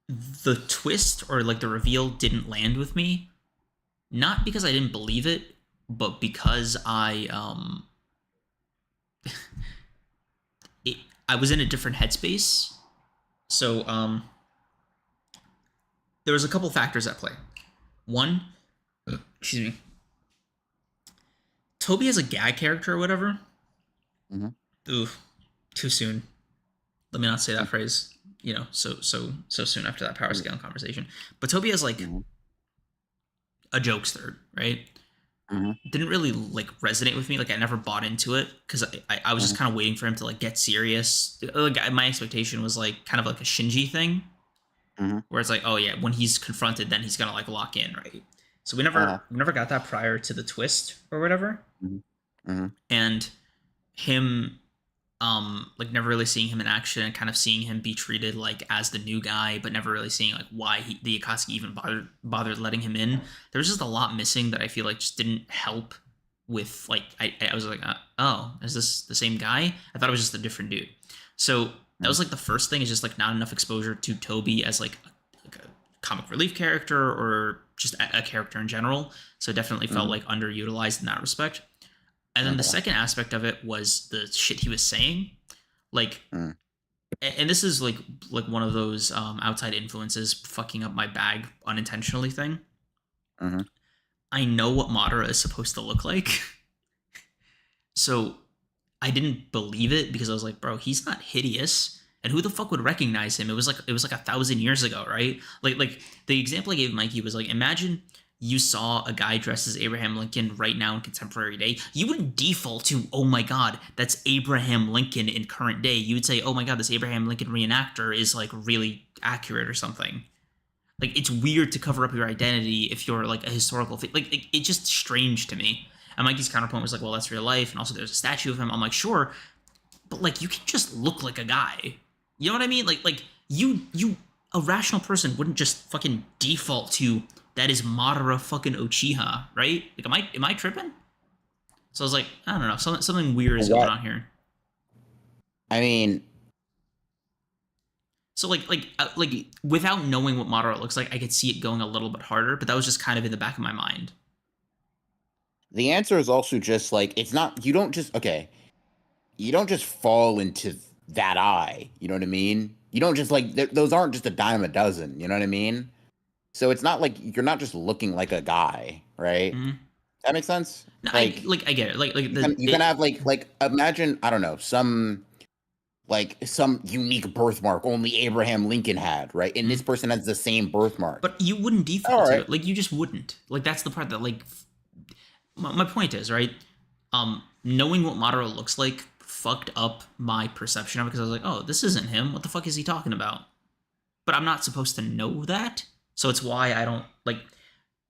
the twist or like the reveal didn't land with me, not because I didn't believe it, but because I was in a different headspace. So there was a couple factors at play. One, excuse me, Tobi as a gag character or whatever. Mm-hmm. Ooh, too soon. Let me not say that phrase. So soon after that power scaling conversation. But Tobi as like a jokester, right? Didn't really like resonate with me. Like I never bought into it because I was just kind of waiting for him to like get serious. Like my expectation was like kind of like a Shinji thing, where it's like, oh yeah, when he's confronted, then he's gonna like lock in, right? So we never got that prior to the twist or whatever. And him like never really seeing him in action and kind of seeing him be treated like as the new guy, but never really seeing like why the Akatsuki even bothered letting him in. There was just a lot missing that I feel like just didn't help with like I was like, oh, is this the same guy? I thought it was just a different dude. So that was like the first thing, is just like not enough exposure to Tobi as like a comic relief character or just a character in general. So it definitely felt like underutilized in that respect. And then the second aspect of it was the shit he was saying. Like, and this is like one of those outside influences fucking up my bag unintentionally thing. I know what Madara is supposed to look like. So I didn't believe it because I was like, bro, he's not hideous. And who the fuck would recognize him? It was like 1,000 years ago, right? Like the example I gave Mikey was like, imagine you saw a guy dressed as Abraham Lincoln right now in contemporary day. You wouldn't default to, oh my god, that's Abraham Lincoln in current day. You would say, oh my god, this Abraham Lincoln reenactor is like really accurate or something. Like, it's weird to cover up your identity if you're like a historical it's just strange to me. And Mikey's counterpoint was like, well, that's real life, and also there's a statue of him. I'm like, sure, but like you can just look like a guy. You know what I mean? Like you a rational person wouldn't just fucking default to that is Madara fucking Uchiha, right? Like, am I tripping? So I was like, I don't know, something weird is going on here. I mean, so like without knowing what Madara looks like, I could see it going a little bit harder, but that was just kind of in the back of my mind. The answer is also just like, it's not, you don't just fall into that eye. You know what I mean? You don't just like, those aren't just a dime a dozen. You know what I mean? So it's not like you're not just looking like a guy, right? That makes sense. No, I get it. You can have like imagine, I don't know, some unique birthmark only Abraham Lincoln had, right? And this person has the same birthmark. But you wouldn't default to it. Like, you just wouldn't. Like, that's the part that, like, my point is, right? Knowing what Madara looks like fucked up my perception of it because I was like, oh, this isn't him. What the fuck is he talking about? But I'm not supposed to know that. So it's why I don't, like,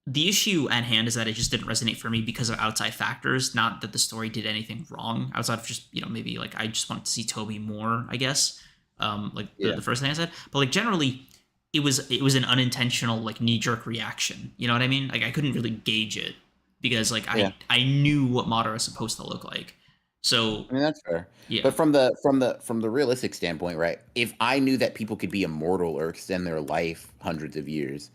the issue at hand is that it just didn't resonate for me because of outside factors, not that the story did anything wrong outside of just, maybe like I just wanted to see Tobi more, I guess. The first thing I said, but like generally it was an unintentional like knee-jerk reaction. You know what I mean? Like, I couldn't really gauge it because like I knew what Madara is supposed to look like. So I mean, that's fair. Yeah. But from the realistic standpoint, right? If I knew that people could be immortal or extend their life hundreds of years,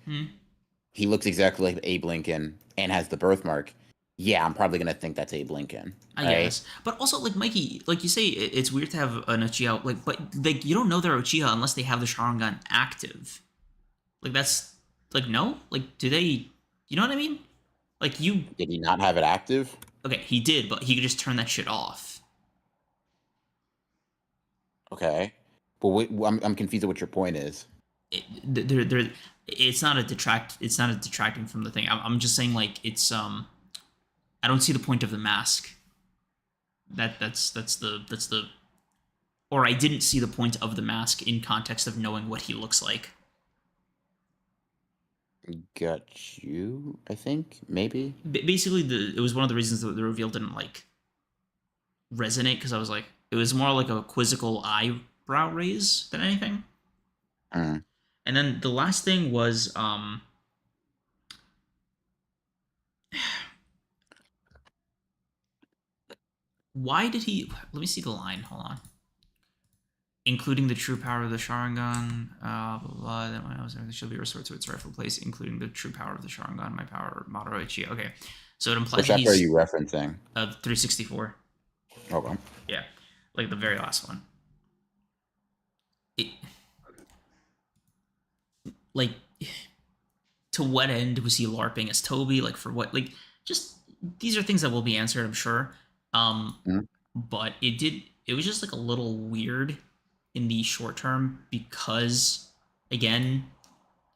he looks exactly like Abe Lincoln and has the birthmark. Yeah, I'm probably gonna think that's Abe Lincoln. I guess. But also, like, Mikey, like you say, it's weird to have an Uchiha, like, but like you don't know they're Uchiha unless they have the Sharingan active. Like, that's like, no, like, do they? You know what I mean? Like, did he not have it active? Okay, he did, but he could just turn that shit off. Okay, but I'm confused at what your point is. It's not detracting from the thing. I'm just saying, like, it's I don't see the point of the mask. That's the or I didn't see the point of the mask in context of knowing what he looks like. Got you, I think, maybe. Basically, it was one of the reasons that the reveal didn't like resonate because I was like, it was more like a quizzical eyebrow raise than anything. And then the last thing was why did he? Let me see the line. Hold on. Including the true power of the Sharingan, blah, blah, blah. Then when I was there, should be restored to its rightful place, including the true power of the Sharingan, my power, Madara Uchiha. Okay, so it implies which are you referencing? 364. Okay. Yeah, like the very last one. Like, to what end was he LARPing as Tobi? Like, for what? Like, just these are things that will be answered, I'm sure. But it was just like a little weird in the short term because, again,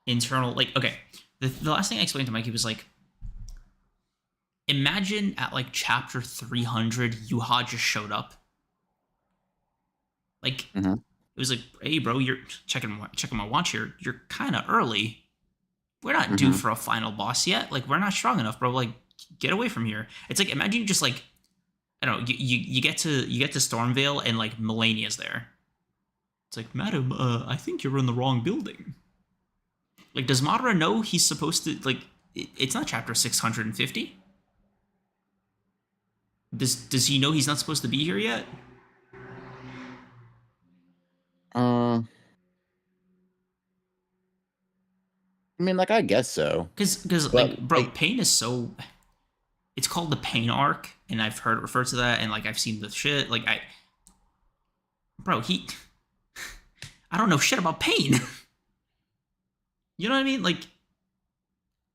internal, like, okay, the last thing I explained to Mikey was like, imagine at like chapter 300 Yuha just showed up, like, it was like, hey bro, you're checking my watch here, you're kind of early, we're not due for a final boss yet, like, we're not strong enough, bro, like, get away from here. It's like, imagine you just like, I don't know, you get to Stormvale and like Melania's there. It's like, madam, I think you're in the wrong building. Like, does Madara know he's supposed to, like, it's not chapter 650? Does he know he's not supposed to be here yet? I mean, like, I guess so. Because But like, bro, like, pain is so. It's called the pain arc, and I've heard it referred to that, and like I've seen the shit. Like bro, I don't know shit about pain. You know what I mean? Like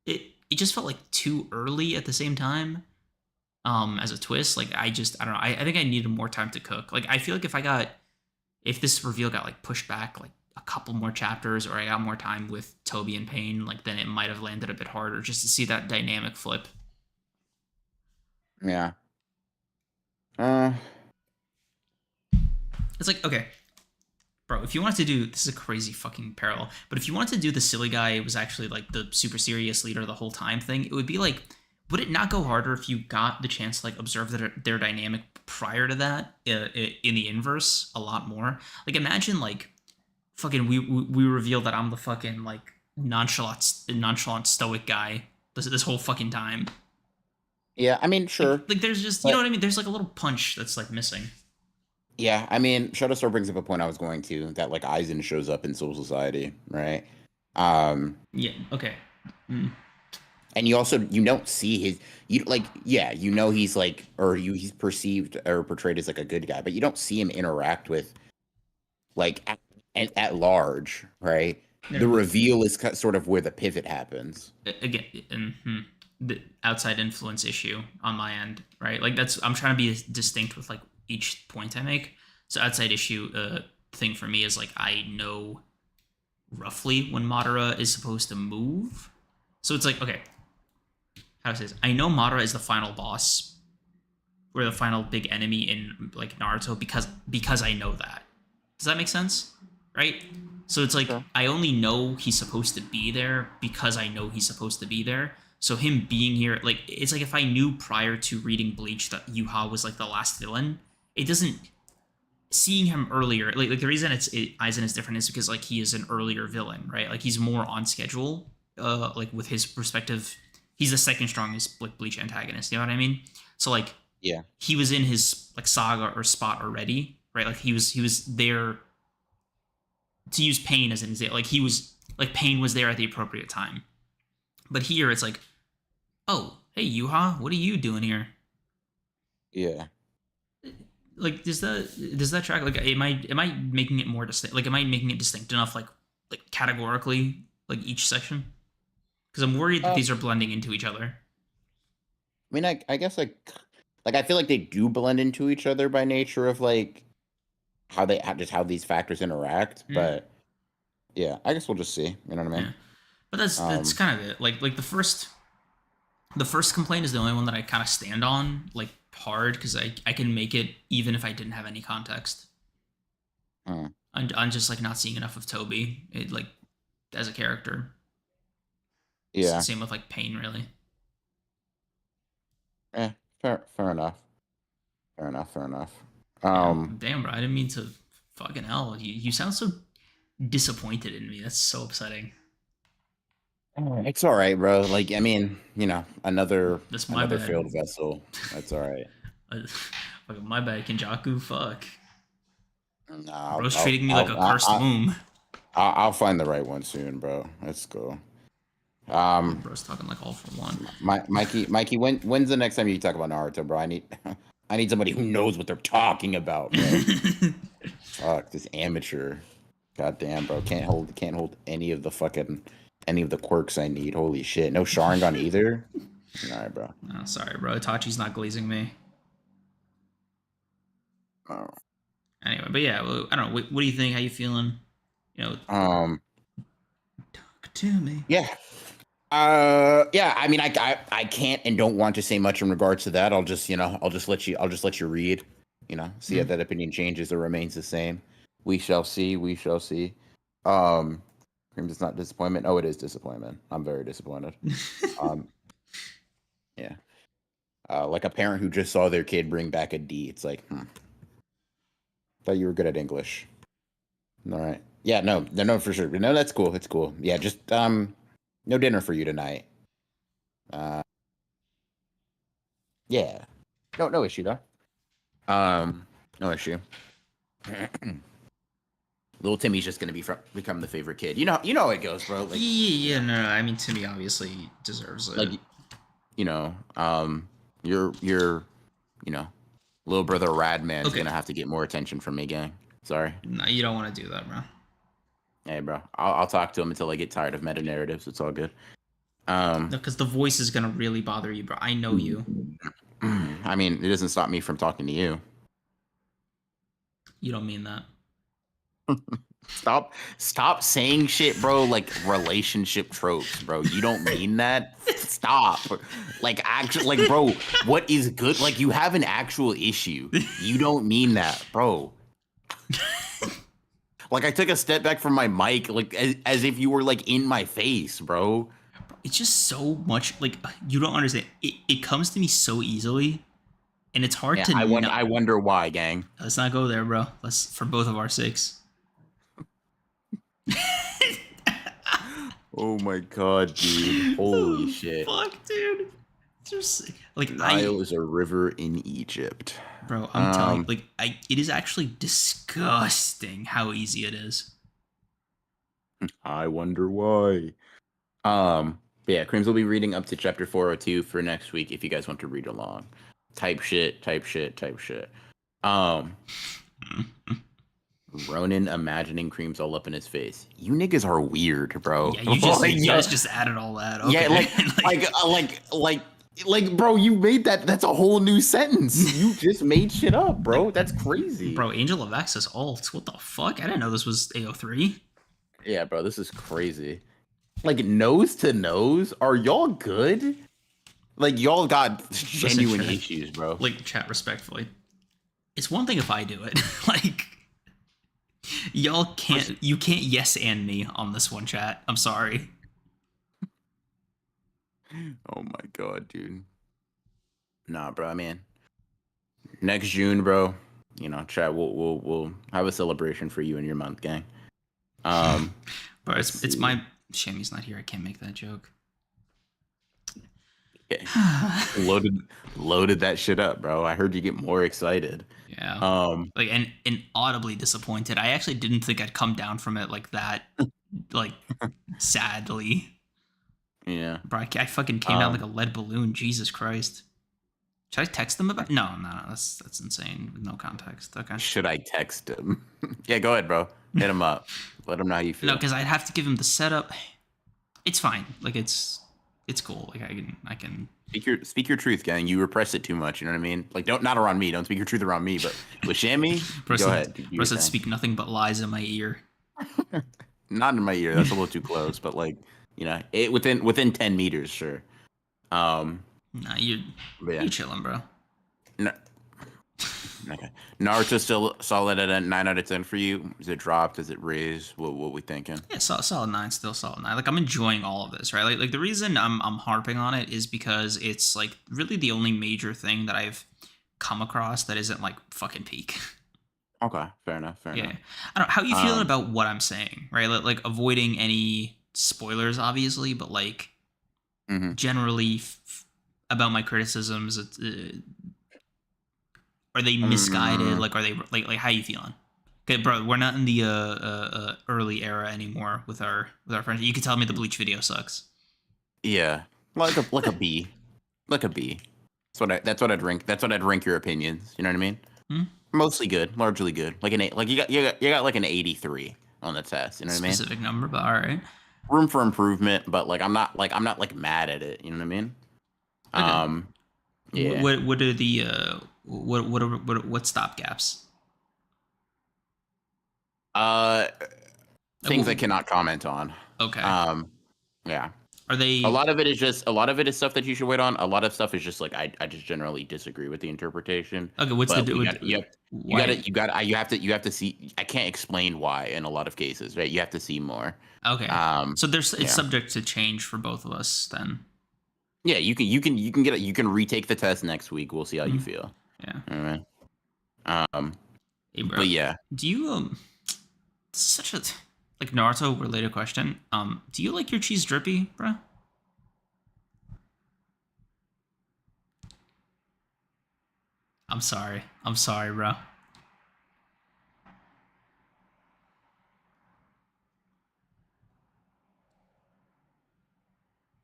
it. It just felt like too early at the same time. As a twist, like I don't know. I think I needed more time to cook. Like I feel like if this reveal got like pushed back like a couple more chapters, or I got more time with Toby and Payne, like then it might have landed a bit harder just to see that dynamic flip. yeah. Uh, It's like, okay, bro, if you wanted to do, this is a crazy fucking parallel, but if you wanted to do the silly guy was actually like the super serious leader the whole time thing, it would be like, would it not go harder if you got the chance to like observe their dynamic prior to that, in the inverse a lot more? Like imagine like fucking we reveal that I'm the fucking like nonchalant stoic guy this whole fucking time. yeah, I mean, sure. Like there's just, you know But what I mean? There's like a little punch that's like missing. yeah, I mean, Shadow Sword brings up a point I was going to, that like Aizen shows up in Soul Society, right? Um, Yeah. Okay. Mm. and you also, you don't see his, you like, yeah, you know, he's like, or he's perceived or portrayed as like a good guy, but you don't see him interact with like at large, right? The reveal is sort of where the pivot happens. Again, the outside influence issue on my end, right? Like that's, I'm trying to be distinct with like each point I make. So outside issue thing for me is like I know roughly when Madara is supposed to move. So it's like, okay, how to say this? I know Madara is the final boss or the final big enemy in like Naruto because I know that. Does that make sense? Right? So it's like Sure. I only know he's supposed to be there because I know he's supposed to be there. So him being here, like it's like if I knew prior to reading Bleach that Uchiha was like the last villain, it doesn't, seeing him earlier, like the reason Aizen is different is because like he is an earlier villain, right? Like he's more on schedule, like with his perspective, he's the second strongest like Bleach antagonist. You know what I mean? So like Yeah. he was in his like saga or spot already, right? Like he was there to use Pain as an example. Like he was like Pain was there at the appropriate time. But here it's like, oh, hey Yuha, what are you doing here? Yeah. Like does that track, like am I making it more distinct, like am I making it distinct enough, like categorically, like each section? Because I'm worried that Uh, these are blending into each other. I mean, I guess like I feel like they do blend into each other by nature of like just how these factors interact. Mm, But yeah, I guess we'll just see. You know what I yeah, mean? but that's Um, kind of it. Like the first complaint is the only one that I kind of stand on like hard because I can make it even if I didn't have any context. hmm, I'm just like not seeing enough of Toby, like as a character. yeah. Same with like Pain, really. Eh, fair enough. Fair enough. Fair enough. Damn, bro. I didn't mean to. Fucking hell. You sound so disappointed in me. That's so upsetting. It's all right, bro. Like, I mean, you know, That's my another bad. failed vessel. That's all right. Fucking my bad, Kenjaku. Fuck. No, Bro's treating me like a cursed womb. I'll find the right one soon, bro. Let's go. Bro's talking like all for one. Mikey, when's the next time you talk about Naruto, bro? I need somebody who knows what they're talking about, bro. Fuck, this amateur. God damn, bro. Can't hold any of the quirks I need. Holy shit. No Sharingan either. All right, bro. Oh, sorry, bro. Itachi's not glazing me. Oh. Anyway, but yeah, well, I don't know. What do you think? How you feeling? You know, Um. talk to me. Yeah. Yeah. I mean, I can't and don't want to say much in regards to that. I'll just let you read. You know, see if Mm. that opinion changes or remains the same. We shall see. We shall see. Um. It's not disappointment. Oh, it is disappointment. I'm very disappointed. Um. Yeah. Like a parent who just saw their kid bring back a D. It's like, thought you were good at English. All right. Yeah, no, for sure. No, that's cool. It's cool. Yeah, just no dinner for you tonight. Uh, yeah. No issue though. No issue. little Timmy's just gonna become the favorite kid. You know how it goes, bro. Like Yeah, no, I mean Timmy obviously deserves it. like you know, your little brother Radman's Okay. gonna have to get more attention from me, gang. Sorry. No, you don't want to do that, bro. Hey, bro. I'll talk to him until I get tired of meta narratives. It's all good. No, because the voice is gonna really bother you, bro. I know you. I mean, it doesn't stop me from talking to you. You don't mean that. Stop saying shit, bro, like relationship tropes, bro. You don't mean that. Stop. Like actually, like, bro, what is good? Like, you have an actual issue. You don't mean that, bro. Like, I took a step back from my mic, like as if you were like in my face, bro. It's just so much like you don't understand. It comes to me so easily, and it's hard Yeah, to. I wonder why, gang. Let's not go there, bro. Let's for both of our sakes. Oh my god, dude. Holy shit. Fuck, dude. It's just like Nile is a river in Egypt. Bro, I'm telling you, like it is actually disgusting how easy it is. I wonder why. Yeah, Creams will be reading up to chapter 402 for next week if you guys want to read along. Type shit. Ronan imagining Creams all up in his face. You niggas are weird, bro. Yeah, you guys just added all that. Okay. Yeah, like, bro, you made that. That's a whole new sentence. You just made shit up, bro. That's crazy. Bro, Angel of Access alts. What the fuck? I didn't know this was AO3. Yeah, bro, this is crazy. Like, nose to nose? Are y'all good? Like, y'all got genuine issues, bro. Like, chat respectfully. It's one thing if I do it. Like, y'all can't. You can't yes and me on this one, chat. I'm sorry. Oh my god, dude. Nah, bro. I mean, next June, bro. You know, chat. We'll have a celebration for you in your month, gang. But it's my shame he's not here. I can't make that joke. Okay. loaded that shit up, bro. I heard you get more excited. Yeah. Like and audibly disappointed. I actually didn't think I'd come down from it like that. Like sadly. Yeah. Bro, I fucking came down like a lead balloon. Jesus Christ. Should I text them about? No, that's insane with no context. Okay. Should I text him? Yeah, go ahead, bro. Hit him up. Let him know how you feel. No, because I'd have to give him the setup. It's fine. Like it's cool. Like I can speak your truth, gang. You repress it too much. You know what I mean? Like not around me. Don't speak your truth around me. But with Shammy, go ahead. Bro said speak nothing but lies in my ear. Not in my ear. That's a little too close. But like, you know, it within 10 meters, sure. Nah, you chilling, bro. No. Okay. Naruto still solid at a 9 out of 10 for you. Is it dropped? Is it raised? What we thinking? Yeah, solid 9, still solid 9. Like I'm enjoying all of this, right? Like the reason I'm harping on it is because it's like really the only major thing that I've come across that isn't like fucking peak. Okay, fair enough. I don't know how you feeling about what I'm saying, right? Like avoiding any spoilers, obviously, but like generally about my criticisms. Are they misguided? Like, are they like how you feeling? Okay, bro, we're not in the early era anymore with our friends. You can tell me the Bleach video sucks. Yeah, like a B, like a B. That's what I'd rank. That's what I'd rank your opinions. You know what I mean? Mostly good, largely good. Like an 8. Like you got like an 83 on the test. You know what I mean? Specific number, but all right. Room for improvement, but like I'm not mad at it. You know what I mean? Okay. Yeah. What are the what stop gaps? Things I cannot comment on. Okay. Yeah. Are they? A lot of it is stuff that you should wait on. A lot of stuff is just like I just generally disagree with the interpretation. Okay, what's but the you have to see. I can't explain why in a lot of cases, right? You have to see more. Okay. So it's subject to change for both of us then. Yeah, you can retake the test next week. We'll see how you feel. Yeah. All right. Hey, bro, but yeah. Do you such a like Naruto related question? Do you like your cheese drippy, bro? I'm sorry, bro.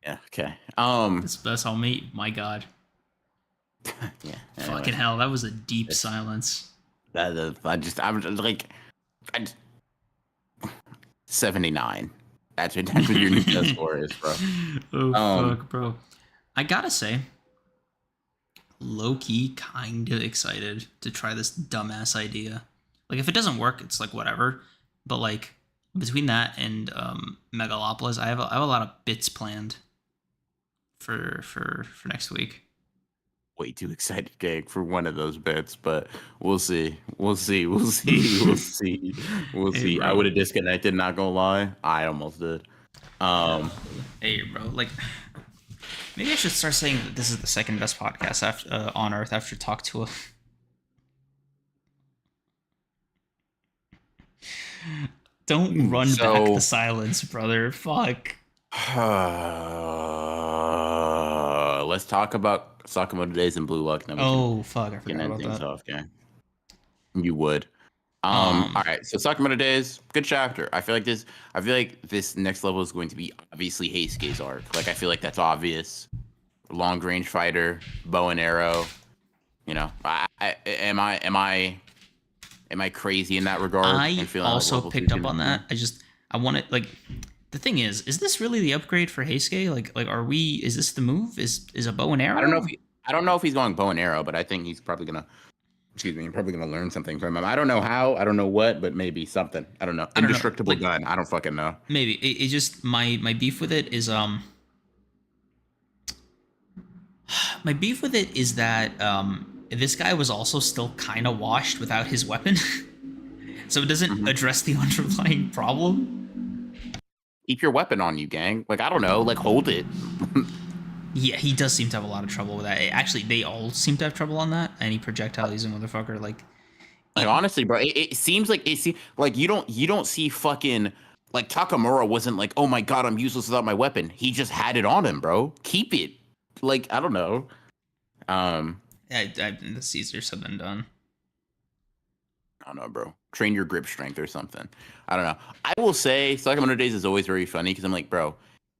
Yeah. Okay. That's all me. My God. Yeah. Fucking Anyway, hell, that was a deep it's silence. I'm just like I, 79. That's what your new test score is, bro. Oh Um, fuck, bro. I gotta say, low-key kinda excited to try this dumbass idea. Like if it doesn't work, it's like whatever. But like between that and Megalopolis, I have a lot of bits planned for next week. way too excited, gang, for one of those bets, but we'll see. We'll see. We'll see. We'll see. We'll Hey see. I bro. would have disconnected, not gonna lie. I almost did. Um, Hey bro. Like maybe I should start saying that this is the second best podcast after, on earth after Talk to a. Don't run back the so silence, brother. Fuck. let's talk about Sakamoto Days and Blue Luck, and then Oh fuck, I we can forgot end about things that. off, gang. You would. All Um, right. So Sakamoto Days, good chapter. I feel like this next level is going to be obviously Heisuke's arc. Like I feel like that's obvious. Long range fighter, bow and arrow. You know, am I crazy in that regard? I And feeling like also level picked two's up gonna on be? that. I want it like the thing is this really the upgrade for Heisuke? Like are we is this the move? Is a bow and arrow? I don't know if he's going bow and arrow, but I think he's probably gonna. Excuse me, you're probably gonna learn something from him. I don't know how, I don't know what, but maybe something. I don't know. I don't know. Indestructible Like gun. I don't fucking know. maybe it just my beef with it is my beef with it is that this guy was also still kind of washed without his weapon. So it doesn't Mhm. address the underlying problem. Keep your weapon on you, gang. Like I don't know, like hold it. Yeah, he does seem to have a lot of trouble with that. Actually, they all seem to have trouble on that. Any projectile using motherfucker, like Like honestly, bro, it seems like like you don't see fucking like Takamura wasn't like, oh my god, I'm useless without my weapon. He just had it on him, bro. Keep it. Like I don't know. Um, that's easier said than done. I don't know, bro. Train your grip strength or something. I don't know. I will say, Sakamono Days is always very funny because I'm like, bro,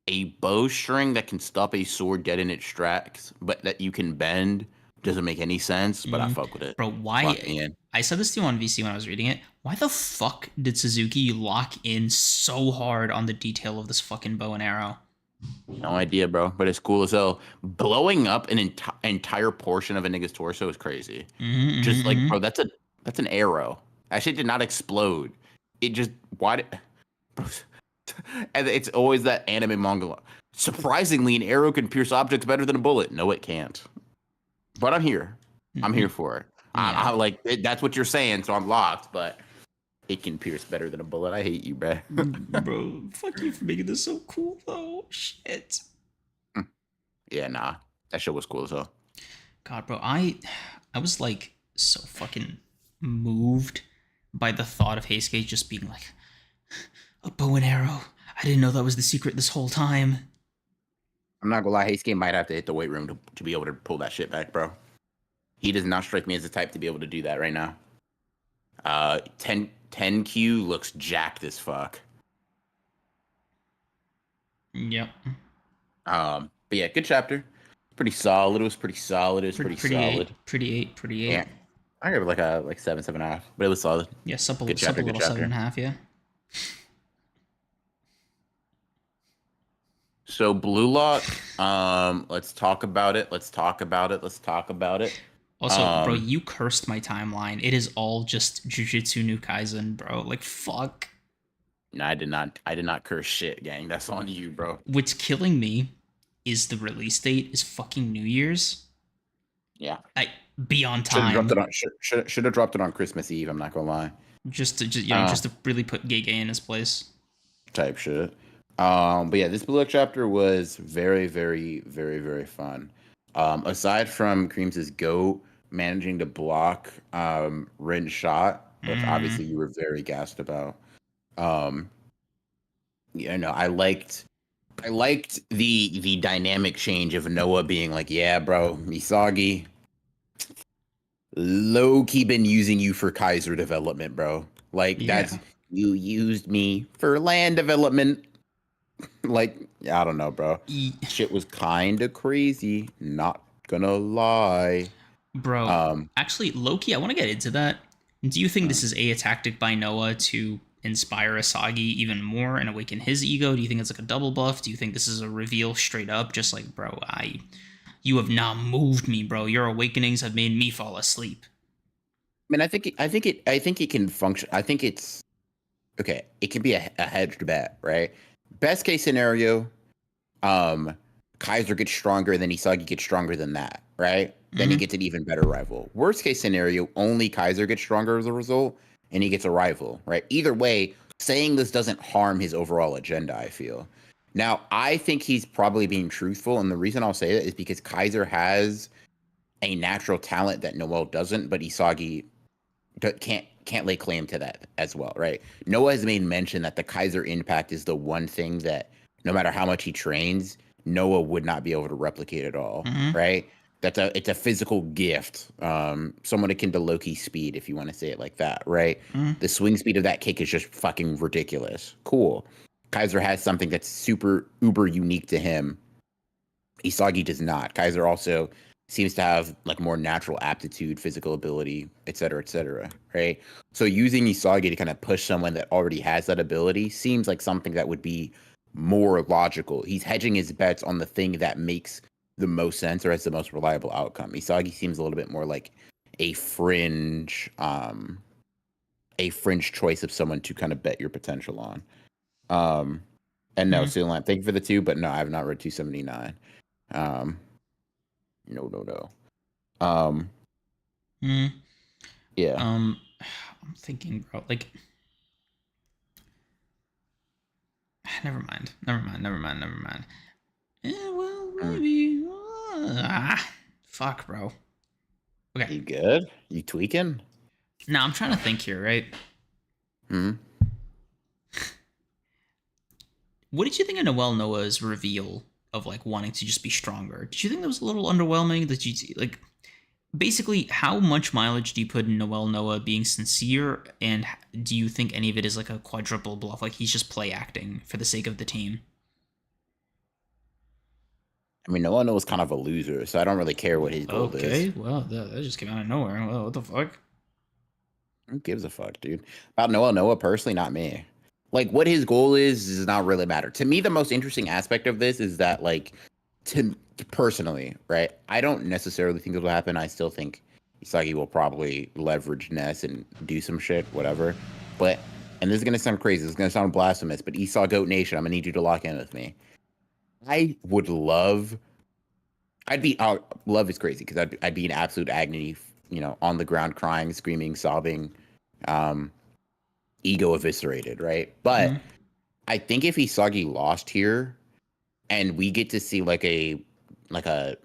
a bowstring that can stop a sword dead in its tracks, but that you can bend doesn't make any sense. But I fuck with it. Bro, Lock why? me in. I said this to you on VC when I was reading it. Why the fuck did Suzuki lock in so hard on the detail of this fucking bow and arrow? No idea, bro. But it's cool as hell. Blowing up an entire portion of a nigga's torso is crazy. Just like, bro, that's an arrow. That shit did not explode. It just why did and it's always that anime manga. Surprisingly, an arrow can pierce objects better than a bullet. No, it can't. But I'm here. I'm here for it. Yeah. I'm like that's what you're saying, so I'm locked. But it can pierce better than a bullet. I hate you, bro. Bro, fuck you for making this so cool though. Shit. Yeah, nah. That shit was cool as hell. God, bro, I was like so fucking moved by the thought of Heisuke just being like a bow and arrow. I didn't know that was the secret this whole time. I'm not gonna lie, Hayes might have to hit the weight room to be able to pull that shit back, bro. He does not strike me as the type to be able to do that right now. 10Q looks jacked as fuck. Yep. But yeah, good chapter. Pretty solid. It was pretty solid. It was pretty solid. Pretty eight. Yeah. I give it like a 7.5, but it was solid. Yeah, supple, Good chapter, supple good little chapter. 7.5. Yeah. So Blue Lock, let's talk about it. Let's talk about it. Let's talk about it. Also, bro, you cursed my timeline. It is all just Jujutsu no Kaisen, bro. Like fuck. No, I did not. I did not curse shit, gang. That's on you, bro. What's killing me is the release date is fucking New Year's. Yeah. I be on Should have time. dropped it on. Should have dropped it on Christmas Eve. I'm not gonna lie. Just to really put Gege in his place. Type shit. But yeah, this Blue Lock chapter was very, very, very, very fun. Aside from Creams' goat managing to block Rin's shot, which obviously you were very gassed about. I liked the dynamic change of Noah being like, yeah, bro, Misagi, low key been using you for Kaiser development, bro. Like Yeah. that's you used me for land development. Like I don't know, bro. Shit was kind of crazy. Not gonna lie. Bro, Um, actually, Loki, I want to get into that. Do you think uh, this is a tactic by Noah to inspire Asagi even more and awaken his ego? Do you think it's like a double buff? Do you think this is a reveal straight up? Just like, bro, you have now moved me, bro. Your awakenings have made me fall asleep. I mean, I think it can function. I think it's okay. It can be a hedged bet, right? Best case scenario, um, Kaiser gets stronger, then Isagi gets stronger than that, right? Then he Mm-hmm. gets an even better rival. Worst case scenario, only Kaiser gets stronger as a result, and he gets a rival, right? Either way, saying this doesn't harm his overall agenda, I feel. Now, I think he's probably being truthful, and the reason I'll say that is because Kaiser has a natural talent that Noel doesn't, but Isagi can't lay claim to that as well, right? Noah has made mention that the Kaiser impact is the one thing that no matter how much he trains, Noah would not be able to replicate at all, Mm-hmm. right? It's a physical gift, somewhat akin to Loki's speed, if you want to say it like that, right? Mm-hmm. The swing speed of that kick is just fucking ridiculous. Cool. Kaiser has something that's super uber unique to him. Isagi does not. Kaiser also seems to have like more natural aptitude, physical ability, et cetera, right? So using Isagi to kind of push someone that already has that ability seems like something that would be more logical. He's hedging his bets on the thing that makes the most sense or has the most reliable outcome. Isagi seems a little bit more like a fringe, um, a fringe choice of someone to kind of bet your potential on. Um, and no, Mm-hmm. Sulan, thank you for the two, but no, I have not read 279. Um, no, no, no. Um, Mm-hmm. yeah. Um, I'm thinking, bro, like, never mind, never mind, never mind, never mind. Yeah, well, Mm. maybe. Fuck, bro. Okay. You good? You tweaking? Now I'm trying to think here, right? Hmm. What did you think of Noel Noah's reveal of like wanting to just be stronger? Did you think that was a little underwhelming? That you like basically how much mileage do you put in Noel Noah being sincere, and do you think any of it is like a quadruple bluff? Like he's just play acting for the sake of the team? I mean, Noah was kind of a loser, so I don't really care what his goal is. Okay, well that just came out of nowhere. Well, what the fuck? Who gives a fuck, dude? About Noah personally, not me. Like, what his goal is does not really matter. To me, the most interesting aspect of this is that, like, to personally, right? I don't necessarily think it'll happen. I still think Isagi will probably leverage Ness and do some shit, whatever. But, and this is gonna sound crazy, this is gonna sound blasphemous, but Esau Goat Nation, I'm gonna need you to lock in with me. I would love, love is crazy because I'd be in absolute agony, you know, on the ground, crying, screaming, sobbing, um, ego eviscerated, right? But Mm-hmm. I think if Isagi lost here, and we get to see like a like a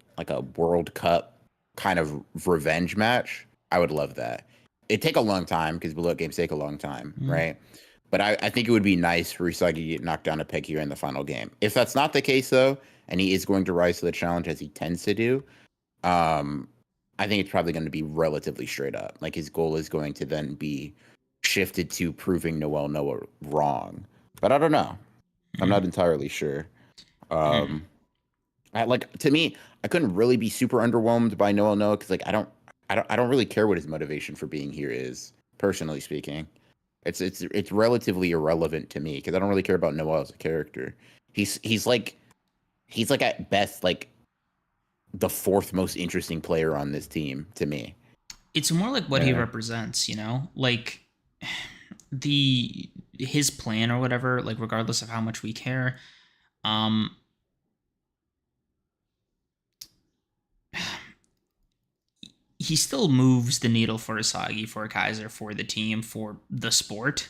World Cup kind of revenge match, I would love that. It'd take a long time because below games take a long time, Mm-hmm. right? But I think it would be nice for Isagi to get knocked down a peg here in the final game. If that's not the case though, and he is going to rise to the challenge as he tends to do, um, I think it's probably going to be relatively straight up. Like his goal is going to then be shifted to proving Noel Noah wrong. But I don't know. I'm not entirely sure. Mm-hmm. Um, like to me, I couldn't really be super underwhelmed by Noel Noah because like I don't really care what his motivation for being here is. Personally speaking, it's relatively irrelevant to me because I don't really care about Noel as a character. He's like at best like the fourth most interesting player on this team to me. It's more like what he Yeah. represents, you know? Like the his plan or whatever, like regardless of how much we care, um he still moves the needle for Asagi, for Kaiser, for the team, for the sport.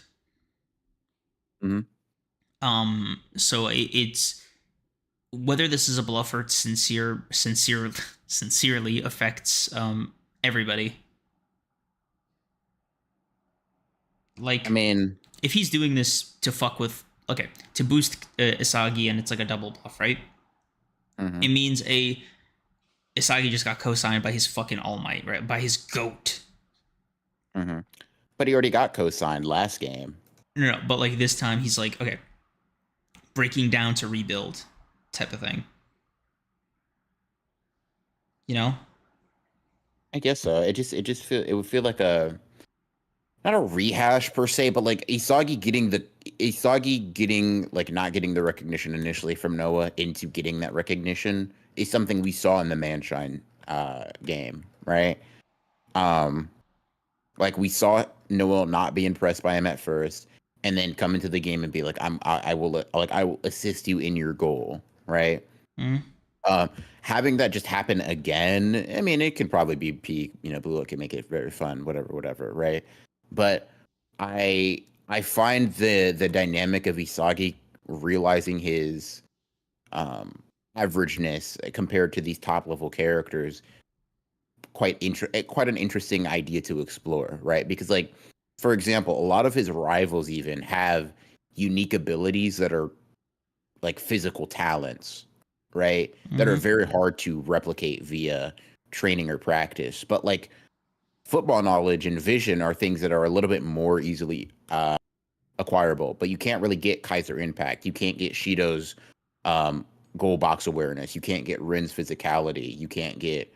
Hmm. So it's whether this is a bluff or sincerely affects everybody. I Like mean, if he's doing this to fuck with, okay, to boost Asagi, and it's like a double bluff, right? hmm It means a Isagi just got co-signed by his fucking All Might, right? By his goat. hmm but he already got co-signed last game. No, but like this time he's like, okay, breaking down to rebuild. type of thing. You know? I guess so. It would feel like a not a rehash per se, but like Isagi getting like not getting the recognition initially from Noah into getting that recognition is something we saw in the Manshine game, right? Um, like we saw Noah not be impressed by him at first, and then come into the game and be like, I will assist you in your goal, right? Mm. Um, Having that just happen again, I mean, it can probably be peak, Blue Look can make it very fun, whatever, right? But I find the dynamic of Isagi realizing his um averageness compared to these top level characters quite an interesting idea to explore, right? Because like, for example, a lot of his rivals even have unique abilities that are like physical talents, right? That are Hmm. very hard to replicate via training or practice. But like football knowledge and vision are things that are a little bit more easily acquirable. But you can't really get Kaiser Impact. You can't get Shido's um, goal box awareness. You can't get Rin's physicality. You can't get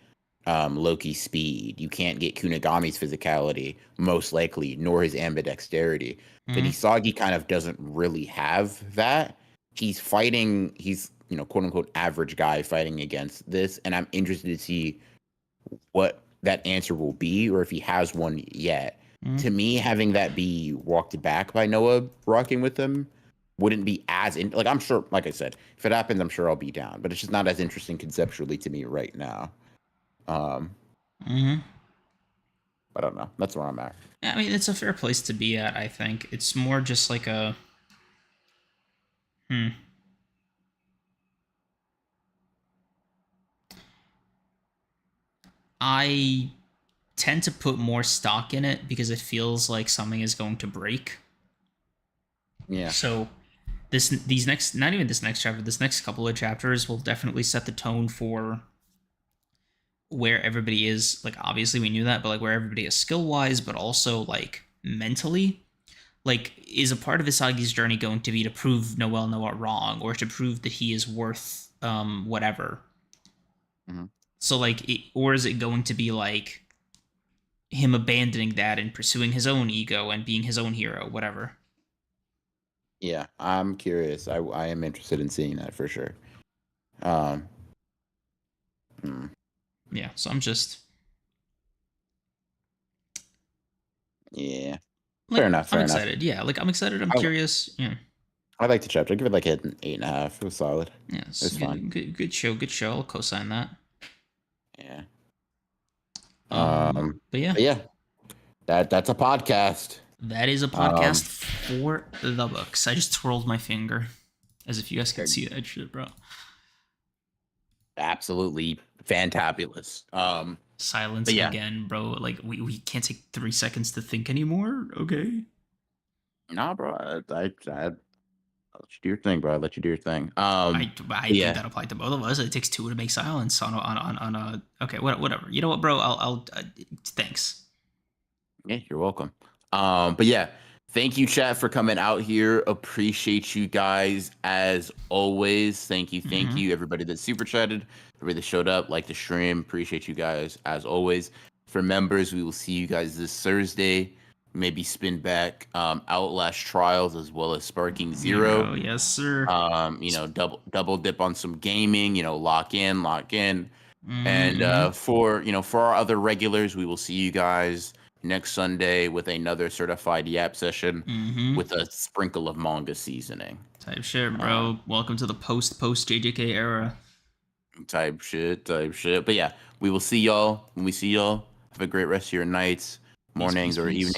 Loki's speed. You can't get Kunigami's physicality, most likely, nor his ambidexterity. But Hmm. Isagi kind of doesn't really have that. He's quote unquote average guy fighting against this, and I'm interested to see what that answer will be, or if he has one yet. Hmm. To me, having that be walked back by Noah rocking with him wouldn't be like, I'm sure, like I said, if it happens, I'm sure I'll be down, but it's just not as interesting conceptually to me right now. Um, Hmm. I don't know. That's where I'm at. I mean, it's a fair place to be at, I think. It's more just like a. Hmm. I tend to put more stock in it because it feels like something is going to break. Yeah. So these next, not even this next chapter, this next couple of chapters will definitely set the tone for where everybody is. Like, obviously we knew that, but like where everybody is skill wise, but also like mentally. Like, is a part of Isagi's journey going to be to prove Noah wrong, or to prove that he is worth whatever? Hmm. So like, or is it going to be like him abandoning that and pursuing his own ego and being his own hero, whatever? Yeah. I'm curious. I am interested in seeing that for sure. Um, hmm. Yeah. So I'm just Yeah. like, Fair enough. I'm Fair enough. excited. Yeah, like I'm excited. I'm I, curious. Yeah. I like the chapter. I give it like an 8.5. It was solid. It Yes. was fun. Good show. Good show. I'll co-sign that. Yeah. But yeah, But yeah, that's a podcast. that is a podcast Um, for the books. I just twirled my finger as if you guys could okay, see that shit, bro. absolutely fantabulous. Silence But yeah, again, bro. Like we can't take 3 seconds to think anymore. Okay. nah, bro. I let you do your thing, bro. I let you do your thing. I think Yeah, that applied to both of us. It takes two to make silence on a. Okay, whatever. You know what, bro? I'll thanks. yeah, you're welcome. But yeah, thank you, chat, for coming out here. Appreciate you guys as always. Thank Mm-hmm. you, everybody that super chatted, everybody that showed up, like the stream. Appreciate you guys as always. For members, we will see you guys this Thursday. Maybe spin back Outlast Trials as well as Sparking You Zero. go, yes, sir. Double dip on some gaming. Lock in. And Mm-hmm. for our other regulars, we will see you guys next Sunday with another certified yap session Mm-hmm. with a sprinkle of manga seasoning. Type shit, Uh, bro. Welcome to the post JJK era. type shit. But yeah, we will see y'all when we see y'all. Have a great rest of your nights, Peace, peace, mornings, or peace. evenings.